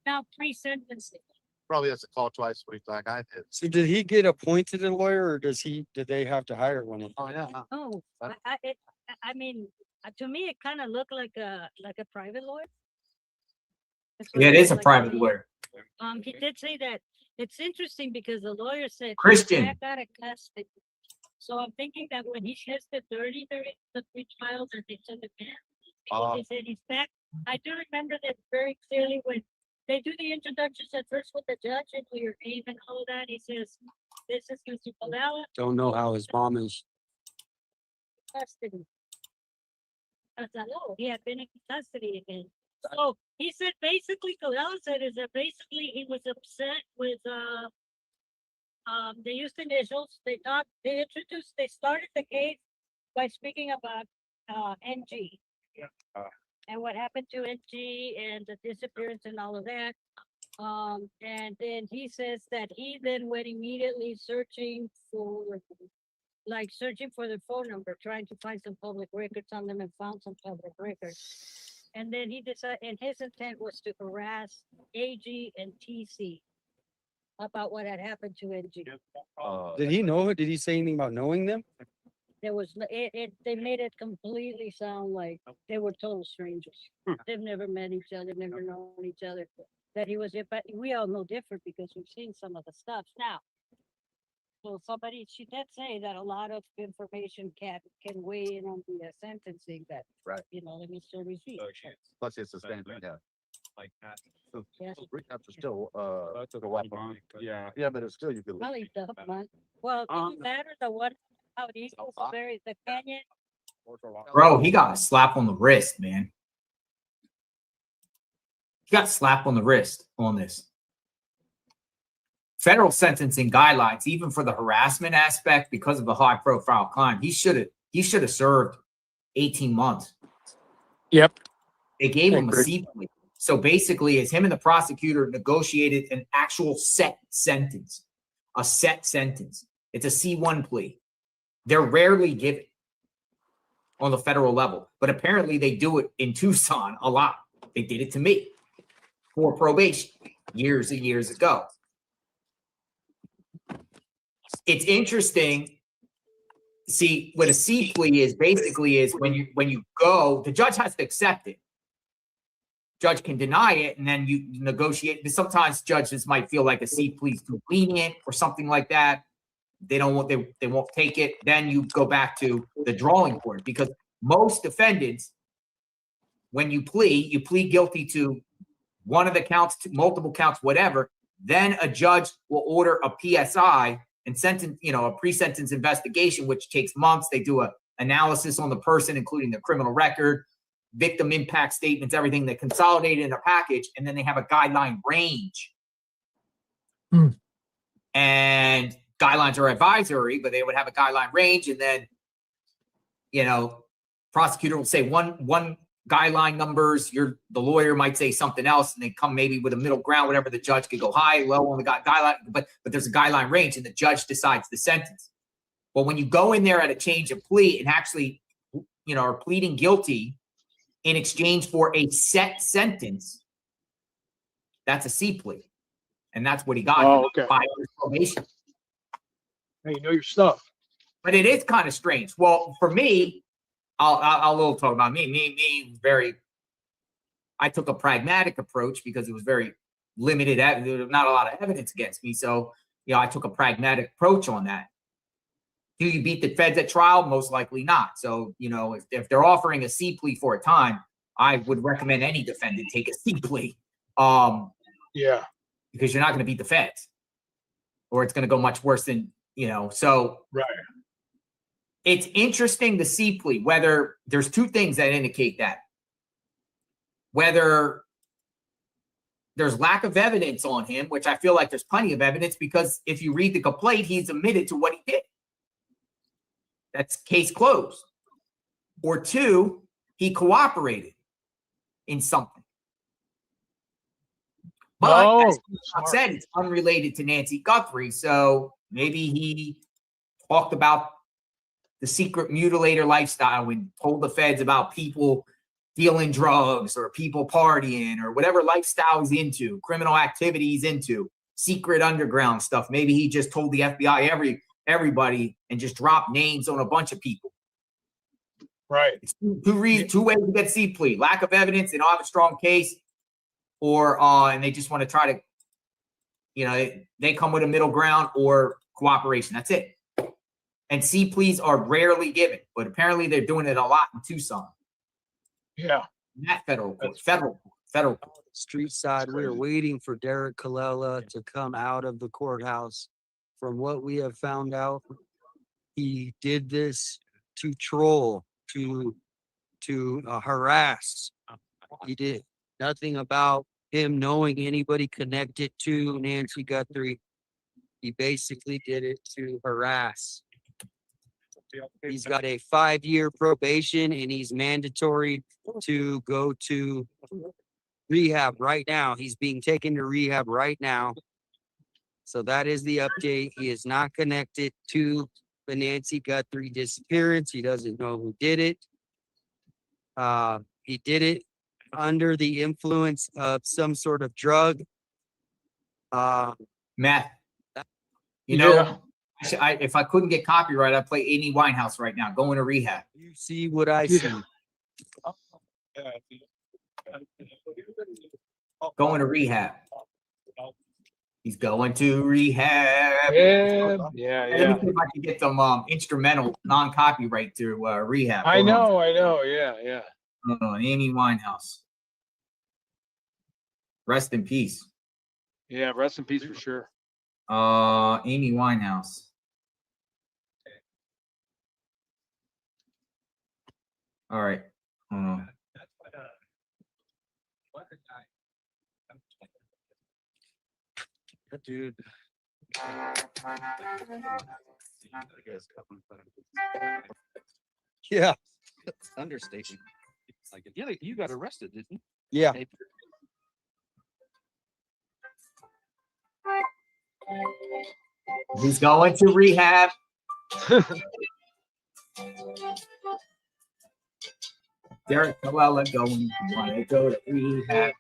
now pre-sentencing. Probably has to call twice a week like I did. So did he get appointed a lawyer, or did they have to hire one? Oh, yeah. Oh, I mean, to me, it kind of looked like a private lawyer. That's what Yeah, it is a looked like to private me. lawyer. He did say that it's interesting because the lawyer said he's Christian. back out of custody. So I'm thinking that when he gets the 30 the three trials that they send him in, he said he's back. I do remember that very clearly when they do the introductions at first with the judge and your name and all that. He says, "This is Mr. Callella, Don't know how his mom is. custody." I thought, oh, he had been in custody again. So he said basically, Callella said is that basically he was upset with they used initials. They started the case by speaking about NG. And what happened to NG and the disappearance and all of that. And then he says that he then went immediately searching for the phone number, trying to find some public records on them and found some public records. And then he decided, and his intent was to harass AG and TC about what had happened to NG. Did he know it? Did he say anything about knowing them? There was, they made it completely sound like they were total strangers. They've never met each other, never known each other. That he was, but we all know different because we've seen some of the stuff now. So she did say that a lot of information can weigh in on the sentencing that, Right. let me still receive. Plus it's sustained rehab. Like that. So Yes. rehab's still, That's a go lot up. of money, but yeah. Yeah, but it's still, you could. Probably tough, man. Well, it doesn't matter the one, how it equals the canyon. Bro, he got a slap on the wrist, man. He got a slap on the wrist on this. Federal sentencing guidelines, even for the harassment aspect, because of a high profile crime, he should have served 18 months. Yep. They gave him a C plea. So basically, it's him and the prosecutor negotiated an actual set sentence. A set sentence. It's a C1 plea. They're rarely given on the federal level, but apparently they do it in Tucson a lot. They did it to me for probation years and years ago. It's interesting. See, what a C plea is basically is when you go, the judge has to accept it. Judge can deny it, and then you negotiate. Sometimes judges might feel like a C plea is too lenient or something like that. They won't take it. Then you go back to the drawing board, because most defendants, when you plead guilty to one of the counts, to multiple counts, whatever. Then a judge will order a PSI and sentence, a pre-sentence investigation, which takes months. They do a analysis on the person, including the criminal record, victim impact statements, everything. They consolidate in a package, and then they have a guideline range. and guidelines are advisory, but they would have a guideline range, and then, you know, prosecutor will say one guideline numbers, the lawyer might say something else, and they come maybe with a middle ground, whatever. The judge could go high, low on the guideline, but there's a guideline range, and the judge decides the sentence. But when you go in there at a change of plea and actually, you know, are pleading guilty in exchange for a set sentence, that's a C plea. And that's what he got. Oh, okay. 5 years probation. Hey, you know your stuff. But it is kind of strange. Well, for me, I'll little talk about me very, I took a pragmatic approach because it was very limited. There was not a lot of evidence against me. So, you know, I took a pragmatic approach on that. Do you beat the feds at trial? Most likely not. So, you know, if they're offering a C plea for a time, I would recommend any defendant take a C plea. Yeah. Because you're not going to beat the feds, or it's going to go much worse than, you know. So right. It's interesting, the C plea, whether there's two things that indicate that. Whether there's lack of evidence on him, which I feel like there's plenty of evidence, because if you read the complaint, he's admitted to what he did. That's case closed. Or two, he cooperated in something. But as I said, it's unrelated to Nancy Guthrie. So maybe he talked about the secret mutilator lifestyle and told the feds about people dealing drugs or people partying or whatever lifestyle he's into, criminal activities into, secret underground stuff. Maybe he just told the FBI everybody and just dropped names on a bunch of people. Right. It's two ways to get C plea: lack of evidence, they don't have a strong case, or and they just want to try to, you know, they come with a middle ground, or cooperation. That's it. And C pleas are rarely given, but apparently they're doing it a lot in Tucson. Yeah. Not federal court, federal court. Street side, we are waiting for Derrick Callella to come out of the courthouse. From what we have found out, he did this to troll, to harass. He did nothing about him knowing anybody connected to Nancy Guthrie. He basically did it to harass. He's got a 5-year probation, and he's mandatory to go to rehab right now. He's being taken to rehab right now. So that is the update. He is not connected to the Nancy Guthrie disappearance. He doesn't know who did it. He did it under the influence of some sort of drug. Matt, you know, if I couldn't get copyright, I'd play Amy Winehouse right now, going to rehab. You see what I see. Going to rehab. He's going to rehab. Yeah. Let me see if I can get some instrumental non-copyright through rehab. I know. Yeah. Hold on, Amy Winehouse. Rest in peace. Yeah, rest in peace for sure. Amy Winehouse. All right. Dude. Yeah. Understatement. Like, you got arrested, didn't you? Yeah. He's going to rehab. Derrick Callella going to go to rehab.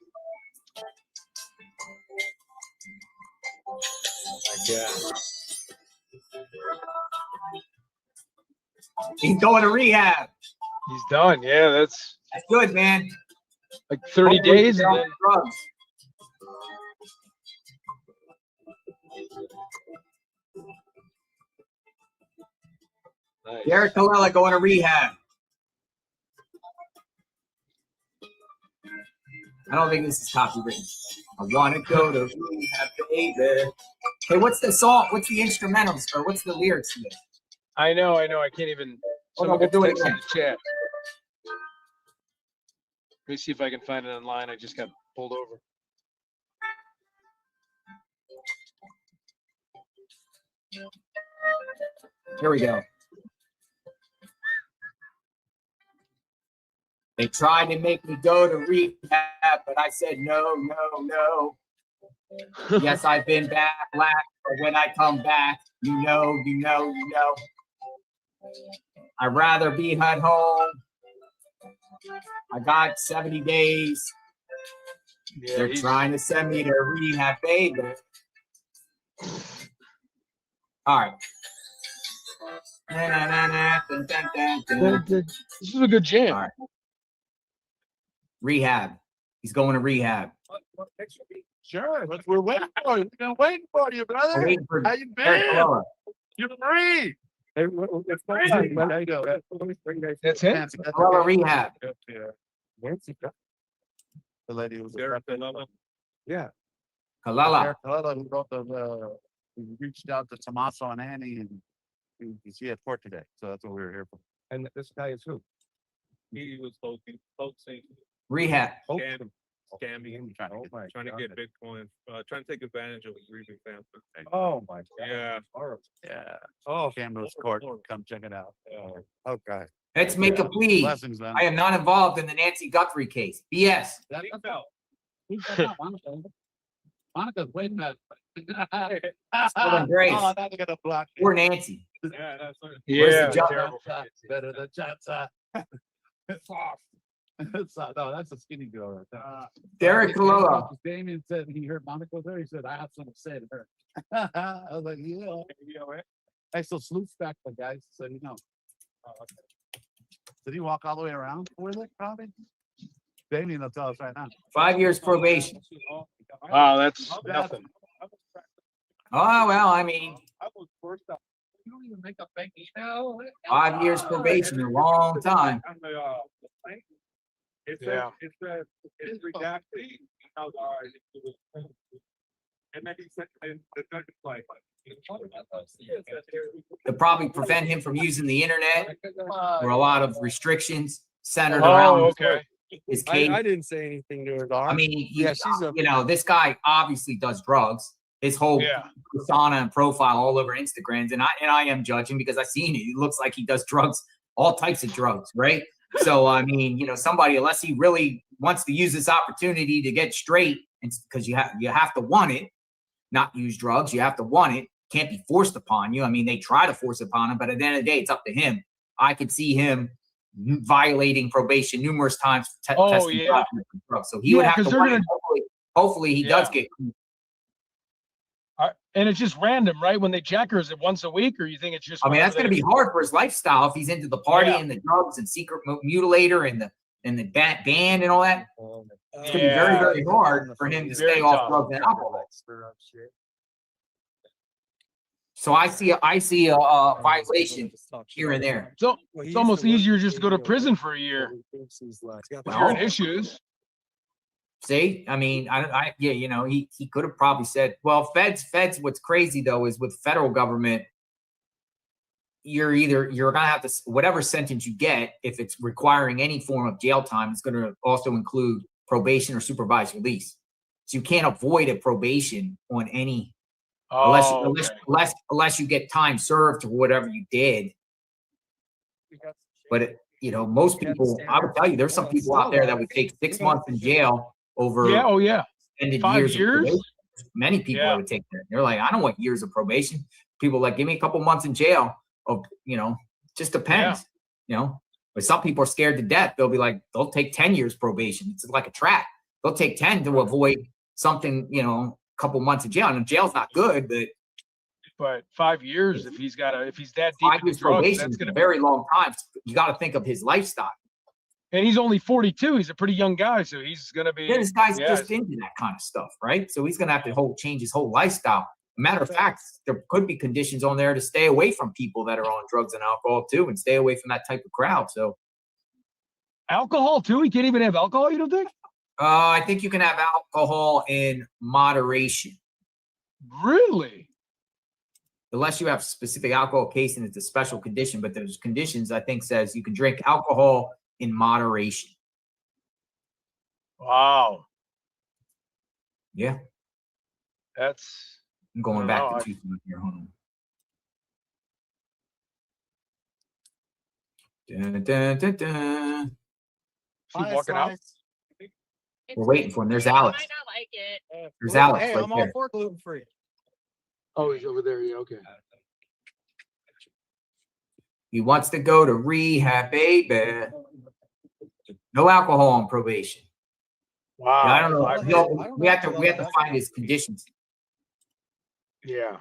He's going to rehab. He's done. Yeah, that's good, man. Like 30 days. And then... drugs. Nice. Derrick Callella going to rehab. I don't think this is copywritten. I want to go to rehab, baby. Hey, what's the song? What's the instrumentals, or what's the lyrics to this? I know. I can't even. We'll do it again. Chat. Let me see if I can find it online. I just got pulled over. Here we go. They tried to make me go to rehab, but I said no, no, no. Yes, I've been back, black, but when I come back, you know. I'd rather be at home. I got 70 days. Yeah, They're trying to send me to rehab, baby. All right. This is a good jam. All right. Rehab. He's going to rehab. Sure, we're waiting for you. We've been waiting for you, brother. Waiting for How you Derrick been? Callella. You're free. That's it? Callella rehab. The lady was Yeah. Callella. Callella who wrote we reached out to Tommaso and Annie, and he's here at court today. So that's what we were here for. And this guy is who? He was hoaxing, Rehab. scamming, trying to get Bitcoin, trying to take advantage of his grieving family. Oh my God. Yeah. Yeah. Oh, Camden's court. Come check it out. okay. Let's make a plea. Blessings, man. I am not involved in the Nancy Guthrie case. BS. Monica's waiting at Grace. Oh, now they got a block. Poor Nancy. Yeah, that's what Where's Yeah, the judge? terrible. Better than Chacha. It's off. No, that's a skinny girl right there. Derrick Callella. Damien said he heard Monica was there. He said, I have something to say to her. I was like, yeah. I still sleuth back the guys, so you know. Did he walk all the way around with it, probably? Damien will tell us right now. 5 years probation. Wow, that's nothing. Oh, well, I mean, I was forced out. You don't even make a fake email. 5 years probation, a long time. It's Yeah. it's redacted. And then he said, and the judge is like, To probably prevent him from using the internet, or a lot of restrictions centered Oh, around okay. his case. I didn't say anything to her. I mean, yeah, she's a. you know, this guy obviously does drugs. His whole Yeah. persona and profile all over Instagrams, and I am judging because I've seen it. It looks like he does drugs, all types of drugs, right? So I mean, you know, somebody, unless he really wants to use this opportunity to get straight, and because you have to want it, not use drugs. You have to want it. Can't be forced upon you. I mean, they try to force upon him, but at the end of the day, it's up to him. I could see him violating probation numerous times. Testing yeah. positive for drugs. So he would Yeah, have 'cause to they're want gonna- it. Hopefully he does get. And it's just random, right? When they check her, is it once a week, or you think it's just? I mean, that's going to be hard for his lifestyle if he's into the party Yeah. and the drugs and secret mutilator and the band and all that. It's going to be very, Yeah. very hard for him to Very stay off tough. drugs and alcohol. So I see a violation here and there. So it's almost easier just to go to prison for a year if you're in issues. See, I mean, yeah, you know, he could have probably said, well, feds. What's crazy though is with federal government, you're gonna have to, whatever sentence you get, if it's requiring any form of jail time, it's gonna also include probation or supervised release. So you can't avoid a probation on any. Unless you get time served or whatever you did. But you know, most people, I would tell you, there's some people out there that would take 6 months in jail over. Yeah. Oh yeah. Ended 5 years. Of probation. Many people that would take that. They're like, I don't want years of probation. People like, give me a couple months in jail. Of just depends. You know, but some people are scared to death. They'll be like, they'll take 10 years probation. It's like a trap. They'll take 10 to avoid something. You know. Couple months in jail, and jail's not good, but 5 years, if he's that deep 5 in years drugs, probation that's is gonna a very long time. You got to think of his lifestyle. And he's only 42. He's a pretty young guy, so he's gonna be. Yeah, this guy's just into that kind of stuff, right? So he's gonna have to change his whole lifestyle. Matter of fact, there could be conditions on there to stay away from people that are on drugs and alcohol too, and stay away from that type of crowd. So alcohol too. He can't even have alcohol. You don't think? I think you can have alcohol in moderation. Really? Unless you have specific alcohol case and it's a special condition, but there's conditions I think says you can drink alcohol in moderation. Wow. Yeah. That's. I'm going back to 2 here. Hold on. Dun, dun, dun, dun. She walking out? We're waiting for him. There's Alex. Might not like it. There's Alex Hey, right I'm all there. for gluten free. Oh, he's over there. Yeah, okay. He wants to go to rehab, baby. No alcohol on probation. Wow. Yeah, I don't know. I don't We know have to about that. find his conditions. Yeah.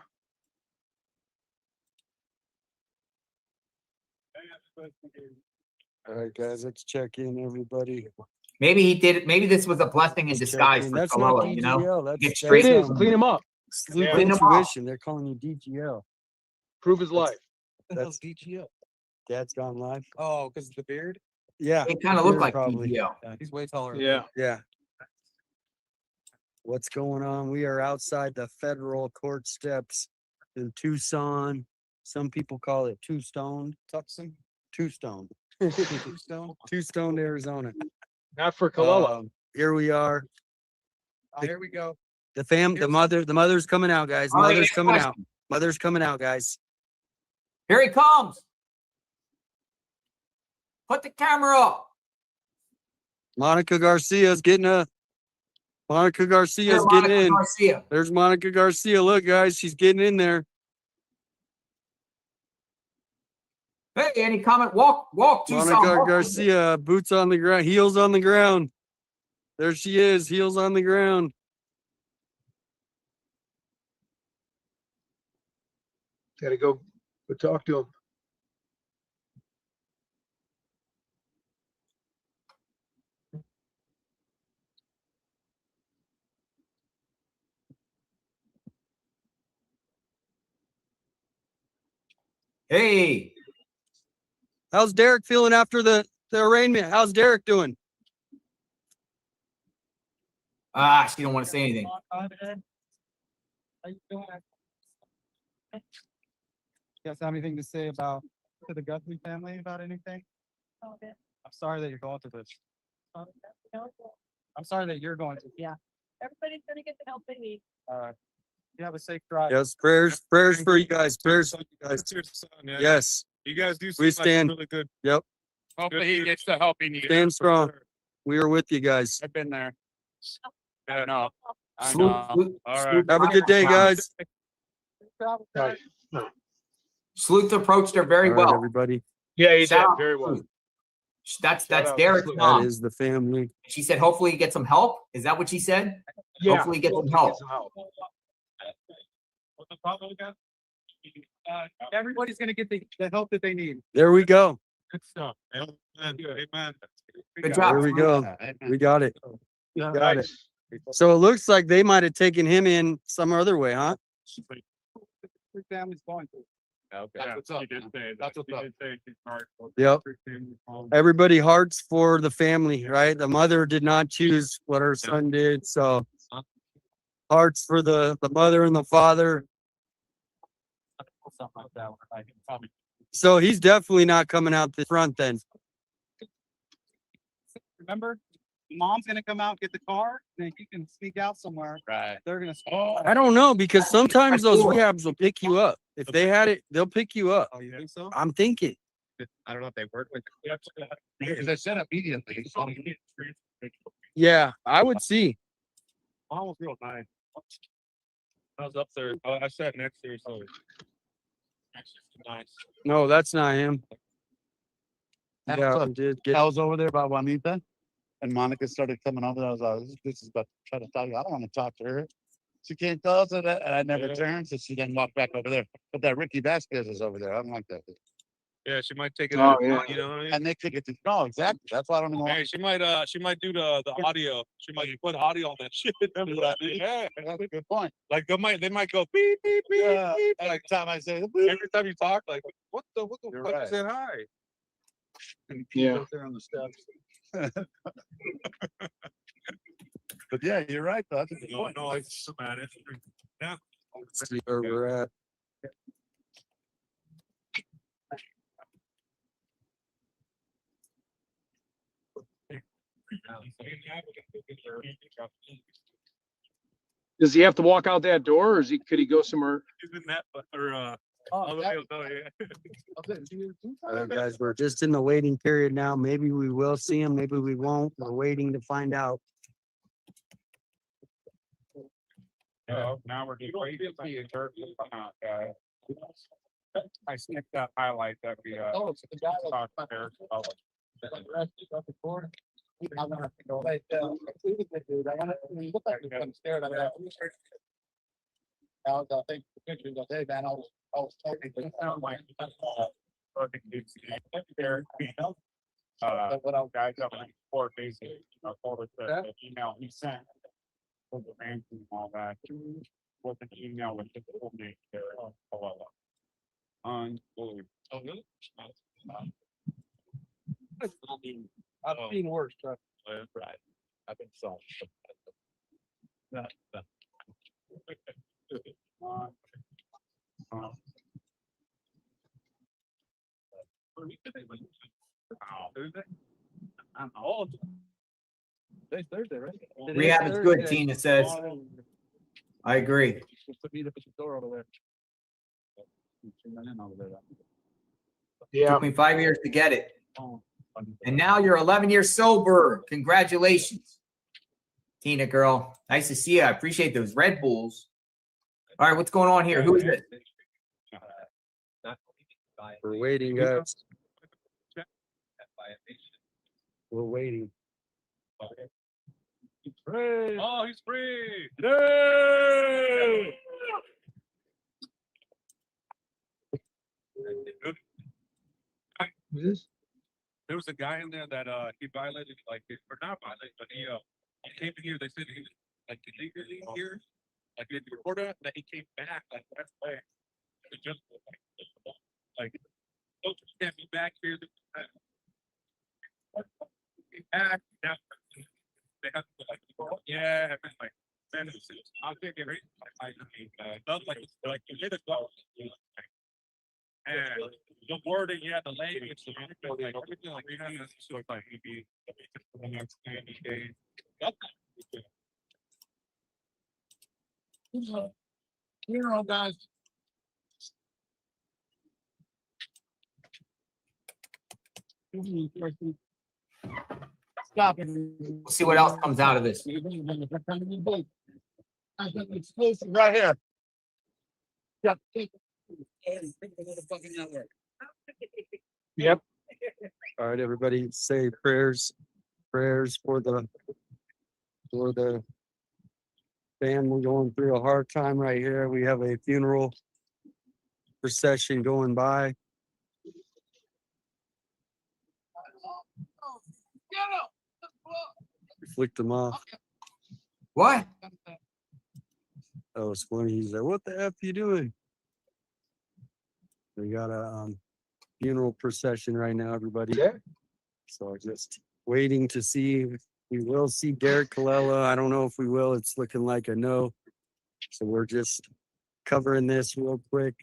All right, guys, let's check in, everybody. Maybe he did it. Maybe this was a blessing in Let's check disguise in. for That's not Callella, you know? DGL. Get That's straight It to is. him. Clean him up. Sleep Yeah. Clean 'em up. intuition. They're calling you DGL. Prove his life. That's DGL. Dad's gone live. Oh, because of the beard? Yeah, It kind of beard looked like probably. PGL. Yeah, he's way taller. Yeah. Yeah. What's going on? We are outside the federal court steps in Tucson. Some people call it Two Stone. Tucson. Two Stone. Stone. Two Stone, Arizona. Not for Callella. Here we are. Here we go. The mother's coming out, guys. All right, Mother's next coming out. question. Mother's coming out, guys. Here he comes. Put the camera up. Monica Garcia's getting in. Monica Garcia. There's Monica Garcia. Look, guys, she's getting in there. Hey, any comment? Walk, Tucson. Monica walk. Garcia, boots on the ground, heels on the ground. There she is, heels on the ground. Gotta go talk to him. Hey, How's Derrick feeling after the arraignment? How's Derrick doing? she don't want to say anything. How you doing? You guys have anything to say about to the Guthrie family about anything? I'm sorry that you're going through this. I'm sorry that you're going through. Yeah. Everybody's gonna get the help they need. You have a safe drive. Yes, prayers for you guys. Prayers for you guys. Yes, You guys do we stand. really good. Yep, Hopefully he gets the help he needs. stand strong. We are with you guys. I've been there. I know. I Salute, know. salute, All right. salute Have a good day, guys. Right. Salute approached her very All right, well. everybody. Yeah, he did Shout out very to well. Salute. That's out, Derrick's Salute. That mom. is the family. She said, hopefully he gets some help. Is that what she said? Yeah. Hopefully get some help. What's the problem with that? Everybody's gonna get the help that they need. There we go. Good stuff. Amen. Amen. Good job. There we go. We got it. Yeah. Got it. So it looks like they might have taken him in some other way, huh? Your family's going through. Okay. That's what's up. He did say that. That's what's He up. did say he's hard. Yep. Everybody hearts for the family, right? The mother did not choose what her son did, so hearts for the mother and the father. Something like that. I can probably. So he's definitely not coming out the front then. Remember, mom's gonna come out, get the car, and then you can sneak out somewhere. Right. They're gonna. I don't know, because sometimes those rehabs will pick you up. If they had it, they'll pick you up. Oh, you think so? I'm thinking. I don't know if they work with. Because I said immediately. So you need Yeah, I would see. Almost real nice. I was up there. I sat next to her, so. That's just nice. No, that's not him. Yeah, I did get. I was over there by Juanita, and Monica started coming over. I was like, "This is about to try to talk. I don't want to talk to her. She can't tell us that." And I never turned, so she then walked back over there. But that Ricky Vasquez is over there. I don't like that. Yeah, she might take it. Oh, out, yeah. You know what I mean? And they took it to no, exactly. That's why I don't know. Hey, she might do the audio. She might put audio on that shit. Yeah, That's a good point. like they might go beep beep beep Yeah. beep. Every Like time I say, every time you talk, like what the You're fuck right. is that high? and Yeah. there on the steps. But yeah, you're right. Though. That's a good No, point. no, it's man, it's yeah. Let's see where we're at. Does he have to walk out that door, or could he go somewhere? Isn't that or All right, guys, we're just in the waiting period now. Maybe we will see him, maybe we won't. We're waiting to find out. Now we're just waiting to see a church. I snipped that highlight that we talked there. I think the pictures of hey man, I was talking to guys up in 4 days, forward the email he sent. For the ranking and all that. With an email with the full name there. Unbelievable. Oh, really? I've seen worse, trust Right. I've been sold. I'm old. Today's Thursday, right? Rehab is good, Tina says. I agree. Put me up at the door over there. Yeah. Took me 5 years to get it. And now you're 11 years sober. Congratulations. Tina girl. Nice to see you. I appreciate those Red Bulls. All right, what's going on here? Who is it? We're waiting, guys. We're waiting. He's free. Oh, he's free. Yay! There was a guy in there that he violated, like, or not violated, but he came here. They said he was like illegally here, like in Florida. That he came back like that way. It just like you can't be back here. Back now. They have to like, yeah, like, I'll take it. I like you did a go. And the wording, yeah, the language, the like everything, like we have this sort of like maybe the next 90 days. You know, guys. Stop it. We'll see what else comes out of this. exclusive right here. Yep. All right, everybody say prayers for the family going through a hard time right here. We have a funeral procession going by. Flicked them off. What? That was funny. He's like, "What the F you doing?" We got a funeral procession right now, everybody. Yeah. So just waiting to see if we will see Derrick Callella. I don't know if we will. It's looking like a no. So we're just covering this real quick.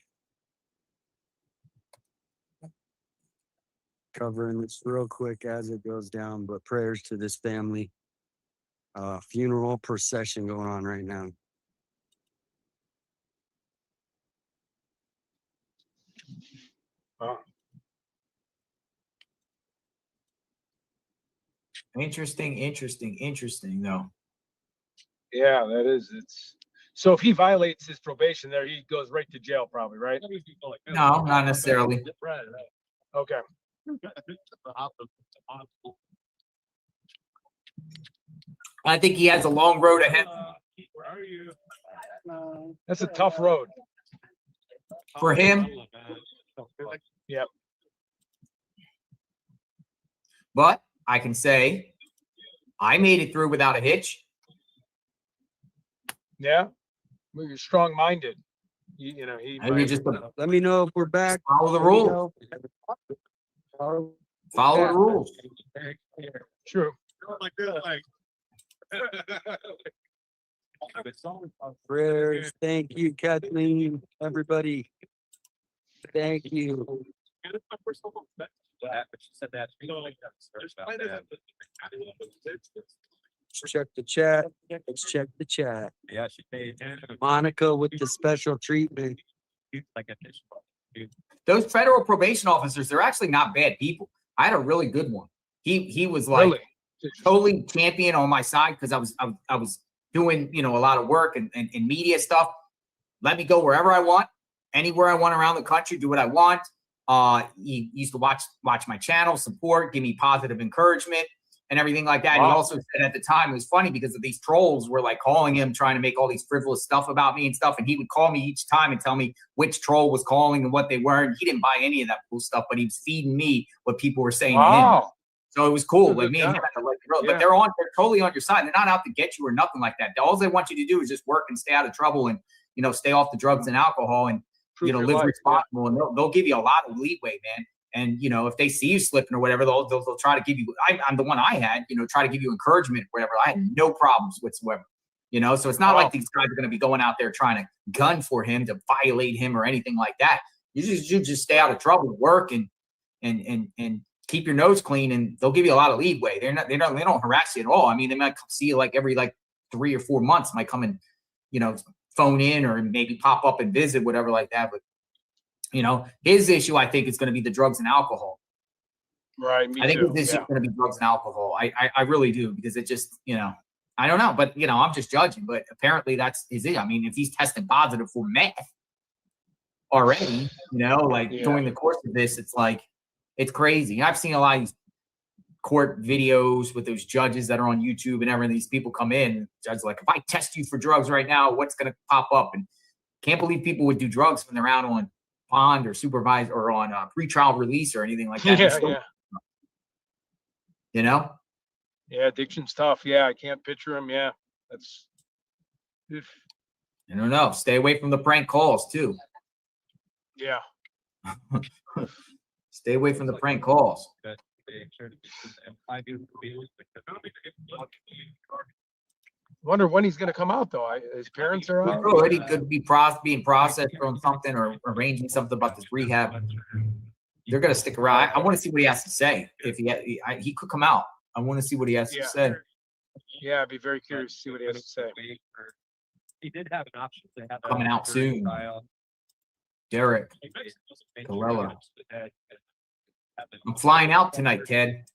Covering this real quick as it goes down, but prayers to this family. Funeral procession going on right now. Interesting though. Yeah, that is. It's so if he violates his probation there, he goes right to jail, probably, right? No, not necessarily. Okay. I think he has a long road ahead. Where are you? That's a tough road. For him. Yep. But I can say I made it through without a hitch. Yeah. Well, you're strong-minded. You know, he. Maybe just let me know if we're back. Follow the rules. Follow the rules. True. Like this, like. Prayers. Thank you, Kathleen. Everybody. Thank you. She said that. Let's check the chat. Let's check the chat. Yeah, she paid. Monica with the special treatment. Like a fish. Those federal probation officers, they're actually not bad people. I had a really good one. He was like Really? totally champion on my side because I was doing, you know, a lot of work and media stuff. Let me go wherever I want, anywhere I want around the country, do what I want. He used to watch my channel, support, give me positive encouragement and everything like that. Wow. And he also said at the time, it was funny because of these trolls were like calling him, trying to make all these frivolous stuff about me and stuff. And he would call me each time and tell me which troll was calling and what they were. And he didn't buy any of that cool stuff, but he was feeding me what people were saying to him. So it was cool. Like me and him had to let it go. But they're totally on your side. They're not out to get you or nothing like that. All they want you to do is just work and stay out of trouble and, you know, stay off the drugs and alcohol and, you know, live responsible. And they'll give you a lot of leeway, man. And, you know, if they see you slipping or whatever, they'll try to give you, I'm the one I had, you know, try to give you encouragement, whatever. I had no problems whatsoever, you know? So it's not like these guys are going to be going out there trying to gun for him to violate him or anything like that. You just stay out of trouble, work and keep your nose clean, and they'll give you a lot of leeway. They don't harass you at all. I mean, they might see you like every 3 or 4 months, might come and, you know, phone in or maybe pop up and visit, whatever like that. But, you know, his issue, I think, is going to be the drugs and alcohol. Right. I think his issue is going to be drugs and alcohol. I really do, because it just, you know, I don't know, but, you know, I'm just judging. But apparently that's his it. I mean, if he's testing positive for meth already, you know, like during the course of this, it's like, it's crazy. I've seen a lot of these court videos with those judges that are on YouTube and everything. These people come in, judge's like, if I test you for drugs right now, what's going to pop up? And can't believe people would do drugs when they're out on bond or supervised or on pretrial release or anything like that. You know? Yeah, addiction's tough. Yeah, I can't picture him. Yeah, that's. Oof. I don't know. Stay away from the prank calls too. Yeah. Stay away from the prank calls. Wonder when he's going to come out though. His parents are out. Already could be being processed on something or arranging something about this rehab. They're going to stick around. I want to see what he has to say. If he could come out, I want to see what he has to say. Yeah, I'd be very curious to see what he has to say. He did have an option to have Coming out soon. Derrick, Callella. I'm flying out tonight, Ted.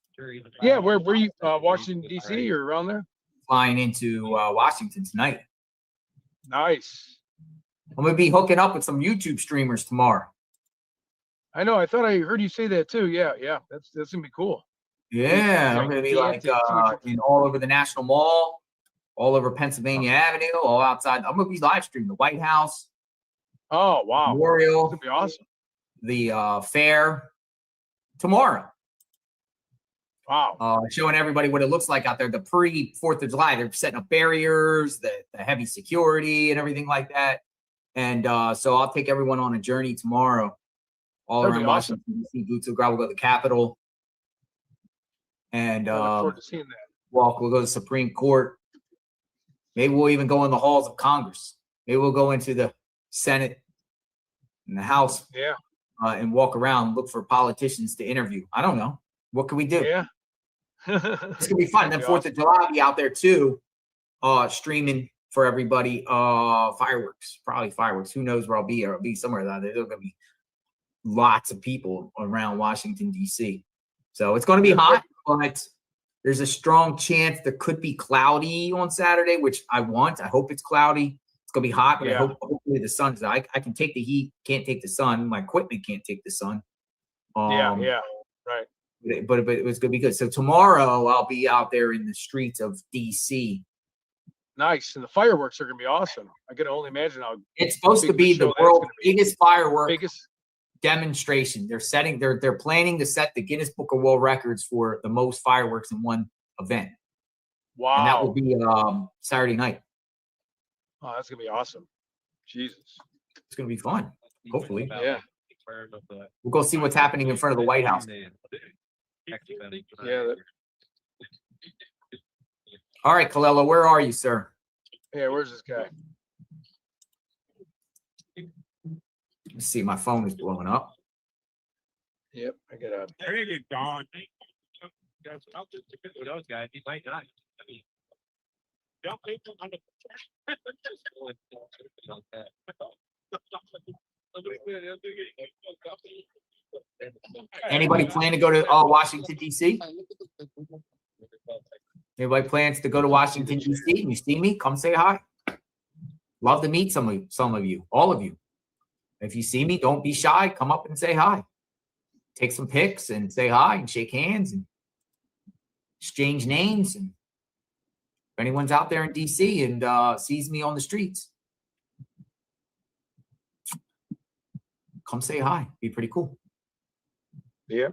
Yeah, where were you? Washington D.C. or around there? Flying into Washington tonight. Nice. I'm gonna be hooking up with some YouTube streamers tomorrow. I know. I thought I heard you say that too. Yeah, that's gonna be cool. Yeah, I'm gonna be like in all over the National Mall, all over Pennsylvania Avenue, all outside. I'm gonna be live streaming the White House. Oh wow, Memorial. That's gonna be awesome. The fair tomorrow. Wow. Showing everybody what it looks like out there. The pre-4th of July, they're setting up barriers, the heavy security and everything like that. And so I'll take everyone on a journey tomorrow, all around Washington, D.C. Boots will go to the Capitol. And I look forward to seeing that. we'll go to the Supreme Court. Maybe we'll even go in the halls of Congress. Maybe we'll go into the Senate and the House. Yeah. And walk around, look for politicians to interview. I don't know. What can we do? Yeah. It's gonna be fun. And then 4th of July, I'll be out there too, streaming for everybody. Fireworks, probably fireworks. Who knows where I'll be? Or I'll be somewhere out there. There's gonna be lots of people around Washington, D.C. So it's gonna be hot, but there's a strong chance there could be cloudy on Saturday, which I want. I hope it's cloudy. It's gonna be hot, but I hope hopefully the sun's I can take the heat, can't take the sun. My equipment can't take the sun. Yeah, right. But it was gonna be good. So tomorrow I'll be out there in the streets of DC. Nice. And the fireworks are gonna be awesome. I can only imagine how it's supposed to be the world's biggest firework demonstration. They're planning to set the Guinness Book of World Records for the most fireworks in one event. Wow. And that will be Saturday night. Oh, that's gonna be awesome. Jesus. It's gonna be fun. Hopefully. Yeah. We'll go see what's happening in front of the White House. Yeah. All right, Callella, where are you, sir? Yeah, where's this guy? Let's see, my phone is blowing up. Yep, I got up. There you go. Those guys, he might not. I mean, don't people Anybody plan to go to Washington, D.C.? Anybody plans to go to Washington, D.C.? You see me? Come say hi. Love to meet some of you, all of you. If you see me, don't be shy. Come up and say hi. Take some pics and say hi and shake hands and exchange names. And if anyone's out there in D.C. and sees me on the streets, come say hi. Be pretty cool. Yeah.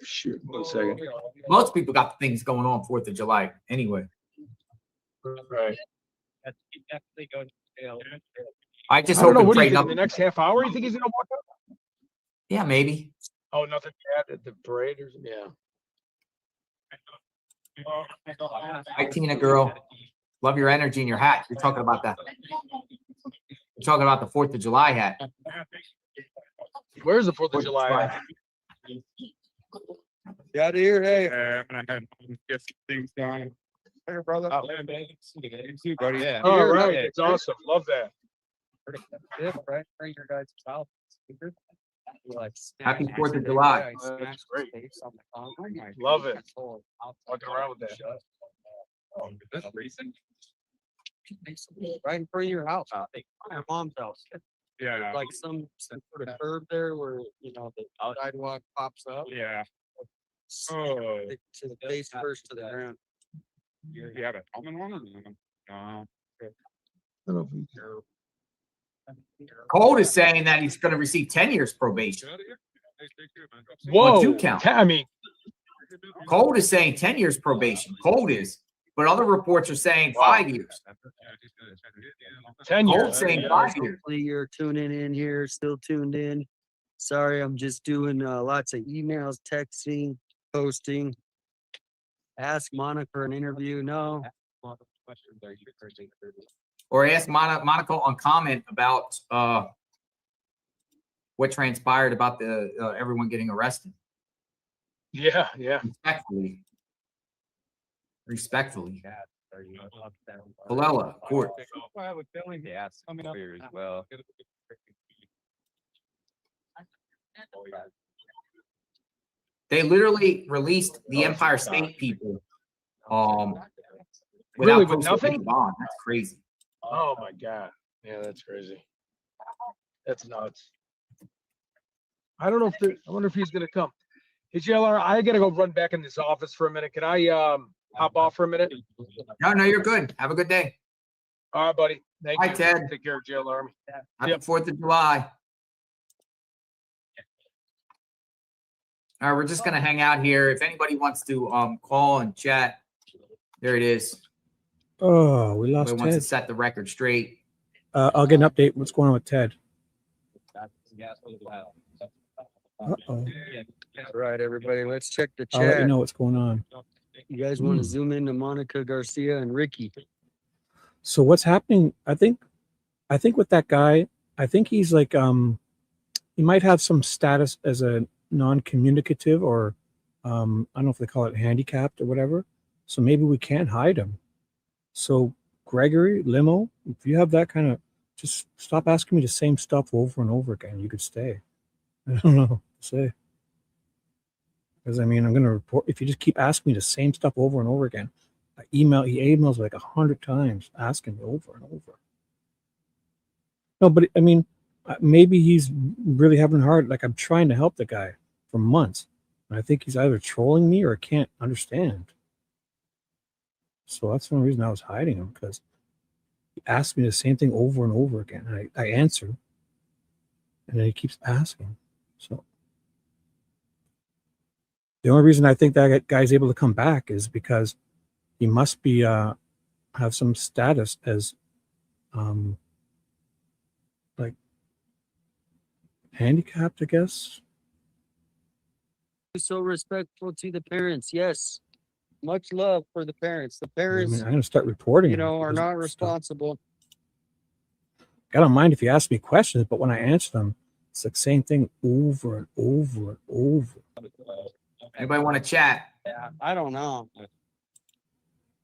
Shoot, 1 second. Most people got things going on 4th of July anyway. Right. I just I don't hope know. and What do pray you think? In nothing. the next half hour, you think he's gonna walk up? Yeah, maybe. Oh, nothing bad at the parade or something? Yeah. Hi, Tina girl. Love your energy and your hat. You're talking about that. You're talking about the 4th of July hat. Where's the 4th of July? Get out of here, hey. I'm gonna head and get some things done. Hey, brother. You too, buddy. Yeah. All right. It's awesome. Love that. Yeah, right. Bring your guys south. Happy 4th of July. That's great. Love it. Walking around with that. Right in front of your house. My mom's house. Yeah. Like some sort of curb there where, you know, the sidewalk pops up. Yeah. To the face first to the ground. You have a helmet on or no? Cold is saying that he's going to receive 10 years probation. Whoa. On 2 counts. I mean, Cold is saying 10 years probation. Cold is. But other reports are saying 5 years. 10 Cold years. saying 5 years. Hopefully you're tuning in here, still tuned in. Sorry, I'm just doing lots of emails, texting, posting. Ask Monica for an interview. No. Or ask Monica on comment about what transpired about the everyone getting arrested. Yeah, yeah. Respectfully. Callella, court. I have a feeling the ass coming up here as well. They literally released the Empire State people. Really, without with posting any nothing? bond. That's crazy. Oh my God. Yeah, that's crazy. That's nuts. I don't know if I wonder if he's gonna come. Hey JLR, I gotta go run back in this office for a minute. Can I hop off for a minute? No, you're good. Have a good day. All right, buddy. Thank Bye, you. Ted. Take care, JLR. Happy 4th of July. All right, we're just gonna hang out here. If anybody wants to call and chat, there it is. Oh, we lost Everybody wants to Ted. set the record straight. I'll get an update. What's going on with Ted? Uh-oh. All right, everybody, let's check the I'll let you chat. know what's going on. You guys want to zoom into Monica Garcia and Ricky? So what's happening? I think with that guy, I think he's like he might have some status as a non-communicative or I don't know if they call it handicapped or whatever. So maybe we can't hide him. So Gregory, Limo, if you have that kind of, just stop asking me the same stuff over and over again. You could stay. I don't know what to say. Because I mean, I'm going to report, if you just keep asking me the same stuff over and over again. He emails like 100 times asking me over and over. No, but I mean, maybe he's really having a hard, like I'm trying to help the guy for months. And I think he's either trolling me or can't understand. So that's the only reason I was hiding him, because he asked me the same thing over and over again. And I answered. And then he keeps asking. So the only reason I think that guy's able to come back is because he must be have some status as like handicapped, I guess. So respectful to the parents. Yes. Much love for the parents. The I parents, mean, I'm gonna start reporting. you know, are not stuff. responsible. I don't mind if you ask me questions, but when I answer them, it's the same thing over and over and over. Anybody want to chat? Yeah, I don't know.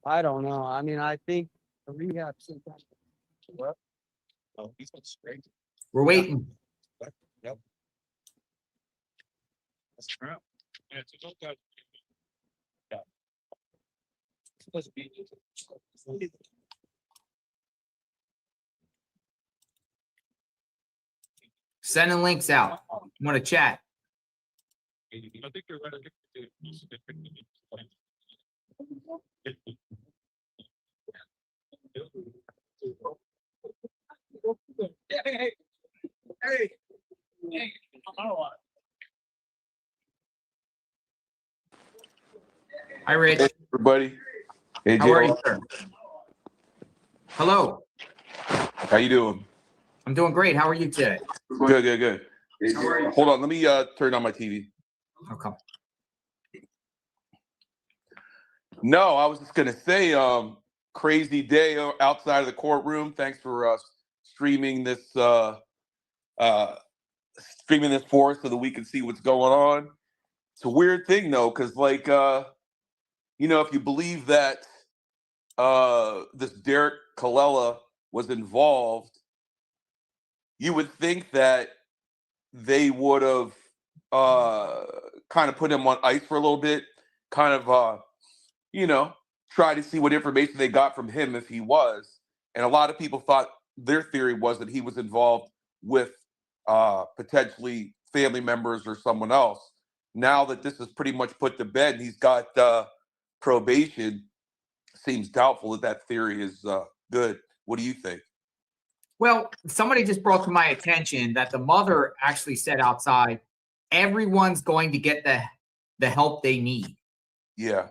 I don't know. I mean, I think the rehab center, Oh, he's went straight. We're waiting. Yep. That's true. Yeah, it's a good guy. Yeah. Let's be. Sending links out. I'm gonna chat. I think you're right. Hey. Hi, Rich. Hey, everybody. Hey, How are you, JLR. sir? Hello. How you doing? I'm doing great. How are you today? Good. How are you? Hold on. Let me turn on my TV. Okay. No, I was just gonna say, crazy day outside of the courtroom. Thanks for streaming this for us so that we can see what's going on. It's a weird thing though, because like if you believe that this Derrick Callella was involved, you would think that they would have kind of put him on ice for a little bit, kind of try to see what information they got from him if he was. And a lot of people thought their theory was that he was involved with potentially family members or someone else. Now that this is pretty much put to bed and he's got probation, seems doubtful that that theory is good. What do you think? Well, somebody just brought to my attention that the mother actually said outside, everyone's going to get the help they need. Yeah.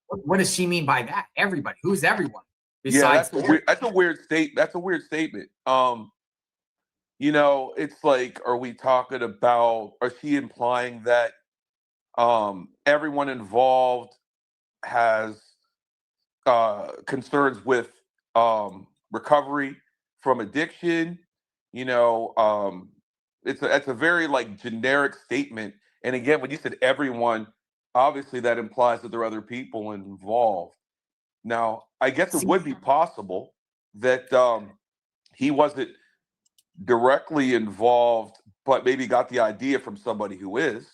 What does she mean by that? Everybody. Who's everyone? Besides, Besides that's a weird statement. That's a weird statement. It's like, are we talking about? Are she implying that everyone involved has concerns with recovery from addiction? It's a very like generic statement. And again, when you said everyone, obviously that implies that there are other people involved. Now, I guess it would be possible that he wasn't directly involved, but maybe got the idea from somebody who is.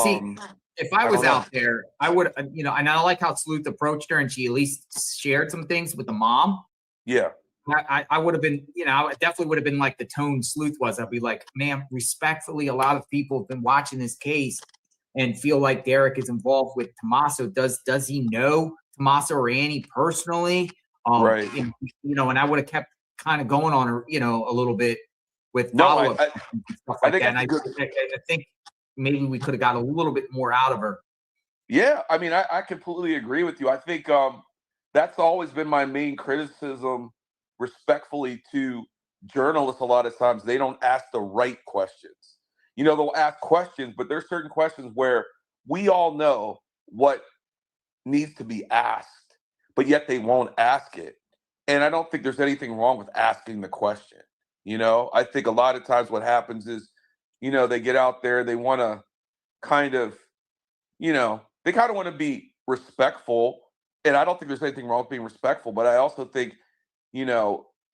See, if I was out there, I would, and I like how Sleuth approached her and she at least shared some things with the mom. Yeah. I would have been, I definitely would have been like the tone Sleuth was. I'd be like, ma'am, respectfully, a lot of people have been watching this case and feel like Derrick is involved with Tommaso. Does he know Tommaso or Annie personally? Right. And I would have kept kind of going on her, a little bit with follow-up and stuff like that. And I think maybe we could have got a little bit more out of her. Yeah, I mean, I completely agree with you. I think that's always been my main criticism, respectfully, to journalists. A lot of times they don't ask the right questions. They'll ask questions, but there's certain questions where we all know what needs to be asked, but yet they won't ask it. And I don't think there's anything wrong with asking the question. I think a lot of times what happens is, they get out there, they want to kind of, they kind of want to be respectful. And I don't think there's anything wrong with being respectful, but I also think,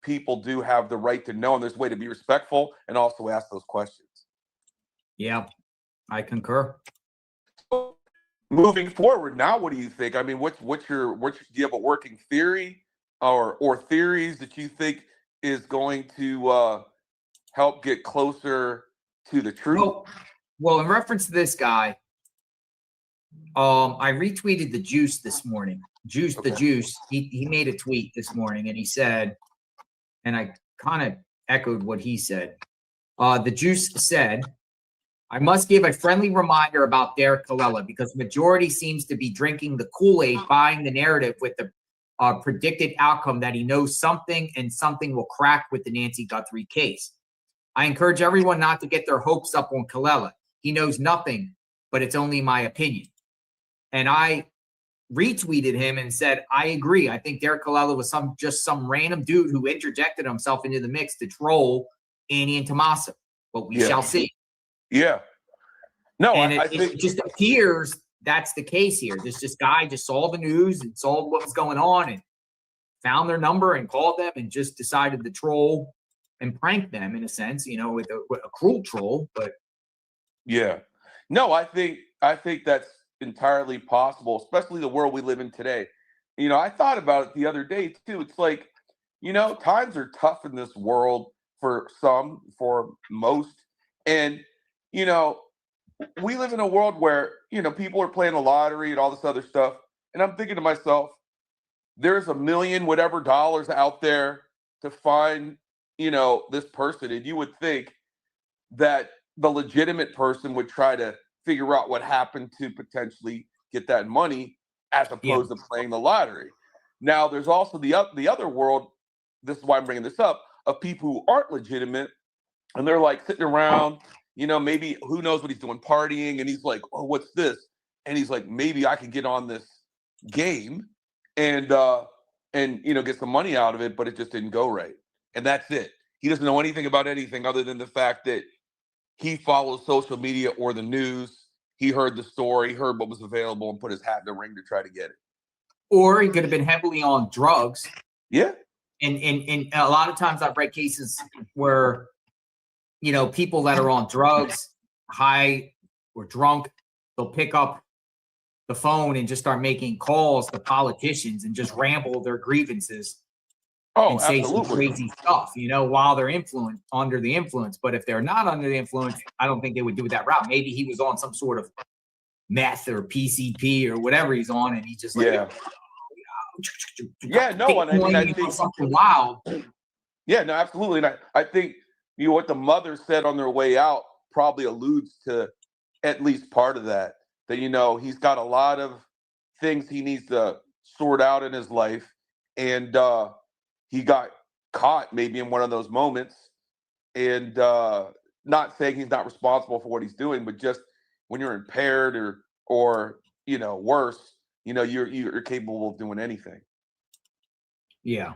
people do have the right to know, and there's a way to be respectful and also ask those questions. Yeah, I concur. Moving forward, now what do you think? I mean, do you have a working theory or theories that you think is going to help get closer to the truth? Well, in reference to this guy, I retweeted the Juice this morning. The Juice. He made a tweet this morning and he said, and I kind of echoed what he said. The Juice said, I must give a friendly reminder about Derrick Callella because majority seems to be drinking the Kool-Aid, buying the narrative with the predicted outcome that he knows something and something will crack with the Nancy Guthrie case. I encourage everyone not to get their hopes up on Callella. He knows nothing, but it's only my opinion. And I retweeted him and said, I agree. I think Derrick Callella was just some random dude who interjected himself into the mix to troll Annie and Tommaso. But we shall see. Yeah. No, and it just appears that's the case here. This guy just saw the news and saw what was going on. And found their number and called them and just decided to troll and prank them in a sense, you know, with a cruel troll. But Yeah. No, I think that's entirely possible, especially the world we live in today. You know, I thought about it the other day too. It's like, you know, times are tough in this world for some, for most. And, you know, we live in a world where, you know, people are playing the lottery and all this other stuff. And I'm thinking to myself, there's $1 million whatever dollars out there to find, you know, this person. And you would think that the legitimate person would try to figure out what happened to potentially get that money as opposed to playing the lottery. Now, there's also the other world, this is why I'm bringing this up, of people who aren't legitimate, and they're like sitting around, you know, maybe who knows what he's doing, partying, and he's like, oh, what's this? And he's like, maybe I could get on this game and you know, get some money out of it, but it just didn't go right. And that's it. He doesn't know anything about anything other than the fact that he follows social media or the news. He heard the story, heard what was available, and put his hat in the ring to try to get it. Or he could have been heavily on drugs. Yeah. And a lot of times I've read cases where, you know, people that are on drugs, high or drunk, they'll pick up the phone and just start making calls to politicians and just ramble their grievances. And say some crazy stuff, you know, while they're under the influence. But if they're not under the influence, I don't think they would do that route. Maybe he was on some sort of meth or PCP or whatever he's on, and he just like, no, and I think something wild. Yeah, no, absolutely. And I think, you know, what the mother said on their way out probably alludes to at least part of that. That, you know, he's got a lot of things he needs to sort out in his life, and he got caught maybe in one of those moments, and not saying he's not responsible for what he's doing, but just when you're impaired or you know, worse, you know, you're capable of doing anything. Yeah.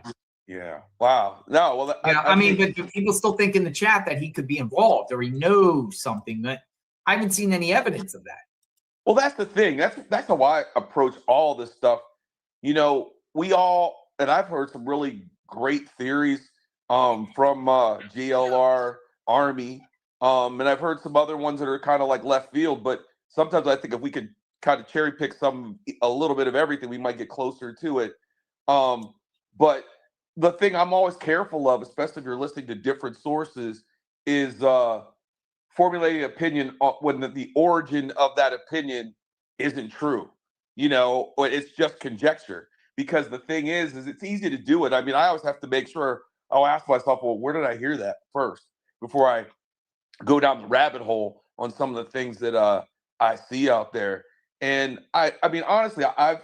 Yeah. Wow. No. Well, I mean, but people still think in the chat that he could be involved or he knows something, but I haven't seen any evidence of that. Well, that's the thing. That's how I approach all this stuff. You know, and I've heard some really great theories from JLR Army, and I've heard some other ones that are kind of like left field. But sometimes I think if we could kind of cherry pick a little bit of everything, we might get closer to it. But the thing I'm always careful of, especially if you're listening to different sources, is formulating an opinion when the origin of that opinion isn't true. You know, or it's just conjecture. Because the thing is it's easy to do it. I mean, I always have to make sure I'll ask myself, well, where did I hear that first before I go down the rabbit hole on some of the things that I see out there. And I mean, honestly, I've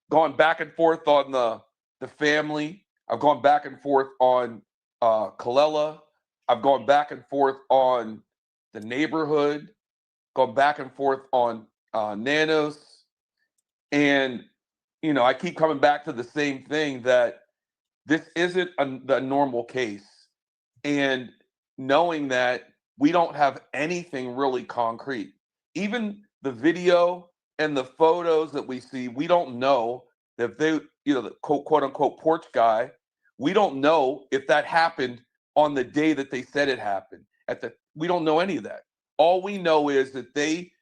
gone back and forth on the family. I've gone back and forth on Callella. I've gone back and forth on the neighborhood, gone back and forth on Nanos. And you know, I keep coming back to the same thing, that this isn't the normal case. And knowing that we don't have anything really concrete, even the video and the photos that we see, we don't know if they, you know, the quote unquote porch guy, we don't know if that happened on the day that they said it happened. We don't know any of that. All we know is that they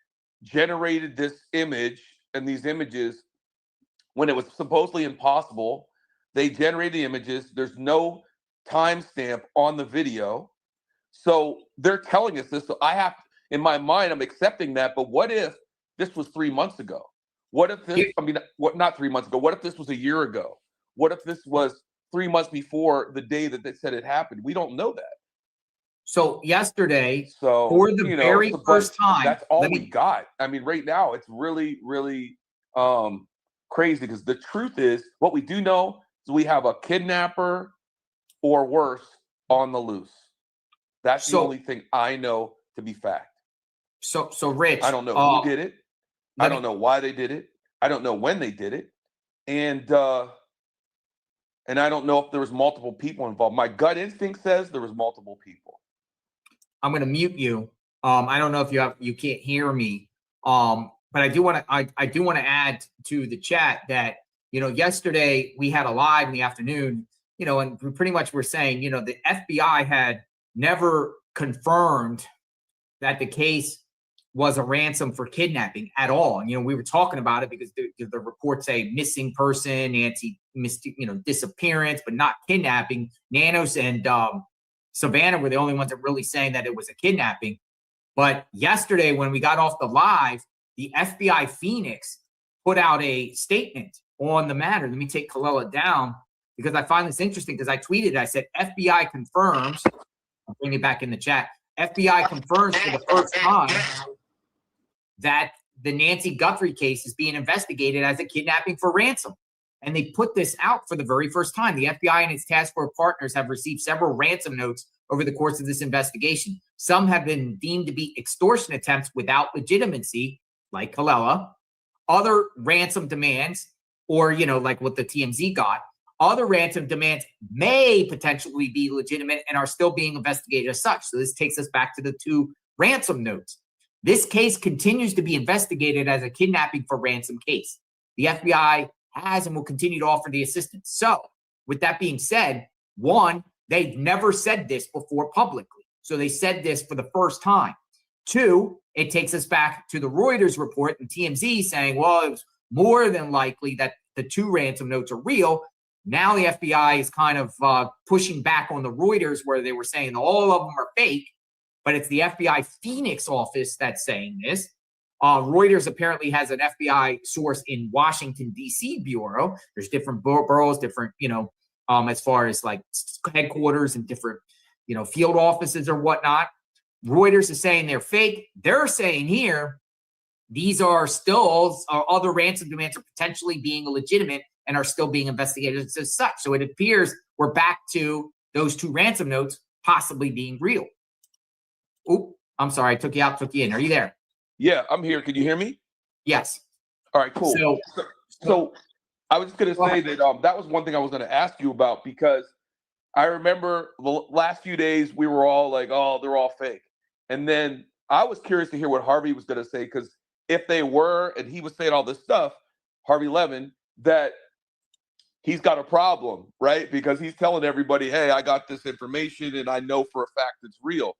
generated this image and these images when it was supposedly impossible. They generated the images. There's no timestamp on the video. So they're telling us this. So in my mind, I'm accepting that. But what if this was 3 months ago? What if this, not 3 months ago. What if this was a year ago? What if this was 3 months before the day that they said it happened? We don't know that. So yesterday, for the very first time, that's all we got. I mean, right now, it's really, really crazy, because the truth is, what we do know is we have a kidnapper or worse on the loose. That's the only thing I know to be fact. So Rich, I don't know who did it. I don't know why they did it. I don't know when they did it. And I don't know if there was multiple people involved. My gut instinct says there was multiple people. I'm going to mute you. I don't know if you can't hear me. But I do want to add to the chat that, yesterday we had a live in the afternoon, and we pretty much were saying, the FBI had never confirmed that the case was a ransom for kidnapping at all. And, we were talking about it because the reports say missing person, Nancy, disappearance, but not kidnapping. Nanos and Savannah were the only ones that really saying that it was a kidnapping. But yesterday, when we got off the live, the FBI Phoenix put out a statement on the matter. Let me take Callella down because I find this interesting because I tweeted it. I said, FBI confirms, I'll bring it back in the chat. FBI confirms for the first time that the Nancy Guthrie case is being investigated as a kidnapping for ransom. And they put this out for the very first time. The FBI and its task force partners have received several ransom notes over the course of this investigation. Some have been deemed to be extortion attempts without legitimacy, like Callella. Other ransom demands, or, like what the TMZ got, other ransom demands may potentially be legitimate and are still being investigated as such. So this takes us back to the 2 ransom notes. This case continues to be investigated as a kidnapping for ransom case. The FBI has and will continue to offer the assistance. So with that being said, 1, they've never said this before publicly. So they said this for the first time. 2, it takes us back to the Reuters report and TMZ saying, well, it was more than likely that the 2 ransom notes are real. Now the FBI is kind of pushing back on the Reuters where they were saying all of them are fake, but it's the FBI Phoenix office that's saying this. Reuters apparently has an FBI source in Washington, D.C. bureau. There's different boroughs, different, as far as like headquarters and different, field offices or whatnot. Reuters is saying they're fake. They're saying here, these are still, other ransom demands are potentially being legitimate and are still being investigated as such. So it appears we're back to those 2 ransom notes possibly being real. Oop, I'm sorry, I took you out, took you in. Are you there? Yeah, I'm here. Can you hear me? Yes. All right, cool. So I was just going to say that that was one thing I was going to ask you about, because I remember the last few days we were all like, oh, they're all fake. And then I was curious to hear what Harvey was going to say, because if they were, and he was saying all this stuff, Harvey Levin, that he's got a problem, right? Because he's telling everybody, hey, I got this information and I know for a fact it's real.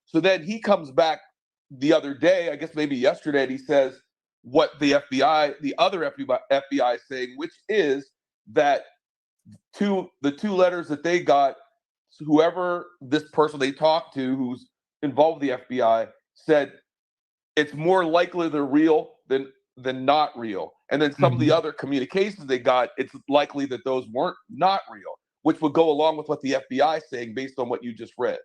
So then he comes back the other day, I guess maybe yesterday, and he says what the other FBI is saying, which is that the 2 letters that they got, whoever this person they talked to who's involved with the FBI said it's more likely they're real than not real. And then some of the other communications they got, it's likely that those weren't not real, which would go along with what the FBI is saying based on what you just read.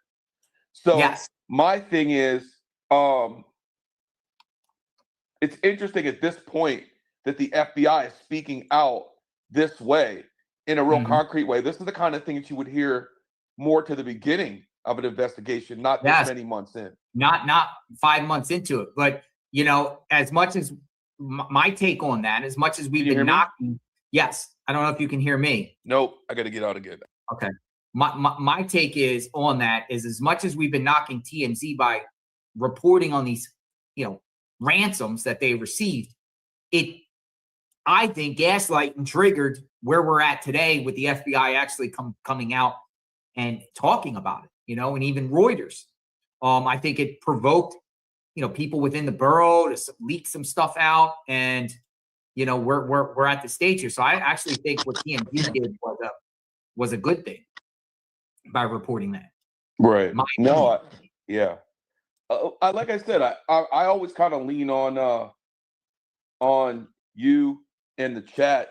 So yes. My thing is, it's interesting at this point that the FBI is speaking out this way in a real concrete way. This is the kind of thing that you would hear more to the beginning of an investigation, not this many months in. Not 5 months into it. But, as much as my take on that, as much as we've been knocking, yes, I don't know if you can hear me. Nope, I got to get out again. Okay. My take is on that is, as much as we've been knocking TMZ by reporting on these, ransoms that they received, I think gaslighting triggered where we're at today with the FBI actually coming out and talking about it, and even Reuters. I think it provoked, people within the borough to leak some stuff out, and, we're at the stage here. So I actually think what TMZ did was a good thing by reporting that. Right. Yeah. Like I said, I always kind of lean on you in the chat,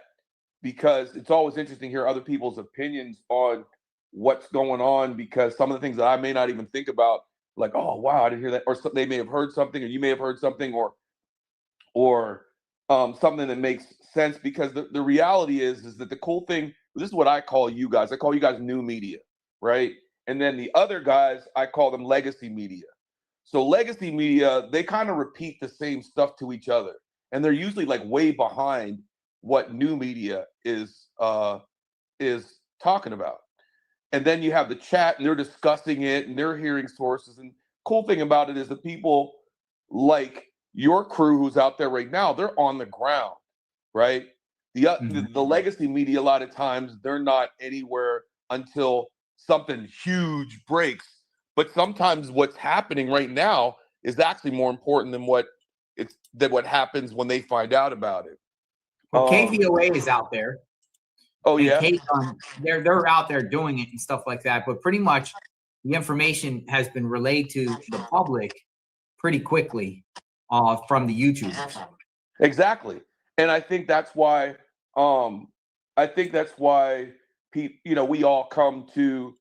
because it's always interesting to hear other people's opinions on what's going on, because some of the things that I may not even think about, like, oh, wow, I didn't hear that, or they may have heard something, or you may have heard something, or something that makes sense, because the reality is that the cool thing, this is what I call you guys new media, right? And then the other guys, I call them legacy media. So legacy media, they kind of repeat the same stuff to each other, and they're usually like way behind what new media is talking about. And then you have the chat, and they're discussing it, and they're hearing sources. And cool thing about it is the people like your crew who's out there right now, they're on the ground, right? The legacy media, a lot of times, they're not anywhere until something huge breaks. But sometimes what's happening right now is actually more important than what happens when they find out about it. Well, KVOA is out there. Oh yeah, they're out there doing it and stuff like that. But pretty much the information has been relayed to the public pretty quickly from the YouTubers. Exactly, and I think that's why. We all come to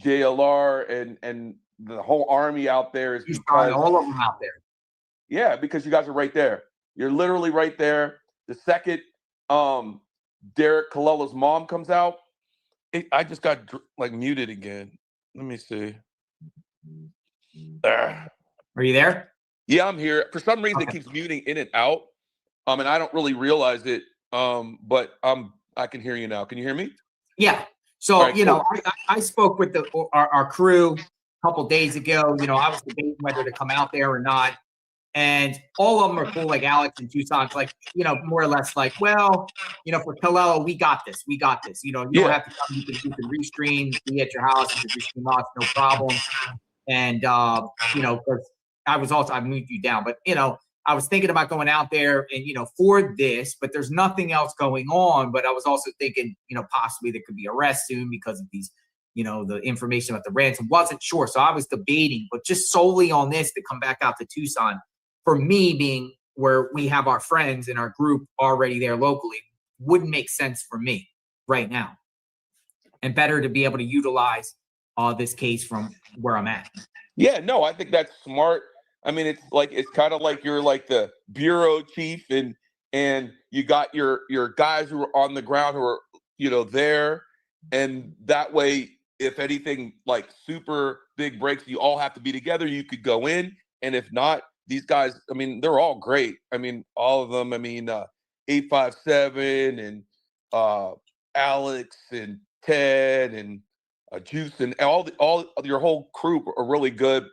JLR and the whole army out there is because all of them out there. Yeah, because you guys are right there. You're literally right there. The second Derrick Callella's mom comes out, I just got muted again. Let me see. Are you there? Yeah, I'm here. For some reason, it keeps muting in and out, and I don't really realize it. But I can hear you now. Can you hear me? Yeah. So I spoke with our crew a couple days ago. I was debating whether to come out there or not. And all of them are cool, like Alex and Tucson's like, more or less like, well, for Callella, we got this. You don't have to come. You can restream, be at your house, you can restream us, no problem. And, because I moved you down, but, I was thinking about going out there and, for this, but there's nothing else going on. But I was also thinking, possibly there could be arrests soon because of these, the information about the ransom. Wasn't sure. So I was debating, but just solely on this to come back out to Tucson, for me being where we have our friends in our group already there locally, wouldn't make sense for me right now. And better to be able to utilize this case from where I'm at. Yeah, no, I think that's smart. I mean, it's kind of like you're like the bureau chief and you got your guys who are on the ground who are, there. And that way, if anything like super big breaks, you all have to be together. You could go in. And if not, these guys, I mean, they're all great. I mean, all of them. I mean, 857 and Alex and Ted and Juice and all your whole crew are really good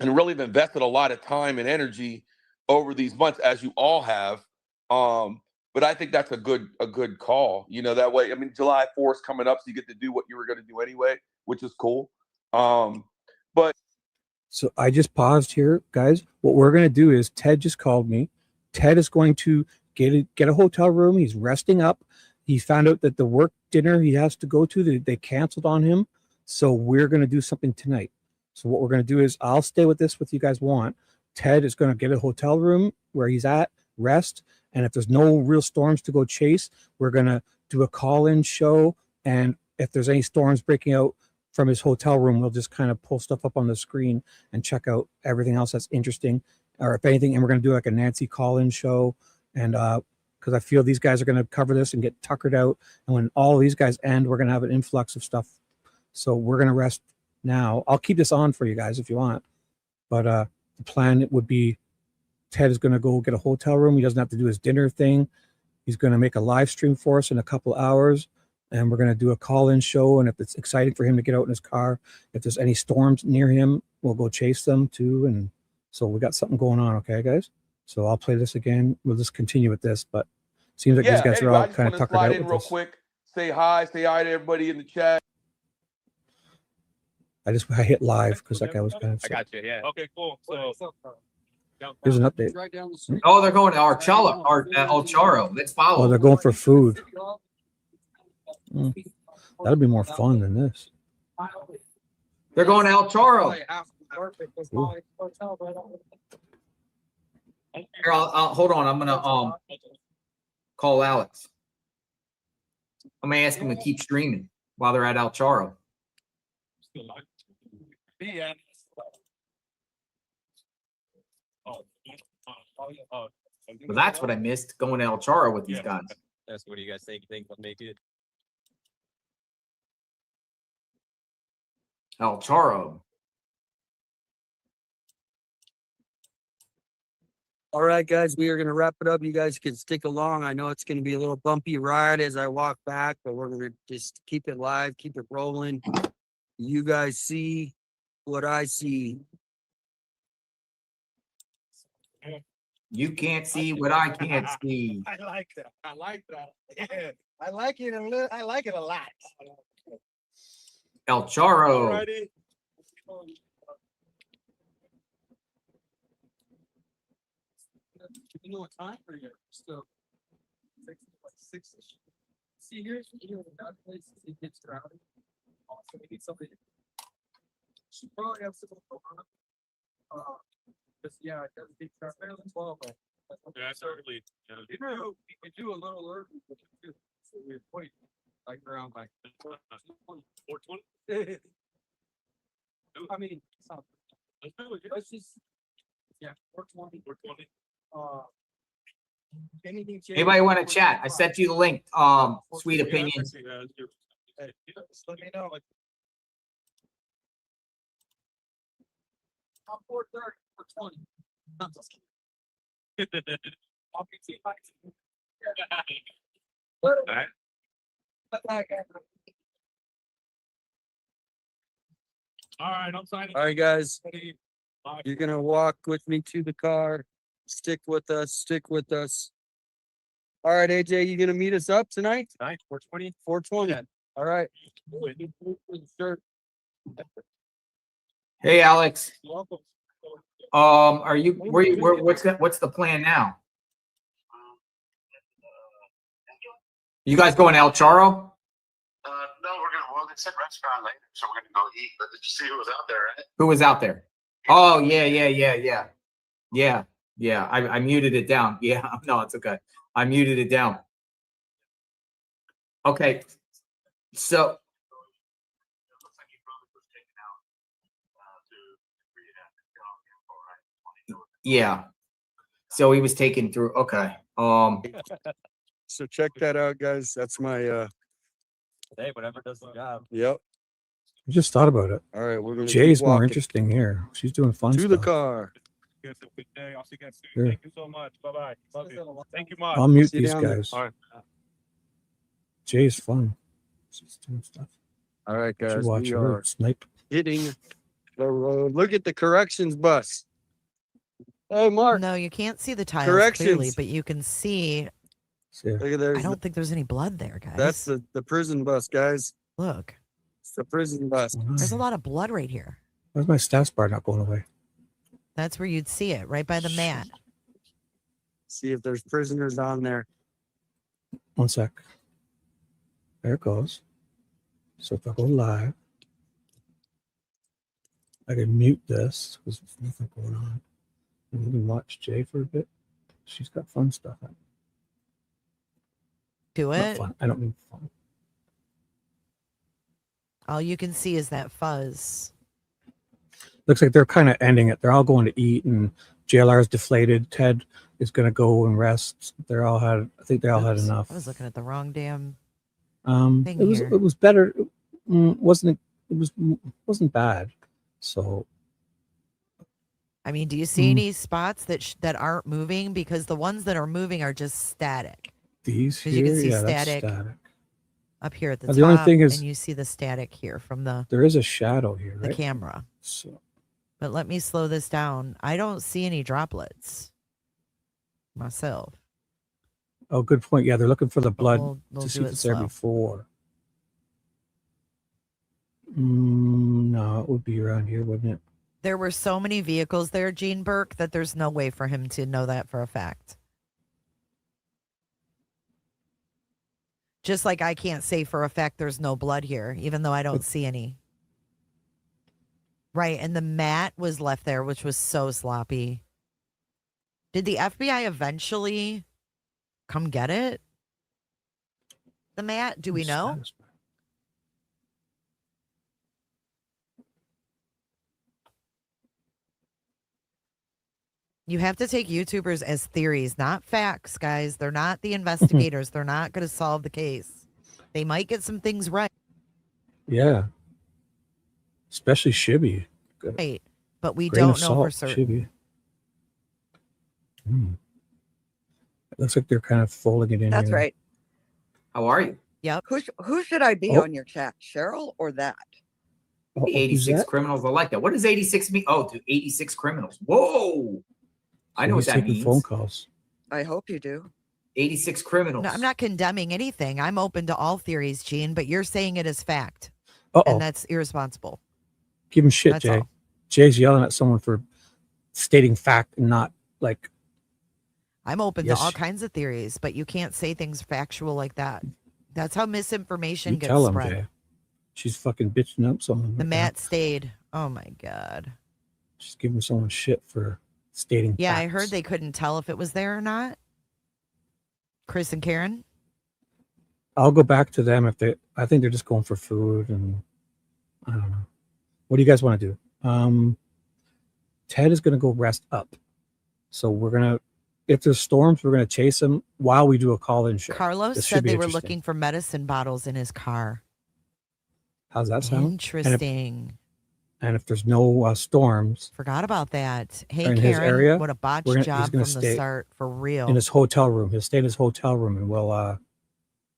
and really have invested a lot of time and energy over these months, as you all have. But I think that's a good call. That way. I mean, July 4th is coming up, so you get to do what you were going to do anyway, which is cool. But. So I just paused here, guys. What we're going to do is Ted just called me. Ted is going to get a hotel room. He's resting up. He found out that the work dinner he has to go to, they canceled on him. So we're going to do something tonight. So what we're going to do is I'll stay with this what you guys want. Ted is going to get a hotel room where he's at, rest. And if there's no real storms to go chase, we're going to do a call-in show. And if there's any storms breaking out from his hotel room, we'll just kind of pull stuff up on the screen and check out everything else that's interesting, or if anything, and we're going to do like a Nancy call-in show. And because I feel these guys are going to cover this and get tuckered out. And when all these guys end, we're going to have an influx of stuff. So we're going to rest now. I'll keep this on for you guys if you want. But the plan would be Ted is going to go get a hotel room. He doesn't have to do his dinner thing. He's going to make a live stream for us in a couple hours. And we're going to do a call-in show. And if it's exciting for him to get out in his car, if there's any storms near him, we'll go chase them too. And so we got something going on. Okay, guys. So I'll play this again. We'll just continue with this. But it seems like these guys are all kind of tuckered out with real this. Quick. Say hi to everybody in the chat. I hit live because that guy was kind of. I got you. Yeah. Okay, cool. So here's an update. Oh, they're going to El Charo. Let's follow. Oh, they're going for food. That'll be more fun than this. They're going to El Charo. Here, I'll hold on. I'm gonna call Alex. I'm gonna ask him to keep streaming while they're at El Charo. Well, that's what I missed, going to El Charo with these guys. That's what do you guys think? You think they'll make it? El Charo. All right, guys, we are going to wrap it up. You guys can stick along. I know it's going to be a little bumpy ride as I walk back, but we're going to just keep it live, keep it rolling. You guys see what I see. You can't see what I can't see. I like that. I like that. Yeah, I like it a little. I like it a lot. El Charo. Alrighty. You know what time for you? So 6-ish. See, here's that place. It gets crowded. So we need something. Should probably have some. Yeah, it does get crowded. 12. Yeah, I certainly. You know, we could do a little early. So we're wait, like around like 420. I mean, something. Let's just, yeah, 420. 420. Anything change? Anybody want to chat? I sent you the link. Sweet opinions. Hey, just let me know. Like, 430, 420. I'm just kidding. I'll be too high. All right, I'm signing. All right, guys. You're gonna walk with me to the car. Stick with us. Stick with us. All right, AJ, you gonna meet us up tonight? 420. 420. All right. Sure. Hey, Alex. Welcome. Are you what's the plan now? You guys going to El Charo? No, we'll get sit restaurant later, so we're gonna go eat. But did you see who was out there? Right? Who was out there? Oh, yeah. I muted it down. Yeah, no, it's okay. I muted it down. Okay, so yeah, so he was taken through. Okay, So check that out, guys. That's my Hey, whatever does the job. Yep. I just thought about it. All right, we're gonna Jay's keep more walking interesting here. She's doing fun to stuff. the car. You guys have a good day. I'll see you guys soon. Sure. Thank you so much. Bye bye. Love you. Thank you much. I'll mute See you these down there. guys. All right. Jay's fun. She's doing stuff. All right, Should guys. watch We her are snipe. hitting the road. Look at the corrections bus. Hey, Mark. No, you can't see the tiles clearly, Corrections. but you can see. Yeah. Look at there. I don't think there's any blood there, guys. That's the prison bus, guys. Look. It's the prison bus. There's a lot of blood right here. Why's my stats bar not going away? That's where you'd see it, right by the mat. See if there's prisoners on there. 1 sec. There it goes. So if I go live, I can mute this because there's nothing going on. And we can watch Jay for a bit. She's got fun stuff. Do Not it. fun. I don't mean fun. All you can see is that fuzz. Looks like they're kind of ending it. They're all going to eat, and JLR is deflated. Ted is going to go and rest. I think they all had enough. I was looking at the wrong damn It was better. Wasn't bad. So I mean, do you see any spots that aren't moving? Because the ones that are moving are just static. these Because here, you can see yeah, that's static, static. up here at the Now, top, the only thing is- and you see the static here from the There is a shadow here, the right? camera. So But let me slow this down. I don't see any droplets myself. oh, good point. Yeah, they're looking for the blood They'll to see do if it it's there slow. before. No, it would be around here, wouldn't it? There were so many vehicles there, Gene Burke, that there's no way for him to know that for a fact. Just like I can't say for a fact there's no blood here, even though I don't see any. Right, and the mat was left there, which was so sloppy. Did the FBI eventually come get it? The mat? Do we know? You have to take YouTubers as theories, not facts, guys. They're not the investigators. They're not going to solve the case. They might get some things right. Yeah. Especially Shibby. Good. Right, but we Grain of don't know for salt, certain. Shibby. It looks like they're kind of folding it in That's here. right. How are you? Yep. Who should I be Oh. on your chat, Cheryl or that? Oh, who's 86 that? criminals. I like that. What does 86 mean? Oh, dude, 86 criminals. Whoa. I know what He's that taking means. phone calls. I hope you do. 86 criminals. No, I'm not condemning anything. I'm open to all theories, Gene, but you're saying it as fact. Uh-oh. And that's irresponsible. Give him shit, That's Jay. all. Jay's yelling at someone for stating fact and not like. I'm open Yes. to all kinds of theories, but you can't say things factual like that. That's how misinformation You gets tell him, spread. Jay. She's fucking bitching up someone. The right Matt stayed. Oh my God. She's giving someone shit for stating Yeah, facts. I heard they couldn't tell if it was there or not. Chris and Karen. I'll go back to them if they. I think they're just going for food, and I don't know. What do you guys want to do? Ted is going to go rest up, so we're gonna. If there's storms, we're gonna chase him while we do a call-in show. Carlos This should said be they were interesting. looking for medicine bottles in his car. How's that sound? Interesting. And if there's no storms, Forgot about that. Hey, in his Karen, area, what a botched he's job gonna from the stay start, for real. in his hotel room. He'll stay in his hotel room, and we'll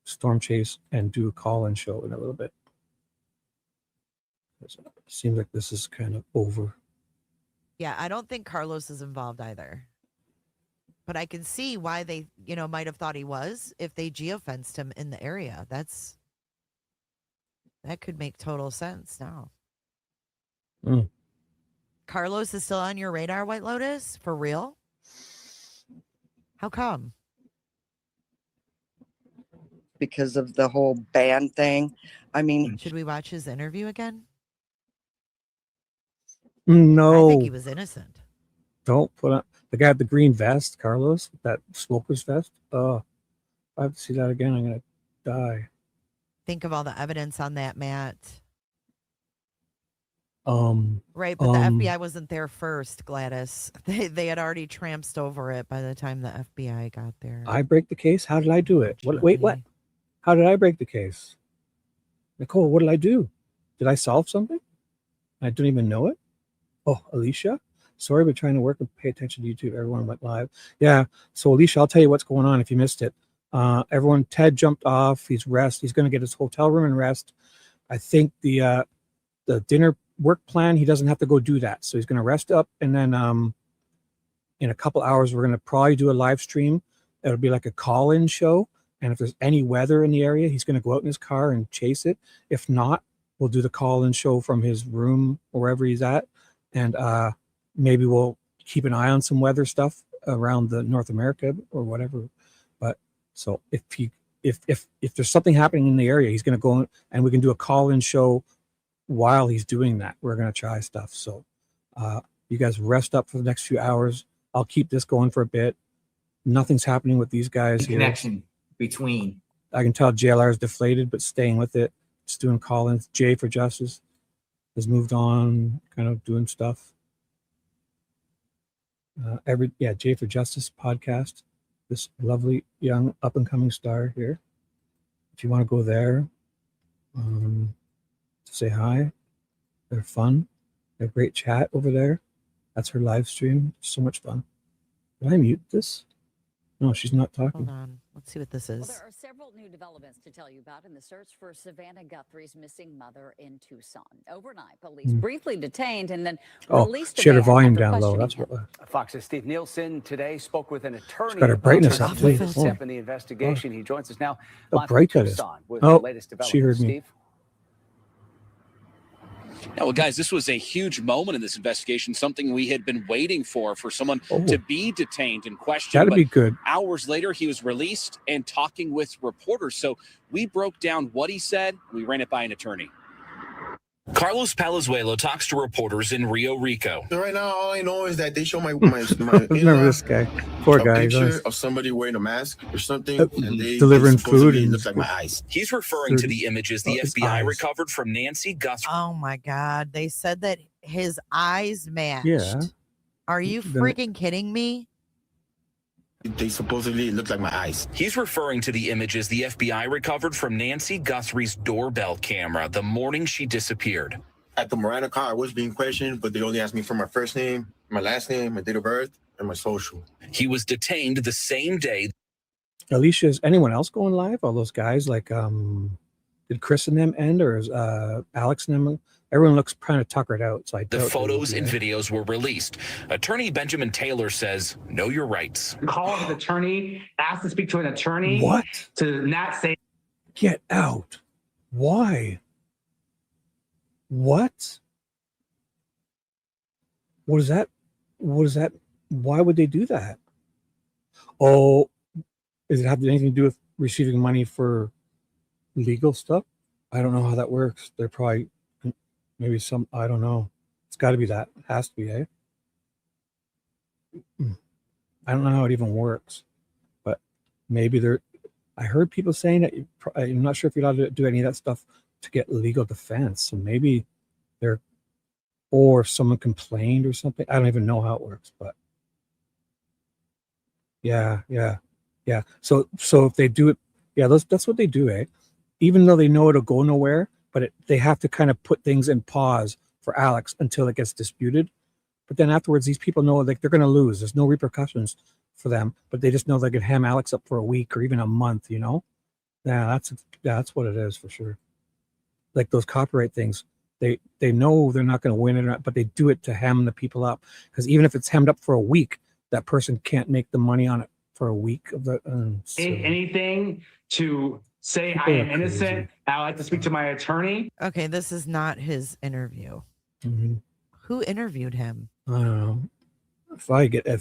storm chase and do a call-in show in a little bit. It seems like this is kind of over. Yeah, I don't think Carlos is involved either. But I can see why they, might have thought he was if they geofenced him in the area. That could make total sense now. Mm. Carlos is still on your radar, White Lotus? For real? How come? Because of the whole ban thing. I mean, Should we watch his interview again? No, I think he was innocent. don't put on the guy with the green vest, Carlos, that smoker's vest. Oh, if I have to see that again, I'm gonna die. Think of all the evidence on that, Matt. Right, but the FBI wasn't there first, Gladys. They had already tramped over it by the time the FBI got there. I break the case. How did I do it? Wait, what? How did I break the case? Nicole, what did I do? Did I solve something? I didn't even know it. Oh, Alicia, sorry, but trying to work and pay attention to YouTube. Everyone went live. Yeah. So Alicia, I'll tell you what's going on if you missed it. Everyone, Ted jumped off. He's He's going to get his hotel room and rest. I think the dinner work plan, he doesn't have to go do that. So he's going to rest up, and then in a couple hours, we're going to probably do a live stream. It'll be like a call-in show. And if there's any weather in the area, he's going to go out in his car and chase it. If not, we'll do the call-in show from his room or wherever he's at. And maybe we'll keep an eye on some weather stuff around the North America or whatever. But so if there's something happening in the area, he's going to go and we can do a call-in show while he's doing that. We're going to try stuff. So you guys rest up for the next few hours. I'll keep this going for a bit. Nothing's happening with these guys here. Connection between. I can tell JLR is deflated, but staying with it. Just doing call-ins. Jay for Justice has moved on, kind of doing stuff. Jay for Justice podcast. This lovely young up-and-coming star here. If you want to go there, say hi. They're fun. They have great chat over there. That's her live stream. So much fun. Did I mute this? No, she's not talking. Hold on. Let's see what this is. Well, there are several new developments to tell you about in the search for Savannah Guthrie's missing mother in Tucson. Overnight, police briefly detained and then released she had her a man volume after down low. questioning That's him. what. Fox's Steve Nielsen today spoke with an attorney. got her brightness about up, the please. first step in the investigation. He joins us now. How live from bright that is. Tucson with Oh, the latest she heard developments. me. Steve? Yeah, well, guys, this was a huge moment in this investigation, something we had been waiting for someone to be detained and questioned. That'd but be good. Hours later, he was released and talking with reporters. So we broke down what he said. We ran it by an attorney. Carlos Palazuelo talks to reporters in Rio Rico. So right now, all I know is that they show my Remember this guy? Poor a guy. He's picture always of somebody wearing a mask or something, and they delivering supposedly food look and like my eyes. He's referring to the images the his FBI eyes. recovered from Nancy Guthrie. Oh my God. They said that his eyes matched. Yeah. Are you Then- freaking kidding me? They supposedly look like my eyes. He's referring to the images the FBI recovered from Nancy Guthrie's doorbell camera the morning she disappeared. At the Miranda car, I was being questioned, but they only asked me for my first name, my last name, my date of birth, and my social. He was detained the same day. Alicia, is anyone else going live? All those guys, like, did Chris and them end, or is Alex and them everyone looks kind of tuckered out. So I The doubt they will photos be and there. videos were released. Attorney Benjamin Taylor says, know your rights. Call his attorney, ask to speak to an attorney. What? To not say. Get out. Why? What? What is that? What is that? Why would they do that? Oh, does it have anything to do with receiving money for legal stuff? I don't know how that works. They're probably maybe some, I don't know. It's got to be that. It has to be, eh? I don't know how it even works, but maybe I heard people saying that I'm not sure if you're allowed to do any of that stuff to get legal defense. So maybe or if someone complained or something. I don't even know how it works, but yeah. So if they do it, yeah, that's what they do, eh? Even though they know it'll go nowhere, but they have to kind of put things in pause for Alex until it gets disputed. But then afterwards, these people know like they're going to lose. There's no repercussions for them, but they just know they could ham Alex up for a week or even a month, you know? Yeah, that's what it is for sure. Like those copyright things, they know they're not going to win it, but they do it to ham the people up. Because even if it's hammed up for a week, that person can't make the money on it for a week of the. Anything to say People I are am innocent. I like to speak to my attorney. Okay, this is not his interview. Mm-hmm. Who interviewed him? I don't know. If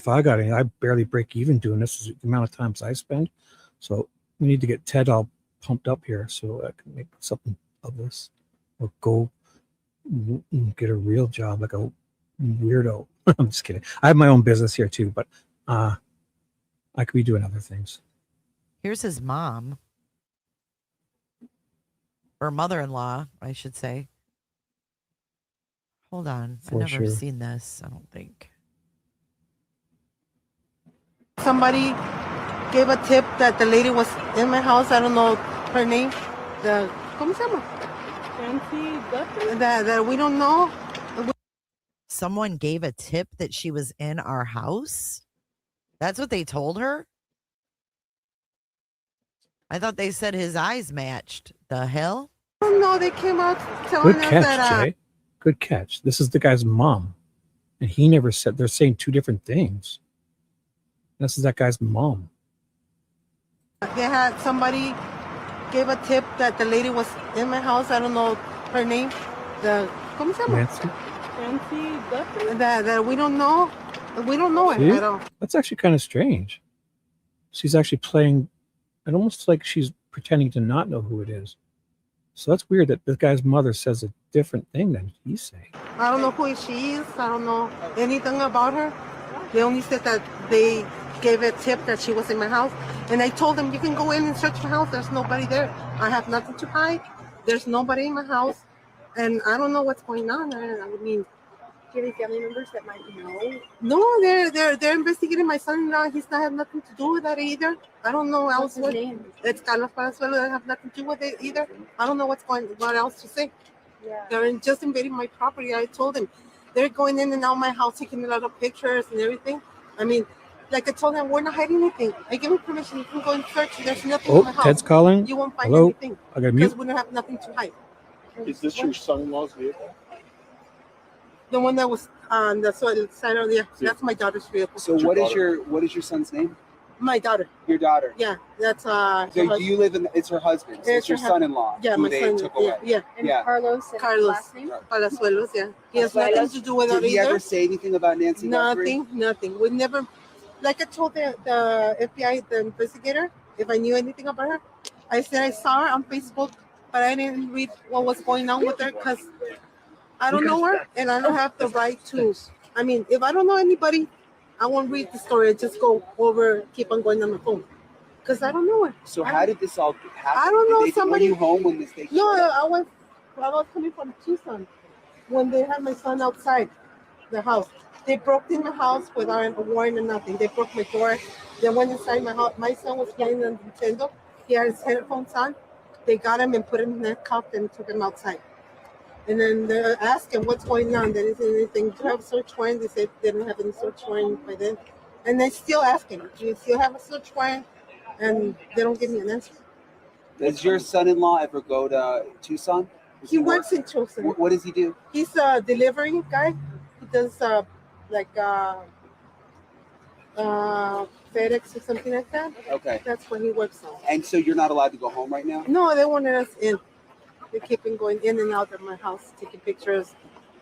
I got any, I barely break even doing this. Is the amount of times I spend. So we need to get Ted all pumped up here so I can make something of this, or go get a real job like a weirdo. I'm just kidding. I have my own business here too, but I could be doing other things. Here's his mom. Or mother-in-law, I should say. Hold on. For I've never sure. seen this, I don't think. Somebody gave a tip that the lady was in my house. I don't know her name. ¿Cómo se llama? That we don't know. Someone gave a tip that she was in our house? That's what they told her? I thought they said his eyes matched. The hell? No, they came out telling Good us catch, that. Jay. Good catch. This is the guy's mom, and he never said. They're saying two different things. This is that guy's mom. They had somebody gave a tip that the lady was in my house. I don't know her name. ¿Cómo se llama? Nancy. That we don't know. We don't know See? it at all. That's actually kind of strange. She's actually playing, it almost like she's pretending to not know who it is. So that's weird that this guy's mother says a different thing than he's saying. I don't know who she is. I don't know anything about her. They only said that they gave a tip that she was in my house. And I told them, you can go in and search my house. There's nobody there. I have nothing to hide. There's nobody in my house. And I don't know what's going on. I mean, Do you have any family members that might know? no, they're investigating my son-in-law. He's not have nothing to do with that either. I don't know else What's his what. name? It's Carlos Palazuelo. That have nothing to do with it either. I don't know what else to say. Yeah. They're just invading my property. I told them they're going in and out my house, taking a lot of pictures and everything. I mean, like I told them, we're not hiding anything. I give them permission. You can go and search. There's nothing in my house. Ted's calling. You won't find Hello? anything I got because mute. we don't have nothing to hide. Is this your son-in-law's vehicle? The one that was on the side of the, that's my daughter's vehicle. So what is your son's name? My daughter. Your daughter. Yeah, that's So do you live in? It's her husband. So it's your her husband. son-in-law. Yeah, who my they son. took away. Yeah. And Yeah. Carlos and Carlos. last name? Palazuelos, yeah. He has nothing to do with Did it he either. ever say anything about Nancy Guthrie? Nothing. We never, like I told the FBI, the investigator, if I knew anything about her, I said I saw her on Facebook, but I didn't read what was going on with her because I don't know her and I don't have the right to. I mean, if I don't know anybody, I won't read the story. I just go over, keep on going on the phone because I don't know her. So how did this all happen? I don't know. Somebody. Were you home when this thing? No, I was coming from Tucson when they had my son outside the house. They broke in my house without a warrant or nothing. They broke my door. They went inside my house. My son was playing on Nintendo. He had his headphones on. They got him and put him in a cuff and took him outside. And then they asked him what's going on. There isn't anything. Do you have a search warrant? They said they didn't have any search warrant by then. And they still asking, do you still have a search warrant? And they don't give me an answer. Does your son-in-law ever go to Tucson? He works in Chosen. What does he do? He's a delivery guy. He does like FedEx or something like that. Okay. That's what he works on. And so you're not allowed to go home right now? No, they wanted us in. They keep going in and out of my house, taking pictures.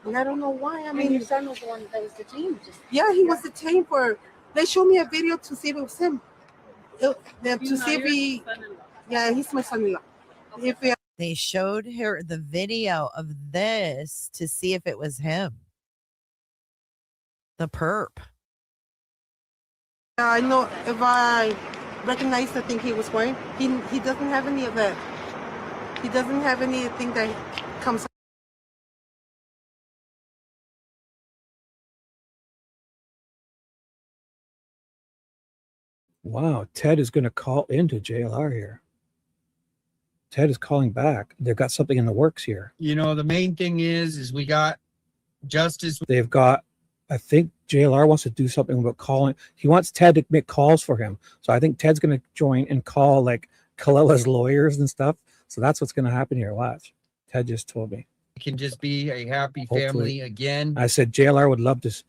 And I don't know why. I mean, your son was the one that was detained. Yeah, he was detained for. They showed me a video to see if it was him. To see if he. Yeah, he's my son-in-law. They showed her the video of this to see if it was him. The perp. I know if I recognize the thing he was wearing, he doesn't have any of that. He doesn't have anything that comes. Wow, Ted is going to call into JLR here. Ted is calling back. They've got something in the works here. You know, the main thing is we got justice. They've got, I think JLR wants to do something about calling. He wants Ted to make calls for him. So I think Ted's going to join and call like Callella's lawyers and stuff. So that's what's going to happen here. Watch. Ted just told me. It can just be a happy Hopefully. family again. I said JLR would love to.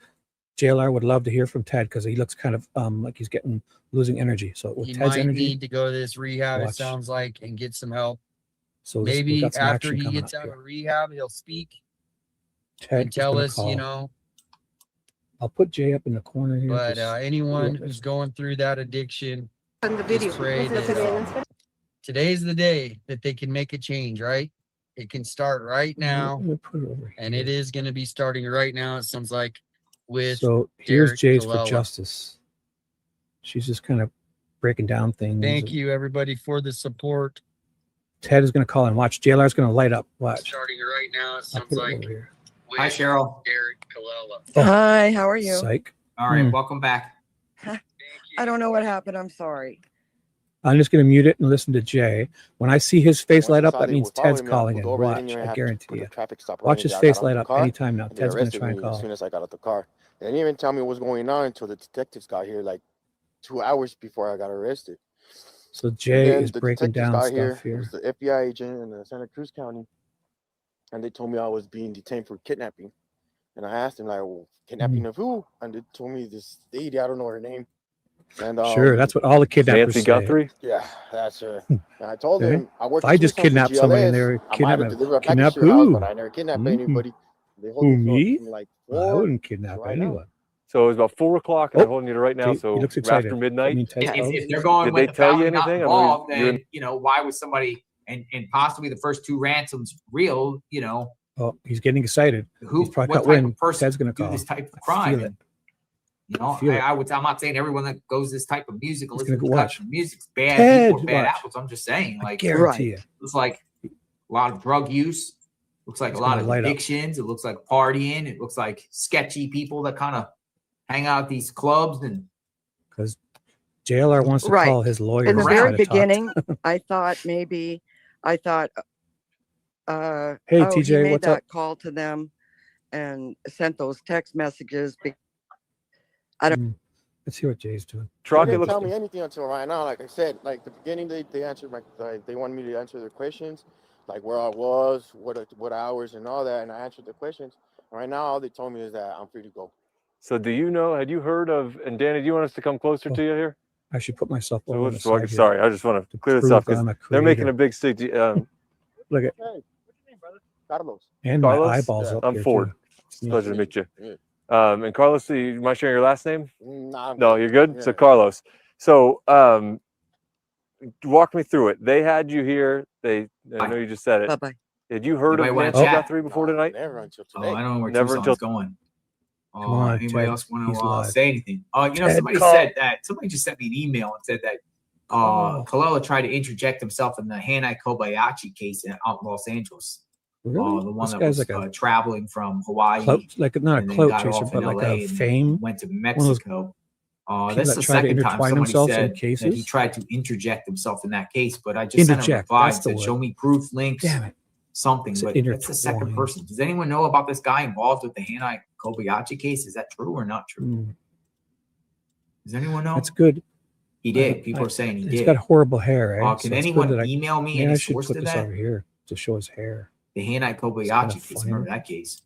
JLR would love to hear from Ted because he looks kind of like he's losing energy. So with He Ted's might energy, need to go to this rehab, it watch. sounds like, and get some help. So we maybe got some after action he coming gets up out here. of rehab, he'll speak Ted and is tell gonna us, call. you know. I'll put Jay up in the corner here. But just- anyone yeah. who's going through that addiction, On the video. just pray that today's the day that they can make a change, right? It can start right now, Let me put it over and it is going to be starting right now. It sounds like with So here's Derrick Jay's Callella. for justice. She's just kind of breaking down things. Thank and you, everybody, for the support. Ted is going to call and watch. JLR is going to light up. Watch. Starting right now, it I'll sounds put it like over here. Hi, Cheryl. Derrick Callella. Oh, Hi, how are you? psych. All right, Hmm. welcome back. I don't know what happened. I'm sorry. I'm just going to mute it and listen to Jay. When I see his face light up, that means Ted's calling in. Go over Watch. here and I have to guarantee put you. the traffic stop Watch right his there. I face got out light the up car, anytime now. and they Ted's going to arrested try and me call. as soon as I got out the car. They didn't even tell me what was going on until the detectives got here like 2 hours before I got arrested. So And Jay then is the breaking detectives down got stuff It here. was the FBI agent in Santa Cruz County, and they told me I was being detained for kidnapping. And I asked them, like, well, kidnapping of who? And they told me this lady, I don't know her name. And Sure, that's what all the kidnappers Nancy say. Guthrie? Yeah, that's her. And I told Okay. them I worked If I just Tucson for kidnapped somebody and GLS. they're I might have kidnapped, delivered a kidnap package to your house, who? but I never kidnapped Mhm. anybody. They hold Who, me me? from like Well, I 4 wouldn't kidnap right now. anyone. So it was about 4 o'clock, and I'm holding you to right now, he looks excited. after That midnight. means Ted's If, calling. if they're going Did with they the tell you family not anything? I know involved, you- then why was somebody and possibly the first 2 ransoms real? Oh, he's getting excited. Who? He's probably What got type wind. of person Ted's going to do call. this type of I crime? feel it. And, feel it. I'm not saying everyone that goes this type of music, He's listen to gonna this go type watch. of music's bad Ted, people or bad watch. apples. I'm just saying, I like, guarantee you. it's like a lot of drug use. Looks like He's a lot gonna of light up. addictions. It looks like partying. It looks like sketchy people that kind of hang out at these clubs and Because JLR wants to Right. call his lawyer. In the and try very to talk to beginning, I thought, Hey, he TJ, made what's up? that call to them and sent those text messages. I don't. Let's see what Jay's doing. They didn't tell me anything until right now. Like I said, like the beginning, they answered they wanted me to answer their questions, like where I was, what hours, and all that, and I answered the questions. Right now, all they told me is that I'm free to go. So do you know, had you heard of, and Danny, do you want us to come closer to you here? I should put myself So over we'll on the just walk, side here. sorry, I just want to clear this prove up because I'm a they're making creator. a big stick. Look at Hey, Carlos. and Carlos? my eyeballs up I'm here Ford. too. It's a pleasure to meet you. Yeah. And Carlos, do you mind sharing your last name? Nah, I'm No, good. you're good? Yeah. So Carlos. So walk me through it. They had you here. I know you just said it. Bye-bye. Had you heard Anybody of wanna Nancy chat? Guthrie before tonight? Never until I today. don't know where Never Tucson's until- going. Come on, Anybody Ted. else want He's to live. say anything? Ted, Somebody call. said that. Somebody just sent me an email and said that Oh. Callella tried to interject himself in the Hanai Kobayashi case out in Los Angeles. Really? The one This that guy's was like a traveling from Hawaii, clout, like not a and then clout got chaser, off but in like LA a and fame. went to One of those Mexico. people This is that the try to second time intertwine somebody themselves in said that he cases. tried to interject himself in that case, but I just sent a Interject, reply that's and the said, word. show me proof, links, Damn it. something. It's But that's the second intertwined. person. Does anyone know about this guy involved with the Hanai Kobayashi case? Is that true or not true? Mm, Does anyone know? that's good. He did. People are saying he He's did. got horrible hair, eh? Can So it's good anyone that email me maybe any I should source put to this that? over here to show his hair. The Hanai kinda Kobayashi case. funny. Remember that case?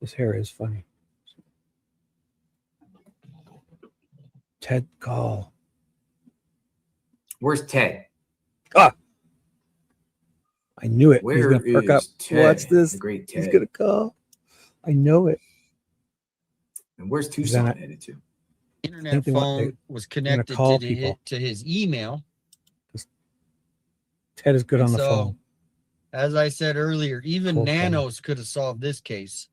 His hair is funny. Ted call. Where's Ted? Ah, I knew it. He's Where gonna perk up. is Ted? Watch this. The great He's Ted. gonna call. I know it. And where's He's Tucson gonna- headed to? Internet they want- phone was connected call to, people. to his email. Ted is good And on the so, phone. as I said earlier, even Cold call. Nanos could have solved this case.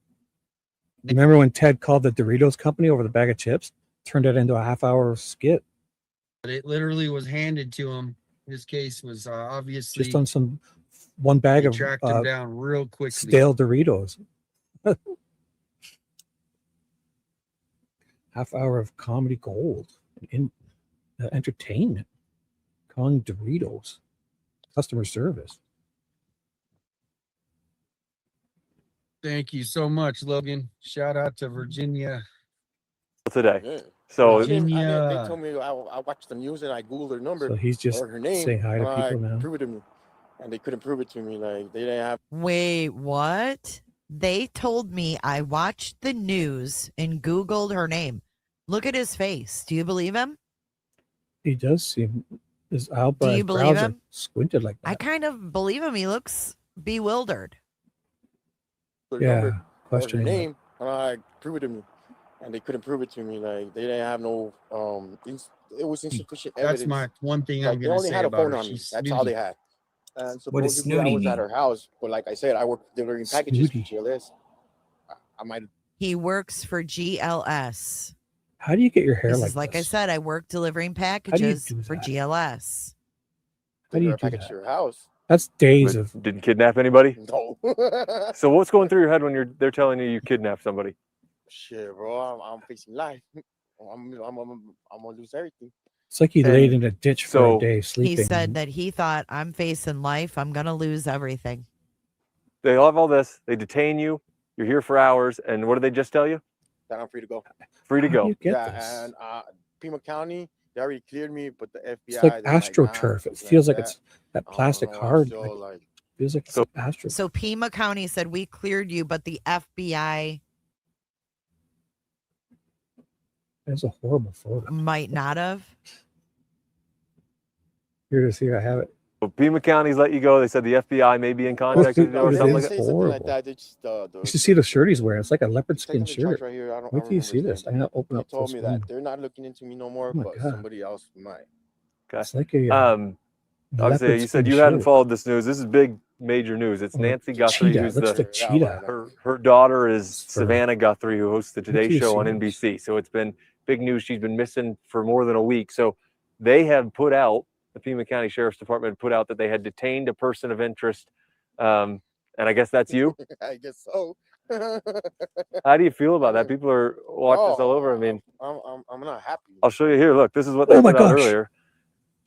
Remember when Ted called the Doritos company over the bag of chips? Turned it into a half-hour skit But it literally was handed to him. His case was obviously just on some one bag they of tracked him down real quickly. stale Doritos. Half hour of comedy gold in entertainment. Calling Doritos. Customer service. Thank you so much, Logan. Shout out to Virginia. Today. Yeah. So They Virginia. told me I watched the news and I googled her number So he's just or her name. saying hi to and I people now. prove it to me, and they couldn't prove it to me. Like they didn't have. Wait, what? They told me I watched the news and Googled her name. Look at his face. Do you believe him? He does seem his eyebrows you believe brows are him? squinted like I that. kind of believe him. He looks bewildered. Her Yeah, number or her questioning it. name, and I prove it to me, and they couldn't prove it to me. Like they didn't have no it was insufficient That's evidence. my one thing Like I'm they gonna only say had a about phone her. on me. She's That's all snooty. they had. And What does supposedly I snooty was at mean? her house, but like I said, I work delivering packages for Snooty. GLS. I might. He works for GLS. How do you get your hair This like is like this? I said, I work delivering do you packages do for that? GLS. How do you deliver a do package that? to your house. That's days but of didn't kidnap anybody. No. So what's going through your head when they're telling you kidnapped somebody? Shit, bro. I'm facing life. I'm gonna lose everything. it's like he And laid in a ditch for so a day He sleeping. said that he thought, I'm facing life. I'm going to lose everything. they have all this. They detain you. You're here for hours, and what did they just tell you? That I'm free to go. Free to How do go. you get Yeah, this? and Pima County, they already cleared me, but the FBI. It's like they're nah, AstroTurf. It something feels like that. it's that I don't plastic know, I'm hard. still, Like, like feels like it's So- Astro. So Pima County said, we cleared you, but the FBI That's a horrible photo. might not have. Here it is. Here I have it. So Pima County's let you go. They said the FBI may be in contact with you or It something is like that. say something like horrible. that. They just You should see the shirt he's wearing. It's like a leopard taking skin the charge shirt. right here. I Wait don't till you remember see his this. name. I'm gonna open They up told full me screen. that they're not looking into me no more, Oh my but God. somebody else might. It's like a Obviously, leopard you said skin you hadn't shirt. followed this news. This is big, major news. It's Or Nancy Guthrie, cheetah. who's Looks the like cheetah. her daughter is It's for- Savannah Guthrie, who hosts the till Today you Show see on this. NBC. So it's been big news. She's been missing for more than a week. So they have put out, the Pima County Sheriff's Department put out that they had detained a person of interest. And I guess that's you. I guess so. How do you feel about that? People are watching this all over. I mean, I'm not happy. I'll show you here. Look, this is what they Oh my put out gosh. earlier.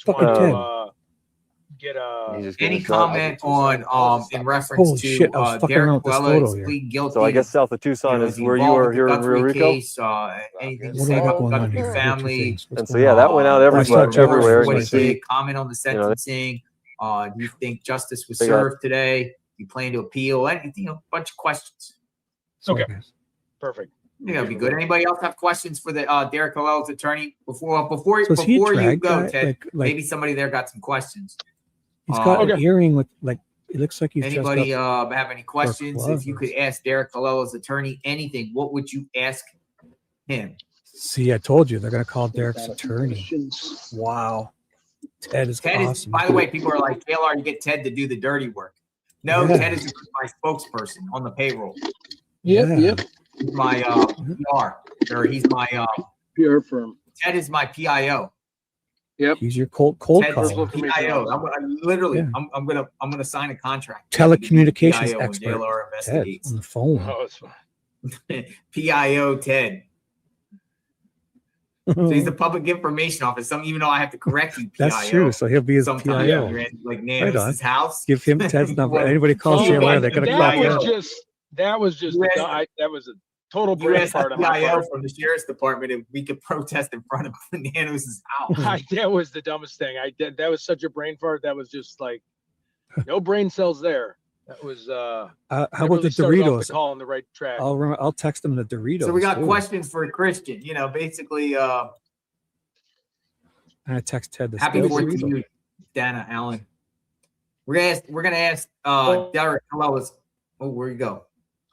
Fucking Um, Ted. Get He's just giving Any a shot. comment on in reference Holy to shit, I was fucking Derrick around with this Callella photo is here. pleading guilty? So I guess south of Tucson is where you are here in Rio Rico. Case, anything to What do say I got about going on Guthrie here? I got two family? things. What's And so going yeah, on? that went out I saw everywhere. Jeff Everywhere. What And he you see, did, comment on the you know, sentencing. Do you think justice was They got- served today? Do you plan to appeal? Anything, you know, a bunch of questions. Sorry, Okay. guys. perfect. I think that'd be good. Anybody else have questions for the Derrick Callalla's attorney before So is he a you drag go, guy? Ted? Like Maybe somebody there got some questions. he's got an Okay. earring with like it looks like he's Anybody dressed up. have any questions? If you could ask Derrick Callalla's attorney anything, what would you ask him? See, I told you they're gonna call Derrick's attorney. Wow. Ted is Ted is, awesome. by the way, people are like, JLR, you get Ted to do the dirty work. No, Yeah. Ted is my spokesperson on the payroll. Yeah. He's my PR, or he's my PR firm. Ted is my PIO. He's your cold Ted is caller. PIO. I'm literally, Yeah. I'm gonna sign a contract. Telecommunications PIO when expert. JLR Ted investigates. on the phone. Oh, it's fine. PIO Ted. So he's the public information office. Even though I have to correct you, PIO. That's true. So he'll be his Sometimes PIO. you're in, like Right on. Nanos' house. Give him Ted's number. Well, Anybody calls you JLR, asked- they're gonna that clock was in. just that was just You asked- that was a total You brain asked fart the on my PIO part. from the sheriff's department if we could protest in front of Nanos' house. That was the dumbest thing. That was such a brain fart. That was just like No brain cells there. That was How that about really the started off Doritos? the call on the right track. I'll text them the Doritos. So we got too. questions for Christian. You know, basically, And I text Ted the happy stale 4th to Dorito. you, Dana Allen. We're gonna ask Derrick Callella's. Oh, where you go?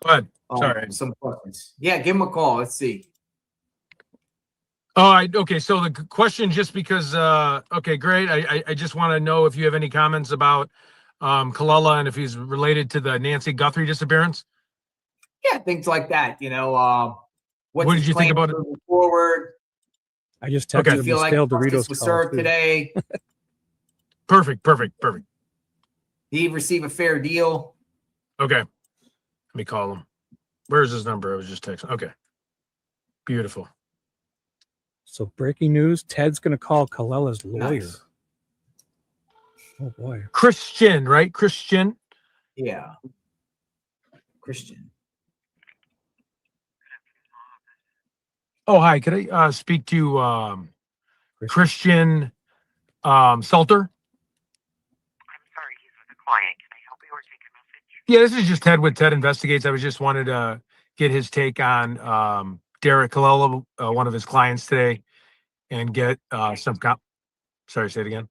What? Sorry. Some questions. Yeah, give him a call. Let's see. Oh, okay. So the question, just because, okay, great. I just want to know if you have any comments about Callella and if he's related to the Nancy Guthrie disappearance. Yeah, things like that. You know, What did you think about it? moving forward? I just Okay. texted You him feel the like stale justice Doritos was call, served too. today? Perfect. Did he receive a fair deal? Okay. Let me call him. Where's his number? I was just texting. Okay. Beautiful. So breaking news: Ted's going to call Callella's lawyer. Nice. Oh boy, Christian, right? Christian. Yeah. Christian. Oh, hi. Could I speak to Christian Salter? Yeah, this is just Ted with Ted Investigates. I was just wanted to get his take on Derrick Callella, one of his clients today, and get some Sorry, say it again.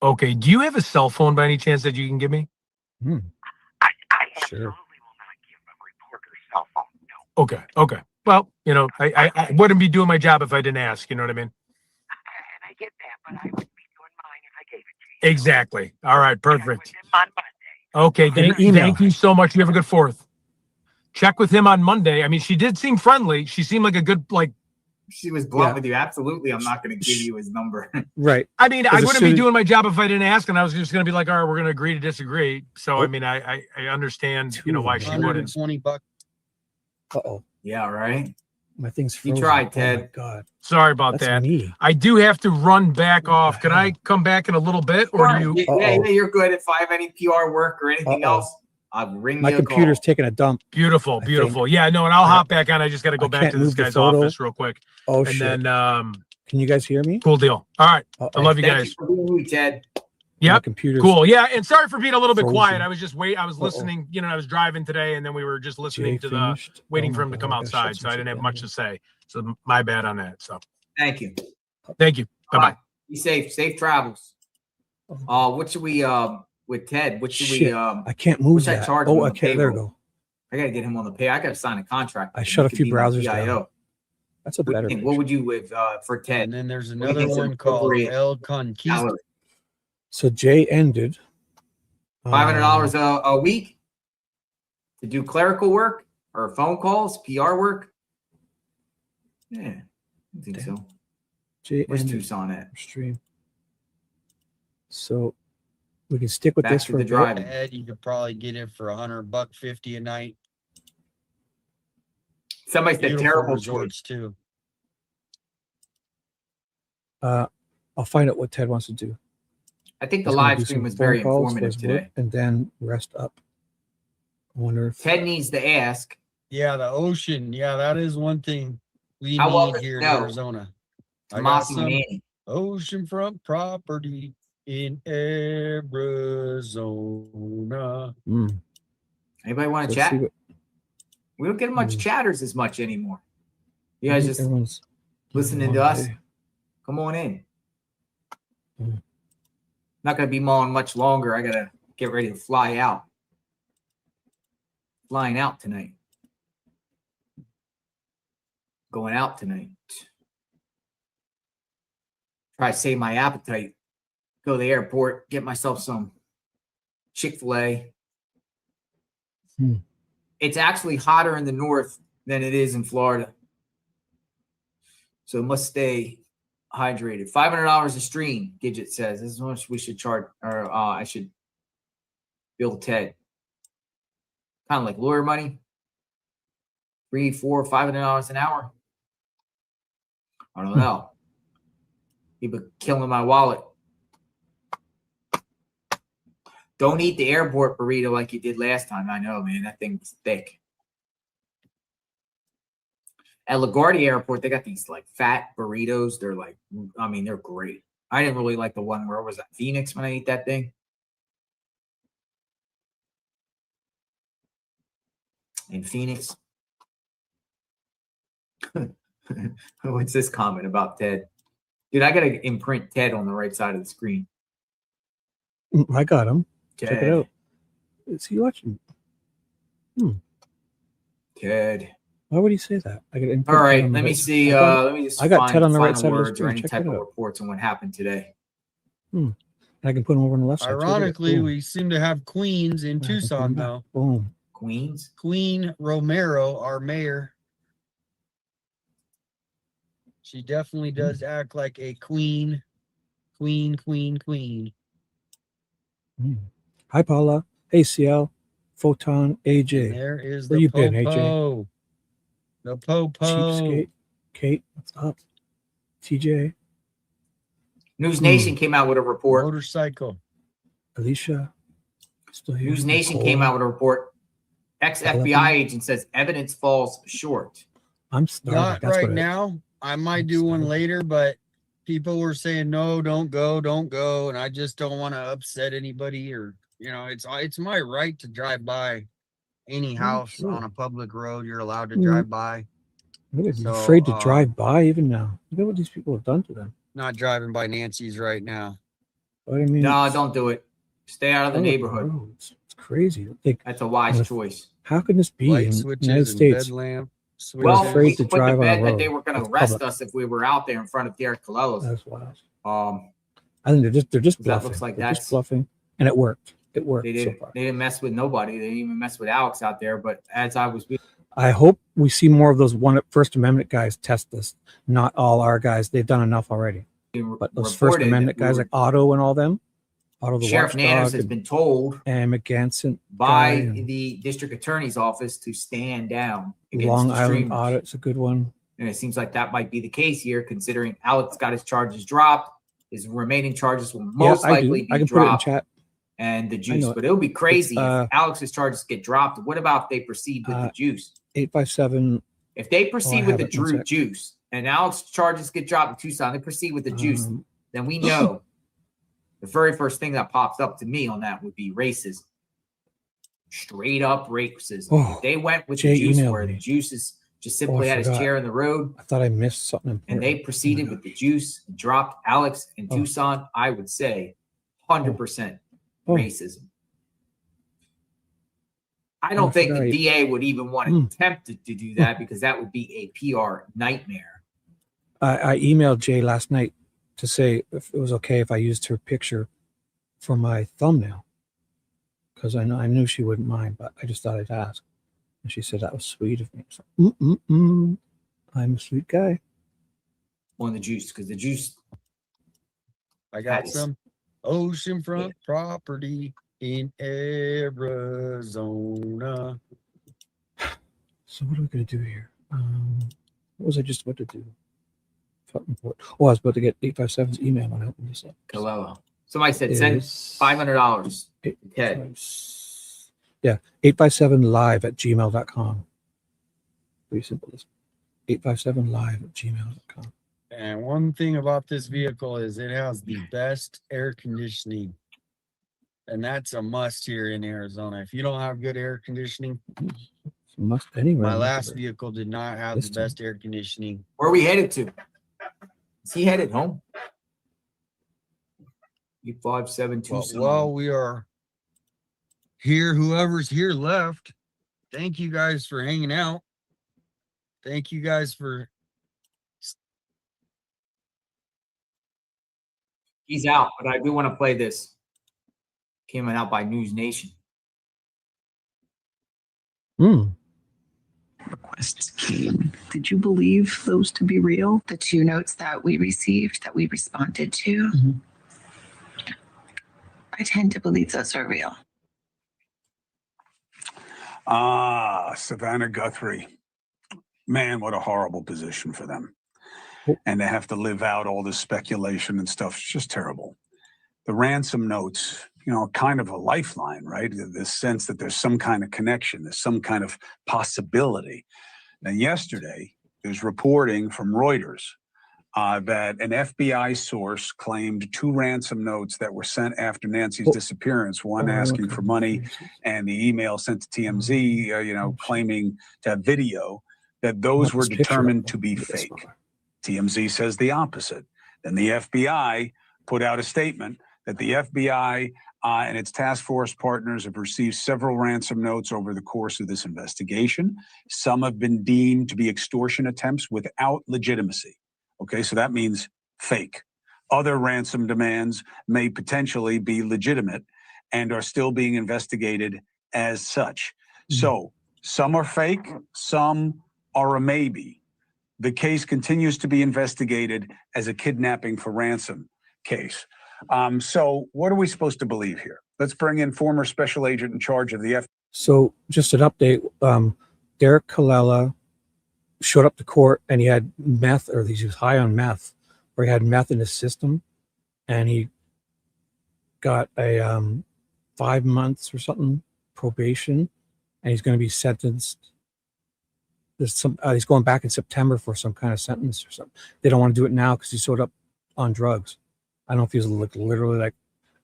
Okay. Do you have a cell phone by any chance that you can give me? sure. Okay. Okay. Well, you know, I wouldn't be doing my job if I didn't ask. You know what I mean? Exactly. All right. Perfect. Okay. Thank you so much. You have a good 4th. Check with him on Monday. I mean, she did seem friendly. She seemed like a good, like. She was blunt with you. Absolutely. I'm not going to give you his number. Right. I mean, I wouldn't be doing my job if I didn't ask, and I was just going to be like, all right, we're going to agree to disagree. So, I mean, I understand, you know, why she wouldn't. $120. Uh-oh. Yeah, right. My thing's You frozen. tried, Oh Ted. my God. Sorry about That's that. me. I do have to run back off. Can I come back in a little bit, or do you? Yeah, you're good. If I have any PR work or anything else, I'll ring My you a call. computer's taking a dump. Beautiful, beautiful. Yeah, no, and I'll hop back on. I just got to go back can't to this move the guy's photo. office real quick. Oh, and shit. then Can you guys hear me? cool deal. All right. I love you Thank guys. you for being with me, Ted. Yep. Computer's Cool. Yeah, and sorry for being a little bit frozen. quiet. I was just I was listening, you know, I was driving today, and then we were just listening to finished? waiting Oh for my him to God, come I gotta shut outside, some so I shit didn't have down much here. to say. So my bad on that. So Thank you. thank you. Bye bye. Be safe. Safe travels. What should we with Ted? What should Shit. we I can't move what should I that. charge him Oh, on I the can't. There we payroll? go. I gotta get him on the pay. I gotta sign a contract. I with him. shut He a could few be my browsers PIO. down. That's a What do you better think? picture. What would you with for Ted? And then there's What do you another think's one called appropriate El Conquista. salary? So Jay ended. $500 a week to do clerical work or phone calls, PR work. Yeah, I think so. Jay Where's ended Tucson at? stream. So we can stick with Back this to for the a bit. driving. Ed, you could probably get it for $100.50 a night. Somebody said Beautiful terrible resorts choice. too. I'll find out what Ted wants to do. I think the He's gonna live do stream some was phone very calls for informative his work today. and then rest up. I wonder if Ted needs to ask. Yeah, the ocean. Yeah, that is one thing we How well need does here it in know? Arizona. I got Tomasi some Manning. oceanfront property in Arizona. Anybody want to Let's see chat? what We don't get much chatters as much anymore. You guys just everyone's listening on to us. today. Come on in. Not gonna be mowing much longer. I gotta get ready to fly out. Flying out tonight. Going out tonight. Try to save my appetite. Go to the airport, get myself some Chick-fil-A. It's actually hotter in the north than it is in Florida. So it must stay hydrated. $500 a stream, Gidget says. This is how much we should charge, or I should bill Ted. Kind of like lawyer money. $300, $400, $500 an hour. I don't know. He'd be killing my wallet. Don't eat the airport burrito like you did last time. I know, man. That thing was thick. At LaGuardia Airport, they got these like fat burritos. They're like, I mean, they're great. I didn't really like the one where was that Phoenix when I ate that thing. In Phoenix. What's this comment about Ted? Dude, I gotta imprint Ted on the right side of the screen. I got him. Check it Ted. out. Is he watching? Ted. Why would he say that? I got All right, let me see. Let me just I got find Ted on the right final side of the words or screen. any Check type that of out. reports on what happened today. I can put him over on the left side. too. Look at it. Ironically, Boom. we seem to have queens in I can put him Tucson back. now. Boom. Queens? Queen Romero, our mayor. She definitely does act like a queen. Queen. Hi, Paula. Hey, CL. Photon. AJ. And there is Where the you been, AJ? Popo. The Popo. Cheapskate. Kate, what's up? TJ. News Nation came out with a report. Motorcycle. Alicia. Still here. News Nation Nicole. came out with a report. Ex-FBI agent says evidence falls short. I'm starving. Not That's right what it is. now. I might do one later, but people were saying no, don't go, and I just don't want to upset anybody, or it's my right to drive by any house sure. on a public road. You're allowed to Mhm. drive by. Look at you, So, afraid to drive by even now. Look at what these people have done to them. Not driving by Nancy's right now. What I mean, No, don't do it. Stay out of the public neighborhood. roads. It's crazy. Like, That's a wise choice. how can this be Light in the switches United and States? bed lamp Well, switches. afraid we to put to drive on a bed that road they were going to that's arrest public. us if we were out there in front of Derrick Callella's. That's wild. Um, I think they're just that bluffing. looks like They're just that's bluffing, and it worked. It worked they so didn't far. they didn't mess with nobody. They didn't even mess with Alex out there. But as I was I hope we see more of those First Amendment guys test this. Not all our guys. They've done enough already. But those First reported, Amendment guys like Otto and all them, Otto the Sheriff Nanners Watchdog, has been told and McGanson by guy and the district attorney's office to stand down against Long the Island streamers. Audit's a good one. And it seems like that might be the case here, considering Alex got his charges dropped. His remaining charges will most I do. likely be I can put it in dropped. chat. And the I juice, know but it. it'll be crazy It's, if Alex's charges get dropped. What about if they proceed with the juice? 857. If they I proceed with have the it. One sec. juice and Alex's charges get dropped in Tucson, they proceed with the juice, then we know the very first thing that pops up to me on that would be racism. Straight up racism. Oh, If they went with Jay the juice emailed where the me. juice is just Oh, simply I had his forgot. chair in the road I thought I missed something important. and they proceeded with the juice and dropped Alex in Oh. Tucson, I would say 100% Oh. racism. I don't I think the forgot. DA would even want to attempt to do that because that would be a PR nightmare. I emailed Jay last night to say if it was okay if I used her picture for my thumbnail, because I knew she wouldn't mind, but I just thought I'd ask. And she said that was sweet of me. So, I'm a sweet guy. On the juice, because the juice. I got Nice. some oceanfront property in Arizona. So what are we gonna do here? What was I just about to do? Oh, I was about to get 857's email on open this up. Callella. Somebody said send $500 to Ted. Yeah, 857live@gmail.com. Pretty simple. 857live@gmail.com. And one thing about this vehicle is it has the best air conditioning. And that's a must here in Arizona. If you don't have good air conditioning, Must anywhere. my last vehicle did not have This the best air conditioning. Where are we headed to? Is he headed home? 857 Tucson. Well, we are here. Whoever's here left. Thank you guys for hanging out. Thank you guys for. He's out, but I do want to play this. Came out by News Nation. Requests came. Did you believe those to be real? The two notes that we received, that we responded to, I tend to believe those are real. Savannah Guthrie. Man, what a horrible position for them. And they have to live out all this speculation and stuff. It's just terrible. The ransom notes, kind of a lifeline, right? This sense that there's some kind of connection, there's some kind of possibility. Now, yesterday, is reporting from Reuters that an FBI source claimed 2 ransom notes that were sent after Nancy's disappearance, one asking for money and the email sent to TMZ, claiming to have video, that those were determined to be fake. TMZ says the opposite. Then the FBI put out a statement that the FBI and its task force partners have received several ransom notes over the course of this investigation. Some have been deemed to be extortion attempts without legitimacy. Okay, so that means fake. Other ransom demands may potentially be legitimate and are still being investigated as such. So some are fake, some are a maybe. The case continues to be investigated as a kidnapping for ransom case. So what are we supposed to believe here? Let's bring in former special agent in charge of the FBI. So just an update, Derrick Callella showed up to court and he had meth, or he was high on meth, or he had meth in his system, and he got a 5 months or something probation, and he's going to be sentenced. There's some he's going back in September for some kind of sentence or something. They don't want to do it now because he showed up on drugs. I don't know if he was literally like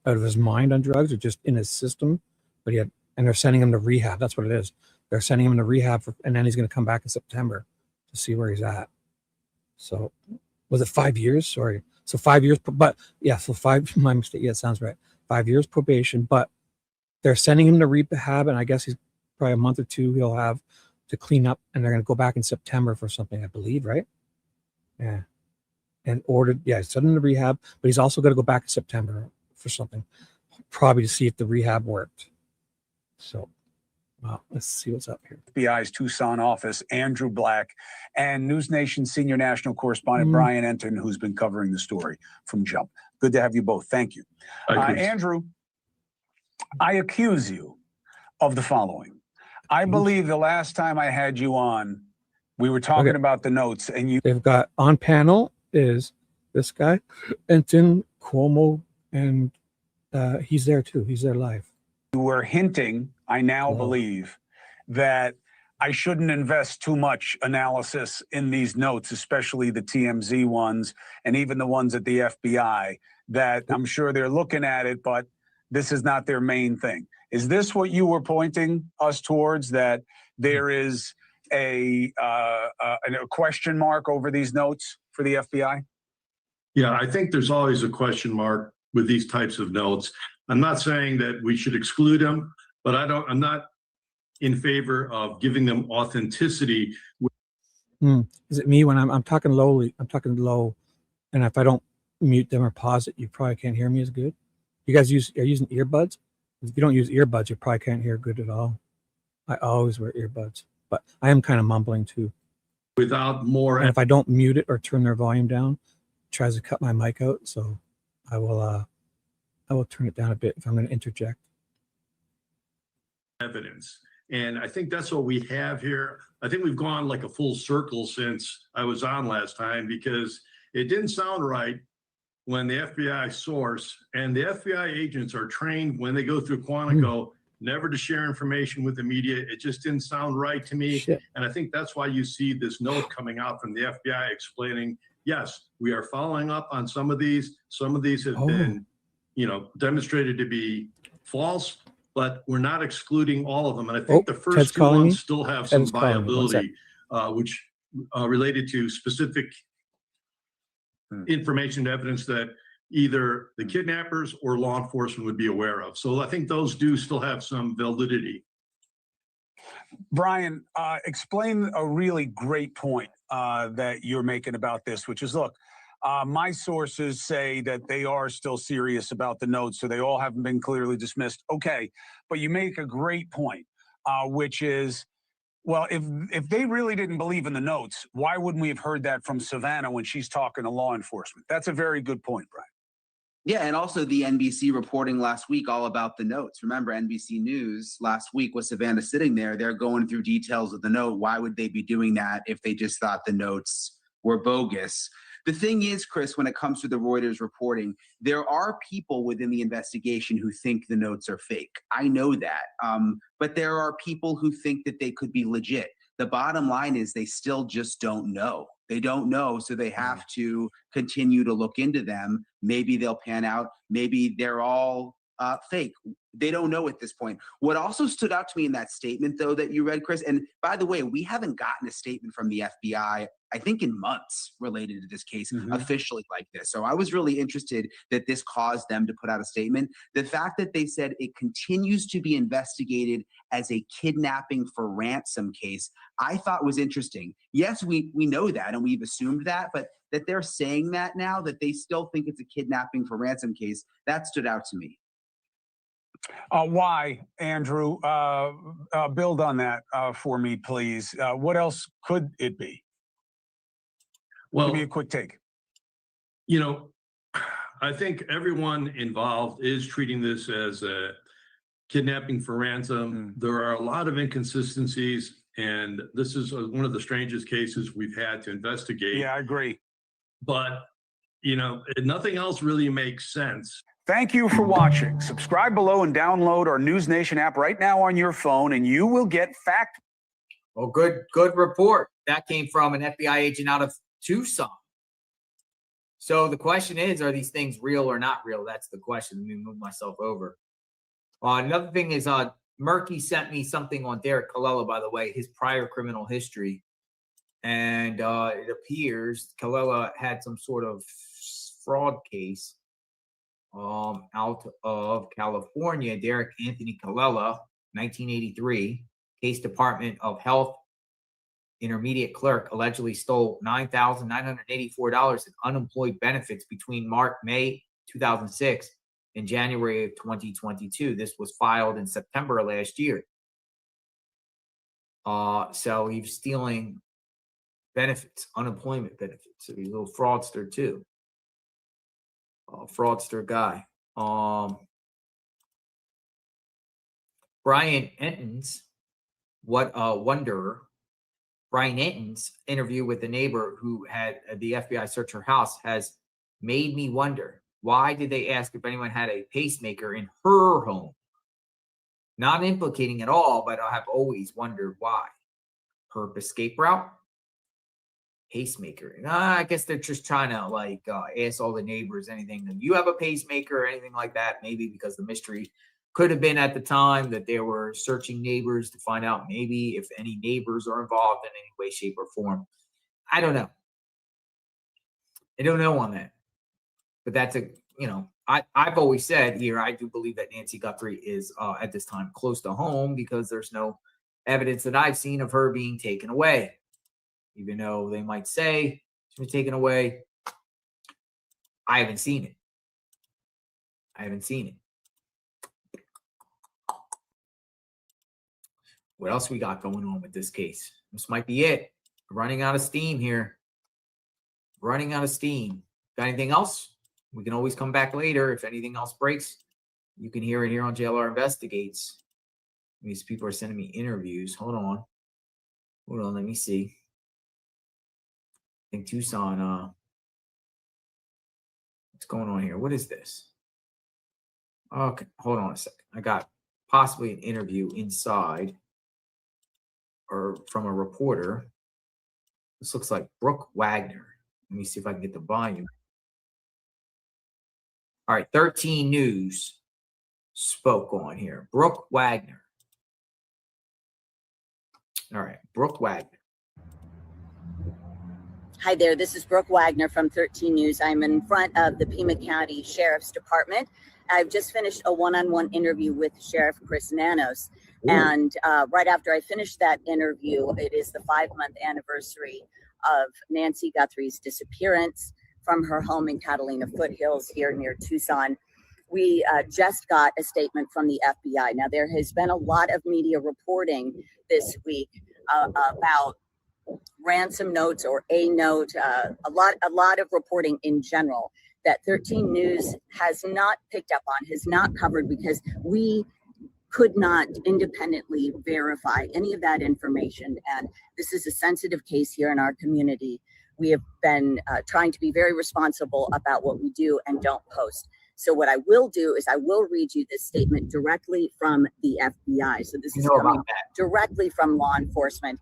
out of his mind on drugs or just in his system, but and they're sending him to rehab. That's what it is. They're sending him to rehab and then he's going to come back in September to see where he's at. So was it 5 years? Sorry. So 5 years, but yeah, so my mistake. Yeah, it sounds right. 5 years probation, but they're sending him to rehab, and I guess he's probably a month or two he'll have to clean up, and they're going to go back in September for something, I believe, right? Yeah. And send him to rehab, but he's also going to go back in September for something, probably to see if the rehab worked. So, well, let's see what's up here. FBI's Tucson office, Andrew Black, and News Nation senior national correspondent Brian Enton, who's been covering the story from Jump. Good to have you both. Thank you. Andrew, I accuse you of the following. I believe the last time I had you on, we were talking about the notes, and they've got on panel is this guy, Enton, Cuomo, and he's there too. He's there live. You were hinting, I now believe, that I shouldn't invest too much analysis in these notes, especially the TMZ ones and even the ones at the FBI, that I'm sure they're looking at it, but this is not their main thing. Is this what you were pointing us towards, that there is a question mark over these notes for the FBI? Yeah, I think there's always a question mark with these types of notes. I'm not saying that we should exclude them, but I'm not in favor of giving them authenticity. Is it me when I'm talking lowly? I'm talking low, and if I don't mute them or pause it, you probably can't hear me as good. You guys are using earbuds? If you don't use earbuds, you probably can't hear good at all. I always wear earbuds, but I am kind of mumbling too. Without more, and if I don't mute it or turn their volume down, it tries to cut my mic out. So I will turn it down a bit if I'm going to interject. Evidence. And I think that's what we have here. I think we've gone like a full circle since I was on last time, because it didn't sound right when the FBI source and the FBI agents are trained when they go through Quantico never to share information with the media. It just didn't sound right to me. And I think that's why you see this note coming out from the FBI explaining, yes, we are following up on some of these. Some of these have been, demonstrated to be false, but we're not excluding all of them. And I think the first two ones still have some viability, which related to specific information, evidence that either the kidnappers or law enforcement would be aware of. So I think those do still have some validity. Brian, explain a really great point that you're making about this, which is, look, my sources say that they are still serious about the notes, so they all haven't been clearly dismissed. Okay, but you make a great point, which is, well, if they really didn't believe in the notes, why wouldn't we have heard that from Savannah when she's talking to law enforcement? That's a very good point, Brian. Yeah, and also the NBC reporting last week all about the notes. Remember, NBC News last week was Savannah sitting there. They're going through details of the note. Why would they be doing that if they just thought the notes were bogus? The thing is, Chris, when it comes to the Reuters reporting, there are people within the investigation who think the notes are fake. I know that. But there are people who think that they could be legit. The bottom line is they still just don't know. They don't know, so they have to continue to look into them. Maybe they'll pan out. Maybe they're all fake. They don't know at this point. What also stood out to me in that statement, though, that you read, Chris, and by the way, we haven't gotten a statement from the FBI, I think, in months related to this case officially like this. So I was really interested that this caused them to put out a statement. The fact that they said it continues to be investigated as a kidnapping for ransom case, I thought was interesting. Yes, we know that and we've assumed that, but that they're saying that now, that they still think it's a kidnapping for ransom case, that stood out to me. Why, Andrew? Build on that for me, please. What else could it be? Well, give me a quick take. You know, I think everyone involved is treating this as a kidnapping for ransom. There are a lot of inconsistencies, and this is one of the strangest cases we've had to investigate. Yeah, I agree. But, you know, nothing else really makes sense. Thank you for watching. Subscribe below and download our News Nation app right now on your phone, and you will get fact. Well, good report. That came from an FBI agent out of Tucson. So the question is, are these things real or not real? That's the question. Let me move myself over. Another thing is, Murky sent me something on Derrick Callella, by the way, his prior criminal history. And it appears Callella had some sort of fraud case out of California. Derrick Anthony Callella, 1983, Case Department of Health intermediate clerk, allegedly stole $9,984 in unemployed benefits between May 2006 and January of 2022. This was filed in September of last year. So he's stealing benefits, unemployment benefits. So he's a little fraudster too. Fraudster guy. Brian Enton's What a Wanderer. Brian Enton's interview with the neighbor who had the FBI search her house has made me wonder, why did they ask if anyone had a pacemaker in her home? Not implicating at all, but I have always wondered why. Her escape route? Pacemaker. I guess they're just trying to like ask all the neighbors anything. Do you have a pacemaker or anything like that? Maybe because the mystery could have been at the time that they were searching neighbors to find out maybe if any neighbors are involved in any way, shape, or form. I don't know. I don't know on that. But that's I've always said here, I do believe that Nancy Guthrie is at this time close to home because there's no evidence that I've seen of her being taken away. Even though they might say she's been taken away, I haven't seen it. I haven't seen it. What else we got going on with this case? This might be it. Running out of steam here. Running out of steam. Got anything else? We can always come back later. If anything else breaks, you can hear it here on JLR Investigates. These people are sending me interviews. Hold on. Hold on. Let me see. I think Tucson. What's going on here? What is this? Okay. Hold on a second. I got possibly an interview inside. Or from a reporter. This looks like Brooke Wagner. Let me see if I can get the volume. All right, 13 News spoke on here. Brooke Wagner. All right, Brooke Wagner. Hi there, this is Brooke Wagner from 13 News. I'm in front of the Pima County Sheriff's Department. I've just finished a one-on-one interview with Sheriff Chris Nanos. Ooh. And right after I finished that interview, it is the 5-month anniversary of Nancy Guthrie's disappearance from her home in Catalina Foothills here near Tucson. We just got a statement from the FBI. Now, there has been a lot of media reporting this week about ransom notes or a note, a lot of reporting in general that 13 News has not picked up on, has not covered, because we could not independently verify any of that information. And this is a sensitive case here in our community. We have been trying to be very responsible about what we do and don't post. So what I will do is I will read you this statement directly from the FBI. So this is coming directly from law enforcement.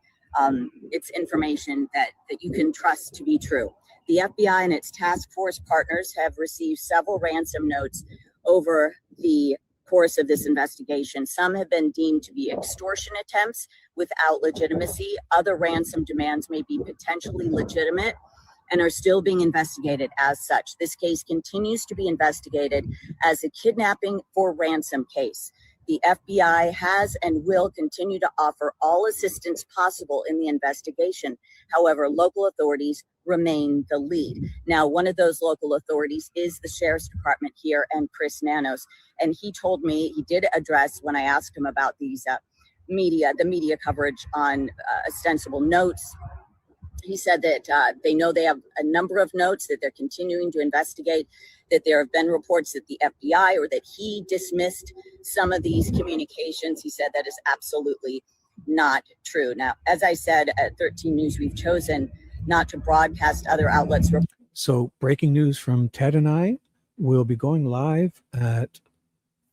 it's information that you can trust to be true. The FBI and its task force partners have received several ransom notes over the course of this investigation. Some have been deemed to be extortion attempts without legitimacy. Other ransom demands may be potentially legitimate and are still being investigated as such. This case continues to be investigated as a kidnapping for ransom case. The FBI has and will continue to offer all assistance possible in the investigation. However, local authorities remain the lead. Now, one of those local authorities is the Sheriff's Department here and Chris Nanos. And he told me, he did address when I asked him about these the media coverage on ostensible notes. He said that they know they have a number of notes, that they're continuing to investigate, that there have been reports that the FBI or that he dismissed some of these communications. He said that is absolutely not true. Now, as I said, at 13 News, we've chosen not to broadcast other outlets. So breaking news from Ted and I, will be going live at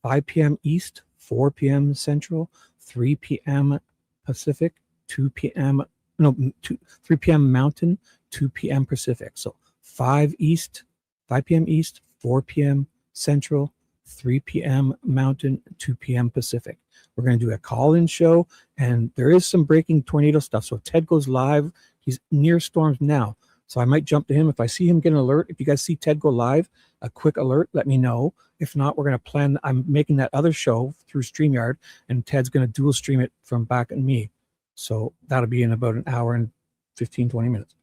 5 p.m. East, 4 p.m. Central, 3 p.m. Pacific, 3 p.m. Mountain, 2 p.m. Pacific. So 5 p.m. East, 4 p.m. Central, 3 p.m. Mountain, 2 p.m. Pacific. We're going to do a call-in show, and there is some breaking tornado stuff. So if Ted goes live, he's near storms now. So I might jump to him. If I see him get an alert, if you guys see Ted go live, a quick alert, let me know. If not, we're going to plan. I'm making that other show through StreamYard, and Ted's going to dual stream it from back and me. So that'll be in about an hour and 15, 20 minutes.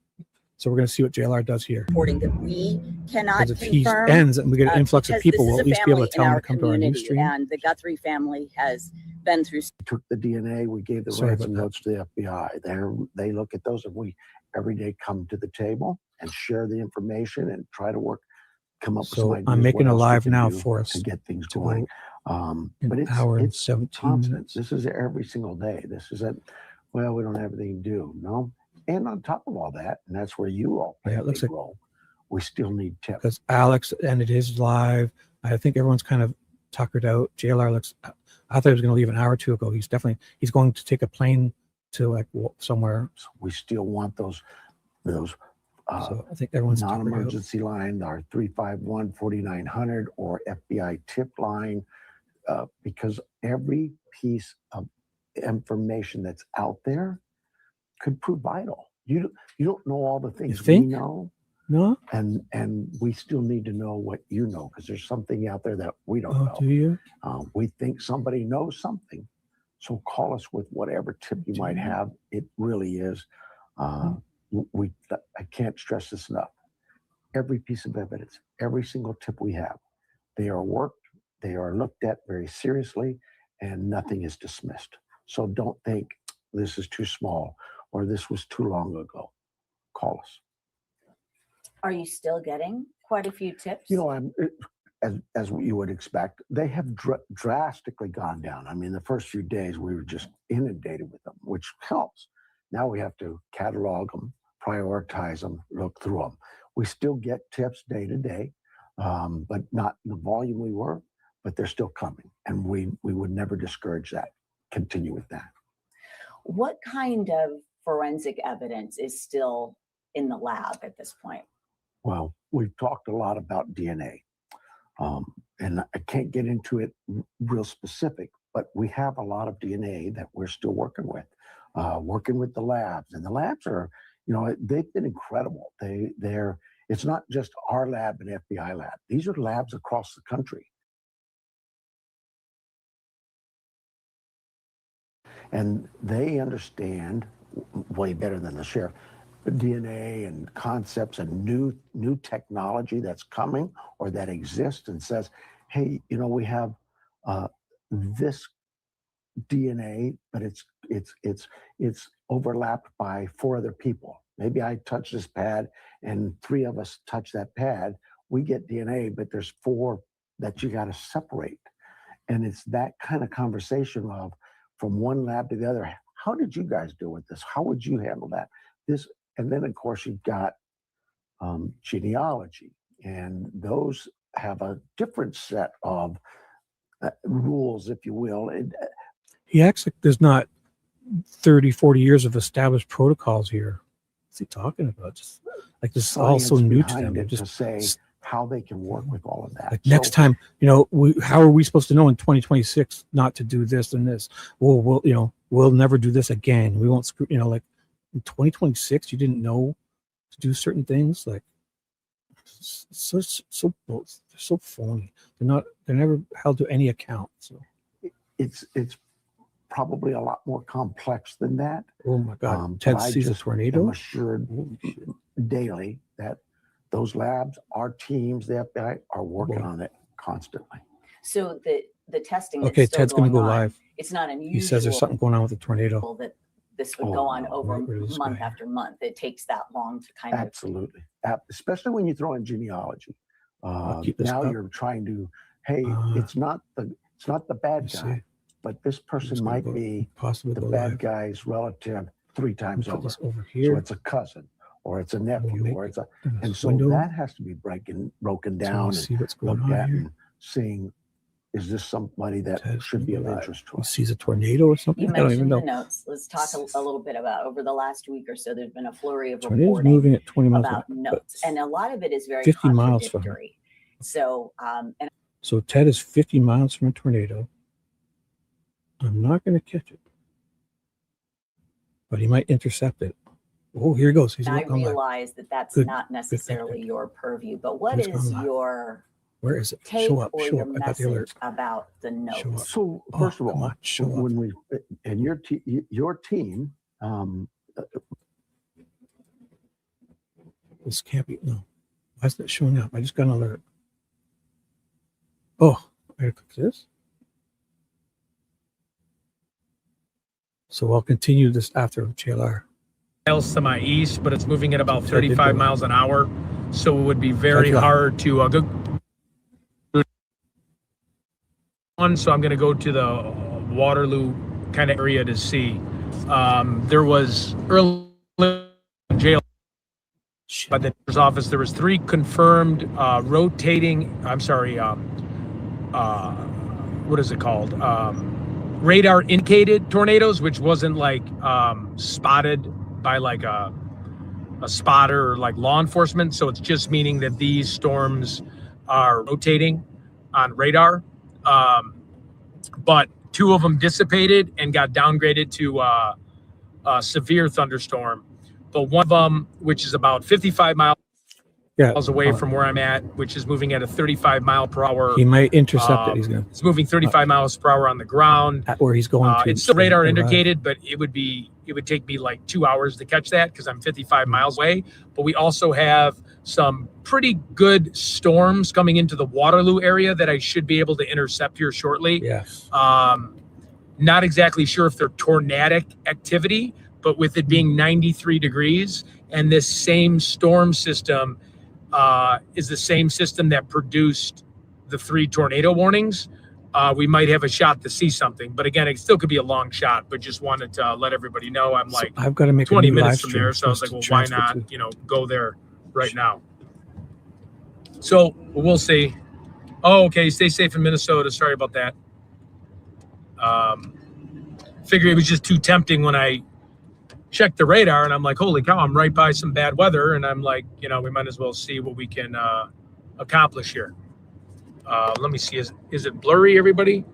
So we're going to see what JLR does here. Reporting that we cannot Because if he confirm, ends and we get an influx of because people, this is we'll a at least be able to family tell in them our to come to our news community, stream. and the Guthrie family has been through. Took the DNA, we gave the Sorry ransom about that. notes to the FBI. They look at those, and we every day come to the table and share the information and try to come up with some So ideas. I'm what making a else we live can now do for us to get things to going. an But it's hour and it's 17 constant. minutes. This is every single day. This isn't, well, we don't have anything to do. No. And on top of all that, and that's where you all play Yeah, a it looks big like role, we still need tips. because Alex ended his live. I think everyone's kind of tuckered out. JLR looks, I thought he was going to leave an hour or two ago. He's going to take a plane to like somewhere. So we still want those So I think everyone's tuckered out. non-emergency line, our 351-4900 or FBI tip line, because every piece of information that's out there could prove vital. You don't know all the things we think? know. No? And we still need to know what you know, because there's something out there that we don't know. Do you? We think somebody knows something. So call us with whatever tip you might have. It really is. I can't stress this enough. Every piece of evidence, every single tip we have, they are worked, they are looked at very seriously, and nothing is dismissed. So don't think this is too small or this was too long ago. Call us. Are you still getting quite a few tips? You know, as you would expect, they have drastically gone down. I mean, the first few days we were just inundated with them, which helps. Now we have to catalog them, prioritize them, look through them. We still get tips day to day, but not the volume we were, but they're still coming. And we would never discourage that. Continue with that. What kind of forensic evidence is still in the lab at this point? Well, we've talked a lot about DNA, and I can't get into it real specific, but we have a lot of DNA that we're still working with the labs. And the labs are, you know, they've been incredible. It's not just our lab and FBI lab. These are labs across the country. And they understand way better than the sheriff, DNA and concepts and new technology that's coming or that exists, and says, hey, you know, we have this DNA, but it's overlapped by 4 other people. Maybe I touch this pad and 3 of us touch that pad. We get DNA, but there's 4 that you got to separate. And it's that kind of conversation of from one lab to the other. How did you guys deal with this? How would you handle that? And then, of course, you've got genealogy, and those have a different set of rules, if you will. He acts like there's not 30, 40 years of established protocols here. What's he talking about? Just like this is all so Science new to behind them. it to say how they can work with all of that. Like next time, how are we supposed to know in 2026 not to do this and this? We'll never do this again. We won't screw, like in 2026, you didn't know to do certain things. Like so they're so phony. They're never held to any account. So it's probably a lot more complex than that. Oh my God! But Ted I sees a just tornado. am assured daily that those labs, our teams, the FBI are working on it constantly. So the testing. Okay, that's still Ted's going to go on, live. It's not unusual. He says there's something going on with the tornado. That this would go on over this month guy? after month. It takes that long to kind of. Absolutely. Especially when you throw in genealogy. keep this Now up. you're trying to, hey, it's not the bad guy, but this person might be possibly the go bad live. guy's relative 3 times Put over. this over So here. it's a cousin or it's a nephew or it's a, and so window. that has to be broken down and see what's going looked on at here. and seeing, is this somebody that should be of interest to He us? sees a tornado or something. You I don't even mentioned know. the notes. Let's talk a little bit about over the last week or so. There's been a flurry of Tornado's reporting moving at 20 miles an about hour, notes, and a lot of it is very 50 miles from him. contradictory. So, and So Ted is 50 miles from a tornado. I'm not going to catch it, but he might intercept it. Oh, here he goes. He's I on live. realize that that's Good, not necessarily your purview, but what He's is gone live. your Where is it? take Show up. or Show your up. I got the alert. message about the notes? So first of all, when we and your team, This can't be. No. Why is that showing up? I just got an alert. Oh, I gotta click this. So I'll continue this after JLR. Miles to my east, but it's moving at about So I did 35 go- miles an hour. So it would be very Gotcha. hard to go. So I'm going to go to the Waterloo kind of area to see. There was early jail by the mayor's office. There was 3 confirmed rotating. I'm sorry. What is it called? Radar indicated tornadoes, which wasn't like spotted by like a spotter or like law enforcement. So it's just meaning that these storms are rotating on radar. But 2 of them dissipated and got downgraded to a severe thunderstorm. But one of them, which is about 55 miles away from where I'm at, which is moving at a 35 mile per hour. He might intercept it. He's gonna. It's moving 35 miles per hour on the ground. At where he's going to. It's still radar arrive. indicated, but it would take me like 2 hours to catch that because I'm 55 miles away. But we also have some pretty good storms coming into the Waterloo area that I should be able to intercept here shortly. Yes. Not exactly sure if they're tornadic activity, but with it being 93 degrees and this same storm system is the same system that produced the 3 tornado warnings, we might have a shot to see something. But again, it still could be a long shot, but just wanted to let everybody know I'm like I've got to make 20 a new minutes live from there. stream So I was like, for well, us to why transfer not, go there right now? So we'll see. Oh, okay. Stay safe in Minnesota. Sorry about that. Figured it was just too tempting when I checked the radar and I'm like, holy cow, I'm right by some bad weather. And I'm like, we might as well see what we can accomplish here. Let me see. Is it blurry, everybody?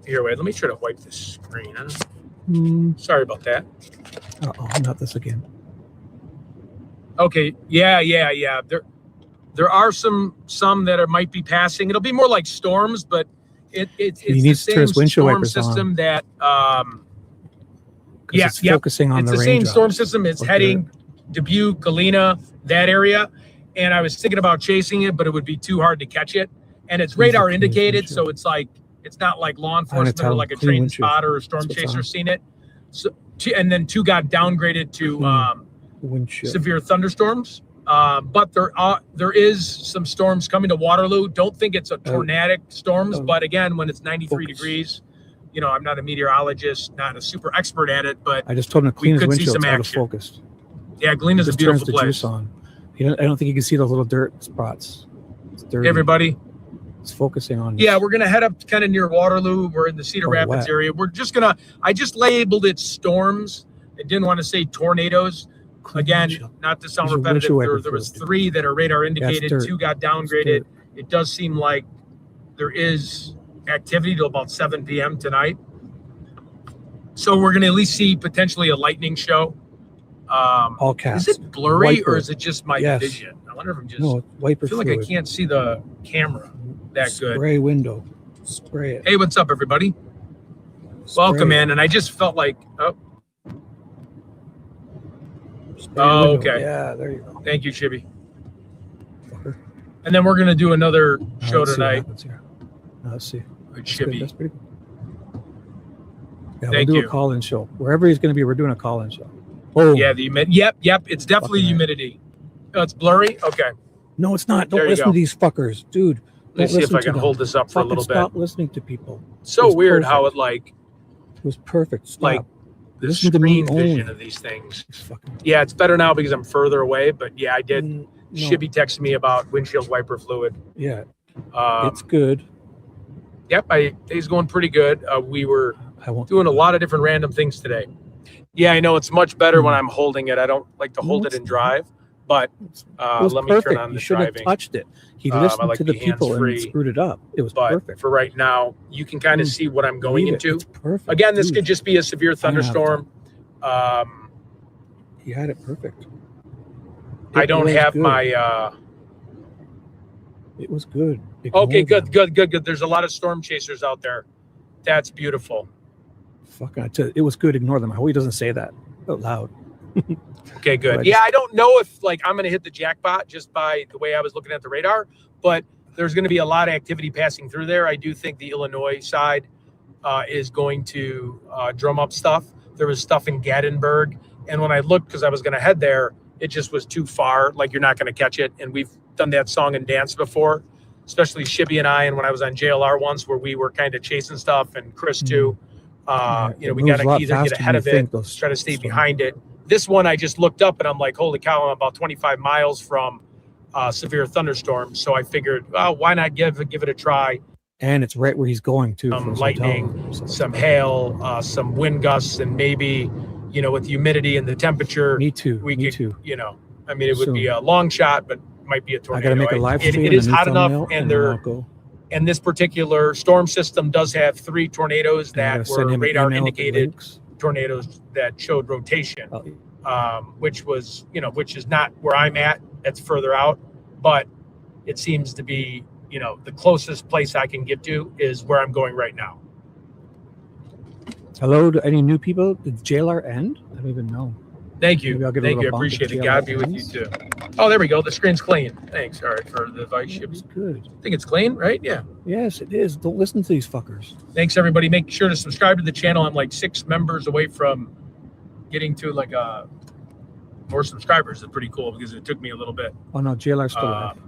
Here, wait. Let me try to wipe this screen. Sorry about that. Uh-oh, not this again. Okay. Yeah. There are some that might be passing. It'll be more like storms, but it's He the needs to turn same his windshield storm wipers on. system that It's focusing on it's the the same raindrops. storm system. It's Up heading Dubuque, Galena, that area. And I was thinking about chasing it, but it would be too hard to catch it. And it's Clean radar his indicated, so it's not like law enforcement tell or him, like a clean trained windshield. spotter or storm That's what's chaser on. seen it. So, and then 2 got downgraded to Windshield. severe thunderstorms. But there is some storms coming to Waterloo. Don't think it's a tornadic storms, but again, when it's 93 degrees, I'm not a meteorologist, not a super expert at it, but I just told him to clean we his could see windshield. some It's out of action. focus. Yeah, Galena's a Just turns beautiful the place. juice on. I don't think you can see those little dirt spots. It's dirty. Hey, everybody. It's focusing on. Yeah, we're gonna head up kind of near Waterloo. We're in the Cedar Rapids wet. area. We're just gonna. I just labeled it storms. I didn't want to say tornadoes. Again, not to sound Use your repetitive. windshield wiper There was fluid. 3 that are radar indicated. dirt. 2 got downgraded. It does seem like there is activity till about 7 p.m. tonight. So we're gonna at least see potentially a lightning show. All caps. Is it blurry Wiper. or is it just my Yes. vision? I wonder if I'm just. No, wiper I feel like fluid. I can't see the camera that good. Spray window. Spray it. Hey, what's up, everybody? Welcome in. And I just felt like, window. okay. Yeah, there you go. Thank you, Shibby. And then we're gonna do another show let's see what tonight happens here. Let's see. with That's good. Shibby. That's pretty good. Yeah, Thank we'll do you. a call-in show. Wherever he's going to be, we're doing a call-in show. Oh, Yeah, the yep. It's definitely Fucking humidity. Oh, it's blurry. Okay. no, it's not. There Don't you listen go. to these fuckers, dude. Let me Don't see if listen I to can them. hold this up for a Fucking little bit. Stop listening to people. So was weird how perfect. it like It was perfect. Stop. like the Listen to me screen vision only. of these things. It's fucking. Yeah, it's better now because I'm further away. But yeah, I did. No. Shibby texted me about windshield wiper fluid. Yeah, Um, it's good. Yep, day's going pretty good. We were I won't doing a lot of different random things today. Yeah, I know it's much better when I'm holding it. I don't like to hold it it's and drive, but It was let me perfect. turn on You the should have driving. touched it. He I listened like to the the people and hands-free, screwed it up. It was But perfect. for right now, you can kind of see what I'm going Leave it. into. It's perfect. Again, this Dude, could just be a severe I don't have thunderstorm. He had it perfect. I It don't was have good. my. It was good. Okay, Ignore them. good. There's a lot of storm chasers out there. That's beautiful. Fucking, I tell you, it was good. Ignore them. I hope he doesn't say that out loud. Okay, good. But Yeah, I don't know if like I'm going to hit the jackpot just by the way I was looking at the radar, but there's going to be a lot of activity passing through there. I do think the Illinois side is going to drum up stuff. There was stuff in Gatlinburg, and when I looked, because I was going to head there, it just was too far. Like you're not going to catch it. And we've done that song and dance before, especially Shibby and I. And when I was on JLR once, where we were kind of chasing stuff, and Chris too. Yeah, You know, it we moves got a lot to either get faster ahead than of you it, think, those try to stay storms. behind it. This one, I just looked up and I'm like, holy cow, I'm about 25 miles from severe thunderstorm. So I figured, well, why not give it a try? And it's right where he's going to. Some lightning, some hail, some wind gusts, and maybe, you know, with humidity and the temperature, Me too. we Me could, too. you know, I mean, it would be Soon. a long shot, but might be a I tornado. got to make a live stream. It and is a new hot enough, thumbnail, and then I'll they're go. and this particular storm system does have 3 tornadoes And I that gotta send were him an radar email with the indicated links. tornadoes that showed rotation, Oh, which was, you know, which is not where I'm at. That's further out, but it seems to be, you know, the closest place I can get to is where I'm going right now. Hello to any new people. Did JLR end? I don't even know. Thank you. Maybe I'll get a Thank you. little bump if Appreciate it. JLR God be with you ends. too. Oh, there we go. The screen's clean. Thanks. All right, for the advice, Shibby. It's good. I think it's clean, right? Yeah. Yes, it is. Don't listen to these fuckers. Thanks, everybody. Make sure to subscribe to the channel. I'm like 6 members away from getting to like more subscribers. It's pretty cool because it took me a little bit. Oh no, JLR's still alive.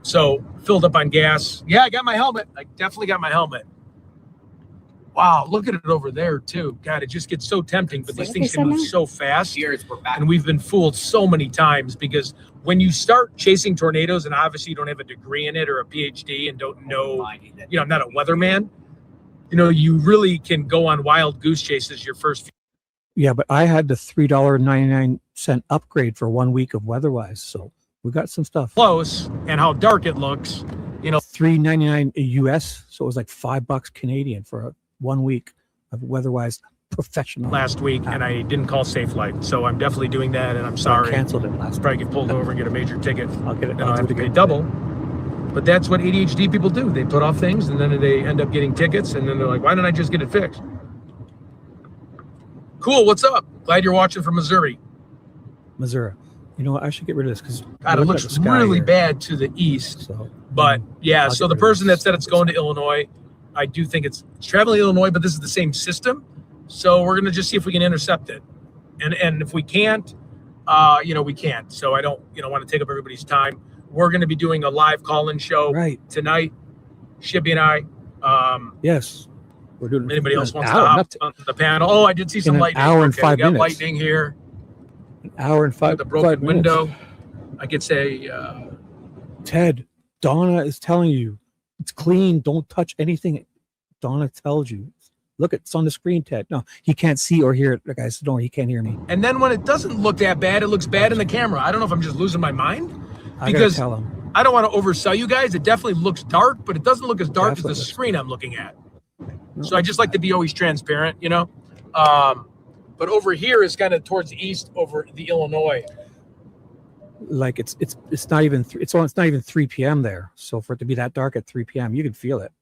So filled up on gas. Yeah, I got my helmet. I definitely got my helmet. Wow, look at it over there too. God, it just gets so tempting, but these things can move so fast. And we've been fooled so many times because when you start chasing tornadoes, and obviously you don't have a degree in it or a PhD and don't know, you know, I'm not a weatherman, you know, you really can go on wild goose chases your first few. Yeah, but I had the $3.99 upgrade for 1 week of Weatherwise, so we got some stuff. Close and how dark it looks, you know. $3.99 US, so it was like $5 Canadian for a 1 week of Weatherwise professional. Last week, and I didn't call Safe Light, so I'm definitely doing that, and I'm So I sorry. canceled it last Probably get pulled over and get a major ticket. I'll get it. And I'll I'll do have it to pay again. double. But that's what ADHD people do. They put off things, and then they end up getting tickets, and then they're like, why didn't I just get it fixed? Cool, what's up? Glad you're watching from Missouri. Missouri. You know what? I should get rid of this because God, it looks really bad to the east. So, but yeah, I'll so get the rid of person that said it's going to Illinois, I do think it's traveling to Illinois, but this is the same system. So we're going to just see if we can intercept it. And if we can't, you know, we can't. So I don't, you know, want to take up everybody's time. We're going to be doing a live call-in show tonight, Shibby and I. Yes. We're doing Anybody else an wants to hour, hop not on the panel? Oh, I did see some an lightning. hour and Okay, 5 we got minutes. lightning here. An hour and Got five. the broken 5 minutes. window. I could say, Ted, Donna is telling you it's clean. Don't touch anything. Donna tells you. Look, it's on the screen, Ted. No, he can't see or hear it. The guy said, "No, he can't hear me." And then when it doesn't look that bad, it looks bad in the camera. I don't know if I'm just losing my mind I gotta because tell him. I don't want to oversell you guys. It definitely looks dark, but it doesn't look as dark as the screen I'm looking at. So I just like to be always transparent, you know. But over here is kind of towards the east, over the Illinois. Like it's not even it's not even 3 p.m. there. So for it to be that dark at 3 p.m., you can feel it.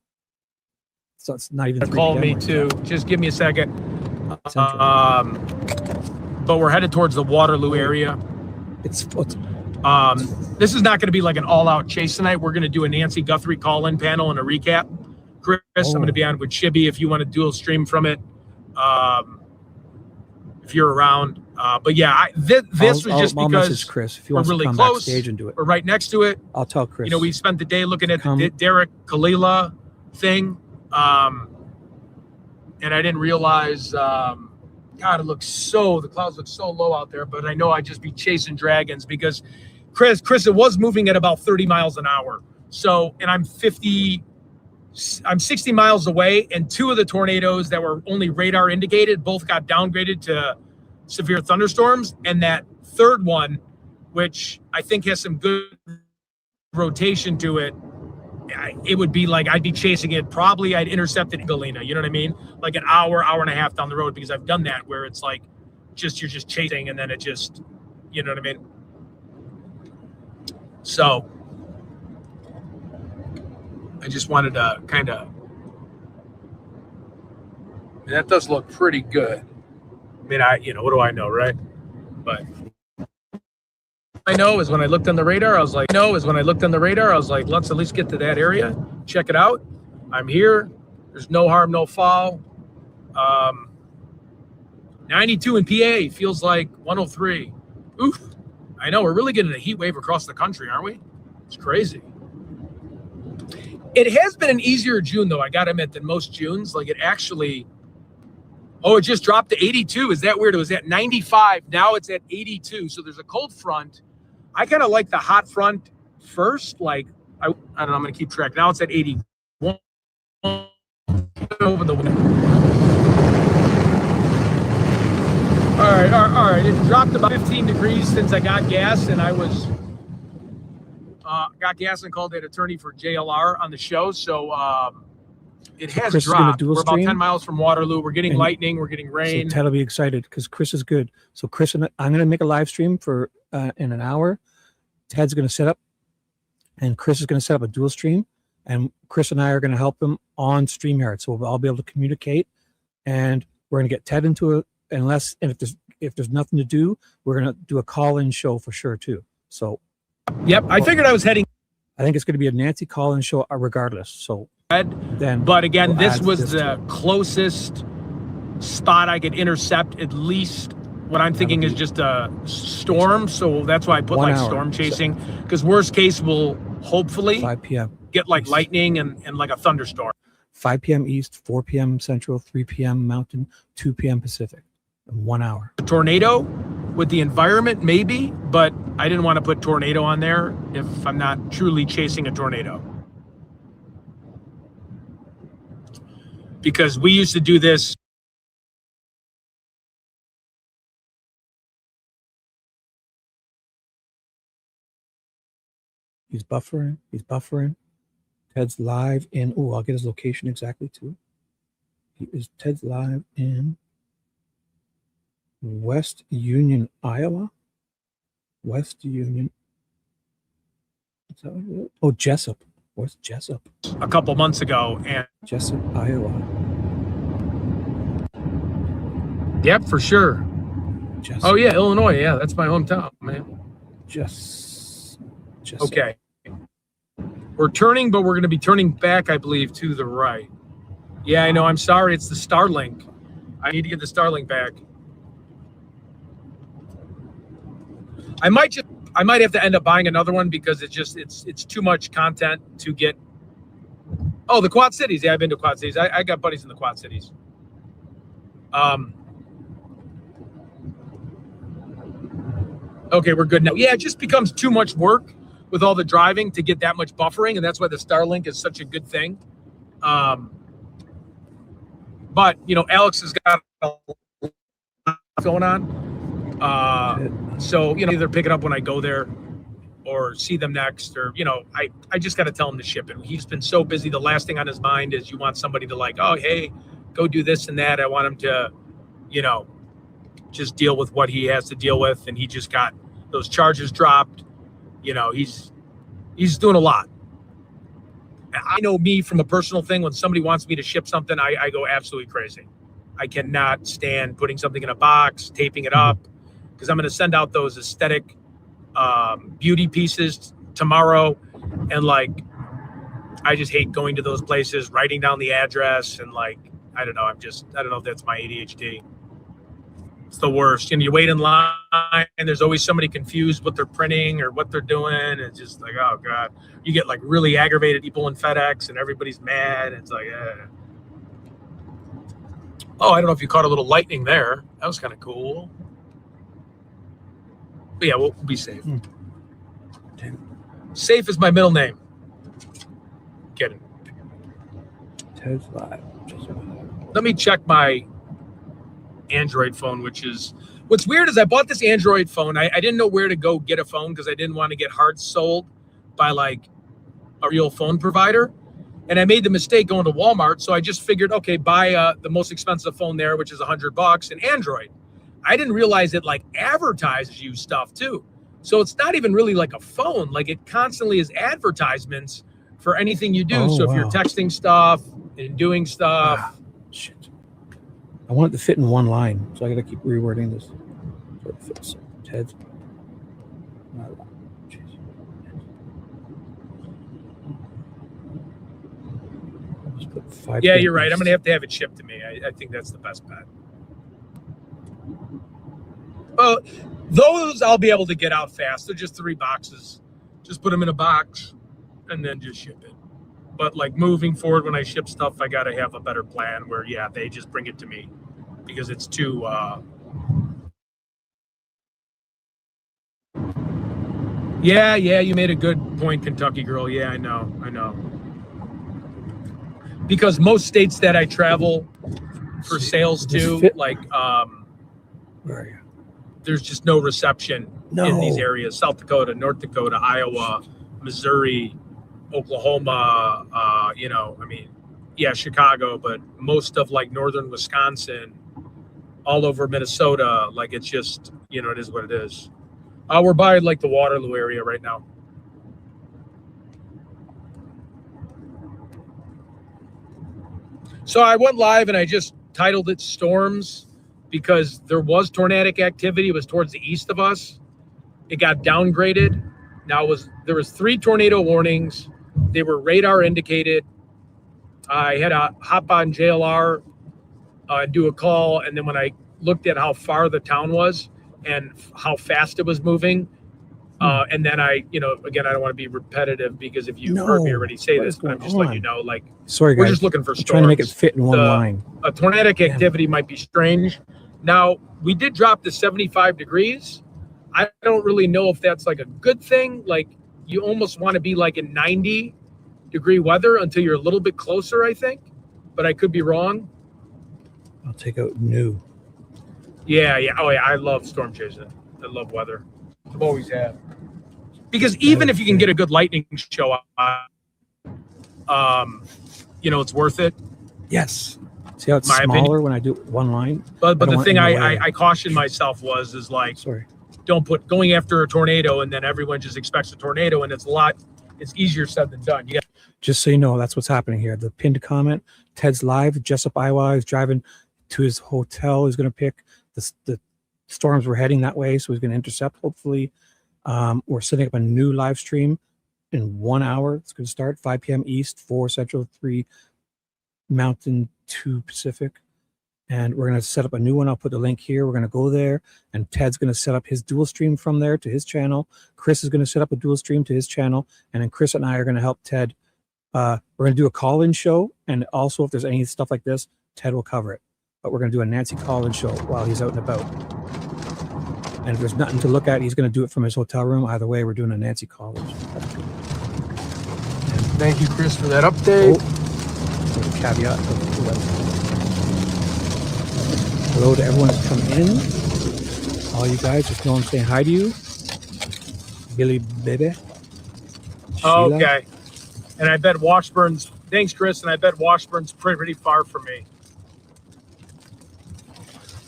So it's not even. Call me too. Just give me a second. But we're headed towards the Waterloo area. This is not going to be like an all-out chase tonight. We're going to do a Nancy Guthrie call-in panel and a recap. Chris, I'm going to be on with Shibby if you want to dual stream from it. If you're around. But yeah, this was just I'll because message Chris if you we're want really to come close. backstage and do it. We're right next to it. I'll tell Chris. You know, we spent the day looking at the Derrick Callella thing. And I didn't realize, God, the clouds look so low out there, but I know I'd just be chasing dragons because Chris, it was moving at about 30 miles an hour. So, and I'm 60 miles away, and two of the tornadoes that were only radar indicated both got downgraded to severe thunderstorms. And that third one, which I think has some good rotation to it, it would be like I'd be chasing it. Probably I'd intercept it in Galena. You know what I mean? Like an hour and a half down the road, because I've done that where it's like you're just chasing and then it just, you know what I mean? So I just wanted to kind of, that does look pretty good. I mean, what do I know, right? But I know is when I looked on the radar, I was like, let's at least get to that area, check it out. I'm here. There's no harm, no foul. 92 in PA feels like 103. Oof. I know we're really getting a heat wave across the country, aren't we? It's crazy. It has been an easier June, though, I got to admit, than most Junes. Like it actually, it just dropped to 82. Is that weird? It was at 95. Now it's at 82. So there's a cold front. I kind of like the hot front first. Like, I don't know, I'm going to keep track. Now it's at 81. Over the window. All right. It dropped about 15 degrees since I got gas, and I was got gas and called that attorney for JLR on the show. So it has Chris dropped. We're about 10 miles from Waterloo. We're getting lightning. We're getting rain. So Ted will be excited because Chris is good. So Chris and I'm going to make a live stream for in an hour. Ted's going to set up, and Chris is going to set up a dual stream, and Chris and I are going to help him on StreamYard. So we'll all be able to communicate, and we're going to get Ted into it. If there's nothing to do, we're going to do a call-in show for sure too. So, yep, I figured I was heading. I think it's going to be a Nancy call-in show regardless. So then, but again, this was the closest spot I could intercept at least. What I'm thinking is just a storm, so that's why I put like storm chasing. Because worst case, we'll hopefully 5 p.m. get like lightning and like a thunderstorm. 5 p.m. East, 4 p.m. Central, 3 p.m. Mountain, 2 p.m. Pacific. In 1 hour. A tornado with the environment, maybe, but I didn't want to put tornado on there if I'm not truly chasing a tornado. Because we used to do this. He's buffering. Ted's live in, I'll get his location exactly too. Ted's live in West Union, Iowa. West Union. Is that what it is? Oh, Jessup. Where's Jessup? A couple months ago. And Jessup, Iowa. Yep, for sure. Jessup. Oh, yeah, Illinois. Yeah, that's my hometown, man. Jessup. Okay. We're turning, but we're going to be turning back, I believe, to the right. Yeah, I know. I'm sorry. It's the Starlink. I need to get the Starlink back. I might have to end up buying another one because it's too much content to get. Oh, the Quad Cities. Yeah, I've been to Quad Cities. I got buddies in the Quad Cities. Okay, we're good now. Yeah, it just becomes too much work with all the driving to get that much buffering, and that's why the Starlink is such a good thing. But you know, Alex has got a lot going on, so you know, either pick it up when I go there or see them next, or you know, I just got to tell him to ship it. He's been so busy. The last thing on his mind is you want somebody to like, oh hey, go do this and that. I want him to, you know, just deal with what he has to deal with, and he just got those charges dropped. You know, he's doing a lot. I know me from a personal thing, when somebody wants me to ship something, I go absolutely crazy. I cannot stand putting something in a box, taping it up, because I'm going to send out those aesthetic beauty pieces tomorrow. And like, I just hate going to those places, writing down the address. And like, I don't know. I don't know if that's my ADHD. It's the worst. You know, you wait in line and there's always somebody confused what they're printing or what they're doing. It's just like, oh God, you get like really aggravated people in FedEx and everybody's mad. It's like, oh, I don't know if you caught a little lightning there. That was kind of cool. But yeah, we'll be safe. Safe is my middle name. Kidding. Ted's live. Let me check my Android phone, which is what's weird is I bought this Android phone. I didn't know where to go get a phone because I didn't want to get hard sold by like a real phone provider. And I made the mistake going to Walmart. So I just figured, okay, buy the most expensive phone there, which is $100, and Android. I didn't realize it like advertises you stuff too. So it's not even really like a phone. Like it constantly is advertisements for anything you do. Oh, so if you're wow. texting stuff and doing stuff. Shit. I want it to fit in one line, so I got to keep rewording this. So it fits. Ted's. Yeah, you're right. I'm going to have it shipped to me. I think that's the best bet. Well, those I'll be able to get out fast. They're just 3 boxes. Just put them in a box and then just ship it. But like moving forward, when I ship stuff, I got to have a better plan where, yeah, they just bring it to me because it's too, yeah, you made a good point, Kentucky girl. Yeah, I know. Because most states that I travel for sales to, like, where are you? There's just no reception in these areas. South Dakota, North Dakota, Iowa, Missouri, Oklahoma, you know, I mean, yeah, Chicago, but most of like northern Wisconsin, all over Minnesota, like it's just, you know, it is what it is. We're by like the Waterloo area right now. So I went live and I just titled it Storms because there was tornadic activity. It was towards the east of us. It got downgraded. Now there was 3 tornado warnings. They were radar indicated. I had to hop on JLR and do a call. And then when I looked at how far the town was and how fast it was moving, and then I, you know, again, I don't want to be repetitive because if you heard me already say this, but I'm just letting you know, like, sorry, we're guys. just looking for storms. Trying to make it fit in one line. A tornadic activity might be strange. Now, we did drop to 75 degrees. I don't really know if that's like a good thing. Like, you almost want to be like in 90-degree weather until you're a little bit closer, I think. But I could be wrong. I'll take out new. Yeah. Oh, yeah. I love storm chasing. I love weather. I've always have. Because even if you can get a good lightning show, you know, it's worth it. Yes. See how it's My smaller opinion. when I do one line? But I don't the want thing it in the way. I cautioned myself is like, sorry, don't put going after a tornado and then everyone just expects a tornado, and it's easier said than done. You got just so you know, that's what's happening here. The pinned comment, Ted's live, Jessup, Iowa, is driving to his hotel. He's going to pick the storms were heading that way, so he's going to intercept, hopefully. We're setting up a new live stream in 1 hour. It's going to start 5 p.m. East, 4 Central, 3 Mountain, 2 Pacific. And we're going to set up a new one. I'll put the link here. We're going to go there, and Ted's going to set up his dual stream from there to his channel. Chris is going to set up a dual stream to his channel, and then Chris and I are going to help Ted. We're going to do a call-in show, and also if there's any stuff like this, Ted will cover it. But we're going to do a Nancy call-in show while he's out and about. And if there's nothing to look at, he's going to do it from his hotel room. Either way, we're doing a Nancy call. Thank you, Chris, for that update. With a caveat. Hello to everyone that's come in. All you guys, just know I'm saying hi to you. Billy Baby. Sheila. Okay. And I bet Washburn's, thanks, Chris, and I bet Washburn's pretty far from me.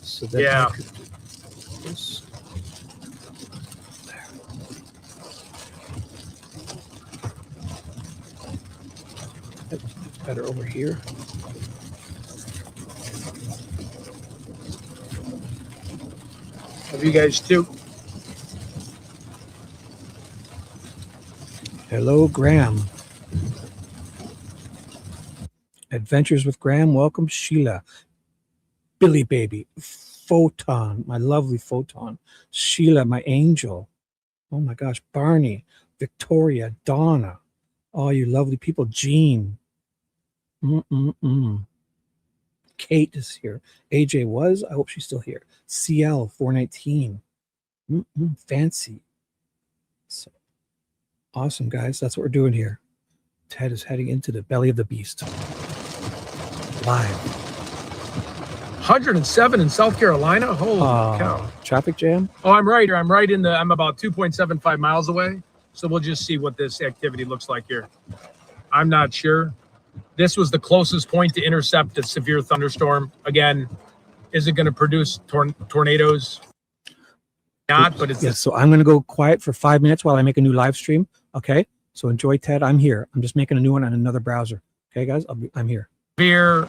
So that Yeah. I could do this. There. It's better over here. Love you guys too. Hello, Graham. Adventures with Graham. Welcome, Sheila. Billy Baby. Photon. My lovely Photon. Sheila, my angel. Oh my gosh. Barney. Victoria. Donna. All you lovely people. Jean. Kate is here. AJ was. I hope she's still here. CL 419. Fancy. So awesome, guys. That's what we're doing here. Ted is heading into the belly of the beast. Live. 107 in South Carolina. Holy cow! Traffic jam. Oh, I'm right here. I'm right in the. I'm about 2.75 miles away. So we'll just see what this activity looks like here. I'm not sure. This was the closest point to intercept a severe thunderstorm. Again, is it going to produce tornadoes? Not, but it's yes. So I'm going to go quiet for 5 minutes while I make a new live stream. Okay. So enjoy, Ted. I'm here. I'm just making a new one on another browser. Okay, guys. I'm here. severe.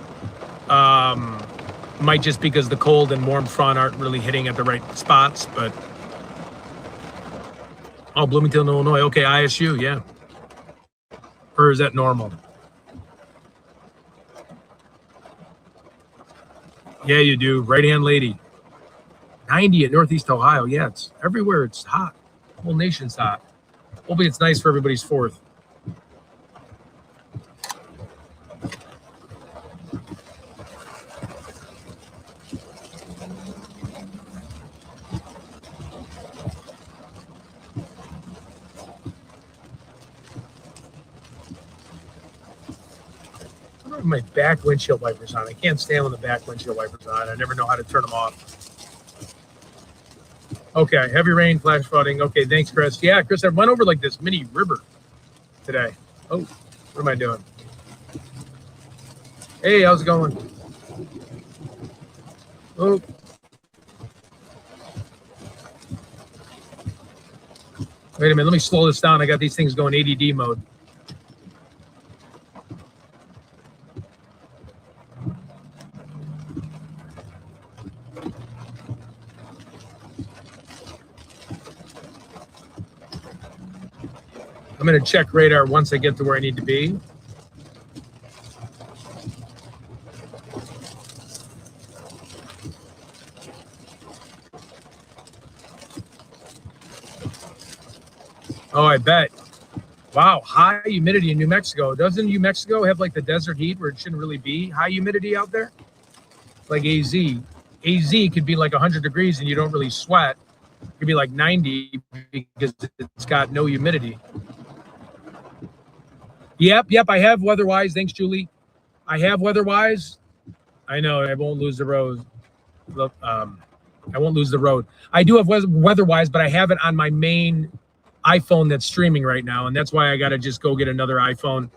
Might just because the cold and warm front aren't really hitting at the right spots, but oh, Bloomington, Illinois. Okay, ISU, yeah. Or is that normal? Yeah, you do. Right-hand lady. 90 at Northeast Ohio. Yeah, it's everywhere. It's hot. The whole nation's hot. Hopefully it's nice for everybody's 4th. My back windshield wipers on. I can't stand when the back windshield wipers on. I never know how to turn them off. Okay, heavy rain, flash flooding. Okay, thanks, Chris. Yeah, Chris, I went over like this mini river today. Oh, what am I doing? Hey, how's it going? Oh. Wait a minute, let me slow this down. I got these things going ADD mode. I'm going to check radar once I get to where I need to be. Oh, I bet. Wow, high humidity in New Mexico. Doesn't New Mexico have like the desert heat where it shouldn't really be high humidity out there? Like AZ. AZ could be like 100 degrees and you don't really sweat. It could be like 90 because it's got no humidity. Yep, I have WeatherWise. Thanks, Julie. I have WeatherWise. I know, I won't lose the road. I won't lose the road. I do have WeatherWise, but I have it on my main iPhone that's streaming right now, and that's why I got to just go get another iPhone.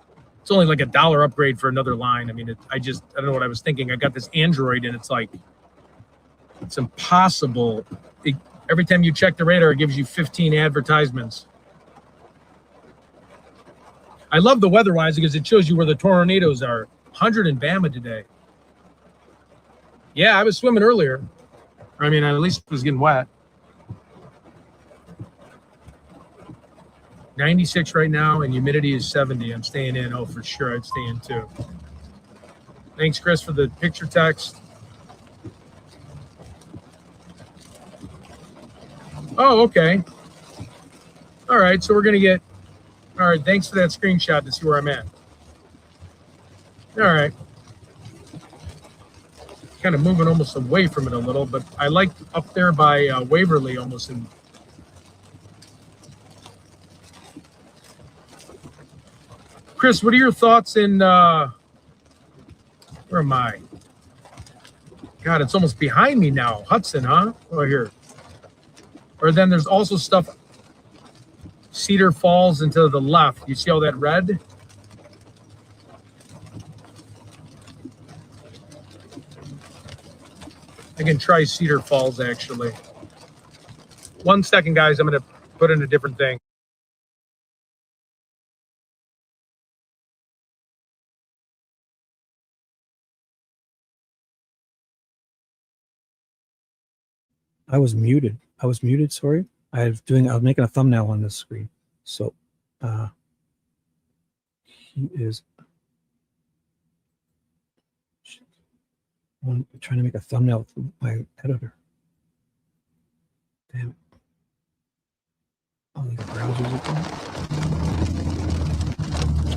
It's only like $1 upgrade for another line. I mean, I don't know what I was thinking. I got this Android, and it's like, it's impossible. Every time you check the radar, it gives you 15 advertisements. I love the WeatherWise because it shows you where the tornadoes are. 100 in Bama today. Yeah, I was swimming earlier. I mean, I at least was getting wet. 96 right now, and humidity is 70. I'm staying in. Oh, for sure, I'd stay in too. Thanks, Chris, for the picture text. Oh, okay. All right, so we're going to get... All right, thanks for that screenshot to see where I'm at. All right. kind of moving almost away from it a little, but I like up there by Waverly almost. And Chris, what are your thoughts in, where am I? God, it's almost behind me now. Hudson, huh? Oh, here. Or then there's also stuff, Cedar Falls and to the left. You see all that red? I can try Cedar Falls, actually. 1 second, guys. I'm going to put in a different thing. I was muted. Sorry. I was making a thumbnail on this screen. So he is trying to make a thumbnail with my editor. Damn it. All these browsers open.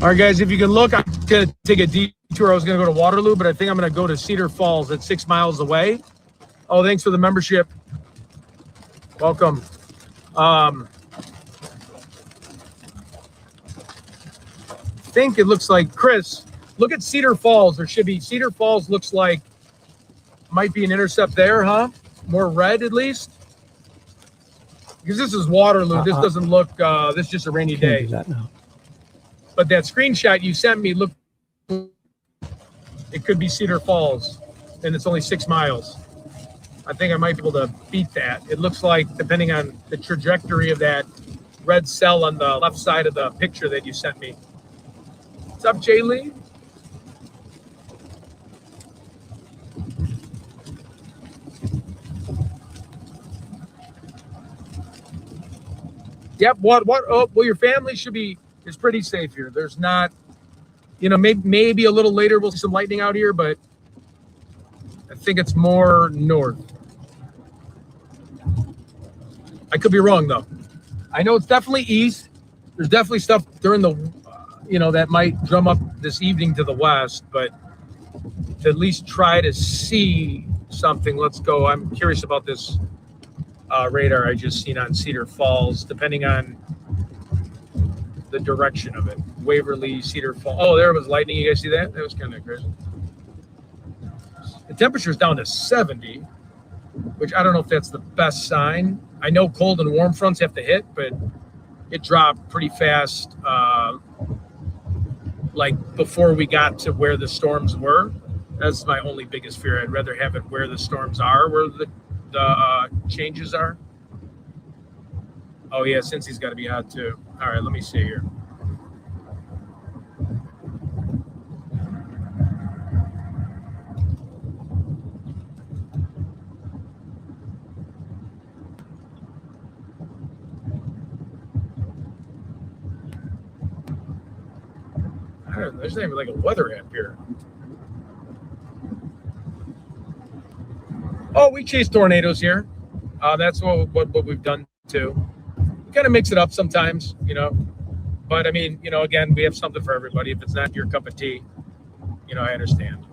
All right, guys, if you can look, I'm going to take a detour. I was going to go to Waterloo, but I think I'm going to go to Cedar Falls. That's 6 miles away. Oh, thanks for the membership. Welcome. I think it looks like, Chris, look at Cedar Falls or Shibby. Cedar Falls looks like might be an intercept there, huh? More red at least. Because this is Waterloo. This doesn't look, this is just a rainy day. Do that now. But that screenshot you sent me, look, it could be Cedar Falls, and it's only 6 miles. I think I might be able to beat that. It looks like, depending on the trajectory of that red cell on the left side of the picture that you sent me. What's up, Jay Lee? Yep. What? Oh, well, your family is pretty safe here. There's not, maybe a little later we'll see some lightning out here, but I think it's more north. I could be wrong though. I know it's definitely east. There's definitely stuff during the, that might drum up this evening to the west, but to at least try to see something. Let's go. I'm curious about this radar I just seen on Cedar Falls, depending on the direction of it. Waverly, Cedar Falls. Oh, there was lightning. You guys see that? That was kind of crazy. The temperature's down to 70, which I don't know if that's the best sign. I know cold and warm fronts have to hit, but it dropped pretty fast, like before we got to where the storms were. That's my only biggest fear. I'd rather have it where the storms are, where the changes are. Oh yeah, Cincy's got to be hot too. All right, let me see here. There's not even like a weather app here. Oh, we chase tornadoes here. That's what we've done too. It kind of mix it up sometimes, But I mean, again, we have something for everybody. If it's not your cup of tea, I understand.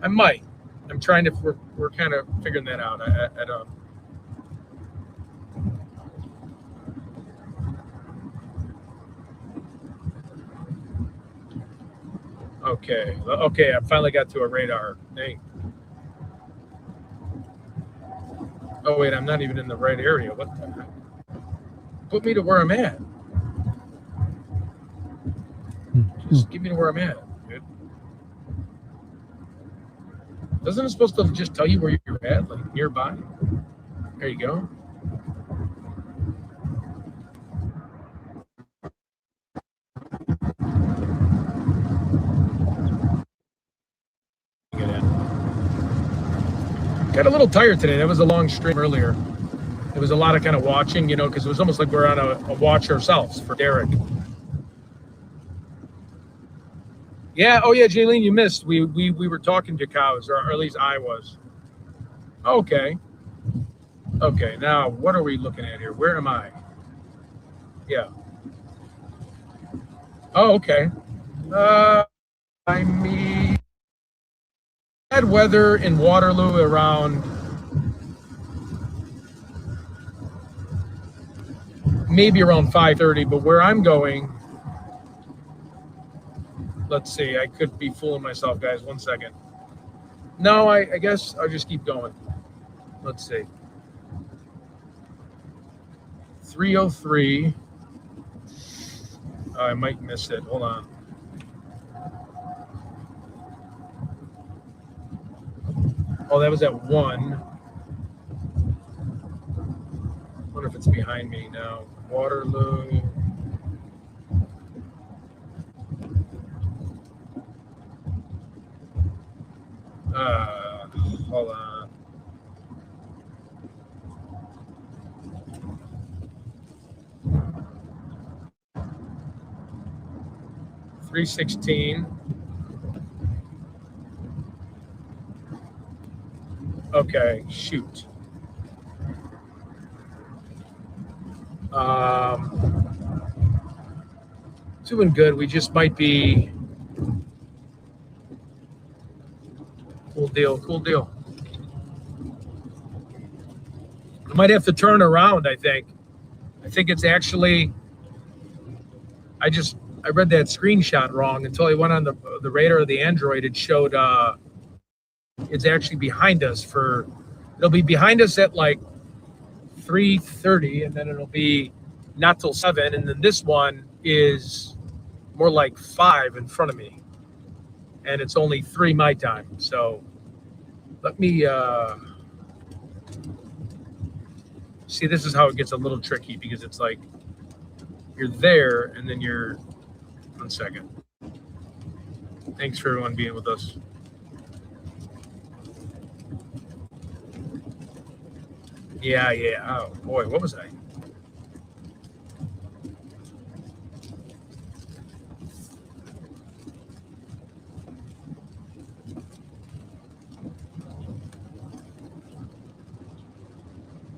I might. I'm trying to. We're kind of figuring that out. I don't. Okay. I finally got to a radar. Dang. Oh wait, I'm not even in the right area. What the heck? Put me to where I'm at. Just give me to where I'm at. Isn't it supposed to just tell you where you're at, like nearby? There you go. Get in. Got a little tired today. That was a long stream earlier. It was a lot of kind of watching, because it was almost like we're on a watch ourselves for Derrick. Yeah. Oh, yeah, Jaylene, you missed. We were talking to cows, or at least I was. Okay. Okay, now what are we looking at here? Where am I? Yeah. Oh, okay. I mean, bad weather in Waterloo around maybe around 5:30, but where I'm going, let's see, I could be fooling myself, guys. 1 second. No, I guess I'll just keep going. Let's see. 303. I might miss it. Hold on. Oh, that was at 1. Wonder if it's behind me now. Waterloo. Hold on. $316. Okay, shoot. Doing good. We just might be. Cool deal. Cool deal. I might have to turn around. I think it's actually. I read that screenshot wrong until I went on the radar of the Android. It showed it's actually behind us it'll be behind us at like 3:30, and then it'll be not till 7, and then this one is more like 5 in front of me, and it's only 3 my time. So let me see. This is how it gets a little tricky, because it's like you're there and then you're 1 second. Thanks for everyone being with us. Yeah. Oh boy, what was I?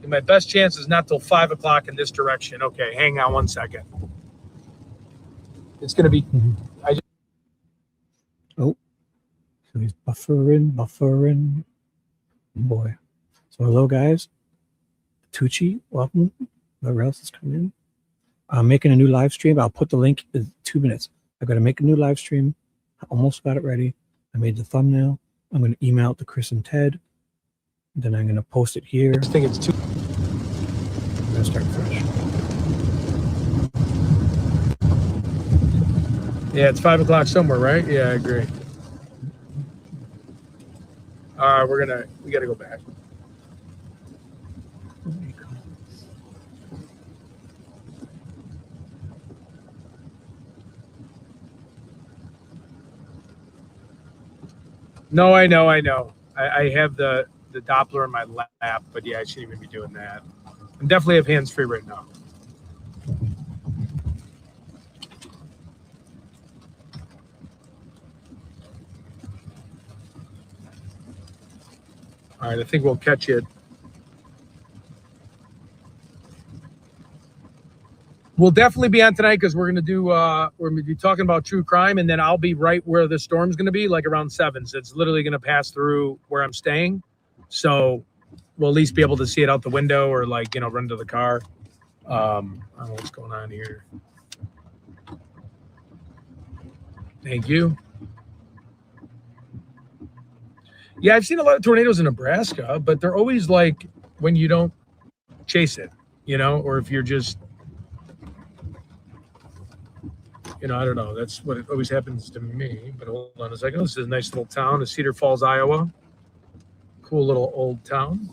My best chance is not till 5 o'clock in this direction. Okay, hang on 1 second. It's gonna be. Oh, so he's buffering. Boy. So hello guys. Tucci, welcome. Whoever else is coming in. I'm making a new live stream. I'll put the link in 2 minutes. I got to make a new live stream. I almost got it ready. I made the thumbnail. I'm going to email it to Chris and Ted. Then I'm going to post it here. I think it's 2. I'm going to start fresh. Yeah, it's 5 o'clock somewhere, right? Yeah, I agree. We got to go back. No, I know. I have the Doppler in my lap, but yeah, I shouldn't even be doing that. I definitely have hands free right now. All right, I think we'll catch it. We'll definitely be on tonight because we're gonna be talking about true crime, and then I'll be right where the storm's gonna be, like around 7. So it's literally gonna pass through where I'm staying. So we'll at least be able to see it out the window, or like, run to the car. I don't know what's going on here. Thank you. Yeah, I've seen a lot of tornadoes in Nebraska, but they're always like when you don't chase it, or if you're just, I don't know. That's what it always happens to me. But hold on a second. This is a nice little town, Cedar Falls, Iowa. Cool little old town.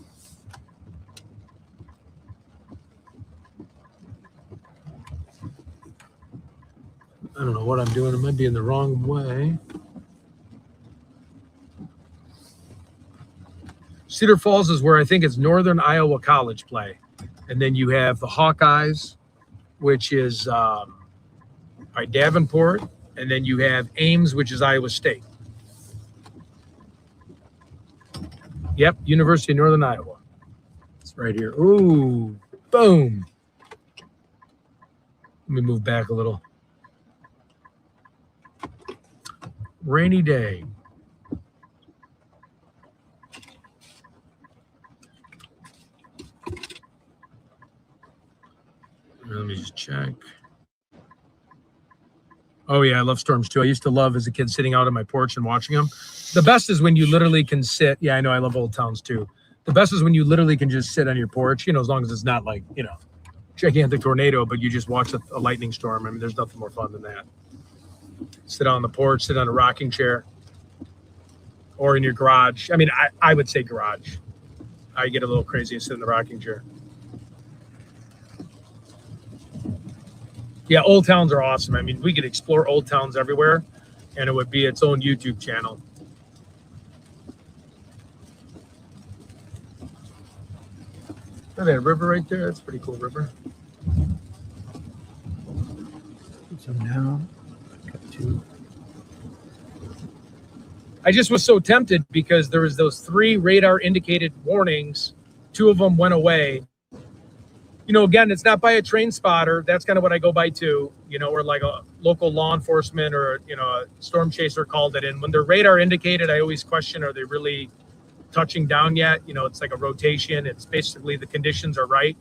I don't know what I'm doing. I might be in the wrong way. Cedar Falls is where I think it's Northern Iowa College play. And then you have the Hawkeyes, which is by Davenport. And then you have Ames, which is Iowa State. Yep, University of Northern Iowa. It's right here. Ooh, boom. Let me move back a little. Rainy day. Let me just check. Oh yeah, I love storms too. I used to love as a kid sitting out on my porch and watching them. The best is when you literally can sit. Yeah, I know I love old towns too. The best is when you literally can just sit on your porch, as long as it's not like, gigantic tornado, but you just watch a lightning storm. I mean, there's nothing more fun than that. Sit on the porch, sit on a rocking chair, or in your garage. I mean, I would say garage. I get a little crazy and sit in the rocking chair. Yeah, old towns are awesome. I mean, we could explore old towns everywhere, and it would be its own YouTube channel. Oh, that river right there. That's a pretty cool river. So now, got to. I just was so tempted because there was those 3 radar indicated warnings. 2 of them went away. Again, it's not by a train spotter. That's kind of what I go by too, or like a local law enforcement or, a storm chaser called it in. When they're radar indicated, I always question, are they really touching down yet? It's like a rotation. It's basically the conditions are right.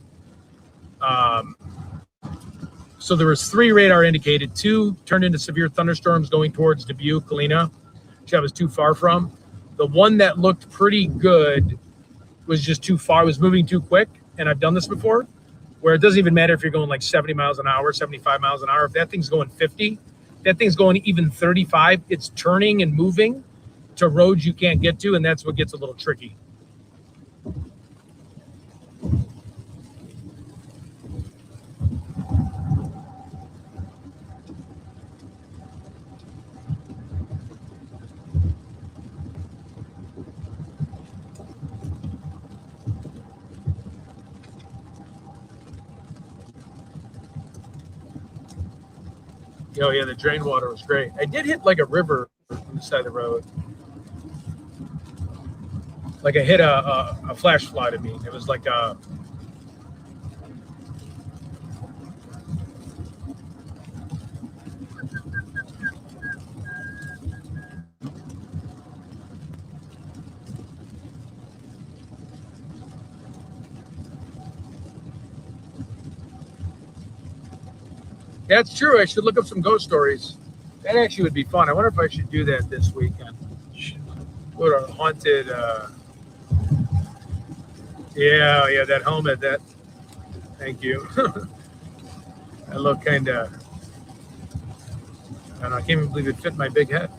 So there was 3 radar indicated. 2 turned into severe thunderstorms going towards Dubuque, Callella, which I was too far from. The one that looked pretty good was just too far. It was moving too quick. And I've done this before, where it doesn't even matter if you're going like 70 miles an hour, 75 miles an hour. If that thing's going 50, that thing's going even 35, it's turning and moving to roads you can't get to, and that's what gets a little tricky. Oh yeah, the drain water was great. I did hit like a river on the side of the road. Like I hit a flash flood. I mean, it was like a. That's true. I should look up some ghost stories. That actually would be fun. I wonder if I should do that this weekend. Go to a haunted. Yeah, that helmet. That. Thank you. I look kind of. I don't know. I can't even believe it fit my big head.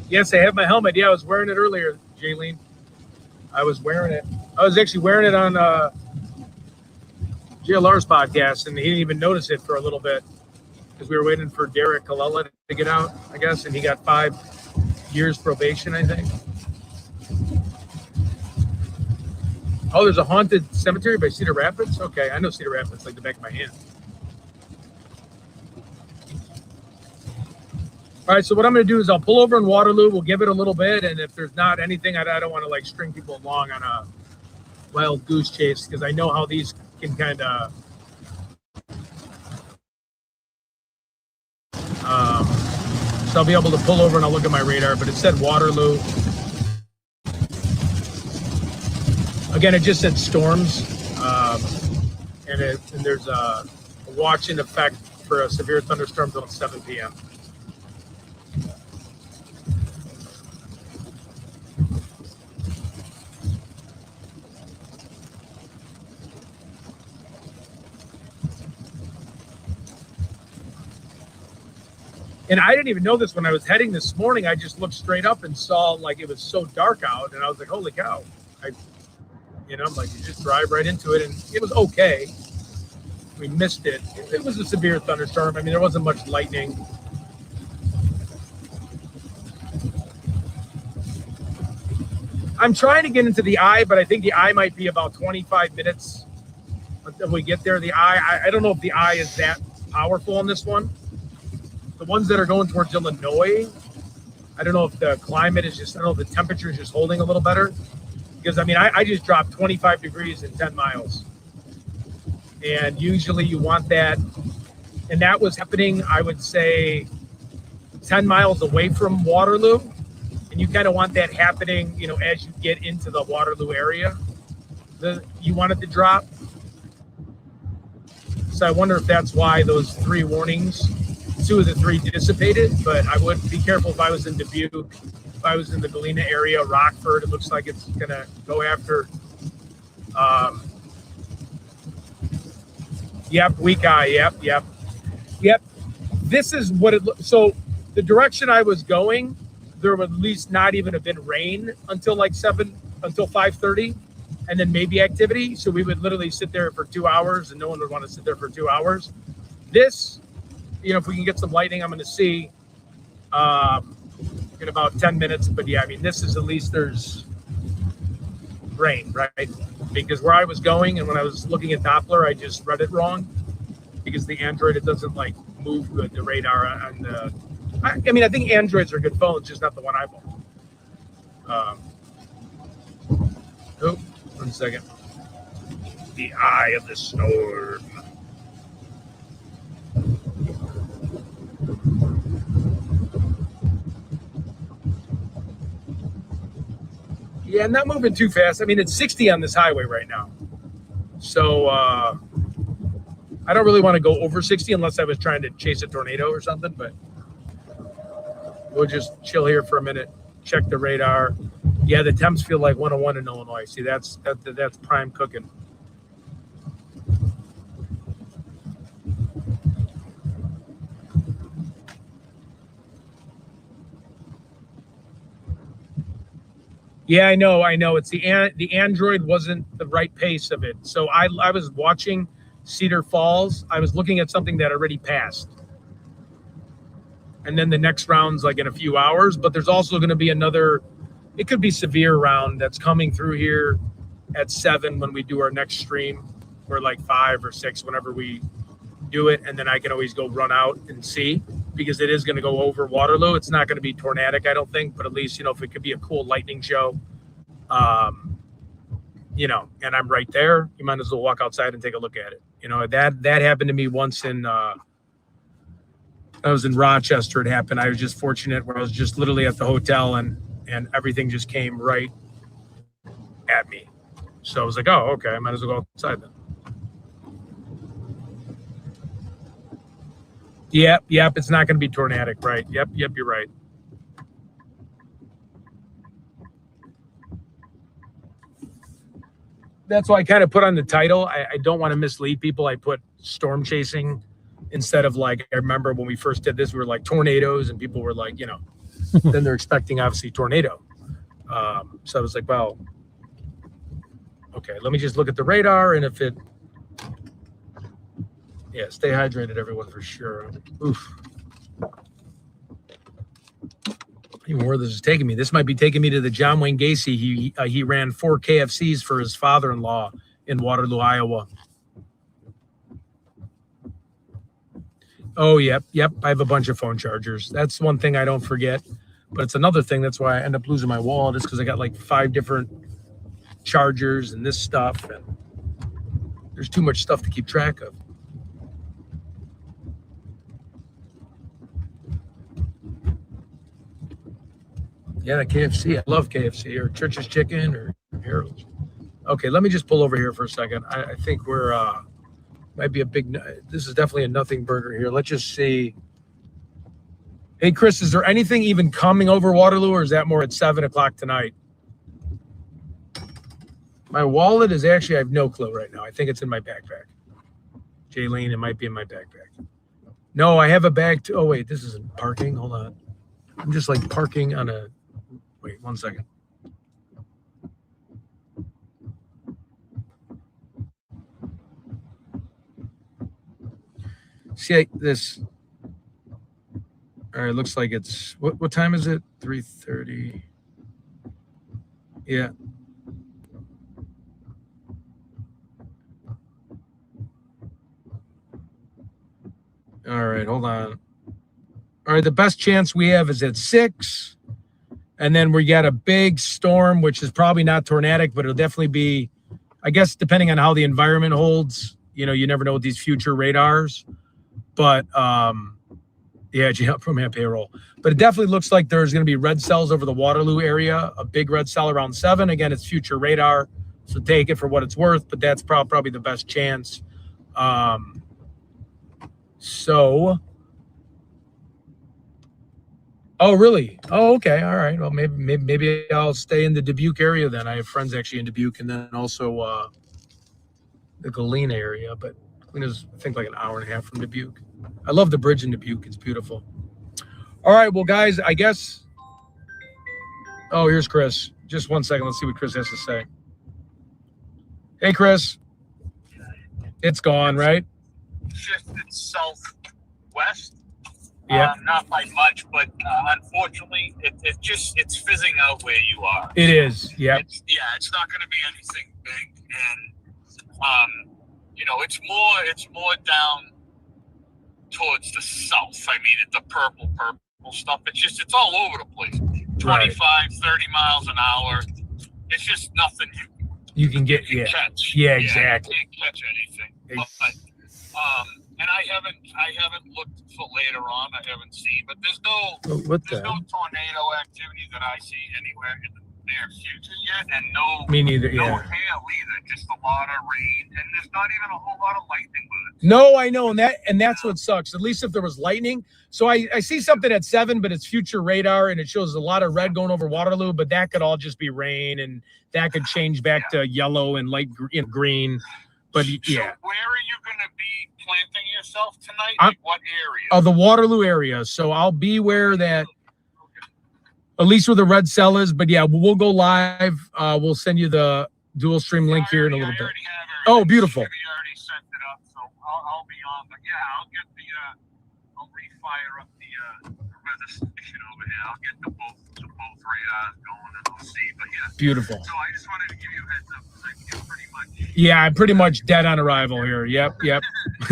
Yes, I have my helmet. Yeah, I was wearing it earlier, Jaylene. I was wearing it. I was actually wearing it on JLR's podcast, and he didn't even notice it for a little bit because we were waiting for Derrick Callella to get out, I guess, and he got 5 years probation, I think. Oh, there's a haunted cemetery by Cedar Rapids? Okay, I know Cedar Rapids like the back of my hand. All right, so what I'm going to do is I'll pull over in Waterloo. We'll give it a little bit, and if there's not anything, I don't want to like string people along on a wild goose chase because I know how these can kind of so I'll be able to pull over and I'll look at my radar, but it said Waterloo. Again, it just said storms, and there's a watch-in effect for a severe thunderstorm until 7 p.m. And I didn't even know this when I was heading this morning. I just looked straight up and saw like it was so dark out, and I was like, "Holy cow!" I'm like, you just drive right into it, and it was okay. We missed it. It was a severe thunderstorm. I mean, there wasn't much lightning. I'm trying to get into the eye, but I think the eye might be about 25 minutes until we get there. The eye, I don't know if the eye is that powerful on this one. The ones that are going towards Illinois, I don't know if the climate is just, I don't know if the temperature is just holding a little better. Because, I mean, I just dropped 25 degrees in 10 miles. And usually you want that. And that was happening, I would say, 10 miles away from Waterloo. And you kind of want that happening, as you get into the Waterloo area. You want it to drop. So I wonder if that's why those 3 warnings, 2 of the 3 dissipated, but I would be careful if I was in Dubuque, if I was in the Galena area, Rockford. It looks like it's going to go after. Yep, weak eye. Yep. This is what it looks. So the direction I was going, there would at least not even have been rain until until 5:30, and then maybe activity. So we would literally sit there for 2 hours, and no one would want to sit there for 2 hours. This, if we can get some lightning, I'm going to see in about 10 minutes. But yeah, I mean, this is at least there's rain, right? Because where I was going and when I was looking at Doppler, I just read it wrong because the Android, it doesn't like move good, the radar on the, I mean, I think Androids are good phones, just not the one I bought. Oh, 1 second. The eye of the storm. Yeah, I'm not moving too fast. I mean, it's 60 on this highway right now. So I don't really want to go over 60 unless I was trying to chase a tornado or something, but we'll just chill here for a minute, check the radar. Yeah, the temps feel like 101 in Illinois. See, that's prime cooking. Yeah, I know. It's the Android wasn't the right pace of it. So I was watching Cedar Falls. I was looking at something that already passed. And then the next round's like in a few hours, but there's also going to be another, it could be severe round that's coming through here at 7 when we do our next stream, or like 5 or 6 whenever we do it. And then I can always go run out and see, because it is going to go over Waterloo. It's not going to be tornadic, I don't think, but at least, if it could be a cool lightning show, and I'm right there, you might as well walk outside and take a look at it. That happened to me once I was in Rochester. It happened. I was just fortunate where I was just literally at the hotel and everything just came right at me. So I was like, oh, okay, I might as well go outside then. Yep, it's not going to be tornadic, right? Yep, you're right. That's why I kind of put on the title. I don't want to mislead people. I put storm chasing instead of like, I remember when we first did this, we were like tornadoes and people were like, then they're expecting obviously tornado. So I was like, well, okay, let me just look at the radar, and if it, yeah, stay hydrated, everyone, for sure. Oof. Even where this is taking me. This might be taking me to the John Wayne Gacy. He ran 4 KFCs for his father-in-law in Waterloo, Iowa. Oh, yep. I have a bunch of phone chargers. That's one thing I don't forget. But it's another thing. That's why I end up losing my wallet, is because I got like 5 different chargers and this stuff. And there's too much stuff to keep track of. Yeah, the KFC. I love KFC, or Church's Chicken, or Harold's. Okay, let me just pull over here for a second. I think we're might be a big. This is definitely a nothing burger here. Let's just see. Hey, Chris, is there anything even coming over Waterloo, or is that more at 7 o'clock tonight? My wallet is actually, I have no clue right now. I think it's in my backpack. Jaylene, it might be in my backpack. No, I have a bag too. Oh, wait, this isn't parking. Hold on. I'm just like parking on a, wait, 1 second. See this. All right, looks like it's, what time is it? 3:30. Yeah. All right, hold on. All right, the best chance we have is at 6. And then we got a big storm, which is probably not tornadic, but it'll definitely be, I guess, depending on how the environment holds. You know, you never know with these future radars. But, yeah, from our payroll. But it definitely looks like there's going to be red cells over the Waterloo area, a big red cell around 7. Again, it's future radar, so take it for what it's worth, but that's probably the best chance. Oh, really? Oh, okay. All right. Well, maybe I'll stay in the Dubuque area then. I have friends actually in Dubuque, and then also the Galena area, but Galena's, I think, like an hour and a half from Dubuque. I love the bridge in Dubuque. It's beautiful. All right. Well, guys, I guess. Oh, here's Chris. Just 1 second. Let's see what Chris has to say. Hey, Chris. It's gone, right? Shifted southwest. Yeah. Not by much, but unfortunately, it's fizzing out where you are. It is. Yeah. It's not going to be anything big, and it's more down towards the south. I mean, the purple stuff. It's all over the place. 25, 30 miles an hour. It's just nothing you can get. You can catch. Yeah, exactly. You can't catch anything. But, and I haven't looked for later on. I haven't seen, but there's no tornado activity that I see anywhere in the near future yet, and Me neither. no Yeah. hail either. Just a lot of rain, and there's not even a whole lot of lightning bugs. No, I know, and that's what sucks. At least if there was lightning. So I see something at 7, but it's future radar, and it shows a lot of red going over Waterloo, but that could all just be rain, and that could change back to yellow and light green. But yeah. So where are you going to be planting yourself tonight? Like what area? Oh, the Waterloo area. So I'll be where that, at least where the red cell is. But yeah, we'll go live. We'll send you the dual stream link here in a little bit. Oh, beautiful. Shibby already set it up, so I'll be on. But yeah, I'll get I'll refire up the weather station over here. I'll get the both radars going, and we'll see. But yeah, Beautiful. So I just wanted to give you a heads up because I feel pretty much. Yeah, I'm pretty much dead on arrival here. Yep. So,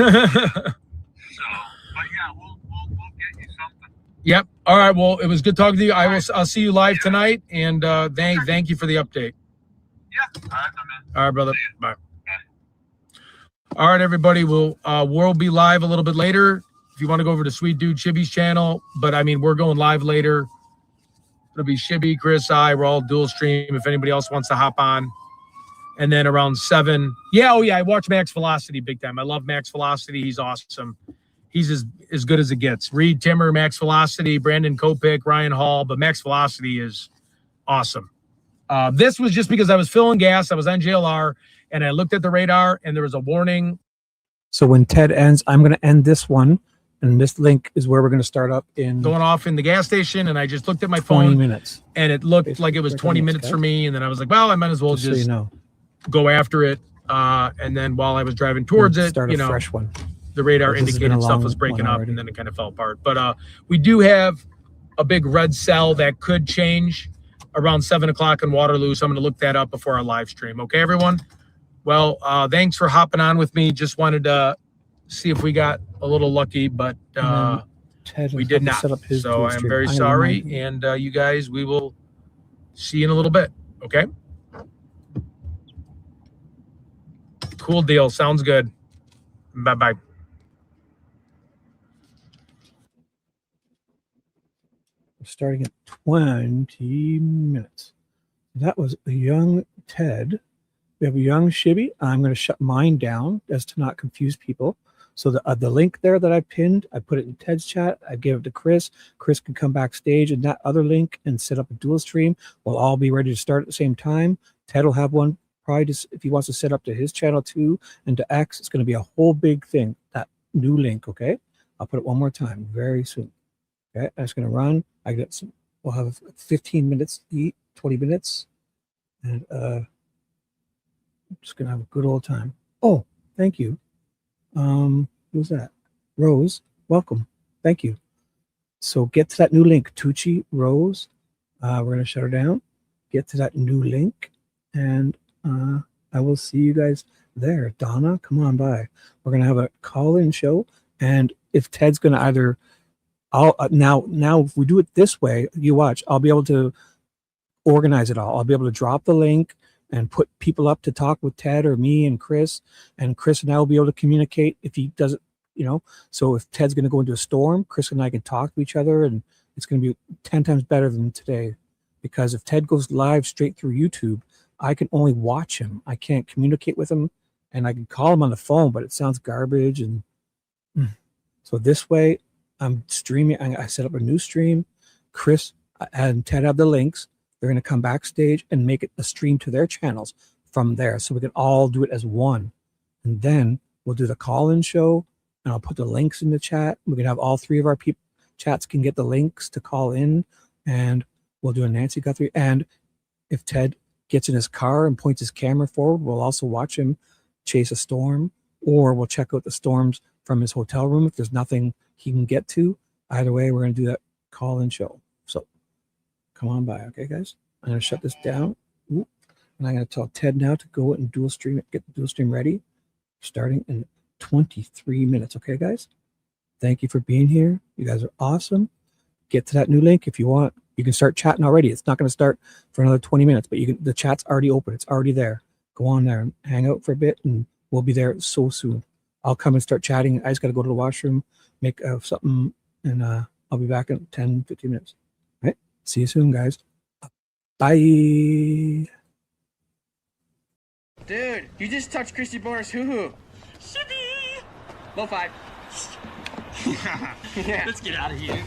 but yeah, we'll get you something. Yep. All right. Well, it was good talking to you. I'll see you live tonight, and thank you for the update. Yeah. All right, my man. All right, brother. Bye. All right, everybody. We'll be live a little bit later. If you want to go over to Sweet Dude Shibby's channel, but I mean, we're going live later. It'll be Shibby, Chris, we're all dual stream. If anybody else wants to hop on, and then around 7. Yeah. Oh yeah. I watch Max Velocity big time. I love Max Velocity. He's awesome. He's as good as it gets. Reed Timmer, Max Velocity, Brandon Kopic, Ryan Hall, but Max Velocity is awesome. This was just because I was filling gas. I was on JLR, and I looked at the radar, and there was a warning. So when Ted ends, I'm going to end this one, and this link is where we're going to start up in going off in the gas station, and I just looked at my 20 phone, minutes. and it looked like it was 20 minutes for me, and then I was like, well, I might as well just go after it. And then while I was driving towards it, start a fresh one. The radar This has been indicated a stuff long was breaking one up, already. and then it kind of fell apart. But we do have a big red cell that could change around 7 o'clock in Waterloo. So I'm going to look that up before our live stream. Okay, everyone? Well, thanks for hopping on with me. Just wanted to see if we got a little lucky, but we did not. So I'm very sorry. And you guys, we will see you in a little bit. Okay? Cool deal. Sounds good. Bye-bye. Starting at 20 minutes. That was a young Ted. We have a young Shibby. I'm going to shut mine down as to not confuse people. So the link there that I pinned, I put it in Ted's chat. I gave it to Chris. Chris can come backstage in that other link and set up a dual stream. We'll all be ready to start at the same time. Ted will have one probably just if he wants to set up to his channel too and to X. It's going to be a whole big thing, that new link, okay? I'll put it one more time very soon. Okay, I'm just gonna run. I got some. We'll have 15 minutes to eat, 20 minutes, and I'm just gonna have a good old time. Oh, thank you. Who's that? Rose, welcome. Thank you. So get to that new link, Tucci Rose. We're gonna shut her down. Get to that new link, and I will see you guys there. Donna, come on by. We're gonna have a call-in show, and if Ted's gonna either, now if we do it this way, you watch. I'll be able to organize it all. I'll be able to drop the link and put people up to talk with Ted or me and Chris and I will be able to communicate if he doesn't, so if Ted's going to go into a storm, Chris and I can talk to each other, and it's going to be 10 times better than today, because if Ted goes live straight through YouTube, I can only watch him. I can't communicate with him, and I can call him on the phone, but it sounds garbage. And so this way I'm streaming. I set up a new stream. Chris and Ted have the links. They're going to come backstage and make it a stream to their channels from there, so we can all do it as one. And then we'll do the call-in show, and I'll put the links in the chat. We can have all three of our chats can get the links to call in, and we'll do a Nancy Guthrie. And if Ted gets in his car and points his camera forward, we'll also watch him chase a storm, or we'll check out the storms from his hotel room if there's nothing he can get to. Either way, we're going to do that call-in show. So come on by, okay, guys? I'm going to shut this down. And I'm going to tell Ted now to go and dual stream it, get the dual stream ready, starting in 23 minutes. Okay, guys? Thank you for being here. You guys are awesome. Get to that new link if you want. You can start chatting already. It's not going to start for another 20 minutes, but the chat's already open. It's already there. Go on there and hang out for a bit, and we'll be there so soon. I'll come and start chatting. I just got to go to the washroom, make something, and I'll be back in 10, 15 minutes. All right? See you soon, guys. Bye. Dude, you just touched Christy Boner's hoo-hoo. Shibby! Low five. Yeah. Let's get out of here.